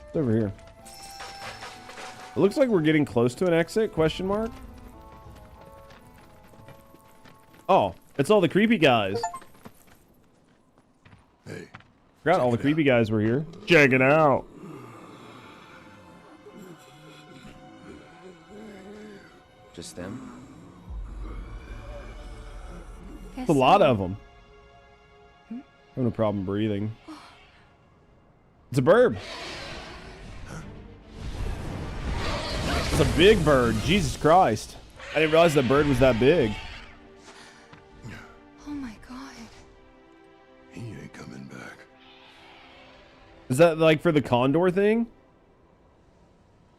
It's over here. It looks like we're getting close to an exit, question mark. Oh, it's all the creepy guys. Hey. Forgot all the creepy guys were here. Check it out. Just them? It's a lot of them. Having a problem breathing. It's a bird. It's a big bird. Jesus Christ. I didn't realize that bird was that big. Oh my god. He ain't coming back. Is that like for the condor thing?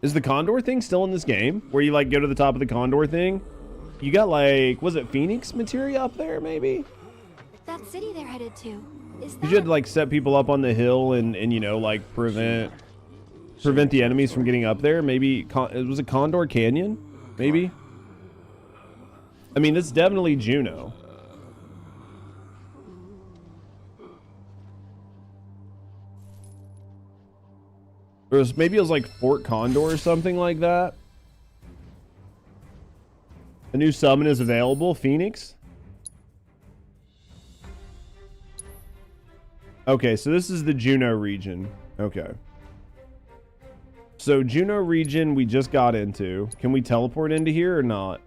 Is the condor thing still in this game? Where you like go to the top of the condor thing? You got like, was it Phoenix materia up there maybe? That city they're headed to. Is that... You should like set people up on the hill and you know, like prevent the enemies from getting up there. Maybe, was it Condor Canyon? Maybe? I mean, it's definitely Juno. Maybe it was like Fort Condor or something like that. A new summon is available. Phoenix. Okay, so this is the Juno region. Okay. So Juno region we just got into. Can we teleport into here or not?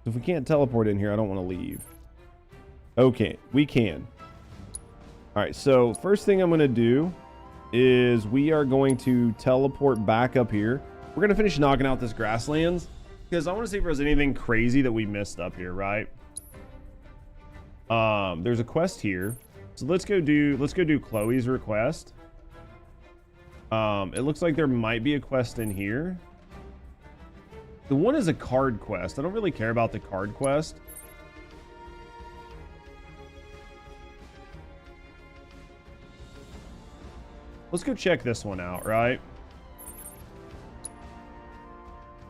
If we can't teleport in here, I don't want to leave. Okay, we can. All right, so first thing I'm going to do is we are going to teleport back up here. We're going to finish knocking out this grasslands because I want to see if there's anything crazy that we missed up here, right? There's a quest here. So let's go do Chloe's request. It looks like there might be a quest in here. The one is a card quest. I don't really care about the card quest. Let's go check this one out, right?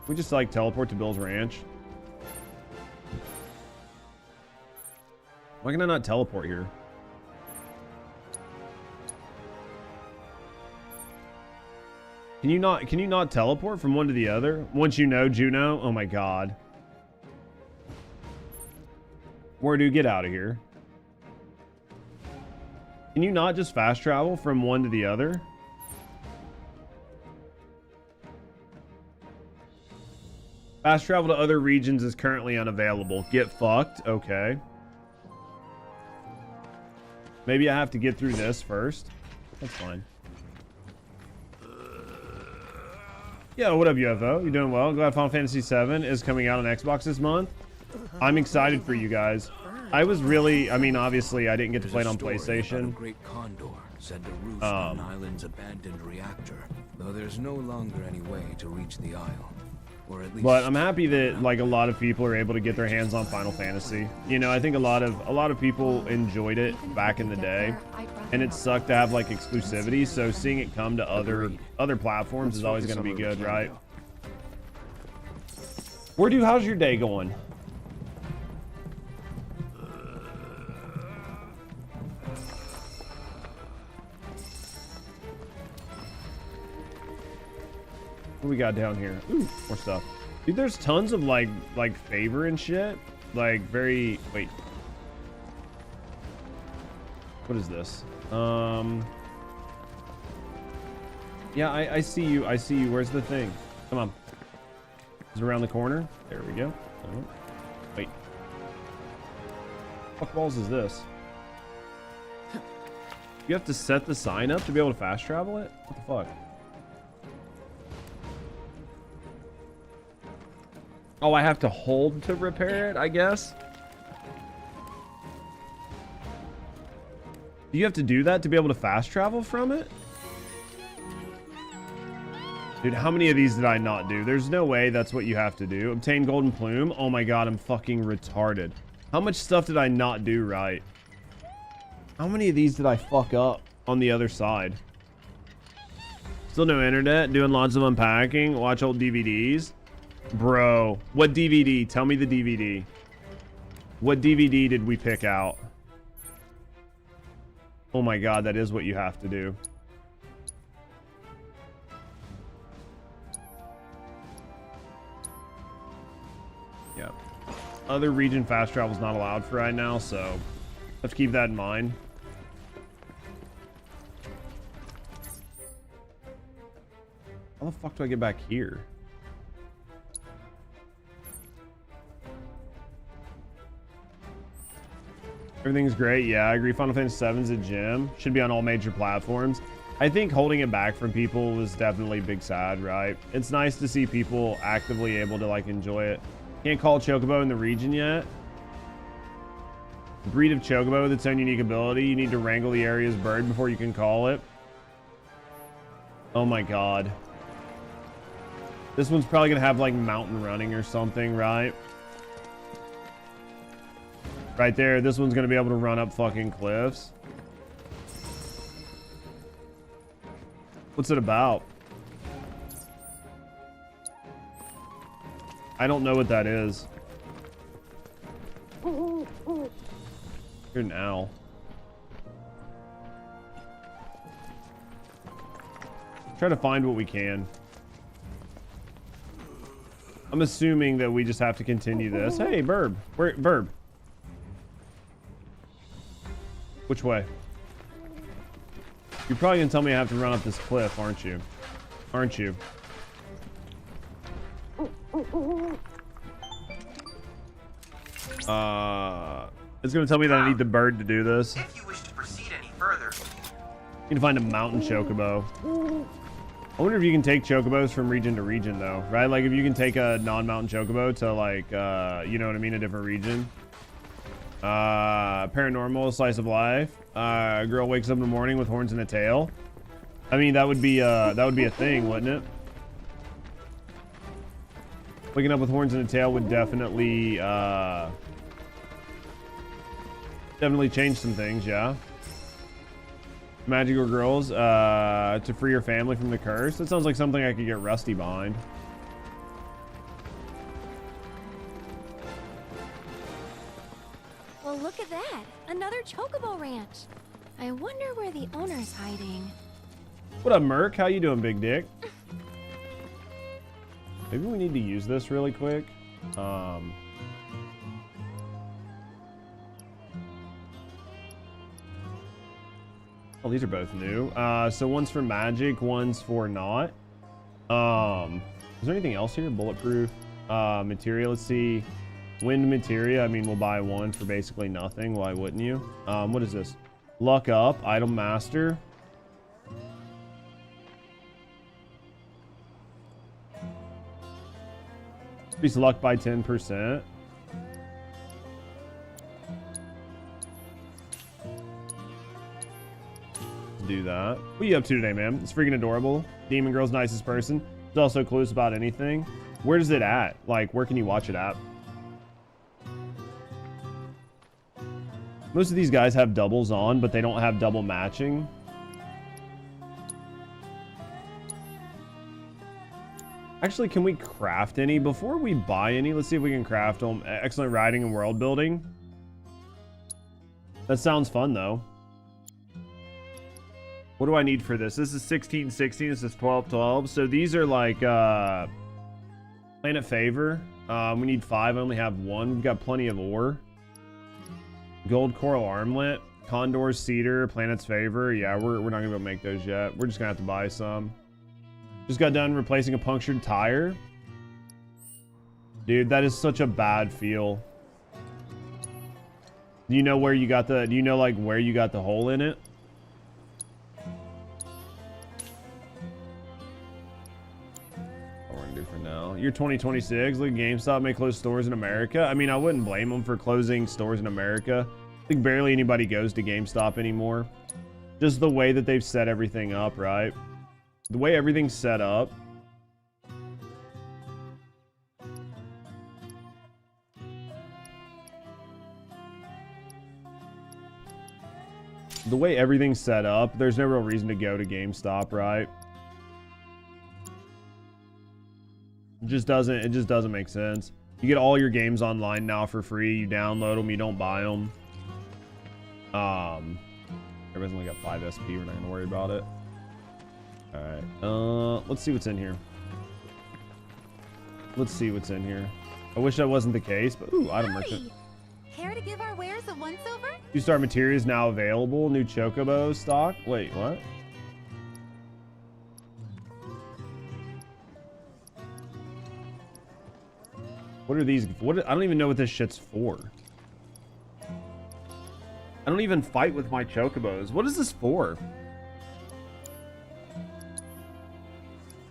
We just like teleport to Bill's Ranch. Why can I not teleport here? Can you not teleport from one to the other? Once you know Juno? Oh my god. Where do you get out of here? Can you not just fast travel from one to the other? Fast travel to other regions is currently unavailable. Get fucked. Okay. Maybe I have to get through this first. That's fine. Yeah, what up, UFO? You doing well? Glad Final Fantasy VII is coming out on Xbox this month. I'm excited for you guys. I was really, I mean, obviously, I didn't get to play it on PlayStation. Great condor said to roost on an island's abandoned reactor, though there's no longer any way to reach the isle. Or at least. But I'm happy that like a lot of people are able to get their hands on Final Fantasy. You know, I think a lot of people enjoyed it back in the day, and it sucked to have like exclusivity. So seeing it come to other platforms is always going to be good, right? How's your day going? What we got down here? Ooh, more stuff. Dude, there's tons of like favor and shit. Like very wait. What is this? Yeah, I see you. I see you. Where's the thing? Come on. Is it around the corner? There we go. Wait. What balls is this? You have to set the sign up to be able to fast travel it? What the fuck? Oh, I have to hold to repair it, I guess? Do you have to do that to be able to fast travel from it? Dude, how many of these did I not do? There's no way that's what you have to do. Obtain golden plume? Oh my god, I'm fucking retarded. How much stuff did I not do right? How many of these did I fuck up on the other side? Still no internet? Doing lots of unpacking? Watch old DVDs? Bro, what DVD? Tell me the DVD. What DVD did we pick out? Oh my god, that is what you have to do. Yeah. Other region fast travel is not allowed for right now, so let's keep that in mind. How the fuck do I get back here? Everything's great. Yeah, I agree. Final Fantasy VII's a gem. Should be on all major platforms. I think holding it back from people was definitely big sad, right? It's nice to see people actively able to like enjoy it. Can't call Chocobo in the region yet. The breed of Chocobo with its own unique ability. You need to wrangle the area's bird before you can call it. Oh my god. This one's probably gonna have like mountain running or something, right? Right there, this one's gonna be able to run up fucking cliffs. What's it about? I don't know what that is. You're an owl. Try to find what we can. I'm assuming that we just have to continue this. Hey, Burb. Where, Burb? Which way? You're probably gonna tell me I have to run up this cliff, aren't you? Aren't you? It's gonna tell me that I need the bird to do this. If you wish to proceed any further, You can find a mountain chocobo. I wonder if you can take chocobos from region to region though, right? Like if you can take a non-mountain chocobo to like, you know what I mean, a different region. Paranormal, slice of life. A girl wakes up in the morning with horns and a tail. I mean, that would be a thing, wouldn't it? Waking up with horns and a tail would definitely, definitely change some things, yeah. Magical girls, to free your family from the curse. That sounds like something I could get Rusty behind. Well, look at that. Another Chocobo ranch. I wonder where the owner's hiding. What up, Merc? How you doing, big dick? Maybe we need to use this really quick. Oh, these are both new. So one's for magic, one's for not. Is there anything else here? Bulletproof, materia. Let's see. Wind materia. I mean, we'll buy one for basically nothing. Why wouldn't you? What is this? Luck up, item master. Increase luck by 10%. Do that. What are you up to today, man? It's freaking adorable. Demon Girl's nicest person. He's also clueless about anything. Where is it at? Like, where can you watch it at? Most of these guys have doubles on, but they don't have double matching. Actually, can we craft any? Before we buy any, let's see if we can craft them. Excellent riding and world building. That sounds fun, though. What do I need for this? This is 1616. This is 1212. So these are like Planet Favor. We need 5. I only have 1. We've got plenty of ore. Gold Coral Armlet. Condor's Cedar. Planet's Favor. Yeah, we're not gonna be able to make those yet. We're just gonna have to buy some. Just got done replacing a punctured tire. Dude, that is such a bad feel. Do you know where you got the... Do you know, like, where you got the hole in it? What we're gonna do for now. Year 2026. Look, GameStop may close stores in America. I mean, I wouldn't blame them for closing stores in America. I think barely anybody goes to GameStop anymore. Just the way that they've set everything up, right? The way everything's set up. The way everything's set up, there's no real reason to go to GameStop, right? It just doesn't make sense. You get all your games online now for free. You download them, you don't buy them. Everybody's only got 5 SP. We're not gonna worry about it. All right. Let's see what's in here. Let's see what's in here. I wish that wasn't the case, but ooh, item merchant. Care to give our wares a once-over? 2-star materia is now available. New Chocobo stock. Wait, what? What are these? I don't even know what this shit's for. I don't even fight with my Chocobos. What is this for?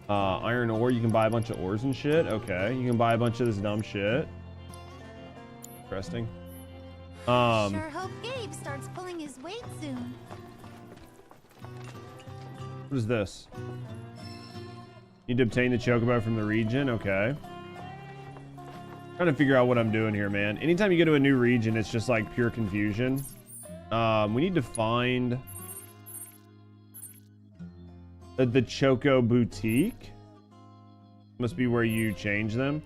Iron ore. You can buy a bunch of ores and shit. Okay. You can buy a bunch of this dumb shit. Interesting. Sure hope Gabe starts pulling his weight soon. What is this? Need to obtain the Chocobo from the region. Okay. Trying to figure out what I'm doing here, man. Anytime you go to a new region, it's just like pure confusion. We need to find the Choco Boutique. Must be where you change them.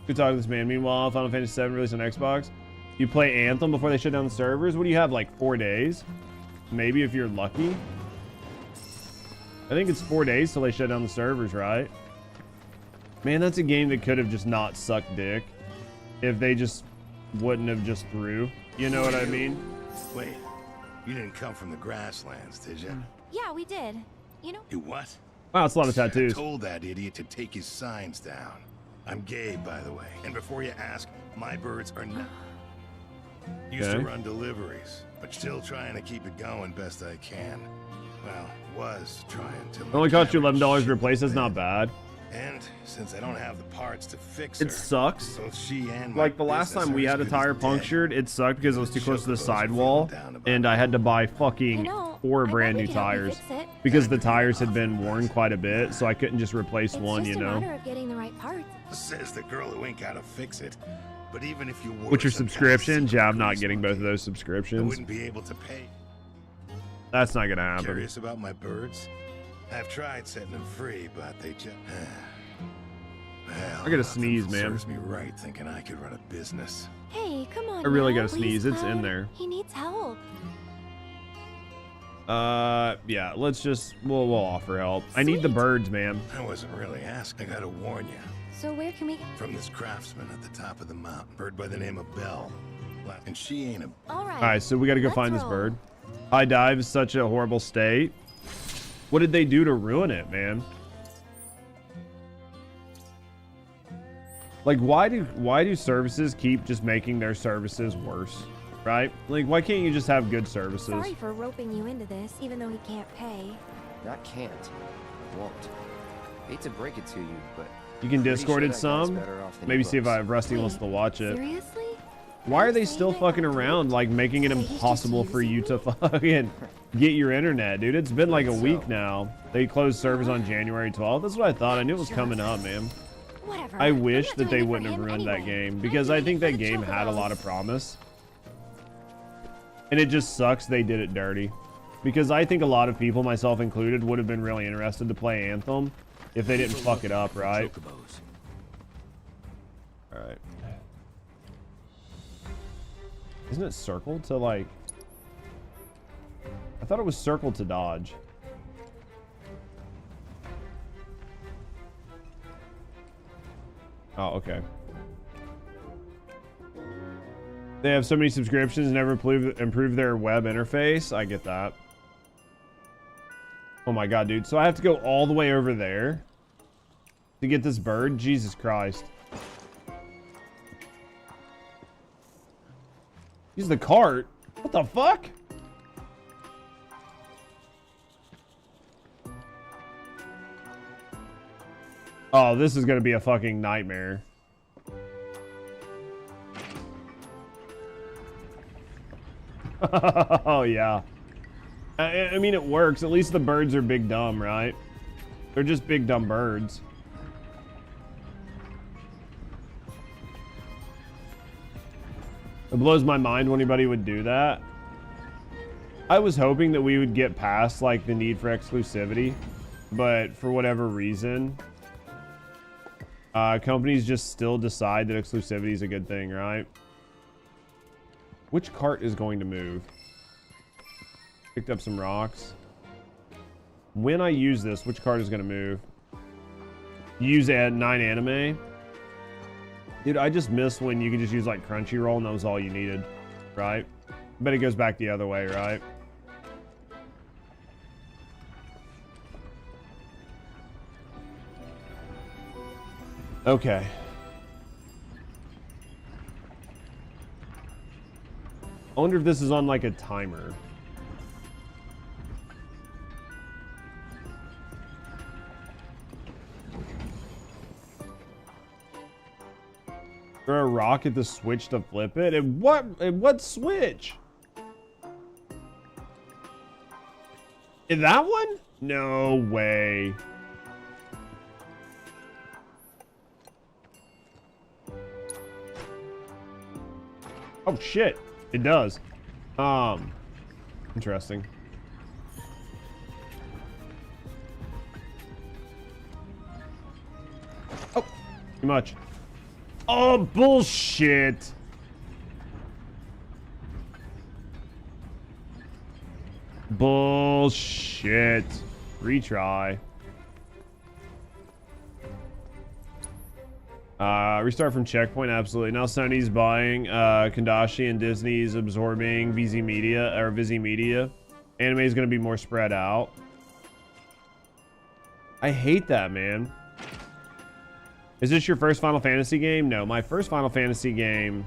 Good talk to this man. Meanwhile, Final Fantasy VII released on Xbox. You play Anthem before they shut down the servers. What do you have, like 4 days? Maybe if you're lucky. I think it's 4 days till they shut down the servers, right? Man, that's a game that could have just not sucked dick if they just wouldn't have just threw. You know what I mean? Wait, you didn't come from the grasslands, did you? Yeah, we did. You know. You what? Wow, it's a lot of tattoos. I told that idiot to take his signs down. I'm Gabe, by the way. And before you ask, my birds are not. Used to run deliveries, but still trying to keep it going best I can. Well, was trying to. It only cost you $11 to replace. That's not bad. And since I don't have the parts to fix her, it sucks. Both she and like the last time we had a tire punctured, it sucked because it was too close to the sidewall, and I had to buy fucking 4 brand new tires because the tires had been worn quite a bit, so I couldn't just replace one, you know. It's just a matter of getting the right parts. Says the girl who ain't got to fix it. But even if you were, what's your subscriptions? Yeah, I'm not getting both of those subscriptions. I wouldn't be able to pay. That's not gonna happen. Curious about my birds? I've tried setting them free, but they just. I gotta sneeze, man. Serves me right thinking I could run a business. Hey, come on. I really now, gotta sneeze. It's in there. He needs help. Yeah. Let's just we'll offer help. Sweet. I need the birds, man. I wasn't really asking. I gotta warn you. So where can we? From this craftsman at the top of the mountain, bird by the name of Belle, and she ain't a. All right. All right. So we gotta go find this bird. High dive is such a horrible state. What did they do to ruin it, man? Like, why do services keep just making their services worse, right? Like, why can't you just have good services? Sorry for roping you into this, even though he can't pay. Not can't, won't. Hate to break it to you, but you can Discord it some. Maybe see if Rusty wants to watch it. Seriously? Why are they still fucking around, like making it impossible for you to fucking get your internet, dude? It's been like a week now. They closed servers on January 12th. That's what I thought. I knew it was coming up, man. Whatever. I wish that they wouldn't have ruined that game because I think that game had a lot of promise. And it just sucks they did it dirty. Because I think a lot of people, myself included, would have been really interested to play Anthem if they didn't fuck it up, right? Alright. Isn't it circled to like... I thought it was circled to dodge. Oh, okay. They have so many subscriptions and never improve their web interface. I get that. Oh my god, dude. So I have to go all the way over there to get this bird? Jesus Christ. Use the cart? What the fuck? Oh, this is gonna be a fucking nightmare. Oh, yeah. I mean, it works. At least the birds are big dumb, right? They're just big dumb birds. It blows my mind when anybody would do that. I was hoping that we would get past, like, the need for exclusivity. But for whatever reason, companies just still decide that exclusivity is a good thing, right? Which cart is going to move? Picked up some rocks. When I use this, which cart is going to move? Use 9 anime. Dude, I just miss when you could just use like Crunchyroll and that was all you needed, right? But it goes back the other way, right? Okay. I wonder if this is on like a timer. Throw a rock at the switch to flip it? At what switch? In that one? No way. Oh shit. It does. Interesting. Oh, too much. Oh, bullshit. Bullshit. Retry. Restart from checkpoint, absolutely. Now Sony's buying Kandashi and Disney's absorbing VZ Media. Anime is going to be more spread out. I hate that, man. Is this your first Final Fantasy game? No, my first Final Fantasy game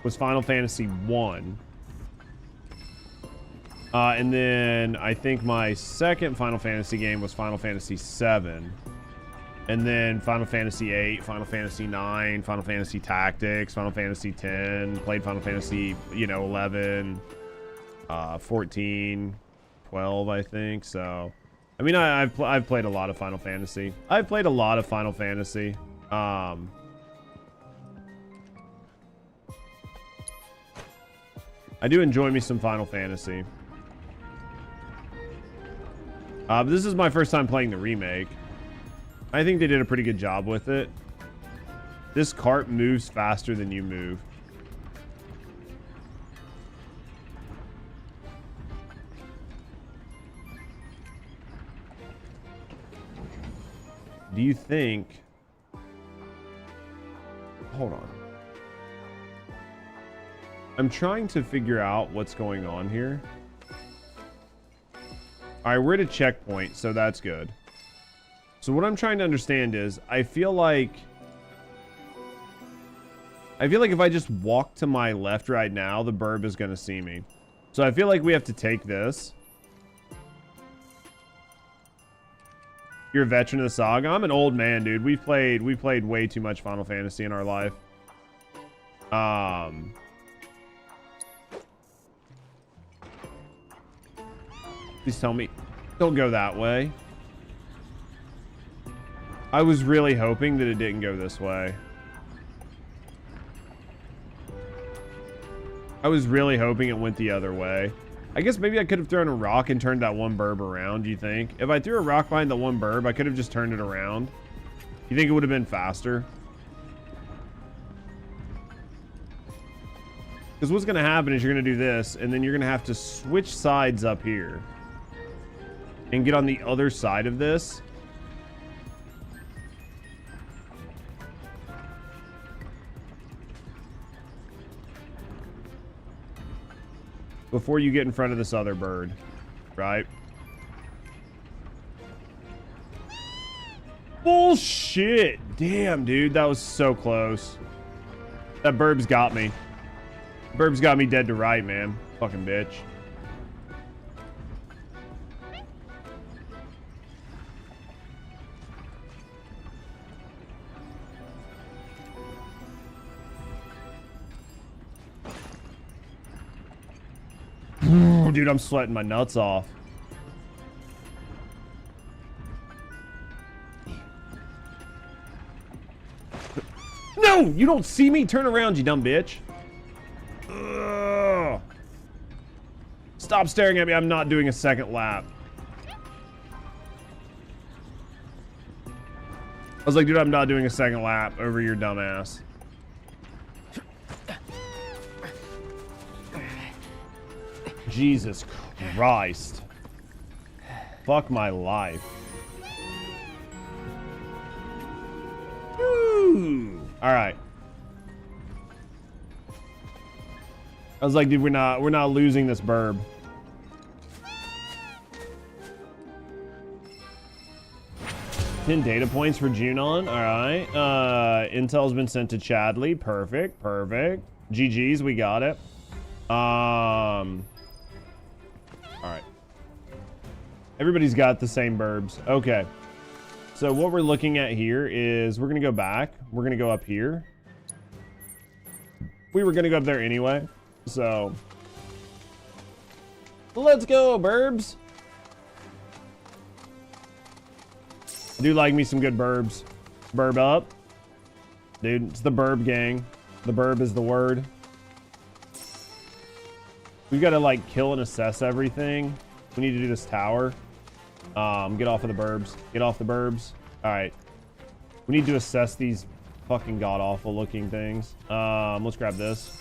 was Final Fantasy 1. And then I think my second Final Fantasy game was Final Fantasy VII. And then Final Fantasy VIII, Final Fantasy IX, Final Fantasy Tactics, Final Fantasy X, played Final Fantasy, 11, 14, 12, I think. So, I mean, I've played a lot of Final Fantasy. I've played a lot of Final Fantasy. I do enjoy me some Final Fantasy. But this is my first time playing the remake. I think they did a pretty good job with it. This cart moves faster than you move. Do you think... Hold on. I'm trying to figure out what's going on here. Alright, we're at a checkpoint, so that's good. So what I'm trying to understand is, I feel like if I just walk to my left right now, the burb is going to see me. So I feel like we have to take this. You're a veteran of the saga? I'm an old man, dude. We played way too much Final Fantasy in our life. Please tell me. Don't go that way. I was really hoping that it didn't go this way. I was really hoping it went the other way. I guess maybe I could have thrown a rock and turned that one burb around, do you think? If I threw a rock behind the one burb, I could have just turned it around. You think it would have been faster? Because what's going to happen is you're going to do this, and then you're going to have to switch sides up here. And get on the other side of this. before you get in front of this other bird, right? Bullshit. Damn, dude, that was so close. That burb's got me. Burb's got me dead to right, man. Fucking bitch. Dude, I'm sweating my nuts off. No! You don't see me? Turn around, you dumb bitch. Ugh. Stop staring at me. I'm not doing a second lap. I was like, dude, I'm not doing a second lap over your dumb ass. Jesus Christ. Fuck my life. Ooh. All right. I was like, dude, we're not losing this burb. Ten data points for Junon. All right. Intel's been sent to Chadley. Perfect. Perfect. GG's. We got it. All right. Everybody's got the same burbs. Okay. So what we're looking at here is we're going to go back. We're going to go up here. We were going to go up there anyway. So let's go, burbs. I do like me some good burbs. Burb up. Dude, it's the burb gang. The burb is the word. We've got to like kill and assess everything. We need to do this tower. Get off of the burbs. Get off the burbs. All right. We need to assess these fucking god-awful looking things. Let's grab this.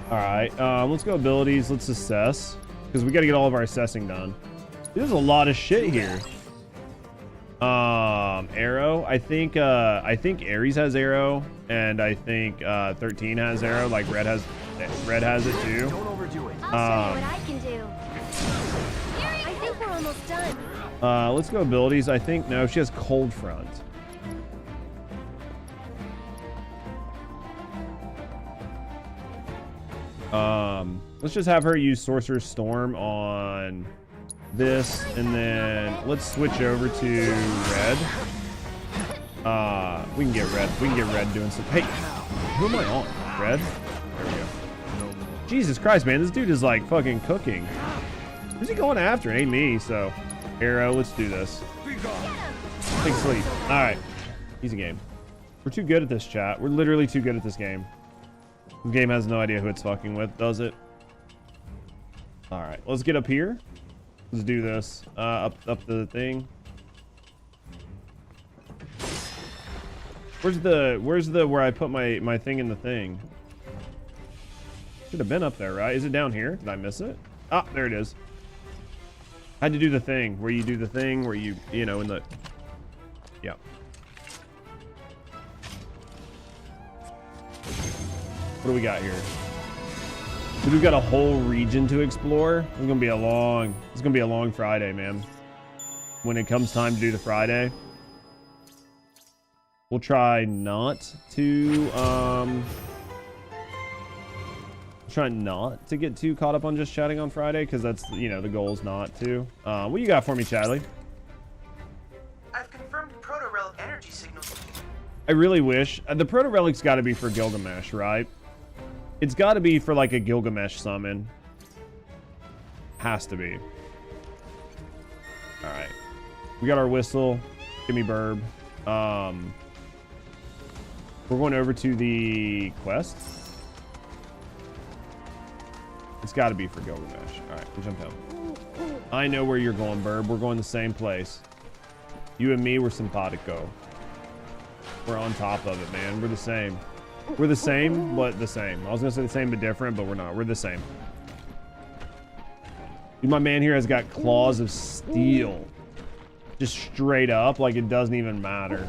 All right. Let's go abilities. Let's assess. Because we got to get all of our assessing done. There's a lot of shit here. Arrow. I think Ares has arrow, and I think 13 has arrow. Like red has it too. Don't overdo it. I'll show you what I can do. I think we're almost done. Let's go abilities. I think no, she has cold front. Let's just have her use Sorcerer's Storm on this, and then let's switch over to red. We can get red. We can get red doing some. Hey, who am I on? Red? There we go. Jesus Christ, man, this dude is like fucking cooking. Who's he going after? It ain't me. So, arrow. Let's do this. Big sleep. All right, easy game. We're too good at this, chat. We're literally too good at this game. The game has no idea who it's fucking with, does it? All right, let's get up here. Let's do this. Up the thing. Where I put my thing in the thing? Should have been up there, right? Is it down here? Did I miss it? Ah, there it is. I had to do the thing where you do the thing where you know, in the... Yeah. What do we got here? We've got a whole region to explore. It's gonna be a long Friday, man. When it comes time to do the Friday, we'll try not to get too caught up on just chatting on Friday, because that's, you know, the goal is not to. What you got for me, Chadley? I've confirmed proto-relic energy signals. I really wish the proto-relic's got to be for Gilgamesh, right? It's got to be for like a Gilgamesh summon. Has to be. All right. We got our whistle. Give me burb. We're going over to the quest. It's got to be for Gilgamesh. All right, we'll jump down. I know where you're going, burb. We're going the same place. You and me, we're simpatico. We're on top of it, man. We're the same. We're the same, but the same. I was gonna say the same but different, but we're not. We're the same. Dude, my man here has got claws of steel. Just straight up, like it doesn't even matter.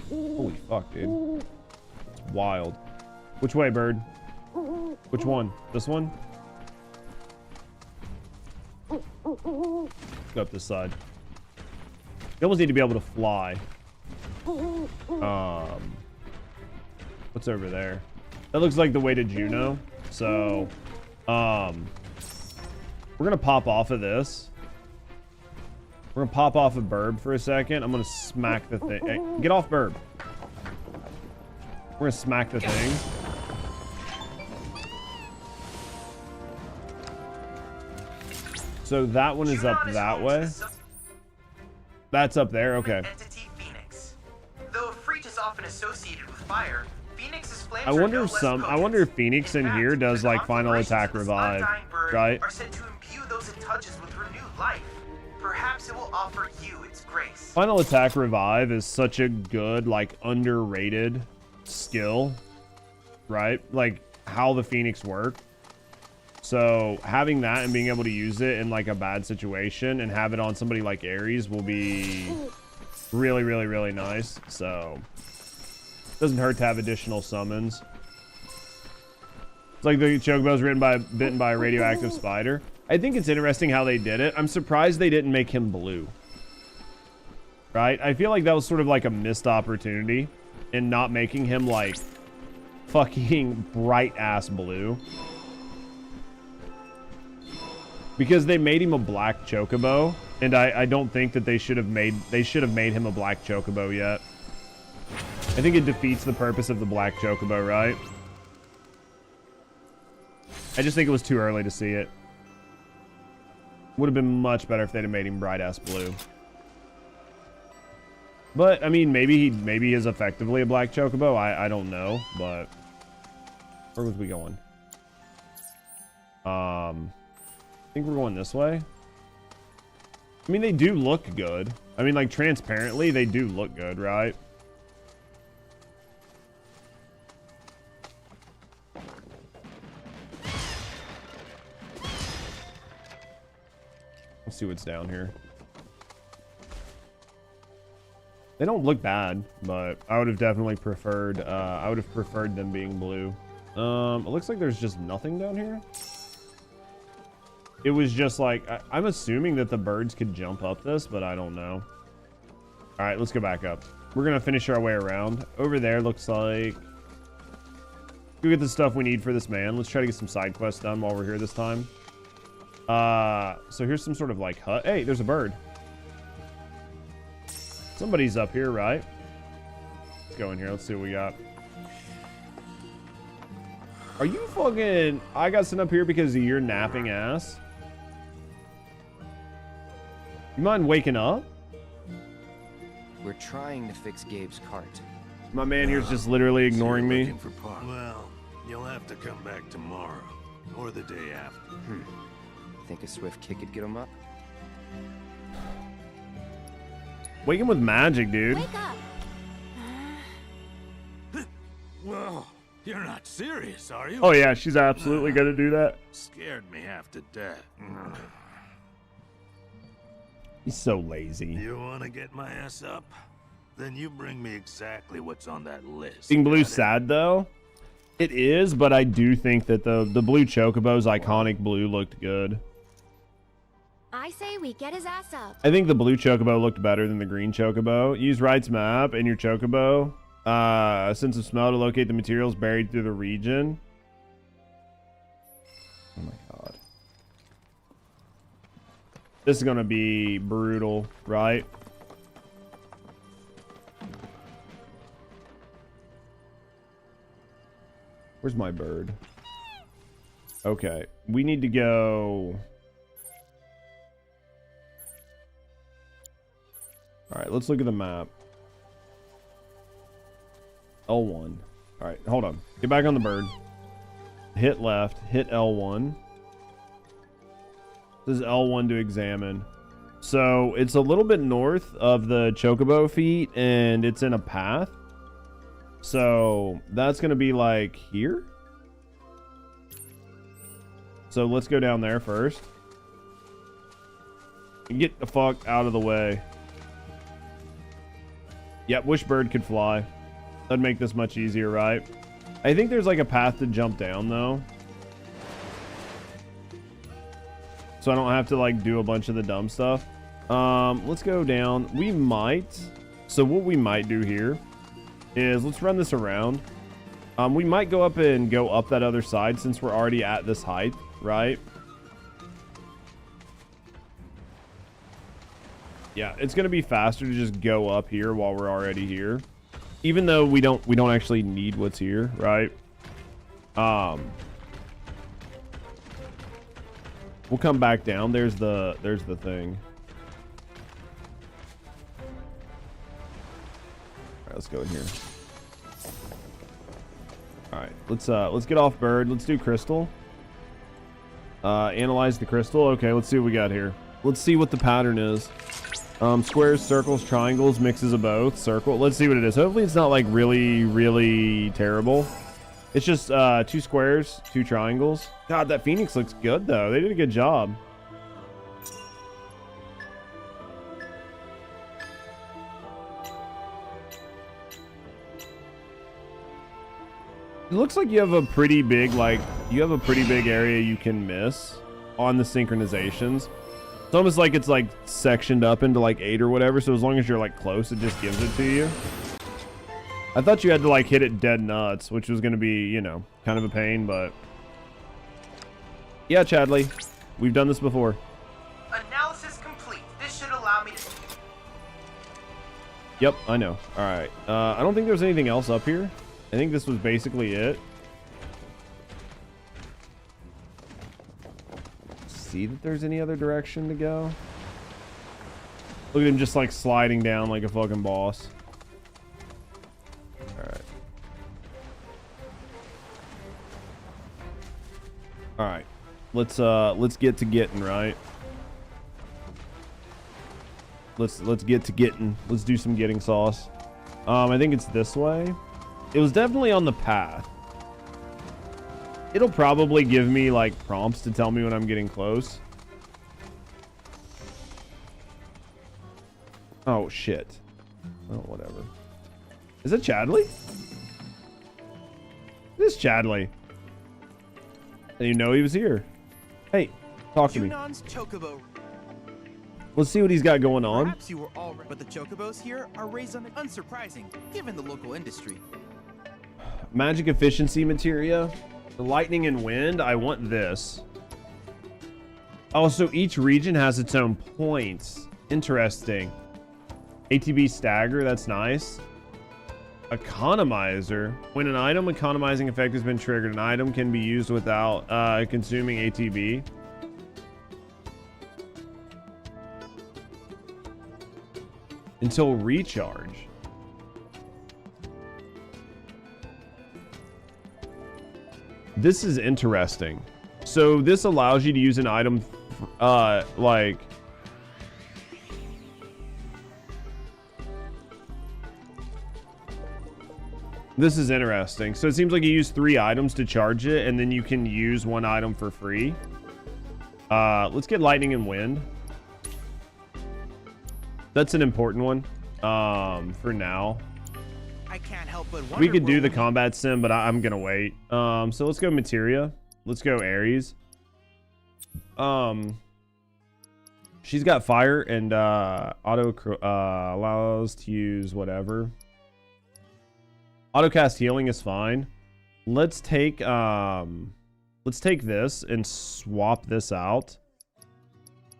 Holy fuck, dude. It's wild. Which way, bird? Which one? This one? Go up this side. You almost need to be able to fly. What's over there? That looks like the way to Juno. So, we're gonna pop off of this. We're gonna pop off of Burb for a second. I'm gonna smack the thing. Hey, get off Burb. We're gonna smack the thing. So that one is up that way. That's up there. Okay. Entity Phoenix. Though Freet is often associated with fire, Phoenix's flames I wonder if Phoenix in here does like final attack revive, right? Are said to imbue those it touches with renewed life. Perhaps it will offer you its grace. Final attack revive is such a good, like, underrated skill, right? Like how the Phoenix work. So having that and being able to use it in like a bad situation and have it on somebody like Ares will be really, really, really nice. So doesn't hurt to have additional summons. It's like the Chocobo's bitten by a radioactive spider. I think it's interesting how they did it. I'm surprised they didn't make him blue. Right? I feel like that was sort of like a missed opportunity in not making him like fucking bright ass blue. Because they made him a black chocobo, and I don't think that they should have made him a black chocobo yet. I think it defeats the purpose of the black chocobo, right? I just think it was too early to see it. Would have been much better if they'd have made him bright ass blue. But I mean, maybe he is effectively a black chocobo. I don't know, but where was we going? I think we're going this way. I mean, they do look good. I mean, like, transparently, they do look good, right? Let's see what's down here. They don't look bad, but I would have definitely preferred, them being blue. It looks like there's just nothing down here. It was just like, I'm assuming that the birds could jump up this, but I don't know. All right, let's go back up. We're going to finish our way around. Over there looks like... we get the stuff we need for this man. Let's try to get some side quests done while we're here this time. So here's some sort of like hut. Hey, there's a bird. Somebody's up here, right? Let's go in here. Let's see what we got. Are you fucking... I got sent up here because of your napping ass? You mind waking up? We're trying to fix Gabe's cart. My man here's just literally ignoring me. Well, you'll have to come back tomorrow or the day after. Think a swift kick could get him up? Wake him with magic, dude. Wake up. Well, you're not serious, are you? Oh yeah, she's absolutely gonna do that. Scared me half to death. He's so lazy. You want to get my ass up? Then you bring me exactly what's on that list. Being blue's sad though. It is, but I do think that the blue chocobo's iconic blue looked good. I say we get his ass up. I think the blue chocobo looked better than the green chocobo. Use Wright's map and your chocobo. Sense of smell to locate the materials buried through the region. Oh my god. This is gonna be brutal, right? Where's my bird? Okay, we need to go... Alright, let's look at the map. L1. Alright, hold on. Get back on the bird. Hit left. Hit L1. This is L1 to examine. So, it's a little bit north of the chocobo feet, and it's in a path. So, that's going to be like here? So let's go down there first. Get the fuck out of the way. Yep, wish bird could fly. That'd make this much easier, right? I think there's like a path to jump down though. So I don't have to like do a bunch of the dumb stuff. Let's go down. We might. So what we might do here is let's run this around. We might go up and go up that other side since we're already at this height, right? Yeah, it's gonna be faster to just go up here while we're already here, even though we don't actually need what's here, right? We'll come back down. There's the thing. All right, let's go in here. All right, let's get off bird. Let's do crystal. Analyze the crystal. Okay, let's see what we got here. Let's see what the pattern is. Squares, circles, triangles, mixes of both. Circle. Let's see what it is. Hopefully it's not like really terrible. It's just 2 squares, 2 triangles. God, that Phoenix looks good though. They did a good job. It looks like you have a pretty big area you can miss on the synchronizations. It's almost like it's like sectioned up into like 8 or whatever, so as long as you're like close, it just gives it to you. I thought you had to like hit it dead nuts, which was going to be, you know, kind of a pain, but yeah, Chadley, we've done this before. Analysis complete. This should allow me to... Yep, I know. All right. I don't think there's anything else up here. I think this was basically it. See that there's any other direction to go. Look at him just like sliding down like a fucking boss. All right, let's get to getting, right. Let's get to getting. Let's do some getting sauce. I think it's this way. It was definitely on the path. It'll probably give me like prompts to tell me when I'm getting close. Oh shit. Oh, whatever. Is it Chadley? This is Chadley. I didn't even know he was here. Hey, talk to me. Junon's chocobo. Let's see what he's got going on. Perhaps you were all right, but the chocobos here are raised on unsurprising, given the local industry. Magic efficiency materia. The lightning and wind. I want this. Oh, so each region has its own points. Interesting. ATB stagger. That's nice. Economizer. When an item economizing effect has been triggered, an item can be used without consuming ATB. Until recharge. This is interesting. So this allows you to use an item like this is interesting. So it seems like you use 3 items to charge it, and then you can use 1 item for free. Let's get lightning and wind. That's an important one for now. I can't help but wonder we could do the combat sim, but I'm gonna wait. So let's go materia. Let's go Ares. She's got fire and auto allows to use whatever. Auto cast healing is fine. Let's take this and swap this out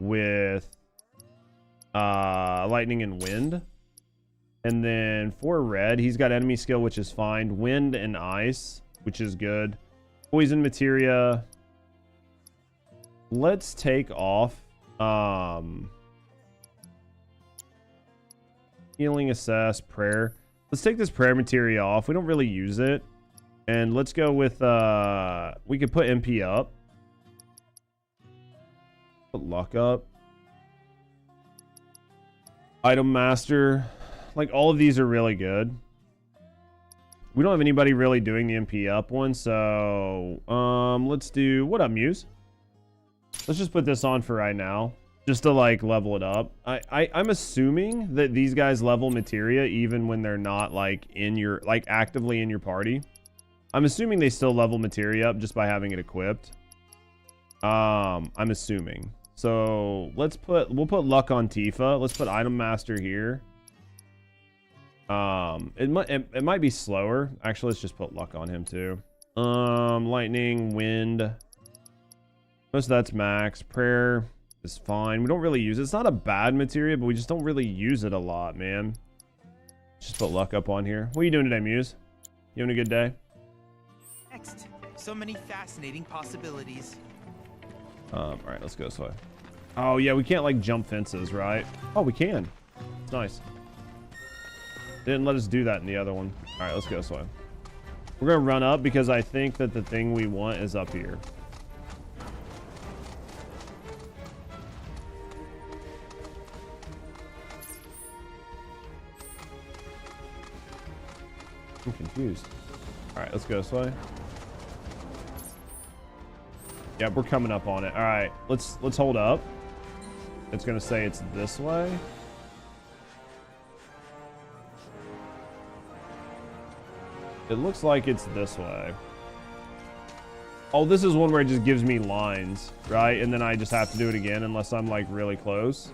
with lightning and wind. And then for red, he's got enemy skill, which is fine. Wind and ice, which is good. Poison materia. Let's take off healing, assess, prayer. Let's take this prayer materia off. We don't really use it. And let's go with we could put MP up. Put luck up. Item master. Like, all of these are really good. We don't have anybody really doing the MP up one, so let's do... What up, Muse? Let's just put this on for right now, just to like level it up. I'm assuming that these guys level materia even when they're not like in your, like actively in your party. I'm assuming they still level materia up just by having it equipped. I'm assuming. So we'll put luck on Tifa. Let's put item master here. It might be slower. Actually, let's just put luck on him too. Lightning, wind. Most of that's max. Prayer is fine. We don't really use it. It's not a bad materia, but we just don't really use it a lot, man. Just put luck up on here. What are you doing today, Muse? You having a good day? Next, so many fascinating possibilities. All right, let's go this way. Oh yeah, we can't like jump fences, right? Oh, we can. It's nice. Didn't let us do that in the other one. All right, let's go this way. We're gonna run up because I think that the thing we want is up here. I'm confused. All right, let's go this way. Yeah, we're coming up on it. All right, let's hold up. It's gonna say it's this way. It looks like it's this way. Oh, this is one where it just gives me lines, right? And then I just have to do it again unless I'm like really close.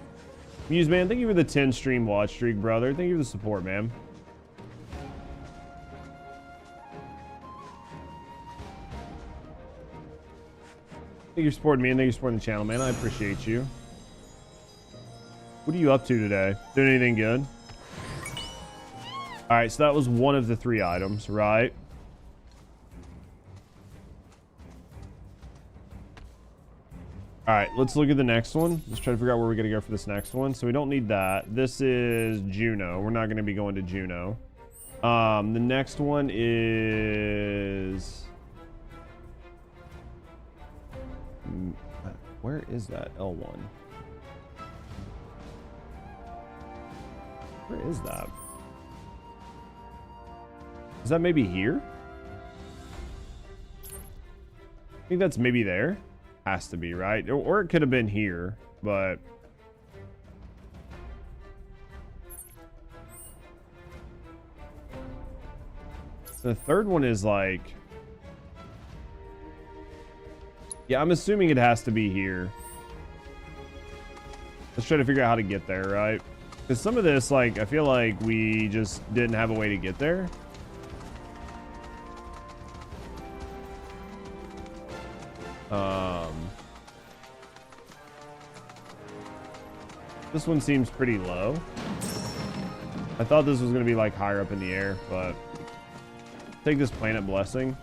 Muse, man, thank you for the 10 stream watch streak, brother. Thank you for the support, man. Thank you for supporting me and thank you for supporting the channel, man. I appreciate you. What are you up to today? Doing anything good? All right, so that was one of the 3 items, right? All right, let's look at the next one. Let's try to figure out where we're gonna go for this next one. So we don't need that. This is Juno. We're not gonna be going to Juno. The next one is... Where is that L1? Where is that? Is that maybe here? I think that's maybe there. Has to be, right? Or it could have been here, but... The third one is like... Yeah, I'm assuming it has to be here. Let's try to figure out how to get there, right? Because some of this, like, I feel like we just didn't have a way to get there. This one seems pretty low. I thought this was going to be like higher up in the air, but take this planet blessing.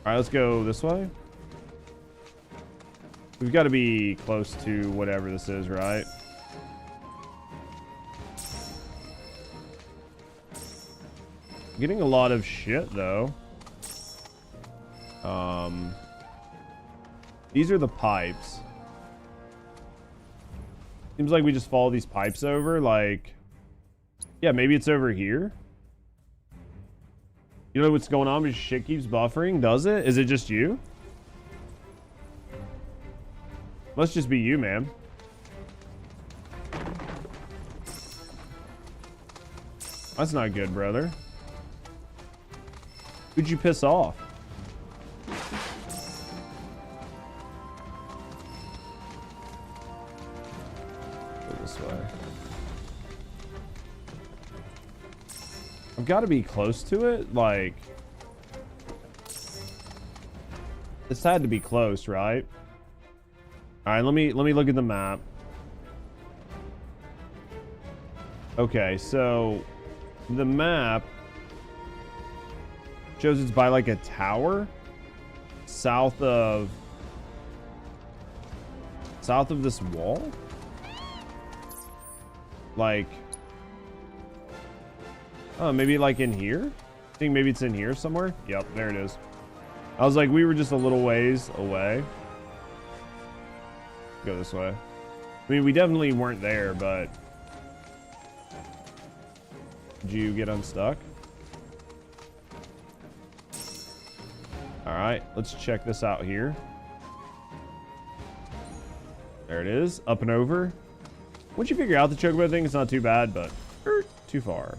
All right, let's go this way. We've got to be close to whatever this is, right? Getting a lot of shit though. These are the pipes. Seems like we just follow these pipes over, like... Yeah, maybe it's over here. You know what's going on? Because shit keeps buffering. Does it? Is it just you? Must just be you, man. That's not good, brother. Who'd you piss off? Go this way. I've got to be close to it. Like, this had to be close, right? All right, let me look at the map. Okay, so the map shows it's by like a tower south of this wall. Like, oh, maybe like in here? I think maybe it's in here somewhere. Yep, there it is. I was like, we were just a little ways away. Go this way. I mean, we definitely weren't there, but... Did you get unstuck? Alright, let's check this out here. There it is. Up and over. Once you figure out the chocobo thing, it's not too bad, but too far.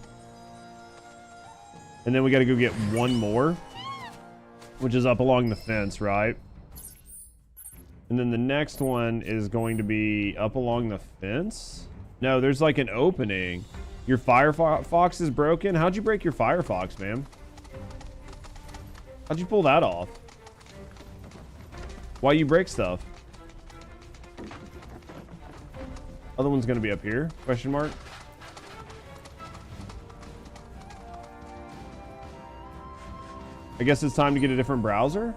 And then we got to go get one more, which is up along the fence, right? And then the next one is going to be up along the fence. No, there's like an opening. Your Firefox is broken. How'd you break your Firefox, man? How'd you pull that off? Why you break stuff? Other one's gonna be up here? Question mark. I guess it's time to get a different browser.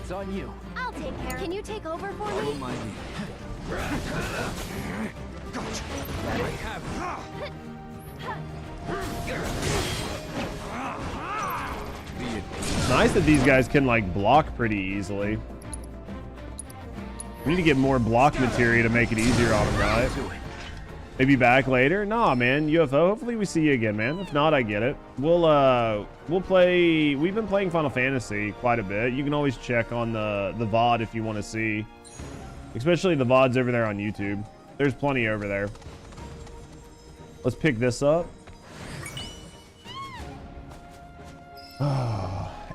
It's on you. I'll take care. Can you take over for me? Don't mind me. Gotcha. I have It's nice that these guys can like block pretty easily. We need to get more block materia to make it easier on them, right? Maybe back later? Nah, man. UFO. Hopefully we see you again, man. If not, I get it. We'll play. We've been playing Final Fantasy quite a bit. You can always check on the VOD if you want to see, especially the VODs over there on YouTube. There's plenty over there. Let's pick this up.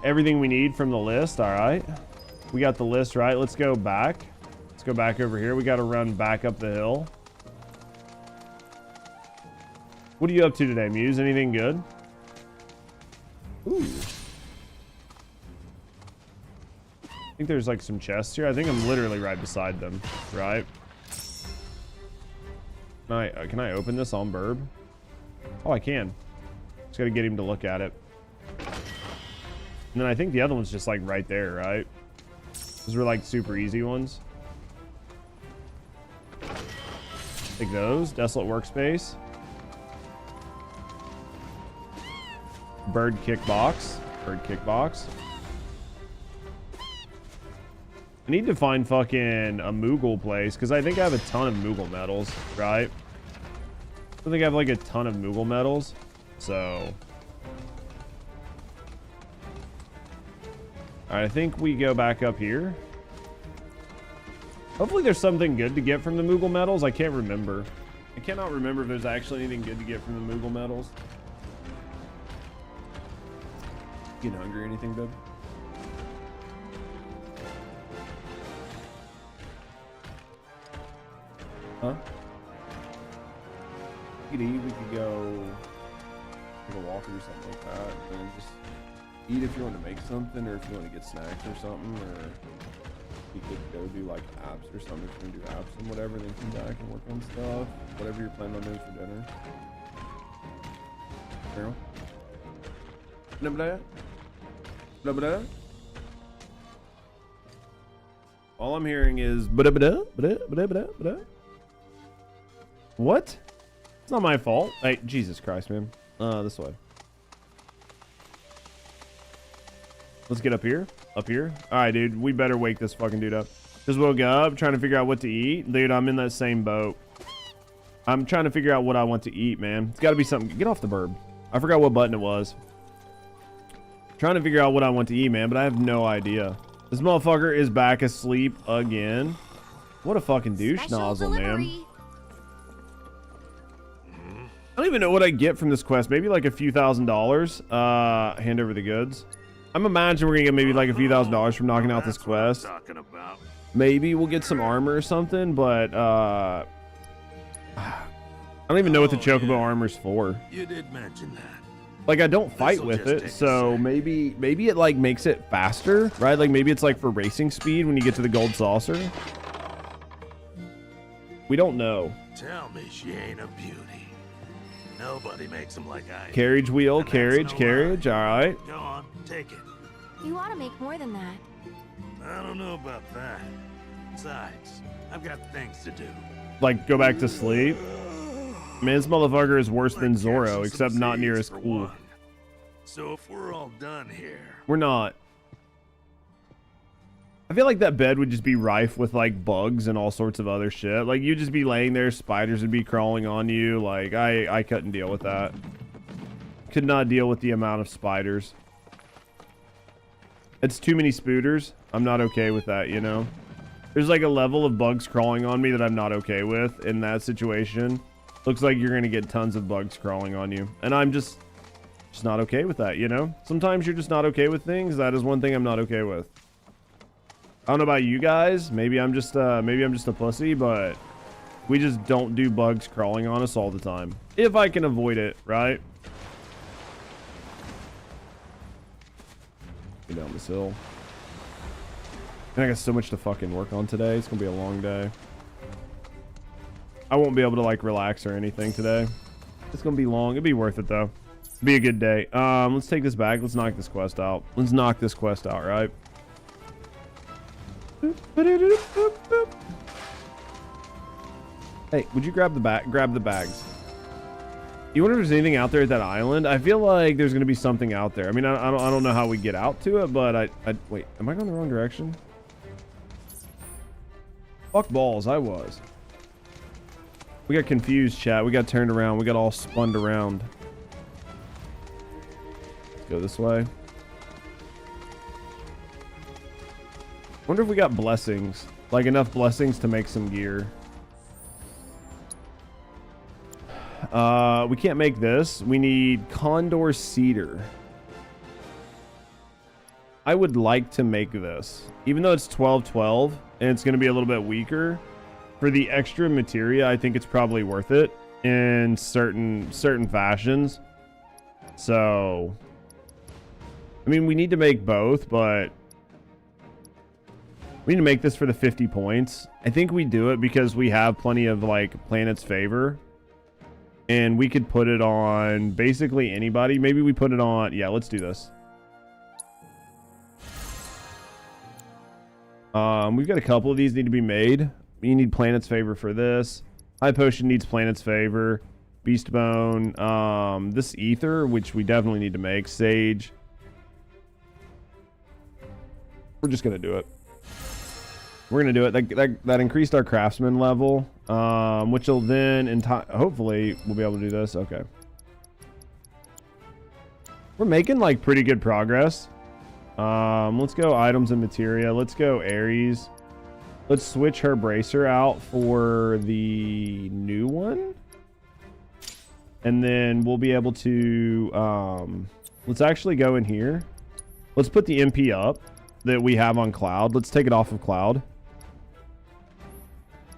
Everything we need from the list. All right, we got the list right. Let's go back. Let's go back over here. We got to run back up the hill. What are you up to today, Muse? Anything good? Ooh. I think there's like some chests here. I think I'm literally right beside them, right? Can I open this on Burb? Oh, I can. Just gotta get him to look at it. And then I think the other one's just like right there, right? Those were like super easy ones. Take those. Desolate workspace. Bird kickbox. Bird kickbox. I need to find fucking a Moogle place because I think I have a ton of Moogle medals, right? I think I have like a ton of Moogle medals. So. Alright, I think we go back up here. Hopefully there's something good to get from the Moogle medals. I can't remember. I cannot remember if there's actually anything good to get from the Moogle medals. Getting hungry or anything, babe? Huh? We could eat, we could go take a walk or something like that, and then just eat if you want to make something, or if you want to get snacks or something, or you could go do like apps or something if you want to do apps and whatever, then come back and work on stuff, whatever you're planning on doing for dinner. Girl? Blah, blah, blah. All I'm hearing is blah, blah, blah, blah, blah, blah. What? It's not my fault. Hey, Jesus Christ, man. This way. Let's get up here. Up here. All right, dude. We better wake this fucking dude up. Just woke up, trying to figure out what to eat. Dude, I'm in that same boat. I'm trying to figure out what I want to eat, man. It's got to be something. Get off the Burb. I forgot what button it was. Trying to figure out what I want to eat, man, but I have no idea. This motherfucker is back asleep again. What a fucking douche nozzle, man. I don't even know what I get from this quest. Maybe like a few $1,000s. Hand over the goods. I'm imagining we're gonna get maybe like a few $1,000s from knocking out this quest. Maybe we'll get some armor or something, but I don't even know what the Chocobo armor's for. You did mention that. Like, I don't fight with it, so maybe it like makes it faster, right? Like maybe it's like for racing speed when you get to the gold saucer. We don't know. Tell me she ain't a beauty. Nobody makes them like I do. Carriage wheel, carriage. All right. Go on, take it. You ought to make more than that. I don't know about that. Besides, I've got things to do. Like go back to sleep. Man, this motherfucker is worse than Zorro, except not near as cool. So if we're all done here, we're not. I feel like that bed would just be rife with like bugs and all sorts of other shit. Like you'd just be laying there, spiders would be crawling on you. Like I couldn't deal with that. Could not deal with the amount of spiders. It's too many spooters. I'm not okay with that, you know? There's like a level of bugs crawling on me that I'm not okay with in that situation. Looks like you're gonna get tons of bugs crawling on you. And I'm just not okay with that, you know? Sometimes you're just not okay with things. That is one thing I'm not okay with. I don't know about you guys. Maybe I'm just a pussy, but we just don't do bugs crawling on us all the time. If I can avoid it, right? Go down this hill. And I got so much to fucking work on today. It's gonna be a long day. I won't be able to like relax or anything today. It's gonna be long. It'll be worth it though. Be a good day. Let's take this back. Let's knock this quest out. Let's knock this quest out, right? Hey, would you grab the bags? You wonder if there's anything out there at that island? I feel like there's gonna be something out there. I mean, I don't know how we get out to it, but I wait. Am I going the wrong direction? Fuck balls, I was. We got confused, chat. We got turned around. We got all spun around. Let's go this way. Wonder if we got blessings. Like enough blessings to make some gear. We can't make this. We need condor cedar. I would like to make this. Even though it's 12-12 and it's going to be a little bit weaker. For the extra materia, I think it's probably worth it in certain fashions. So, I mean, we need to make both, but we need to make this for the 50 points. I think we do it because we have plenty of like planet's favor. And we could put it on basically anybody. Maybe we put it on, yeah, let's do this. We've got a couple of these need to be made. You need planet's favor for this. High potion needs planet's favor. Beast bone. This ether, which we definitely need to make. Sage. We're just gonna do it. We're gonna do it. That increased our craftsman level, which will then in time hopefully we'll be able to do this. Okay. We're making like pretty good progress. Let's go items and materia. Let's go Ares. Let's switch her bracer out for the new one. And then we'll be able to, let's actually go in here. Let's put the MP up that we have on Cloud. Let's take it off of Cloud.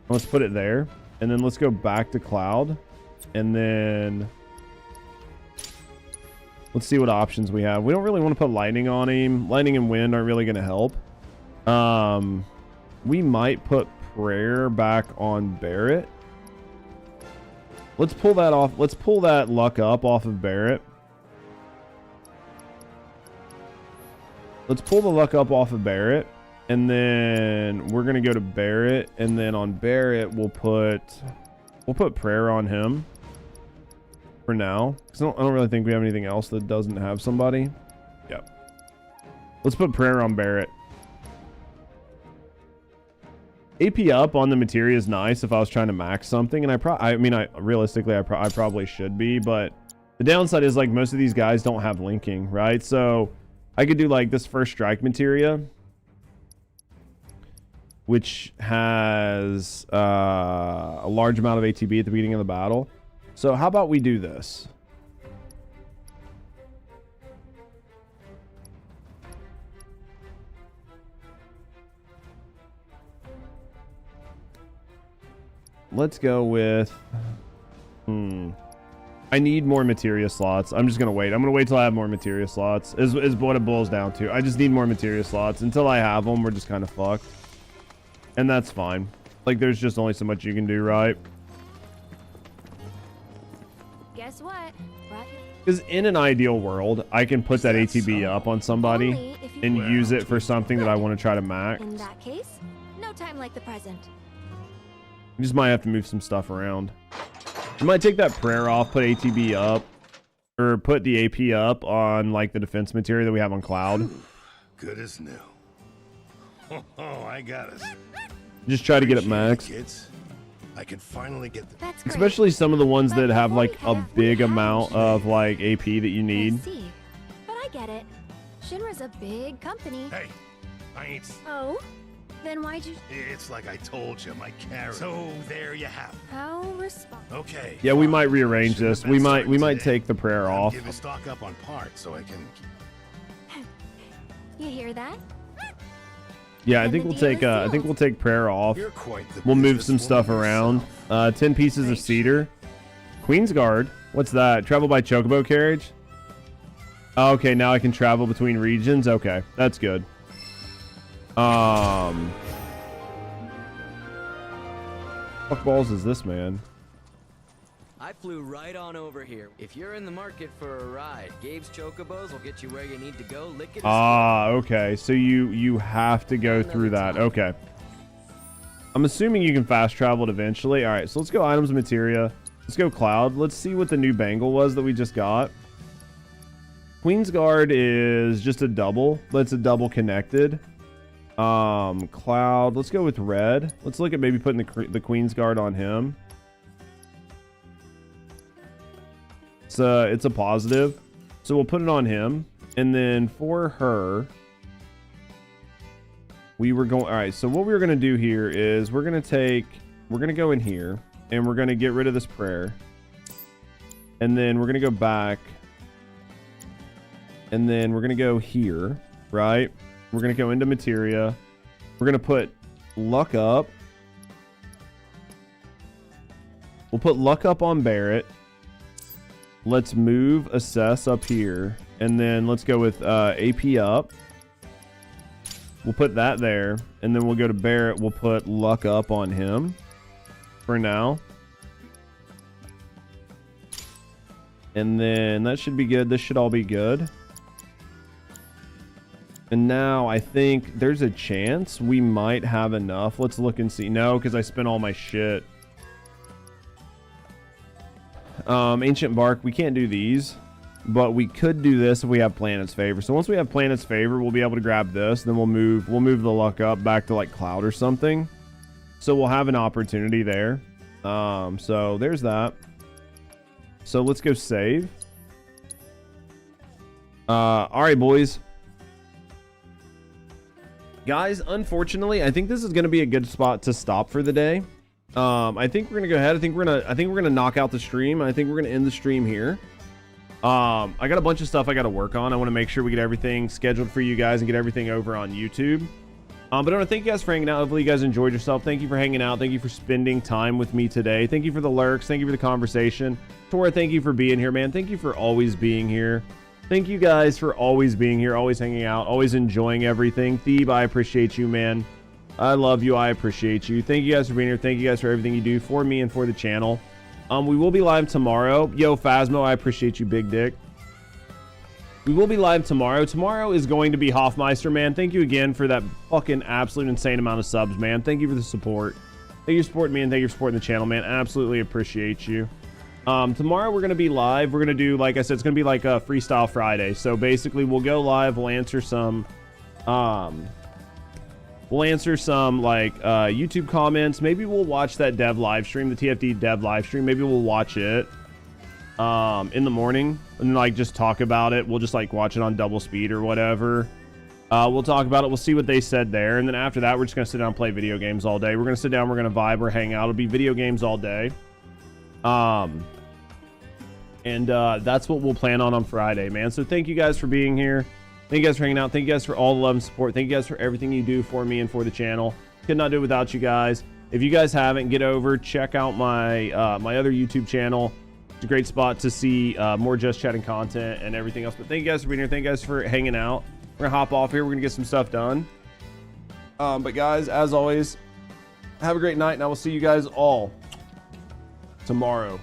Let's put it there. And then let's go back to Cloud. And then let's see what options we have. We don't really want to put lightning on him. Lightning and wind aren't really going to help. We might put prayer back on Barrett. Let's pull that off. Let's pull that luck up off of Barrett. Let's pull the luck up off of Barrett. And then we're going to go to Barrett. And then on Barrett, we'll put prayer on him. For now. Because I don't really think we have anything else that doesn't have somebody. Yep. Let's put prayer on Barrett. AP up on the materia is nice if I was trying to max something, and realistically I probably should be, but the downside is like most of these guys don't have linking, right? So I could do like this first strike materia, which has a large amount of ATB at the beginning of the battle. So how about we do this? Let's go with... I need more materia slots. I'm just going to wait. I'm going to wait till I have more materia slots. Is what it boils down to. I just need more materia slots. Until I have them, we're just kind of fucked. And that's fine. Like, there's just only so much you can do, right? Guess what? Because in an ideal world, I can put that ATB up on somebody and use it for something that I want to try to max. In that case, no time like the present. You just might have to move some stuff around. You might take that prayer off, put ATB up, or put the AP up on like the defense material that we have on Cloud. Good as new. Oh, I got it. Just try to get it maxed. I can finally get the... That's great. Especially some of the ones that have like a big amount of like AP that you I need. see. But I get it. Shinra's a big company. Hey, I ain't... Oh? Then why'd you... It's like I told you, my carrot. So there you have it. How responsible. Okay. Yeah, we might rearrange this. We might take the prayer off. Give a stock up on parts so I can... You hear that? Yeah, I think we'll take prayer off. You're quite the We'll move some stuff around. 10 pieces of cedar. Queen's Guard. What's that? Travel by chocobo carriage? Oh, okay, now I can travel between regions. Okay, that's good. Fuck balls is this, man? I flew right on over here. If you're in the market for a ride, Gabe's Chocobos will get you where you need to go. Lick it. Okay. So you have to go through that. Okay. I'm assuming you can fast travel it eventually. All right, so let's go items and materia. Let's go cloud. Let's see what the new bangle was that we just got. Queen's Guard is just a double. That's a double connected. Cloud. Let's go with red. Let's look at maybe putting the Queen's Guard on him. It's a positive, so we'll put it on him. And then for her, we were going... All right, so what we were going to do here is we're going to go in here, and we're going to get rid of this prayer. And then we're going to go back. And then we're going to go here, right? We're going to go into materia. We're going to put luck up. We'll put luck up on Barrett. Let's move assess up here. And then let's go with AP up. We'll put that there. And then we'll go to Barrett. We'll put luck up on him for now. And then that should be good. This should all be good. And now I think there's a chance we might have enough. Let's look and see. No, because I spent all my shit. Ancient Bark, we can't do these, but we could do this if we have Planet's Favor. So once we have Planet's Favor, we'll be able to grab this. Then we'll move the luck up back to like Cloud or something. So we'll have an opportunity there. So there's that. So let's go save. All right, boys. Guys, unfortunately, I think this is going to be a good spot to stop for the day. I think we're gonna go ahead. I think we're gonna knock out the stream. I think we're gonna end the stream here. I got a bunch of stuff I got to work on. I want to make sure we get everything scheduled for you guys and get everything over on YouTube. But I want to thank you guys for hanging out. Hopefully you guys enjoyed yourself. Thank you for hanging out. Thank you for spending time with me today. Thank you for the lurks. Thank you for the conversation. Tora, thank you for being here, man. Thank you for always being here. Thank you guys for always being here, always hanging out, always enjoying everything. Thebe, I appreciate you, man. I love you. I appreciate you. Thank you guys for being here. Thank you guys for everything you do for me and for the channel. We will be live tomorrow. Yo, Phasmo, I appreciate you, big dick. We will be live tomorrow. Tomorrow is going to be Hoffmeister, man. Thank you again for that fucking absolute insane amount of subs, man. Thank you for the support. Thank you for supporting me and thank you for supporting the channel, man. Absolutely appreciate you. Tomorrow we're going to be live. We're going to do, like I said, it's going to be like a Freestyle Friday. So basically we'll go live. We'll answer some... like YouTube comments. Maybe we'll watch that dev live stream, the TFD dev live stream. Maybe we'll watch it in the morning and like just talk about it. We'll just like watch it on double speed or whatever. We'll talk about it. We'll see what they said there. And then after that, we're just going to sit down and play video games all day. We're going to sit down. We're going to vibe. We're hang out. It'll be video games all day. That's what we'll plan on Friday, man. So thank you guys for being here. Thank you guys for hanging out. Thank you guys for all the love and support. Thank you guys for everything you do for me and for the channel. Could not do it without you guys. If you guys haven't, get over, check out my my other YouTube channel. It's a great spot to see more Just Chatting content and everything else. But thank you guys for being here. Thank you guys for hanging out. We're gonna hop off here. We're gonna get some stuff done. But guys, as always, have a great night, and I will see you guys all tomorrow.